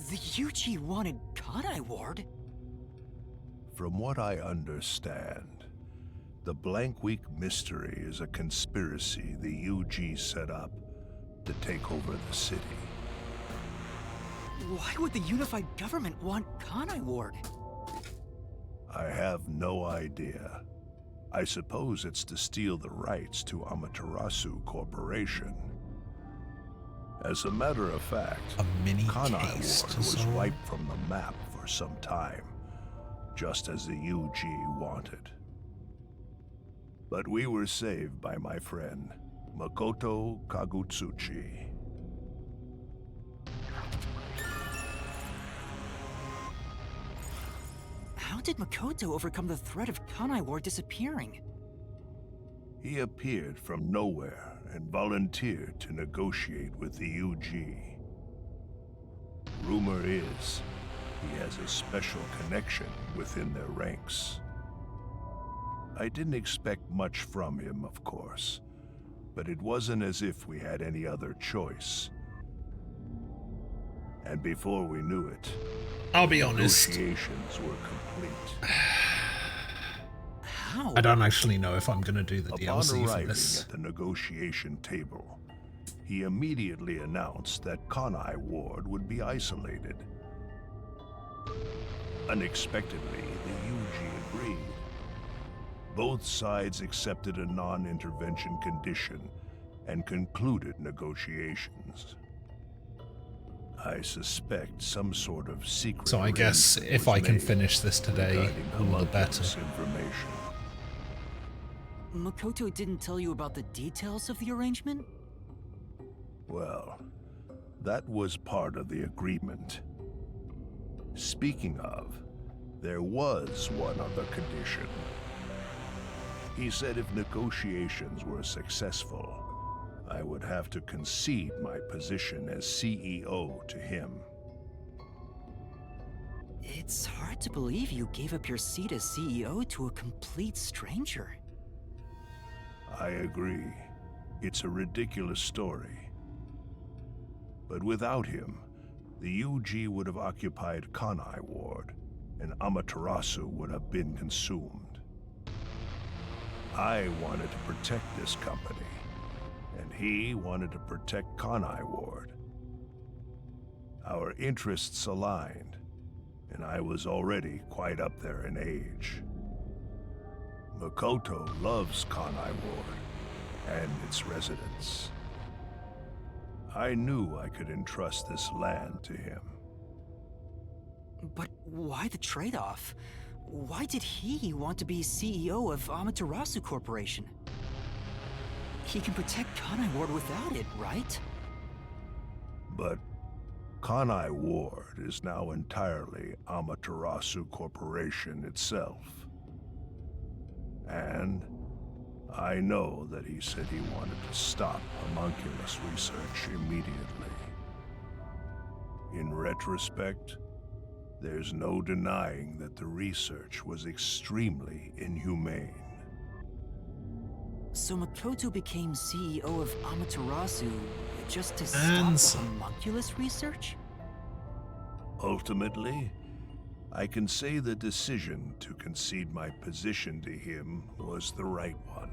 The UG wanted Kanai Ward? From what I understand, the Blank Week mystery is a conspiracy the UG set up to take over the city. Why would the unified government want Kanai Ward? I have no idea. I suppose it's to steal the rights to Amaterasu Corporation. As a matter of fact, Kanai Ward was wiped from the map for some time, just as the UG wanted. But we were saved by my friend, Makoto Kagutsuchi. How did Makoto overcome the threat of Kanai Ward disappearing? He appeared from nowhere and volunteered to negotiate with the UG. Rumor is, he has a special connection within their ranks. I didn't expect much from him, of course, but it wasn't as if we had any other choice. And before we knew it, I'll be honest, negotiations were complete. How? I don't actually know if I'm going to do the Upon DLC for arriving this. at the negotiation table, he immediately announced that Kanai Ward would be isolated. Unexpectedly, the UG agreed. Both sides accepted a non-intervention condition and concluded negotiations. I suspect some sort of secret. So I guess if I can finish this today, all the better. Information. Makoto didn't tell you about the details of the arrangement? Well, that was part of the agreement. Speaking of, there was one other condition. He said if negotiations were successful, I would have to concede my position as CEO to him. It's hard to believe you gave up your seat as CEO to a complete stranger. I agree. It's a ridiculous story. But without him, the UG would have occupied Kanai Ward, and Amaterasu would have been consumed. I wanted to protect this company, and he wanted to protect Kanai Ward. Our interests aligned, and I was already quite up there in age. Makoto loves Kanai Ward and its residents. I knew I could entrust this land to him. But why the trade-off? Why did he want to be CEO of Amaterasu Corporation? He can protect Kanai Ward without it, right? But Kanai Ward is now entirely Amaterasu Corporation itself. And I know that he said he wanted to stop homunculus research immediately. In retrospect, there's no denying that the research was extremely inhumane. So Makoto became CEO of Amaterasu just to And stop the homunculus research? Ultimately, I can say the decision to concede my position to him was the right one.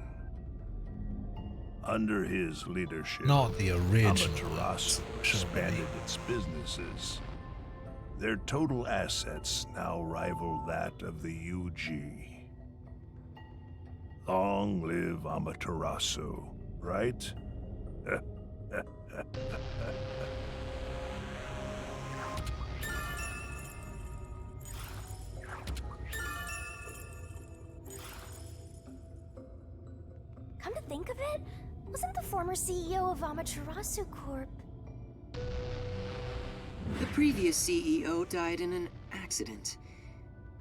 Under his leadership, Not the original Amaterasu expanded its businesses. Their total assets now rival that of the UG. Long live Amaterasu, right? think of it, wasn't the former CEO of Amaterasu Corp... The previous CEO died in an accident.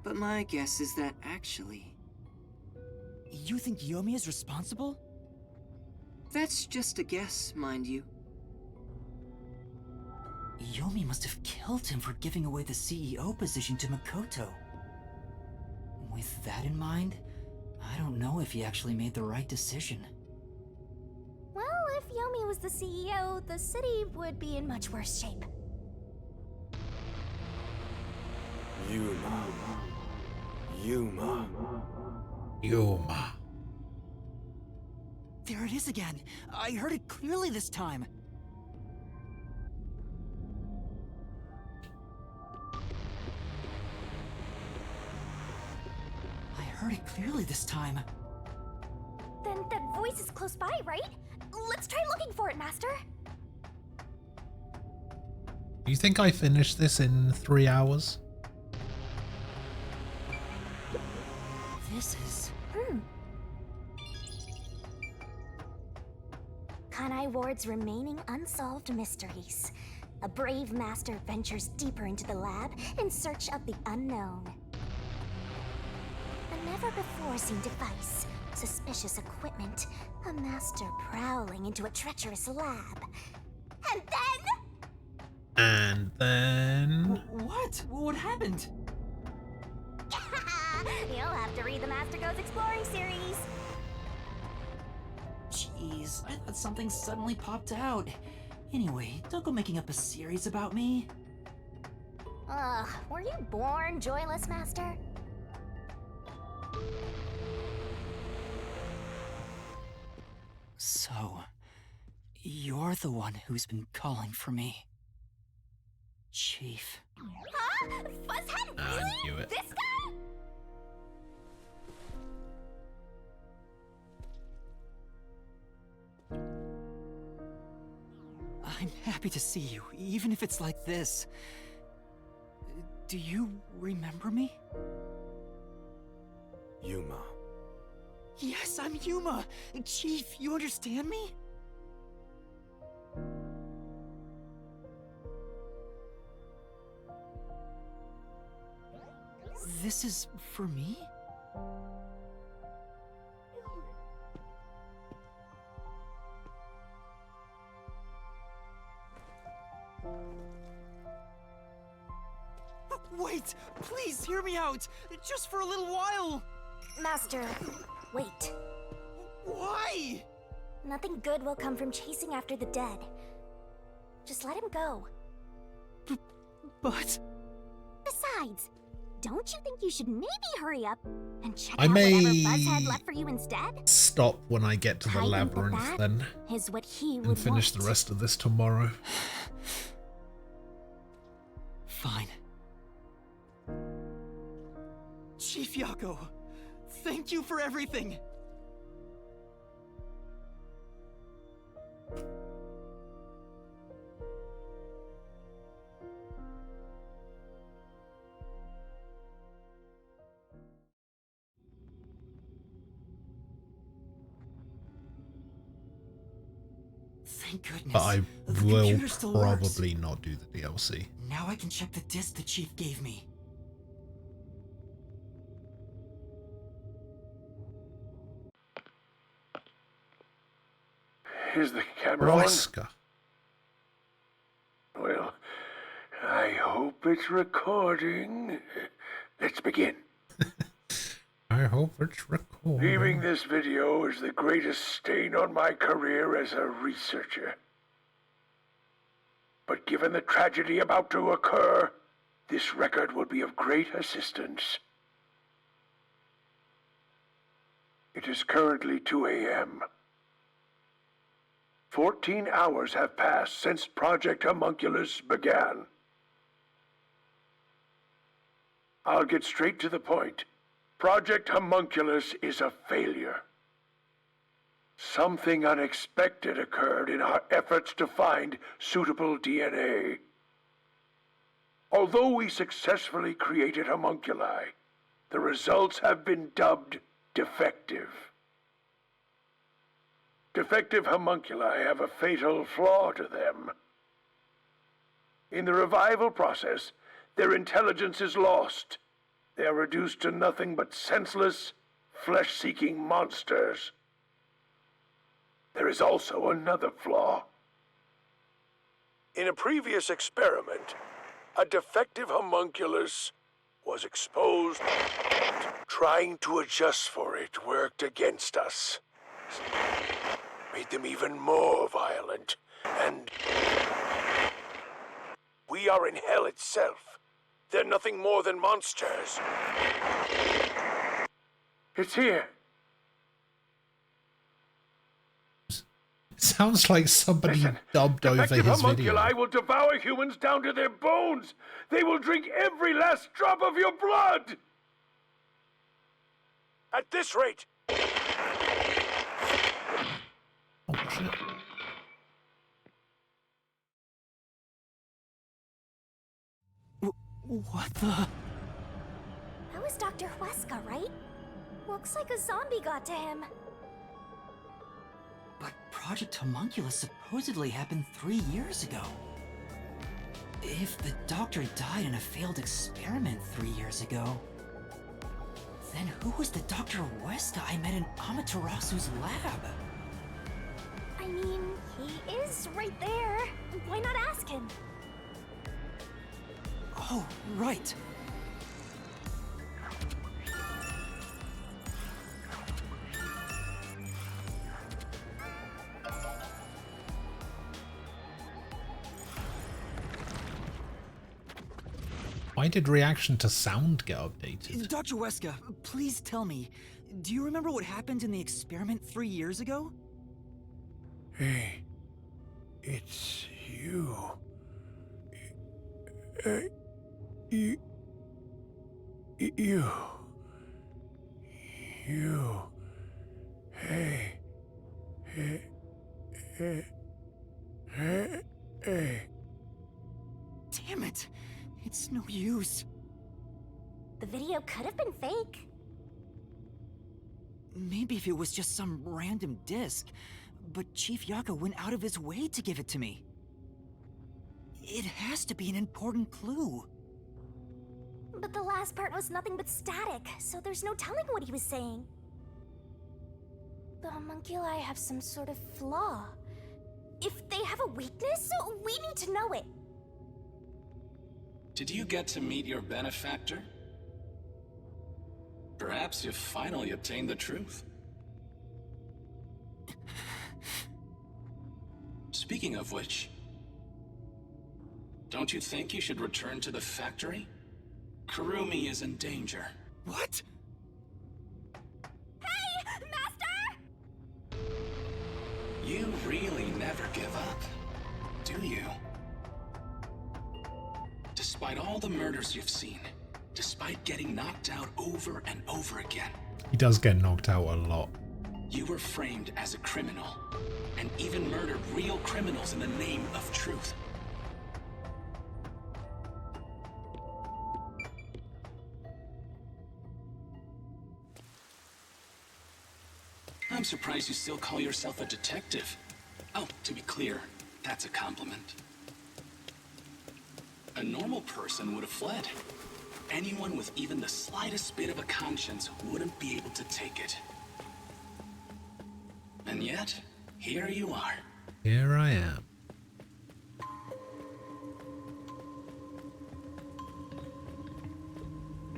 But my guess is that actually... You think Yomi is responsible? That's just a guess, mind you. Yomi must have killed him for giving away the CEO position to Makoto. With that in mind, I don't know if he actually made the right decision. Well, if Yomi was the CEO, the city would be in much worse shape. Yuma. There it is again. I heard it clearly this time. Then that voice is close by, right? Let's try looking for it, Master. Do you think I finished this in 3 hours? This is... Kanai Ward's remaining unsolved mysteries. A brave master ventures deeper into the lab in search of the unknown. A never-before-seen device, suspicious equipment, a master prowling into a treacherous lab. And then... What? What happened? You'll have to read the Master Goes Exploring series. Jeez, I thought something suddenly popped out. Anyway, don't go making up a series about me. Ugh, were you born joyless, Master? So, you're the one who's been calling for me. Chief. Huh? Fuzzhead, I really? knew it. This guy? I'm happy to see you, even if it's like this. Do you remember me? Yuma. Yes, I'm Yuma! Chief, you understand me? This is for me? Wait! Please hear me out! Just for a little while! Master, wait. Why? Nothing good will come from chasing after the dead. Just let him go. But... Besides, don't you think you should maybe hurry up and check I out may whatever Buzzhead left for you instead? stop when I get to the I think labyrinth that then is what he would and finish want. the rest of this tomorrow. Fine. Chief Yako, thank you for everything! Thank goodness. But I The will computer still works. probably not do the DLC. Now I can check the disc the Chief gave me. Is the camera on? Wesker. Well, I hope it's recording. Let's begin. I hope it's recorded. Leaving this video is the greatest stain on my career as a researcher. But given the tragedy about to occur, this record will be of great assistance. It is currently 2 a.m. 14 hours have passed since Project Homunculus began. I'll get straight to the point. Project Homunculus is a failure. Something unexpected occurred in our efforts to find suitable DNA. Although we successfully created homunculi, the results have been dubbed defective. Defective homunculi have a fatal flaw to them. In the revival process, their intelligence is lost. They are reduced to nothing but senseless, flesh-seeking monsters. There is also another flaw. In a previous experiment, a defective homunculus was exposed. Trying to adjust for it worked against us. Made them even more violent, and we are in hell itself. They're nothing more than monsters. It's here. Sounds like somebody dubbed over Defective his homunculi video. will devour humans down to their bones. They will drink every last drop of your blood. At this rate. Oh, shit. What the? That was Dr. Huesca, right? Looks like a zombie got to him. But Project Homunculus supposedly happened 3 years ago. If the doctor died in a failed experiment 3 years ago, then who was the Dr. Huesca I met in Amaterasu's lab? I mean, he is right there. Why not ask him? Oh, right. Why did reaction to sound get updated? Dr. Huesca, please tell me, do you remember what happened in the experiment 3 years ago? Hey, it's you. You. Hey. Damn it! It's no use. The video could have been fake. Maybe if it was just some random disc, but Chief Yaka went out of his way to give it to me. It has to be an important clue. But the last part was nothing but static, so there's no telling what he was saying. The homunculi have some sort of flaw. If they have a weakness, we need to know it. Did you get to meet your benefactor? Perhaps you've finally obtained the truth. Speaking of which, don't you think you should return to the factory? Kurumi is in danger. What? Hey, Master! You really never give up, do you? Despite all the murders you've seen, despite getting knocked out over and over again, He does get knocked out a lot. you were framed as a criminal, and even murdered real criminals in the name of truth. I'm surprised you still call yourself a detective. Oh, to be clear, that's a compliment. A normal person would have fled. Anyone with even the slightest bit of a conscience wouldn't be able to take it. And yet, here you are. Here I am.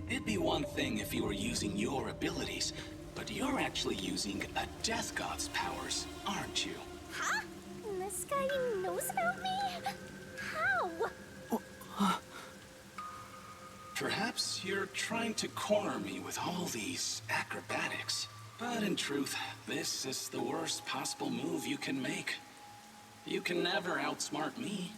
It'd be one thing if you were using your abilities, but you're actually using a Death God's powers, aren't you? Huh? This guy knows about me? How? Perhaps you're trying to corner me with all these acrobatics. But in truth, this is the worst possible move you can make. You can never outsmart me.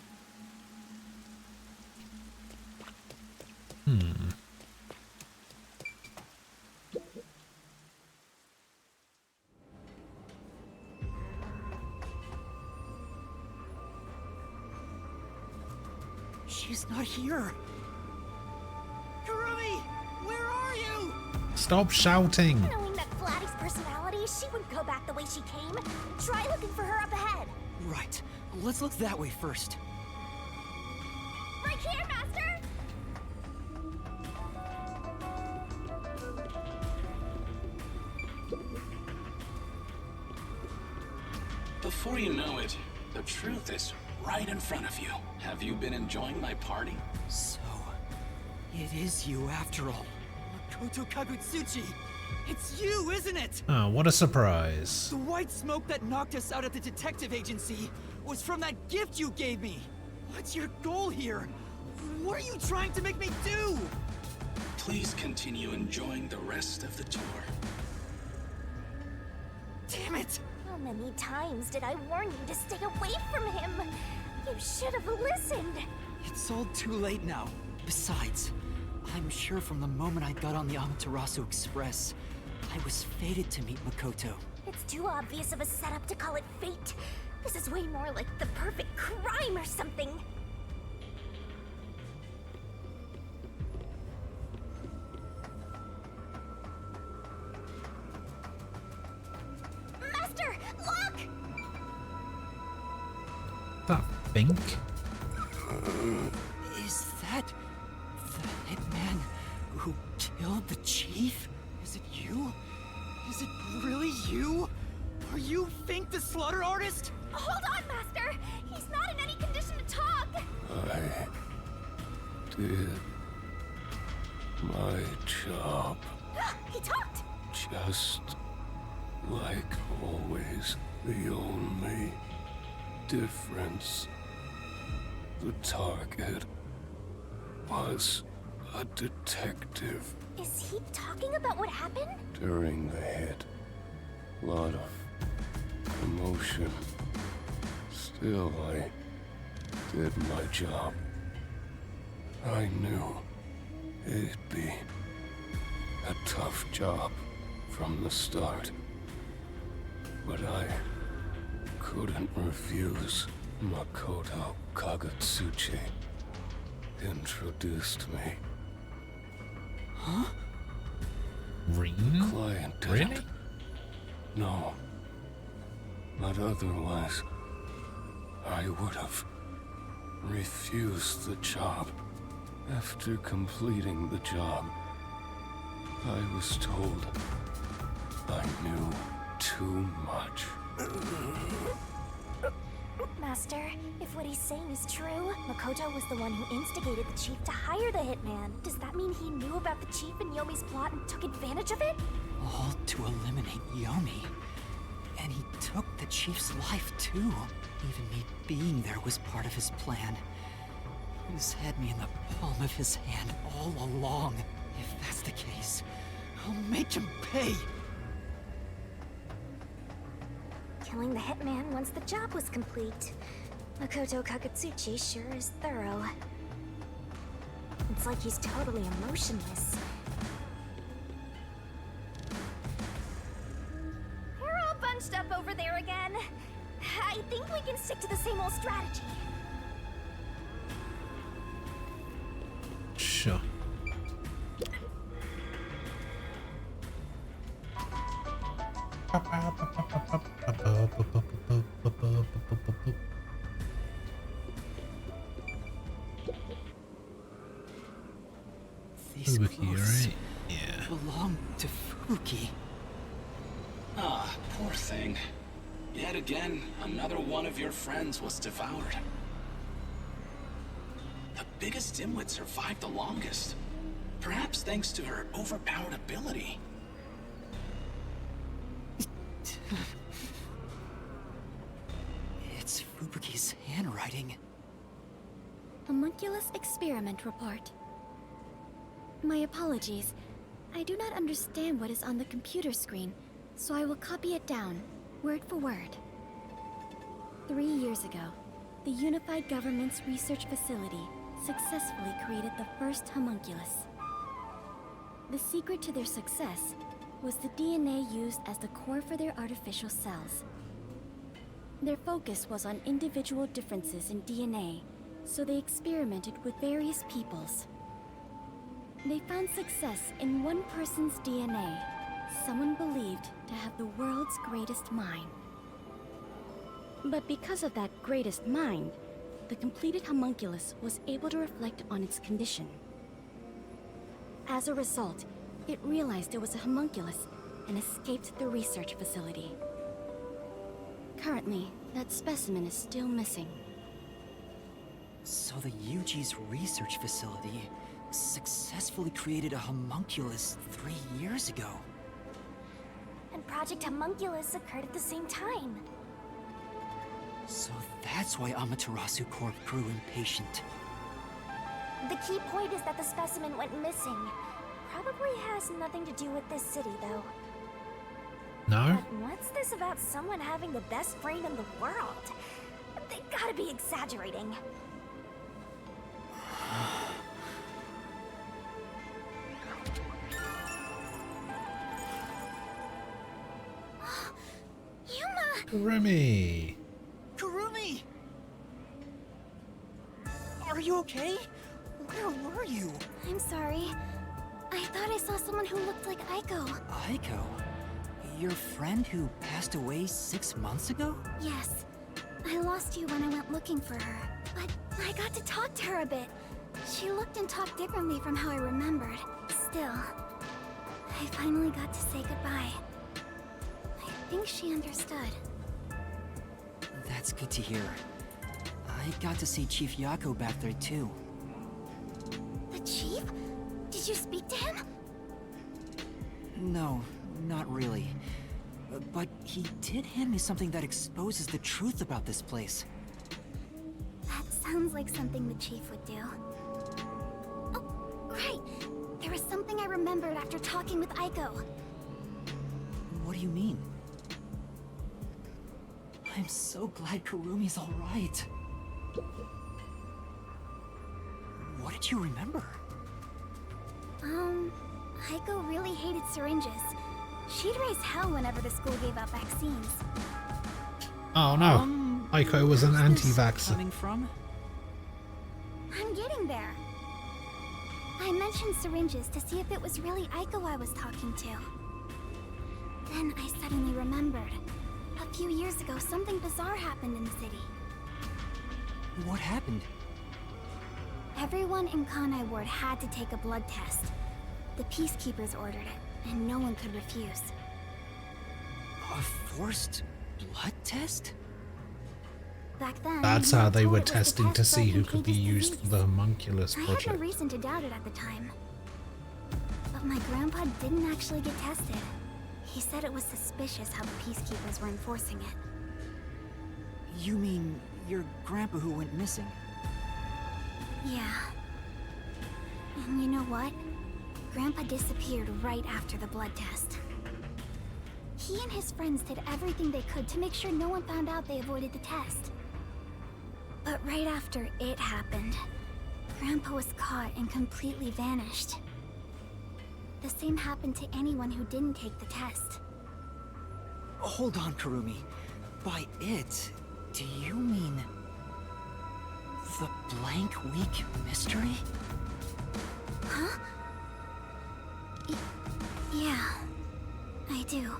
She's not here. Kurumi, where are you? Stop shouting. Knowing that Vladdy's personality, she wouldn't go back the way way she came. Try looking for her up ahead. Right. Let's look that way first. Right here, Master! Before you know it, the truth is right in front of you. Have you been enjoying my party? So, it is you after all. Makoto Kagutsuchi! It's you, isn't it? Oh, what a surprise. The white smoke that knocked us out at the detective agency was from that gift you gave me. What's your goal here? What are you trying to make me do? Please continue enjoying the rest of the tour. Damn it! How many times did I warn you to stay away from him? You should have listened. It's all too late now. Besides, I'm sure from the moment I got on the Amaterasu Express, I was fated to meet Makoto. It's too obvious of a setup to call it fate. This is way more like the perfect crime or something. Master, look! That Fink? Is that the hitman who killed the chief? Is it you? Is it really you? Are you Fink the slaughter artist? Hold on, Master! He's not in any condition to talk! I did my job. He talked! Just like always, the only difference, the target was a detective. Is he talking about what happened? During the hit, lot of emotion. Still, I did my job. I knew it'd be a tough job from the start, but I couldn't refuse. Makoto Kagutsuchi introduced me. Huh? Really? Client didn't. Really? No. But otherwise, I would have refused the job. After completing the job, I was told I knew too much. Master, if what he's saying is true, Makoto was the one who instigated the chief to hire the hitman. Does that mean he knew about the chief and Yomi's plot and took advantage of it? All to eliminate Yomi. And he took the chief's life too. Even me being there was part of his plan. He's had me in the palm of his hand all along. If that's the case, I'll make him pay. Killing the hitman once the job was complete. Makoto Kagutsuchi sure is thorough. It's like he's totally emotionless. We're all bunched up over there again. I think we can stick to the same old strategy. Sure. These Fubuki, clothes right? Yeah. belong to Fubuki. Ah, poor thing. Yet again, another one of your friends was devoured. The biggest dimwit survived the longest. Perhaps thanks to her overpowered ability. It's Fubuki's handwriting. Homunculus experiment report. My apologies. I do not understand what is on the computer screen, so I will copy it down, word for word. 3 years ago, the Unified Government's research facility successfully created the first homunculus. The secret to their success was the DNA used as the core for their artificial cells. Their focus was on individual differences in DNA, so they experimented with various peoples. They found success in one person's DNA, someone believed to have the world's greatest mind. But because of that greatest mind, the completed homunculus was able to reflect on its condition. As a result, it realized it was a homunculus and escaped the research facility. Currently, that specimen is still missing. So the UG's research facility successfully created a homunculus 3 years ago. And Project Homunculus occurred at the same time. So that's why Amaterasu Corp grew impatient. The key point is that the specimen went missing. Probably has nothing to do with this city, though. No? But what's this about someone having the best brain in the world? They gotta be exaggerating. Yuma! Remy! Kurumi! Are you okay? Where were you? I'm sorry. I thought I saw someone who looked like Aiko. Aiko? Your friend who passed away 6 months ago? Yes. I lost you when I went looking for her. But I got to talk to her a bit. She looked and talked differently from how I remembered. Still, I finally got to say goodbye. I think she understood. That's good to hear. I got to see Chief Yako back there too. The chief? Did you speak to him? No, not really. But he did hand me something that exposes the truth about this place. That sounds like something the chief would do. Oh, right. There was something I remembered after talking with Aiko. What do you mean? I'm so glad Kurumi's alright. What did you remember? Aiko really hated syringes. She'd raise hell whenever the school gave out vaccines. Oh no, Aiko was an anti-vaxxer. Coming from? I'm getting there. I mentioned syringes to see if it was really Aiko I was talking to. Then I suddenly remembered. A few years ago, something bizarre happened in the city. What happened? Everyone in Kanai Ward had to take a blood test. The Peacekeepers ordered it, and no one could refuse. A forced blood test? Back then, That's we how were they told were it was the testing test to see spread who in could be contagious used disease. for the homunculus I had no project. reason to doubt it at the time. But my grandpa didn't actually get tested. He said it was suspicious how the Peacekeepers were enforcing it. You mean your grandpa who went missing? Yeah. And you know what? Grandpa disappeared right after the blood test. He and his friends did everything they could to make sure no one found out they avoided the test. But right after it happened, Grandpa was caught and completely vanished. The same happened to anyone who didn't take the test. Hold on, Kurumi. By it, do you mean the Blank Week mystery? Huh? Yeah, I do.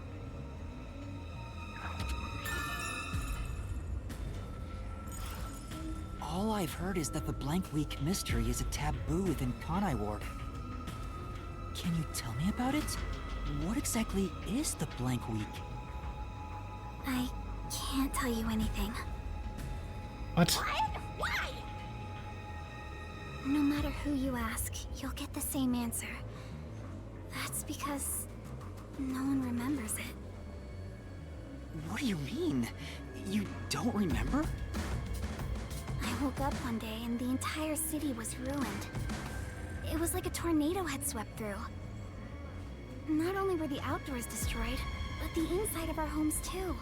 All I've heard is that the Blank Week mystery is a taboo within Kanai Ward. Can you tell me about it? What exactly is the Blank Week? I can't tell you anything. What? Why? No matter who you ask, you'll get the same answer. That's because no one remembers it. What do you mean? You don't remember? I woke up one day and the entire city was ruined. It was like a tornado had swept through. Not only were the outdoors destroyed, but the inside of our homes too.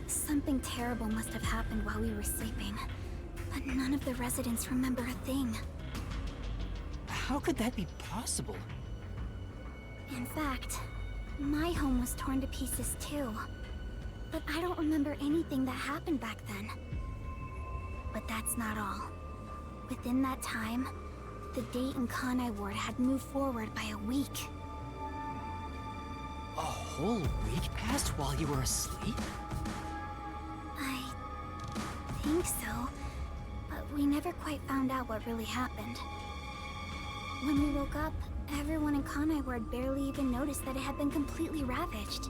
Something terrible must have happened while we were sleeping, but none of the residents remember a thing. How could that be possible? In fact, my home was torn to pieces too. But I don't remember anything that happened back then. But that's not all. Within that time, the date in Kanai Ward had moved forward by a week. whole week passed while you were asleep? I think so, but we never quite found out what really happened. When we woke up, everyone in Kanai Ward barely even noticed that it had been completely ravaged.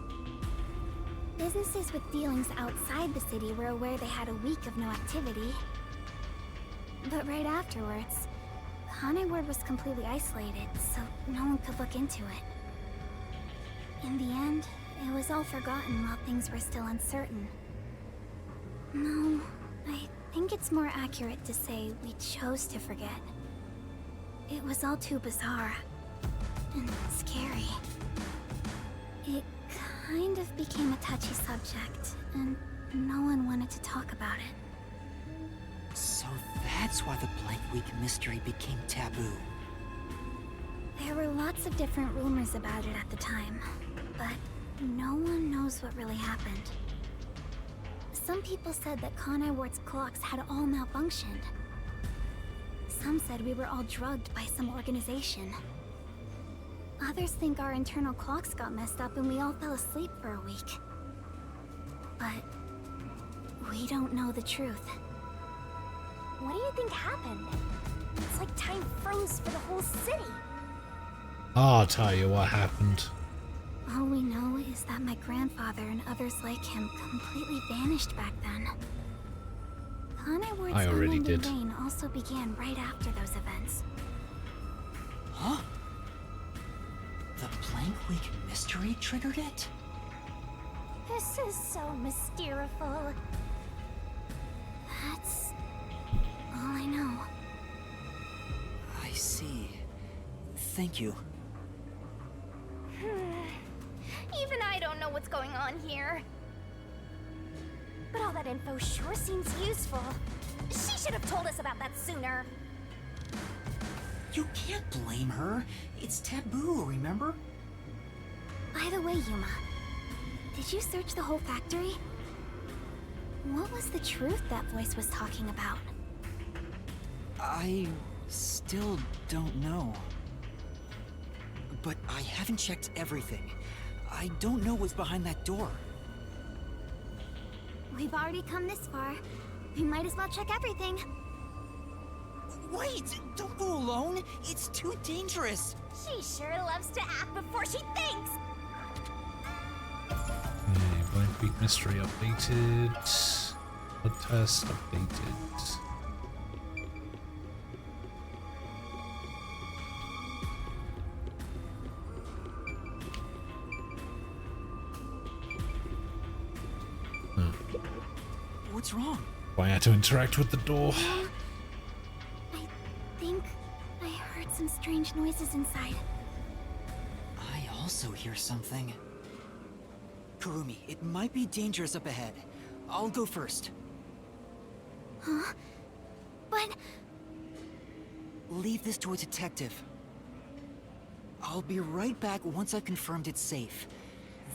Businesses with dealings outside the city were aware they had a week of no activity. But right afterwards, Kanai Ward was completely isolated, so no one could look into it. In the end, it was all forgotten while things were still uncertain. No, I think it's more accurate to say we chose to forget. It was all too bizarre and scary. It kind of became a touchy subject, and no one wanted to talk about it. So that's why the Blank Week mystery became taboo. There were lots of different rumors about it at the time, but no one knows what really happened. Some people said that Kanai Ward's clocks had all malfunctioned. Some said we were all drugged by some organization. Others think our internal clocks got messed up and we all fell asleep for a week. But we don't know the truth. What do you think happened? It's like time froze for the whole city. I'll tell you what happened. All we know is that my grandfather and others like him completely vanished back then. Kanai Ward's I already unending did. reign also began right after those events. Huh? The Blank Week mystery triggered it? This is so mysteriful. That's all I know. I see. Thank you. Even I don't know what's going on here. But all that info sure seems useful. She should have told us about that sooner. You can't blame her. It's taboo, remember? By the way, Yuma, did you search the whole factory? What was the truth that voice was talking about? I still don't know. But I haven't checked everything. I don't know what's behind that door. We've already come this far. We might as well check everything. Wait! Don't go alone! It's too dangerous! She sure loves to act before she thinks! Okay, Blank Week mystery updated. Blood test updated. What's wrong? I had to interact with the door. I think I heard some strange noises inside. I also hear something. Kurumi, it might be dangerous up ahead. I'll go first. Huh? But... Leave this to a detective. I'll be right back once I've confirmed it's safe.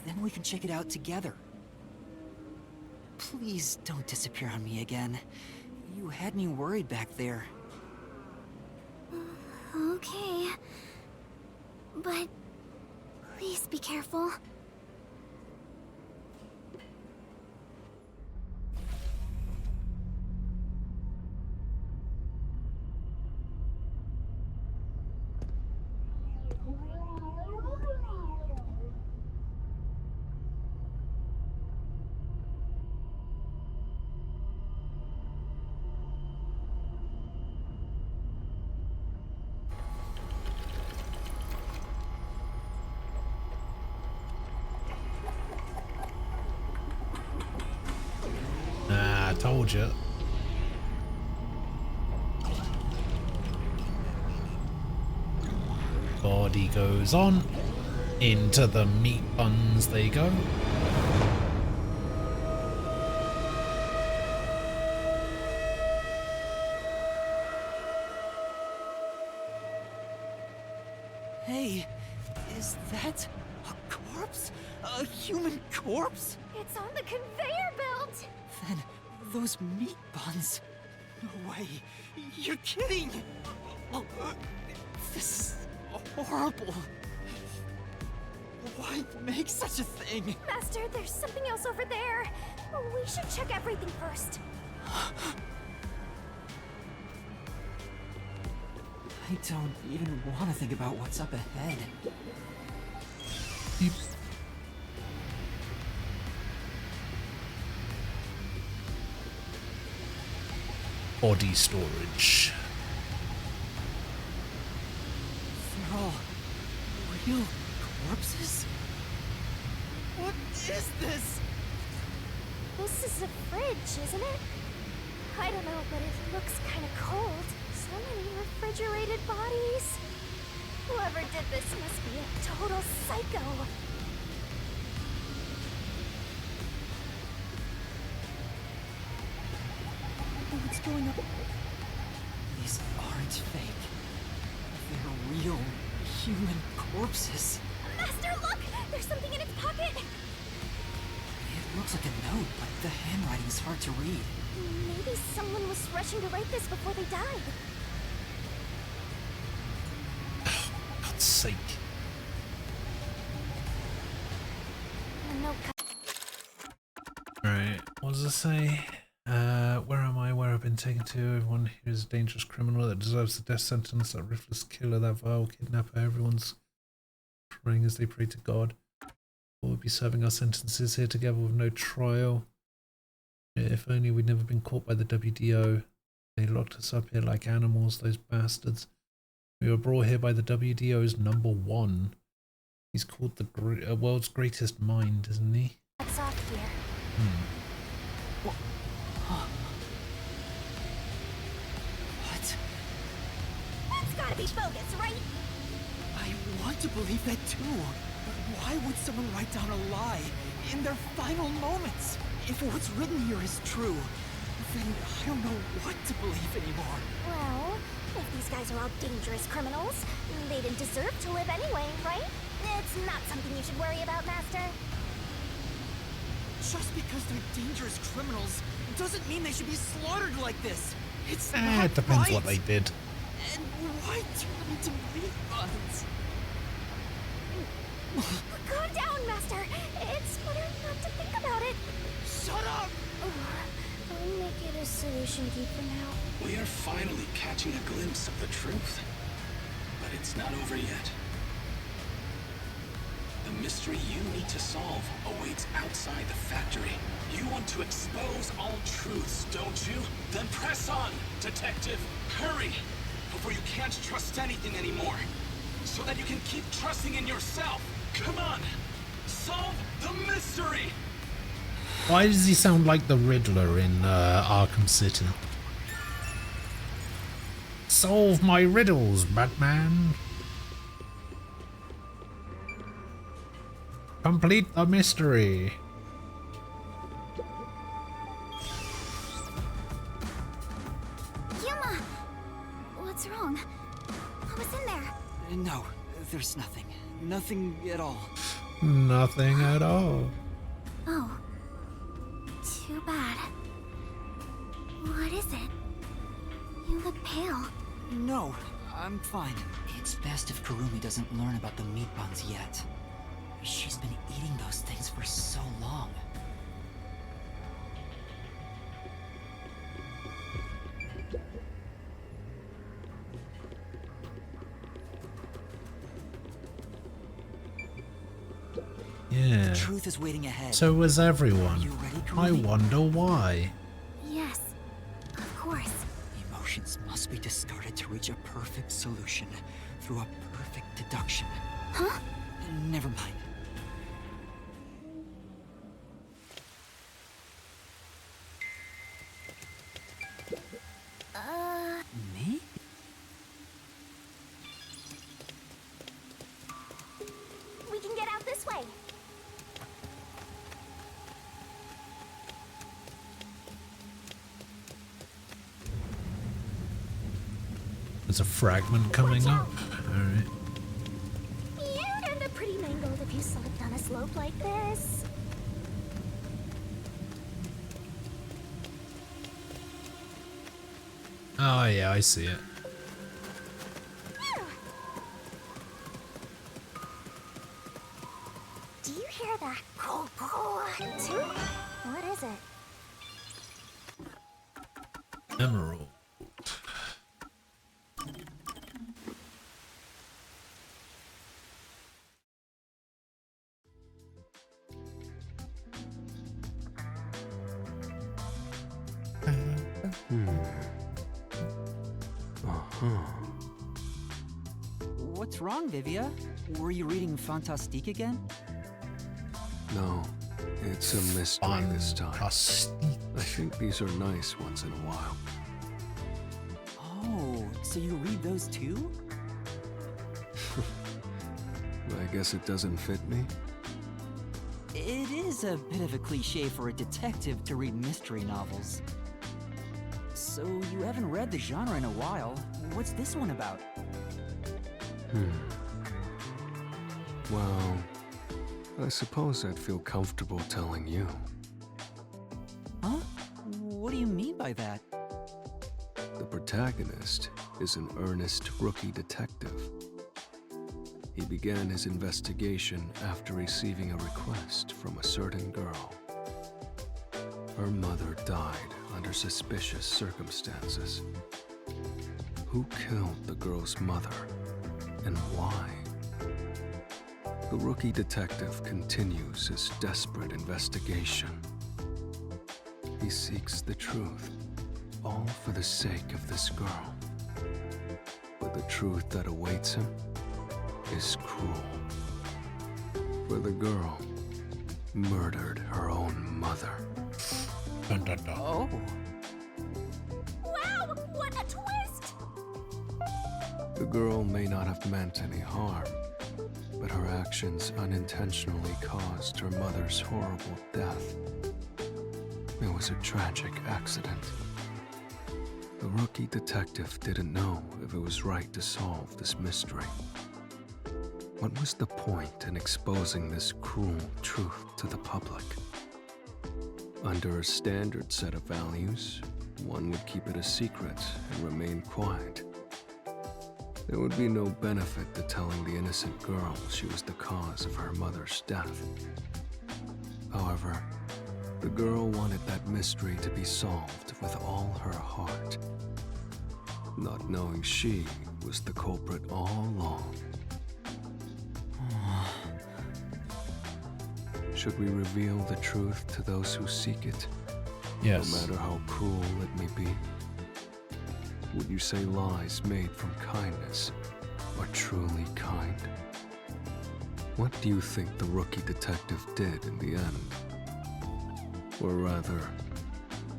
Then we can check it out together. Please don't disappear on me again. You had me worried back there. Okay. But... please be careful. Nah, I told you. Body goes on. Into the meat buns they go. Hey, is that a corpse? A human corpse? It's on the conveyor belt! Then those meat buns. No way. You're kidding! This is horrible. Why Why make such a thing? Master, there's something else over there. We should check everything first. I don't even want to think about what's up ahead. Body storage. They're all real corpses? What is this? This is a fridge, isn't it? I don't know, but it looks kind of cold. So many refrigerated bodies. Whoever did this must be a total psycho. What's going on? These aren't fake. They're real human corpses. Master, look! There's something in its pocket! It looks like a note, but the handwriting is hard to read. Maybe someone was rushing to write this before they died. God's sake. No. Alright, what does it say? Where am I? Where I've been taken to? Everyone here is a dangerous criminal that deserves the death sentence. That ruthless killer, that vile kidnapper. Everyone's praying as they pray to God. We'll be serving our sentences here together with no trial. If only we'd never been caught by the WDO. They locked us up here like animals, those bastards. We were brought here by the WDO's #1. He's called the world's greatest mind, isn't he? That's off here. What? That's gotta be bogus, right? I want to believe that too. But why would someone write down a lie in their final moments? If what's written here is true, then I don't know what to believe anymore. Well, if these guys are all dangerous criminals, they didn't deserve to live anyway, right? It's not something you should worry about, Master. Just because they're dangerous criminals doesn't mean they should be slaughtered like this. It's not It depends right. what they did. And why turn them into meat buns? Calm down, Master. It's better not to think about it. Shut up! I'll make it a solution key for now. We are finally catching a glimpse of the truth. But it's not over yet. The mystery you need to solve awaits outside the factory. You want to expose all truths, don't you? Then press on, detective. Hurry, before you can't trust anything anymore. So that you can keep trusting in yourself. Come on, solve the mystery! Why does he sound like the Riddler in Arkham City? Solve my riddles, Batman! Complete the mystery! Yuma! What's wrong? What was in there? No, there's nothing. Nothing at all. Nothing at all. Oh. Too bad. What is it? You look pale. No, I'm fine. It's best if Kurumi doesn't learn about the meat buns yet. She's been eating those things for so long. Yeah. The truth is waiting ahead. So was everyone. Are you ready, I Kurumi? wonder why. Yes, of course. Emotions must be discarded to reach a perfect solution through a perfect deduction. Huh? Never mind. Me? We can get out this way. There's a fragment coming up. Alright. You'd end up pretty mangled if you slipped on a slope like this. Oh yeah, I see it. Do you hear that? Too? What is it? Emerald. What's wrong, Vivia? Were you reading Fantastique again? No, it's a mystery this time. I think these are nice once in a while. Oh, so you read those too? I guess it doesn't fit me. It is a bit of a cliche for a detective to read mystery novels. So you haven't read the genre in a while. What's this one about? Well, I suppose I'd feel comfortable telling you. Huh? What do you mean by that? The protagonist is an earnest rookie detective. He began his investigation after receiving a request from a certain girl. Her mother died under suspicious circumstances. Who killed the girl's mother, and why? The rookie detective continues his desperate investigation. He seeks the truth, all for the sake of this girl. But the truth that awaits him is cruel. For the girl murdered her own mother. Dun, dun, dun. Oh. Wow! What a twist! The girl may not have meant any harm, but her actions unintentionally caused her mother's horrible death. It was a tragic accident. The rookie detective didn't know if it was right to solve this mystery. What was the point in exposing this cruel truth to the public? Under a standard set of values, one would keep it a secret and remain quiet. There would be no benefit to telling the innocent girl she was the cause of her mother's death. However, the girl wanted that mystery to be solved with all her heart, not knowing she was the culprit all along. Should we reveal the truth to those who seek it? Yes. No matter how cruel it may be? Would you say lies made from kindness are truly kind? What do you think the rookie detective did in the end? Or rather,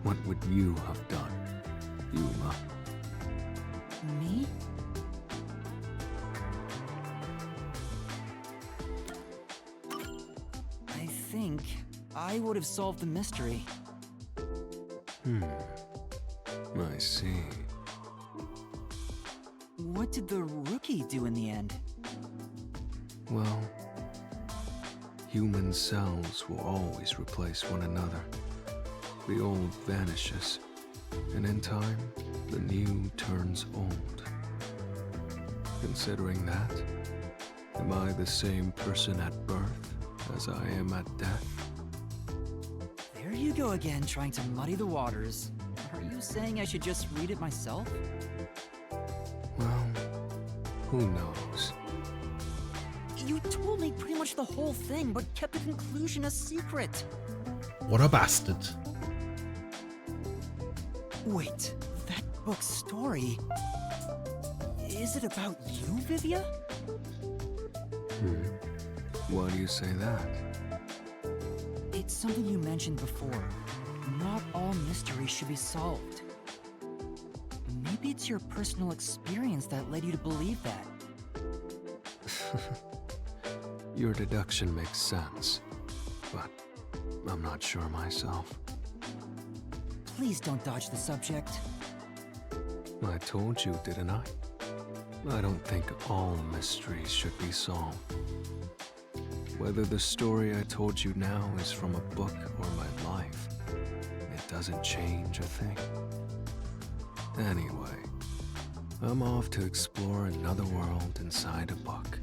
what would you have done, Yuma? Me? I think I would have solved the mystery. I see. What did the rookie do in the end? Well, human cells will always replace one another. The old vanishes, and in time, the new turns old. Considering that, am I the same person at birth as I am at death? There you go again, trying to muddy the waters. Are you saying I should just read it myself? Well, who knows? You told me pretty much the whole thing, but kept the conclusion a secret. What a bastard. Wait, that book's story... Is it about you, Vivia? Why do you say that? It's something you mentioned before. Not all mysteries should be solved. Maybe it's your personal experience that led you to believe that. Your deduction makes sense, but I'm not sure myself. Please don't dodge the subject. I told you, didn't I? I don't think all mysteries should be solved. Whether the story I told you now is from a book or my life, it doesn't change a thing. Anyway, I'm off to explore another world inside a book.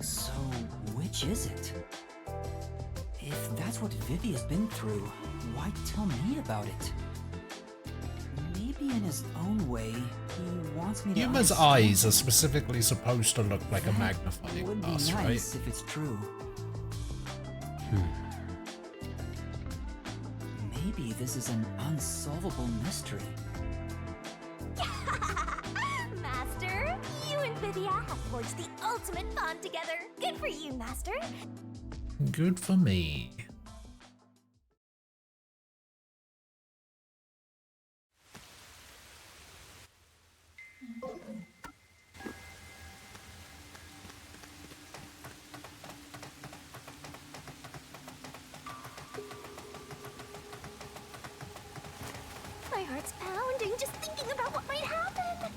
So, which is it? If that's what Vivia's been through, why tell me about it? Maybe in his own way, he wants me to Yuma's understand eyes are him. specifically supposed to look like a That magnifying would be glass, right? nice if it's true. Maybe this is an unsolvable mystery. Master, you and Vivia have forged the ultimate bond together. Good for you, Master. Good for me. My heart's pounding just thinking about what might happen.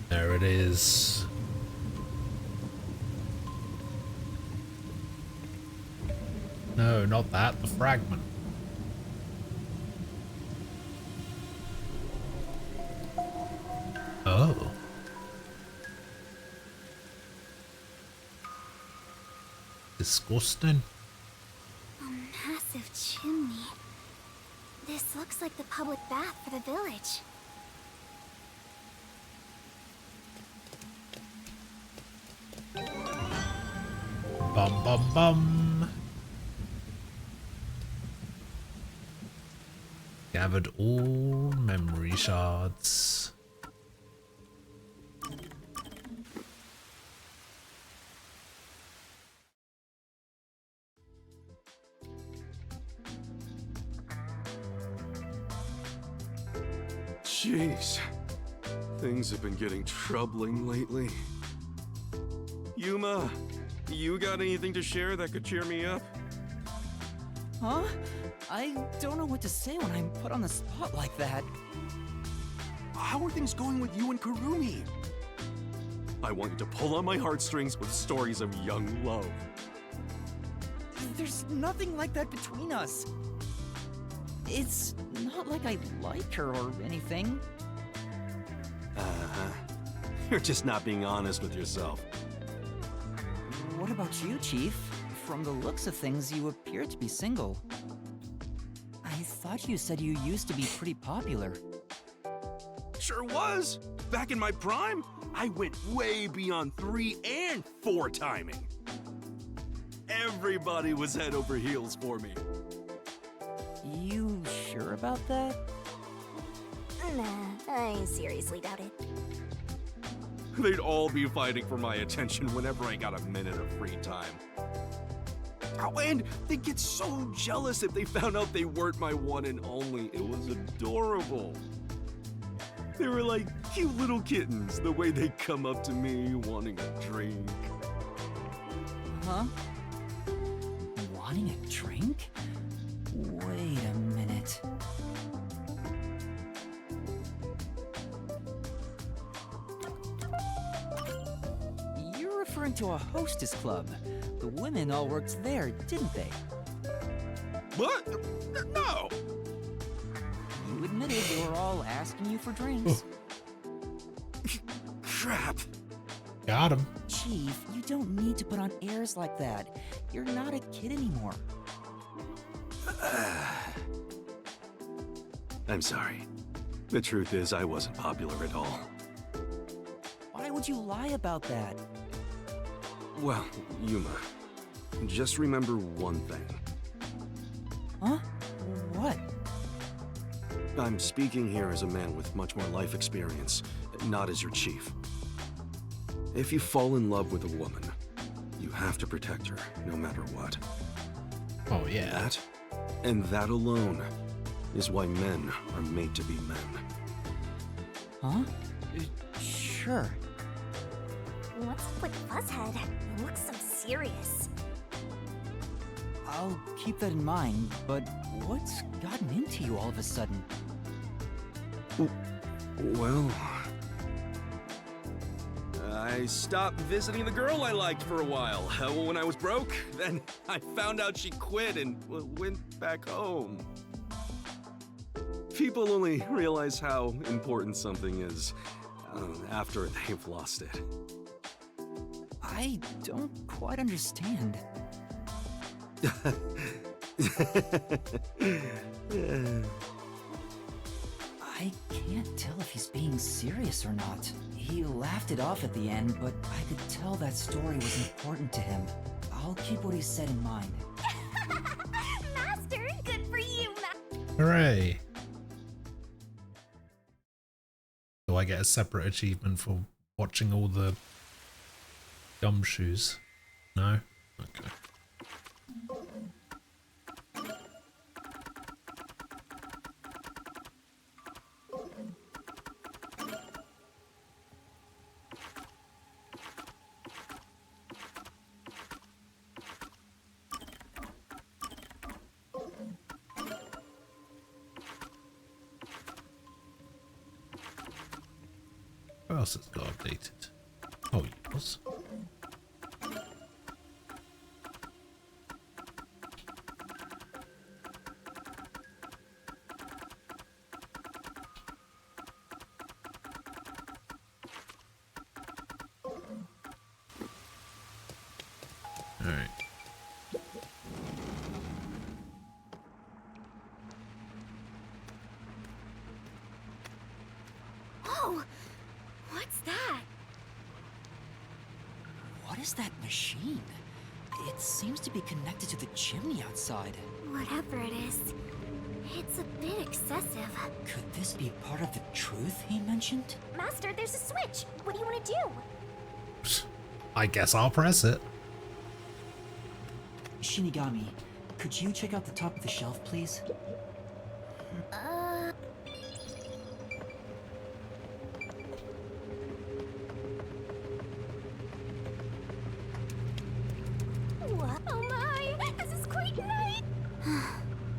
There it is. No, not that. The fragment. Oh. Disgusting. A massive chimney. This looks like the public bath for the village. Bum bum bum. Gathered all memory shards. Jeez. Things have been getting troubling lately. Yuma, you got anything to share that could cheer me up? Huh? I don't know what to say when I'm put on the spot like that. How are things going with you and Kurumi? I want you to pull on my heartstrings with stories of young love. There's nothing like that between us. It's not like I like her or anything. Uh-huh. You're just not being honest with yourself. What about you, Chief? From the looks of things, you appear to be single. I thought you said you used to be pretty popular. Sure was. Back in my prime, I went way beyond 3 and 4 timing. Everybody was head over heels for me. You sure about that? Nah, I seriously doubt it. They'd all be fighting for my attention whenever I got a minute of free time. Oh, and they'd get so jealous if they found out they weren't my one and only. It was adorable. They were like cute little kittens, the way they'd come up to me wanting a drink. Huh? Wanting a drink? Wait a minute. You're referring to a hostess club. The women all worked there, didn't they? What? No! You admitted they were all asking you for drinks. Crap. Got him. Chief, you don't need to put on airs like that. You're not a kid anymore. I'm sorry. The truth is, I wasn't popular at all. Why would you lie about that? Well, Yuma, just remember one thing. Huh? What? I'm speaking here as a man with much more life experience, not as your chief. If you fall in love with a woman, you have to protect her, no matter what. Oh, yeah. That, and that alone, is why men are made to be men. Huh? Sure. What's up with Fuzzhead? He looks so serious. I'll keep that in mind, but what's gotten into you all of a sudden? Well, I stopped visiting the girl I liked for a while. When I was broke, then I found out she quit and went back home. People only realize how important something is after they've lost it. I don't quite understand. I can't tell if he's being serious or not. He laughed it off at the end, but I could tell that story was important to him. I'll keep what he said in mind. Master, good for you, Hooray! Do I get a separate achievement for watching all the gumshoes? No? Okay. What else has got updated? Oh, yours. Alright. Oh, what's that? What is that machine? It seems to be connected to the chimney outside. Whatever it is, it's a bit excessive. Could this be part of the truth he mentioned? Master, there's a switch. What do you want to do? I guess I'll press it. Shinigami, could you check out the top of the shelf, please? What? Oh my, this is quite nice.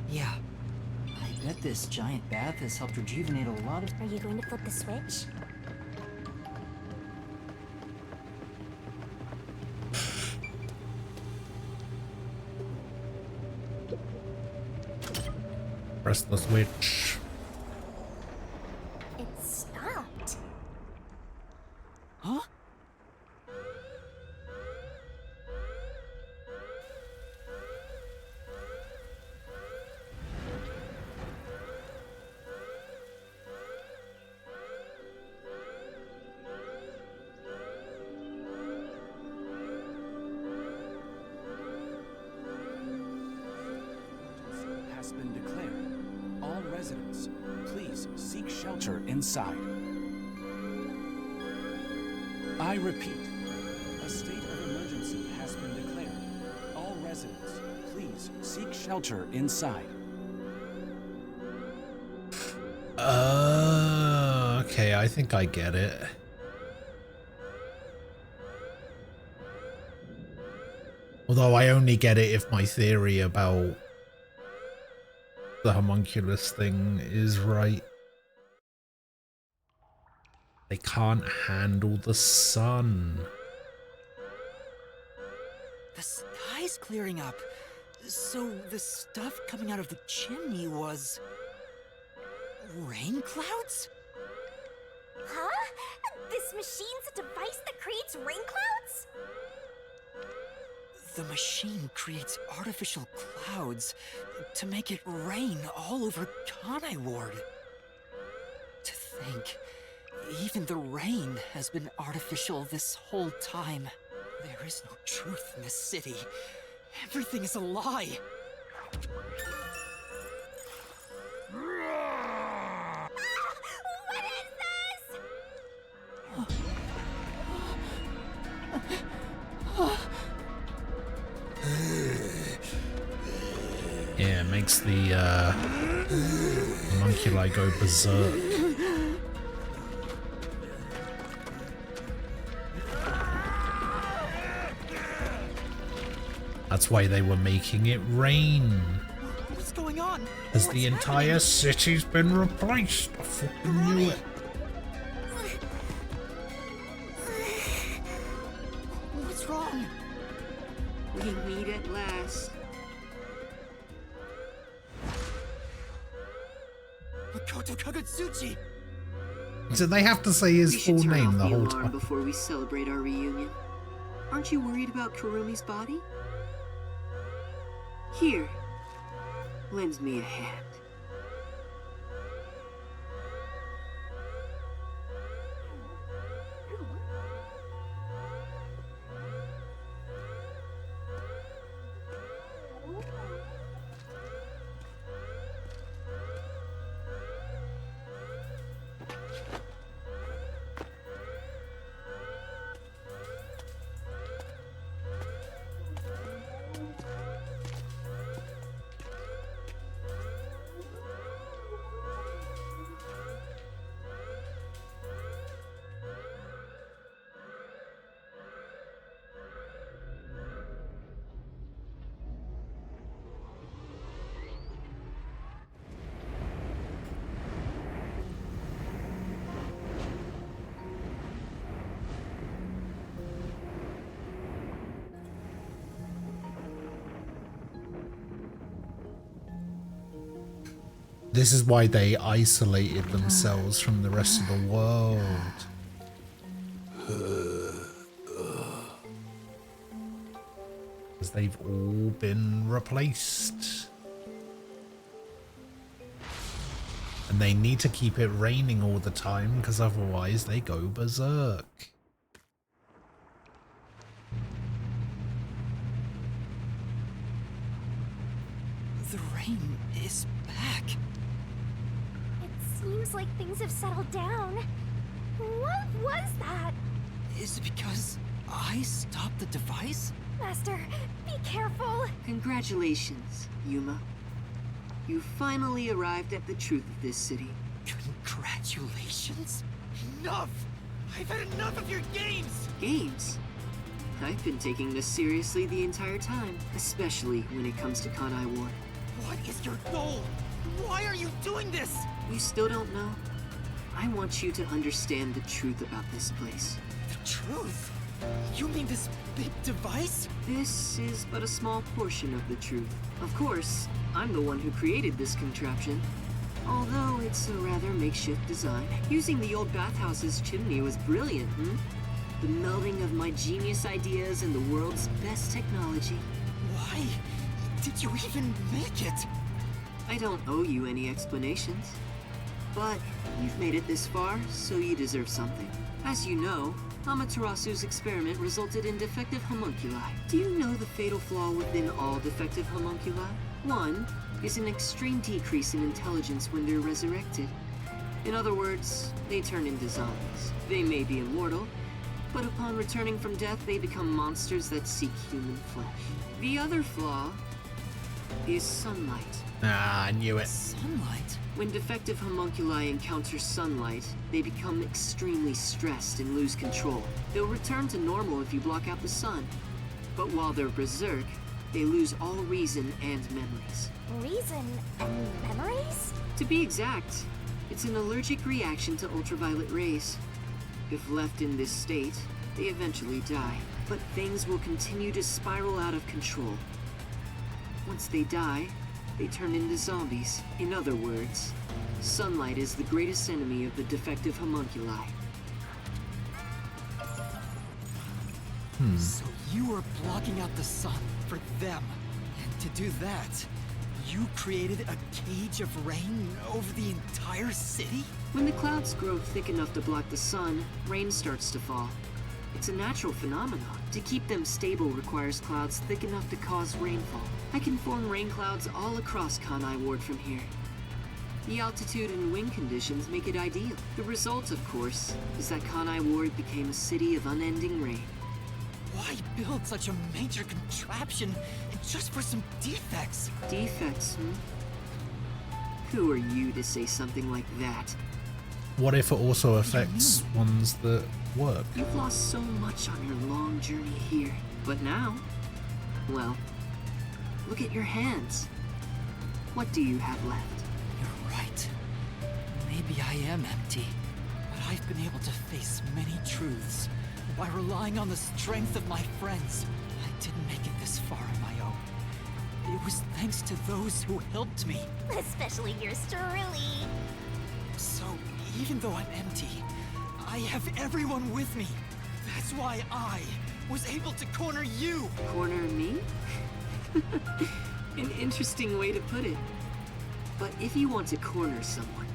Yeah. I bet this giant bath has helped rejuvenate a lot of... Are you going to flip the switch? Press the switch. It stopped. Huh? Has been declared. All residents, please seek shelter inside. I repeat, a state of emergency has been declared. All residents, please seek shelter inside. Okay, I think I get it. Although I only get it if my theory about the homunculus thing is right. They can't handle the sun. The sky's clearing up. So the stuff coming out of the chimney was... rain clouds? Huh? This machine's a device that creates rain clouds? The machine creates artificial clouds to make it rain all over Kanai Ward. To think, even the rain has been artificial this whole time. There is no truth in this city. Everything is a lie. What is this? Yeah, it makes the homunculi go berserk. That's why they were making it rain. What's going on? Because the entire city's been replaced. I fucking knew it. What's wrong? We meet at last. Makoto Kagutsuchi! So they have to say his We full should turn name off the the whole alarm time. before we celebrate our reunion. Aren't you worried about Kurumi's body? Here, lend me a hand. This is why they isolated themselves from the rest of the world. Because they've all been replaced. And they need to keep it raining all the time because otherwise they go berserk. The rain is back. Seems like things have settled down. What was that? Is it because I stopped the device? Master, be careful. Congratulations, Yuma. You finally arrived at the truth of this city. Congratulations? Enough! I've had enough of your games! Games? I've been taking this seriously the entire time, especially when it comes to Kanai Ward. What is your goal? Why are you doing this? You still don't know? I want you to understand the truth about this place. The truth? You mean this big device? This is but a small portion of the truth. Of course, I'm the one who created this contraption. Although it's a rather makeshift design. Using the old bathhouse's chimney was brilliant, The melding of my genius ideas and the world's best technology. Why did you even make it? I don't owe you any explanations. But you've made it this far, so you deserve something. As you know, Amaterasu's experiment resulted in defective homunculi. Do you know the fatal flaw within all defective homunculi? One is an extreme decrease in intelligence when they're resurrected. In other words, they turn into zombies. They may be immortal, but upon returning from death, they become monsters that seek human flesh. The other flaw is sunlight. Ah, I knew it. Sunlight? When defective homunculi encounter sunlight, they become extremely stressed and lose control. They'll return to normal if you block out the sun. But while they're berserk, they lose all reason and memories. Reason and memories? To be exact, it's an allergic reaction to ultraviolet rays. If left in this state, they eventually die. But things will continue to spiral out of control. Once they die, they turn into zombies. In other words, sunlight is the greatest enemy of the defective homunculi. So you were blocking out the sun for them. And to do that, you created a cage of rain over the entire city? When the clouds grow thick enough to block the sun, rain starts to fall. It's a natural phenomenon. To keep them stable requires clouds thick enough to cause rainfall. I can form rain clouds all across Kanai Ward from here. The altitude and wind conditions make it ideal. The result, of course, is that Kanai Ward became a city of unending rain. Why build such a major contraption just for some defects? Defects, Who are you to say something like that? What if it also affects ones that work? You've lost so much on your long journey here. But now, well, look at your hands. What do you have left? You're right. Maybe I am empty. But I've been able to face many truths by relying on the strength of my friends. I didn't make it this far on my own. It was thanks to those who helped me. Especially yours truly. So, even though I'm empty, I have everyone with me. That's why I was able to corner you! Corner me? An interesting way to put it. But if you want to corner someone,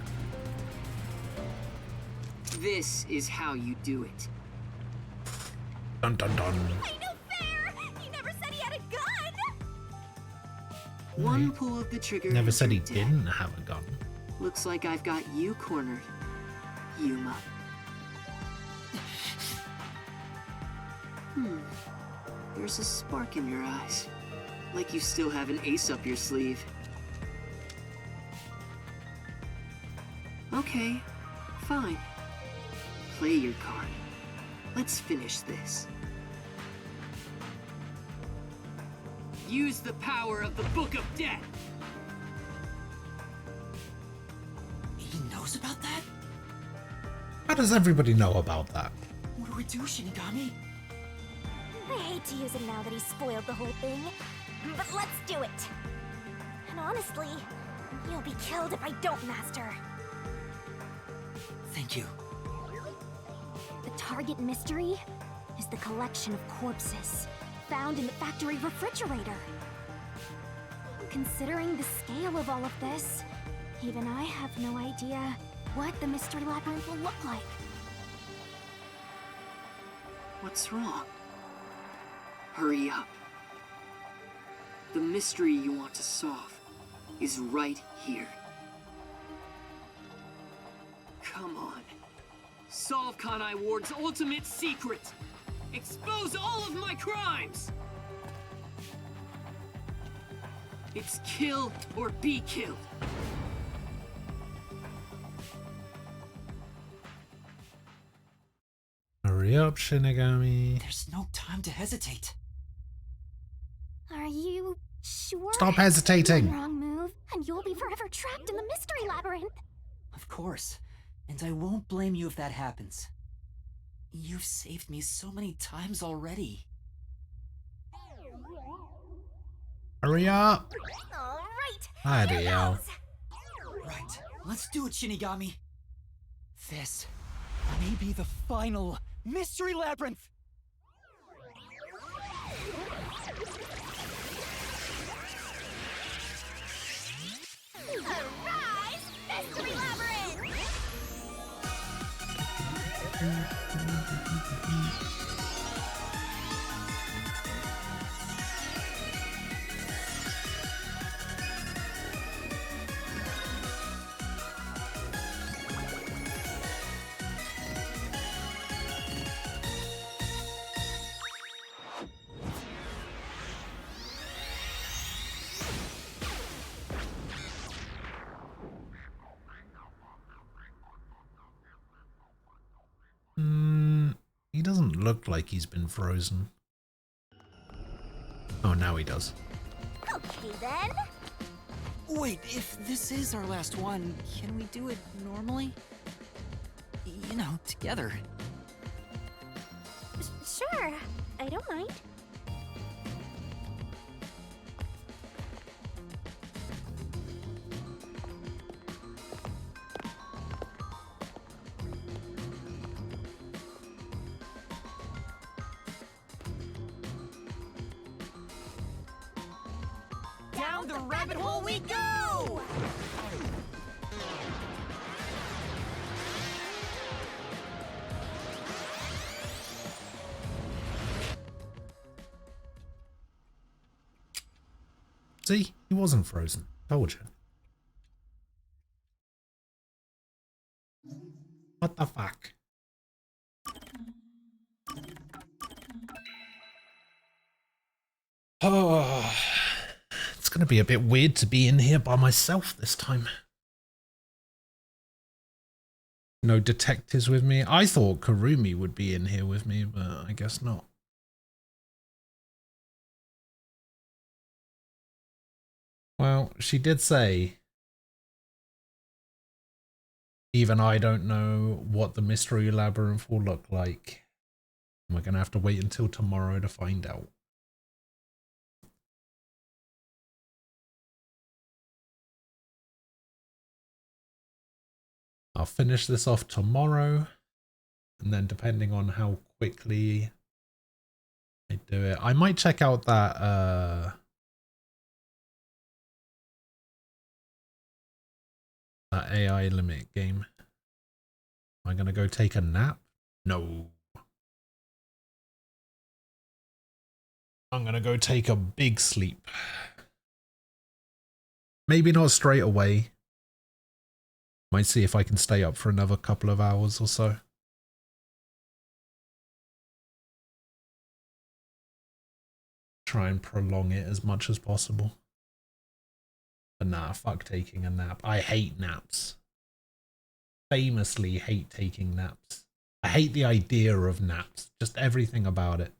this is how you do it. Dun dun dun. Ain't no fair! He never said he had a gun! One pull of the trigger. Never and said he you're dead. didn't have a gun. Looks like I've got you cornered, Yuma. There's a spark in your eyes. Like you still have an ace up your sleeve. Okay, fine. Play your card. Let's finish this. Use the power of the Book of Death! He knows about that? How does everybody know about that? What do we do, Shinigami? I hate to use him now that he's spoiled the whole thing, but let's do it. And honestly, you'll be killed if I don't, Master. Thank you. The target mystery is the collection of corpses found in the factory refrigerator. Considering the scale of all of this, even I have no idea what the mystery labyrinth will look like. What's wrong? Hurry up. The mystery you want to solve is right here. Come on. Solve Kanai Ward's ultimate secret! Expose all of my crimes! It's kill or be killed. Hurry up, Shinigami. There's no time to hesitate. Are you sure? Stop hesitating. One wrong move, and you'll be forever trapped in the mystery labyrinth. Of course. And I won't blame you if that happens. You've saved me so many times already. Hurry up. All right. Bloody hell. Right. Let's do it, Shinigami. This may be the final mystery labyrinth. Arise, mystery labyrinth! He doesn't look like he's been frozen. Oh, now he does. Okay then. Wait, if this is our last one, can we do it normally? You know, together. Sure, I don't mind. Down the rabbit hole we go! See, he wasn't frozen. Told you. What the fuck? Oh, it's gonna be a bit weird to be in here by myself this time. No detectives with me. I thought Kurumi would be in here with me, but I guess not. Well, she did say, even I don't know what the mystery labyrinth will look like. We're going to have to wait until tomorrow to find out. I'll finish this off tomorrow, and then depending on how quickly I do it. I might check out that that AI limit game. Am I gonna go take a nap? No. I'm gonna go take a big sleep. Maybe not straight away. Might see if I can stay up for another couple of hours or so. Try and prolong it as much as possible. But nah, fuck taking a nap. I hate naps. Famously hate taking naps. I hate the idea of naps. Just everything about it.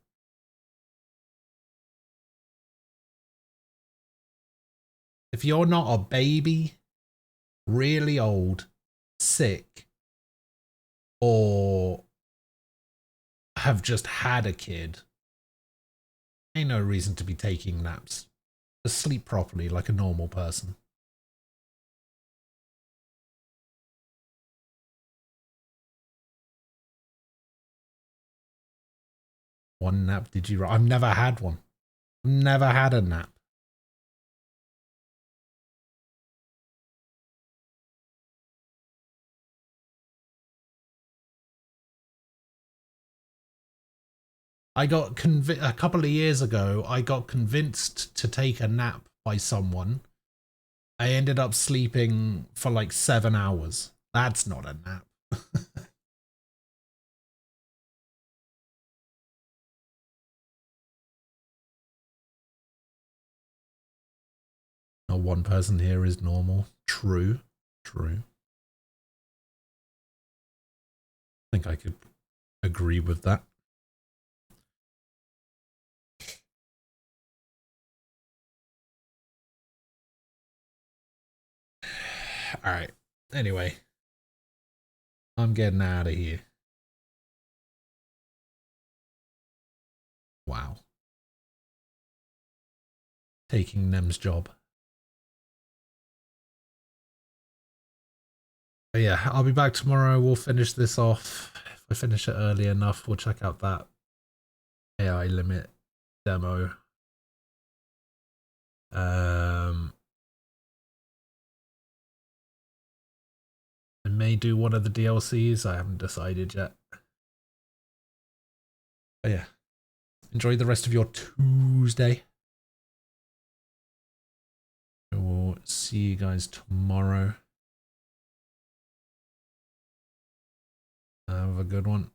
If you're not a baby, really old, sick, or have just had a kid, ain't no reason to be taking naps. Just sleep properly like a normal person. One nap did you? I've never had one. Never had a nap. I got a couple of years ago, I got convinced to take a nap by someone. I ended up sleeping for like 7 hours. That's not a nap. Not one person here is normal. True. True. I think I could agree with that. All right. Anyway, I'm getting out of here. Wow. Taking Nem's job. But yeah, I'll be back tomorrow. We'll finish this off. If I finish it early enough, we'll check out that AI limit demo. I may do one of the DLCs. I haven't decided yet. But yeah, enjoy the rest of your Tuesday. I will see you guys tomorrow. Have a good one.